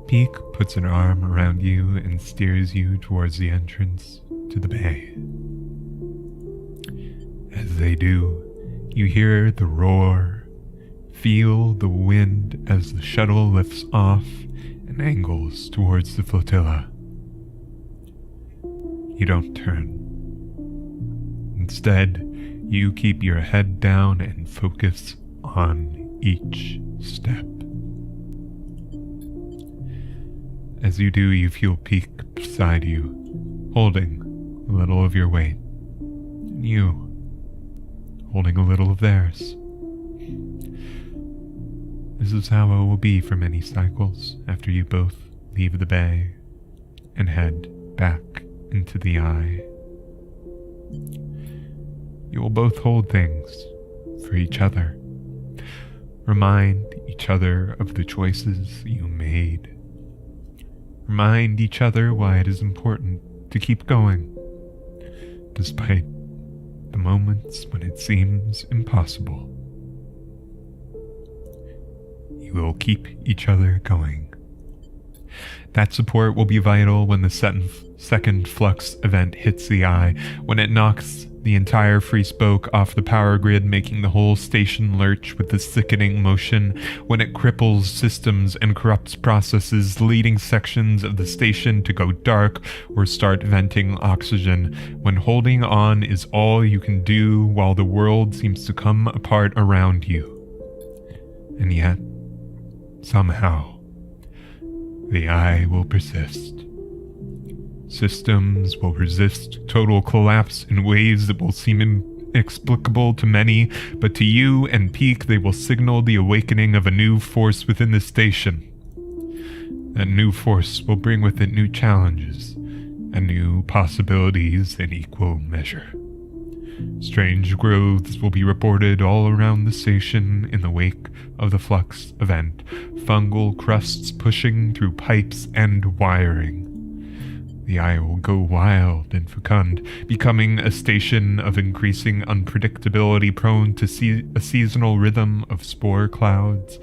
Peak puts an arm around you and steers you towards the entrance to the bay. As they do, you hear the roar, feel the wind as the shuttle lifts off and angles towards the flotilla. You don't turn. Instead, you keep your head down and focus on each step. As you do, you feel Peak beside you, holding a little of your weight, and you holding a little of theirs. This is how it will be for many cycles after you both leave the bay and head back into the eye. You will both hold things for each other. Remind each other of the choices you made. Remind each other why it is important to keep going, despite the moments when it seems impossible. You will keep each other going. That support will be vital when the second flux event hits the eye, when it knocks the entire free spoke off the power grid, making the whole station lurch with the sickening motion, when it cripples systems and corrupts processes, leading sections of the station to go dark or start venting oxygen, when holding on is all you can do while the world seems to come apart around you. And yet, somehow, the eye will persist. Systems will resist total collapse in ways that will seem inexplicable to many, but to you and Peak they will signal the awakening of a new force within the station. That new force will bring with it new challenges and new possibilities in equal measure. Strange growths will be reported all around the station in the wake of the flux event, fungal crusts pushing through pipes and wiring. The eye will go wild and fecund, becoming a station of increasing unpredictability, prone to a seasonal rhythm of spore clouds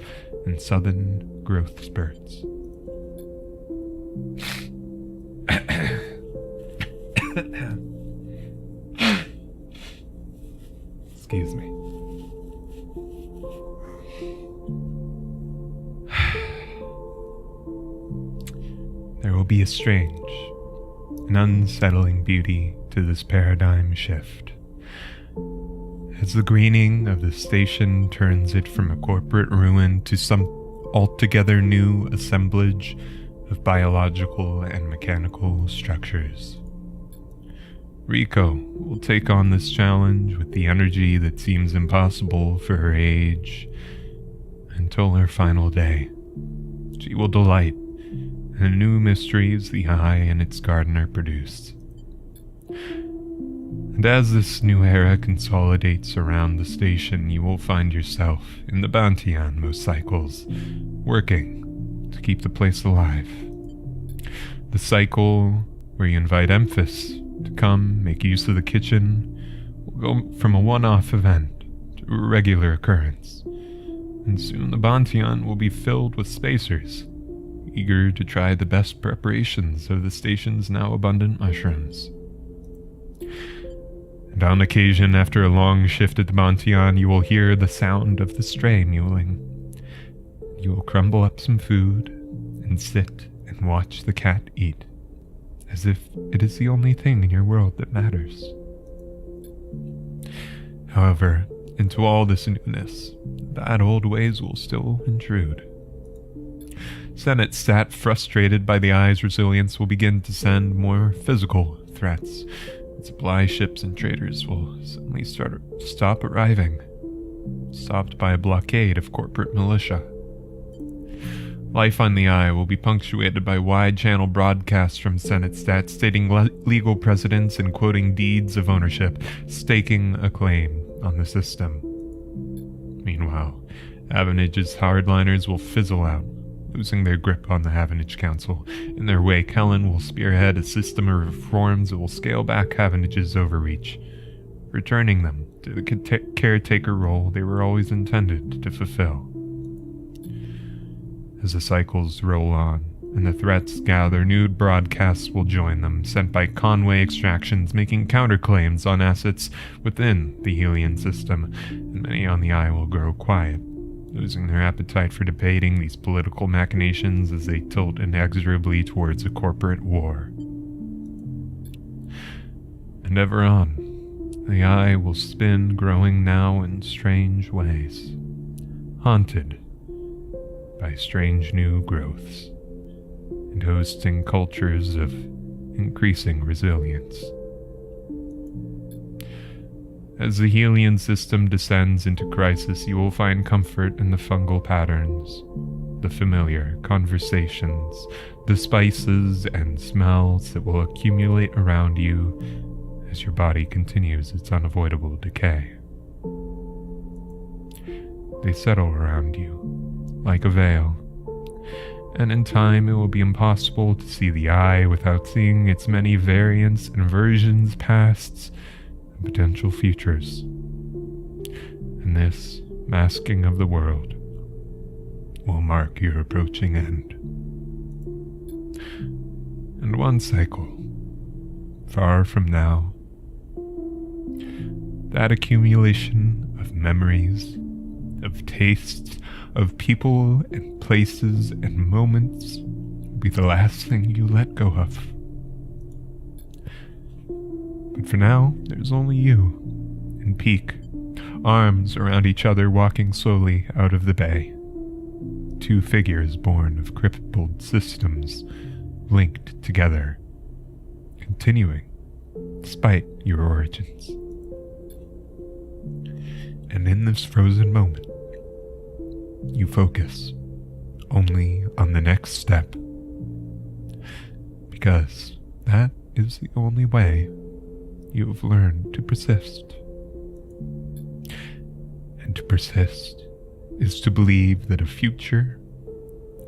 and sudden growth spurts. Excuse me. There will be a strange, an unsettling beauty to this paradigm shift. As the greening of the station turns it from a corporate ruin to some altogether new assemblage of biological and mechanical structures. Rico will take on this challenge with the energy that seems impossible for her age until her final day. She will delight and new mysteries the eye and its gardener produce. And as this new era consolidates around the station, you will find yourself in the bounty on most cycles, working to keep the place alive. The cycle where you invite Emphas to come make use of the kitchen will go from a one-off event to a regular occurrence, and soon the Bontion will be filled with spacers, eager to try the best preparations of the station's now abundant mushrooms. And on occasion, after a long shift at the Bontion, you will hear the sound of the stray mewling. You will crumble up some food and sit and watch the cat eat, as if it is the only thing in your world that matters. However, into all this newness, bad old ways will still intrude. Senate Stat, frustrated by the eye's resilience, will begin to send more physical threats. Supply ships and traders will suddenly stop arriving, stopped by a blockade of corporate militia. Life on the Eye will be punctuated by wide-channel broadcasts from Senate Stat stating legal precedents and quoting deeds of ownership, staking a claim on the system. Meanwhile, Avenage's hardliners will fizzle out, losing their grip on the Havenage Council. In their wake, Helen will spearhead a system of reforms that will scale back Havenage's overreach, returning them to the caretaker role they were always intended to fulfill. As the cycles roll on and the threats gather, new broadcasts will join them, sent by Conway Extractions, making counterclaims on assets within the Helion system, and many on the Eye will grow quiet, losing their appetite for debating these political machinations as they tilt inexorably towards a corporate war. And ever on, the Eye will spin, growing now in strange ways, haunted by strange new growths, and hosting cultures of increasing resilience. As the Helion system descends into crisis, you will find comfort in the fungal patterns, the familiar conversations, the spices and smells that will accumulate around you as your body continues its unavoidable decay. They settle around you like a veil, and in time it will be impossible to see the Eye without seeing its many variants and versions, pasts, and potential futures. And this masking of the world will mark your approaching end. And one cycle, far from now, that accumulation of memories, of tastes, of people and places and moments will be the last thing you let go of. But for now, there's only you and Peak, arms around each other, walking slowly out of the bay. Two figures born of crippled systems, linked together, continuing despite your origins. And in this frozen moment, you focus only on the next step, because that is the only way you have learned to persist. And to persist is to believe that a future,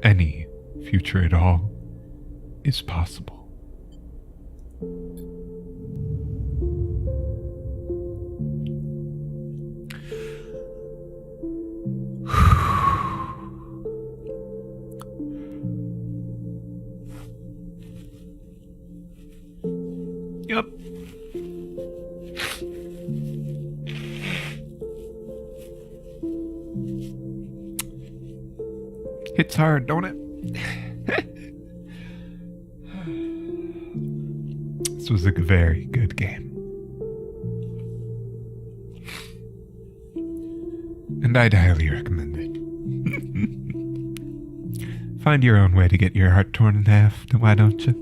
any future at all, is possible. Yep. Hits hard, don't it? This was a very good game. And I'd highly recommend it. Find your own way to get your heart torn in half, why don't you?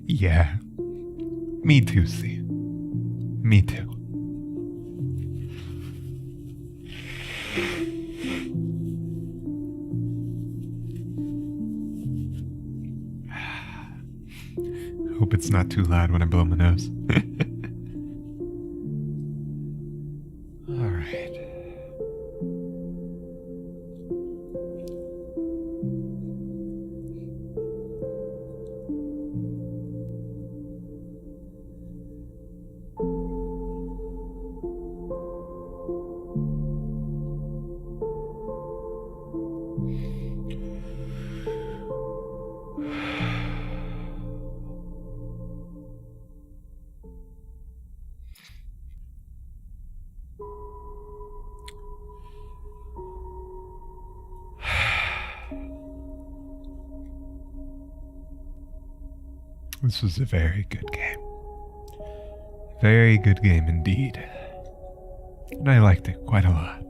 Yeah. Me too, see. Me too. it's not too loud when I blow my nose. All right. This was a very good game. Very good game indeed. And I liked it quite a lot.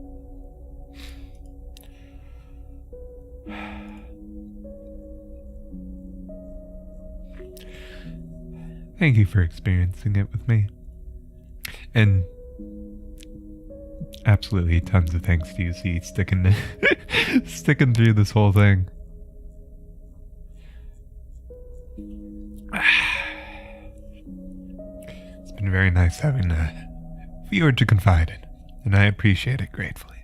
Thank you for experiencing it with me. And absolutely tons of thanks to you, C, sticking through this whole thing. It's been very nice having a viewer to confide in, and I appreciate it gratefully.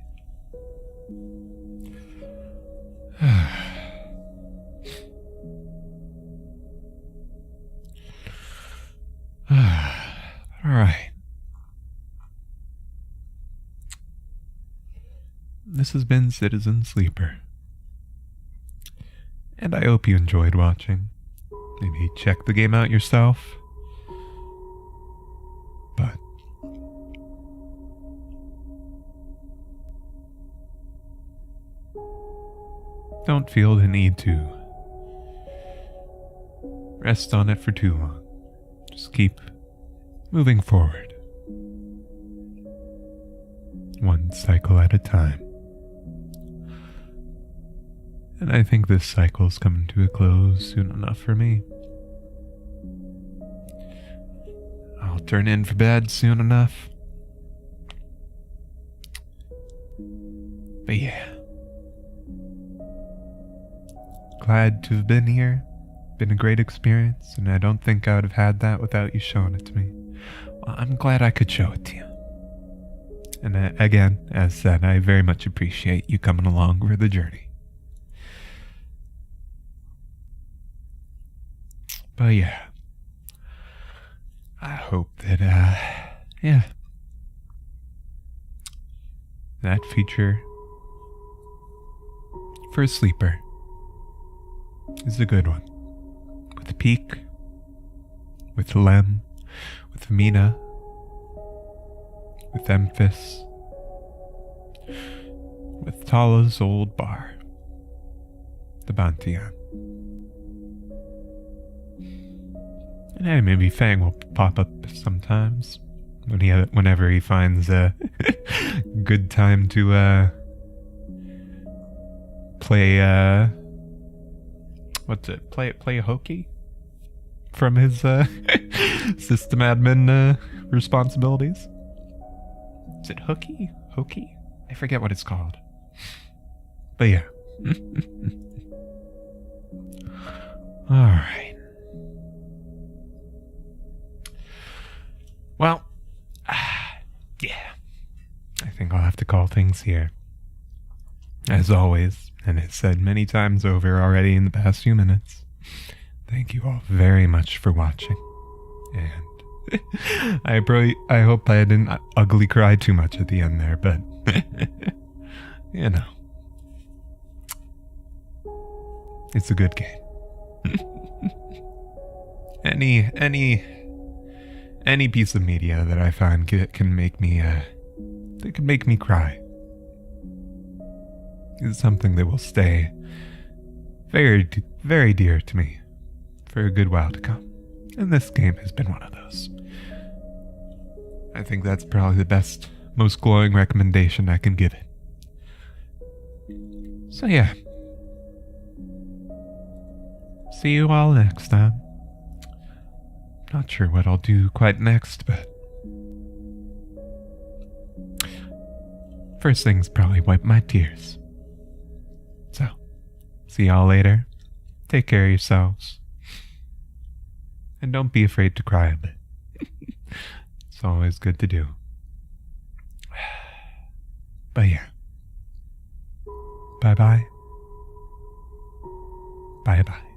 Alright. This has been Citizen Sleeper. And I hope you enjoyed watching. Maybe check the game out yourself. But don't feel the need to rest on it for too long. Just keep moving forward. One cycle at a time. And I think this cycle's coming to a close soon enough for me. I'll turn in for bed soon enough. But yeah. Glad to have been here. Been a great experience, and I don't think I would have had that without you showing it to me. Well, I'm glad I could show it to you. And again, as said, I very much appreciate you coming along for the journey. But yeah, I hope that, that feature for a sleeper is a good one. With Peak, with Lem, with Mina, with Emphis, with Tala's old bar, the Bantian. And hey, maybe Fang will pop up sometimes whenever he finds a good time to play play hokey from his system admin responsibilities. Is it hokey? I forget what it's called. But yeah. All right. Well, yeah, I think I'll have to call things here. As always, and it's said many times over already in the past few minutes, thank you all very much for watching. And I hope I didn't ugly cry too much at the end there, but, you know, it's a good game. Any piece of media that I find can make me cry is something that will stay very, very dear to me for a good while to come. And this game has been one of those. I think that's probably the best, most glowing recommendation I can give it. So yeah. See you all next time. Not sure what I'll do quite next, but first thing's probably wipe my tears. So, see y'all later. Take care of yourselves. And don't be afraid to cry a bit. It's always good to do. But yeah. Bye-bye. Bye-bye.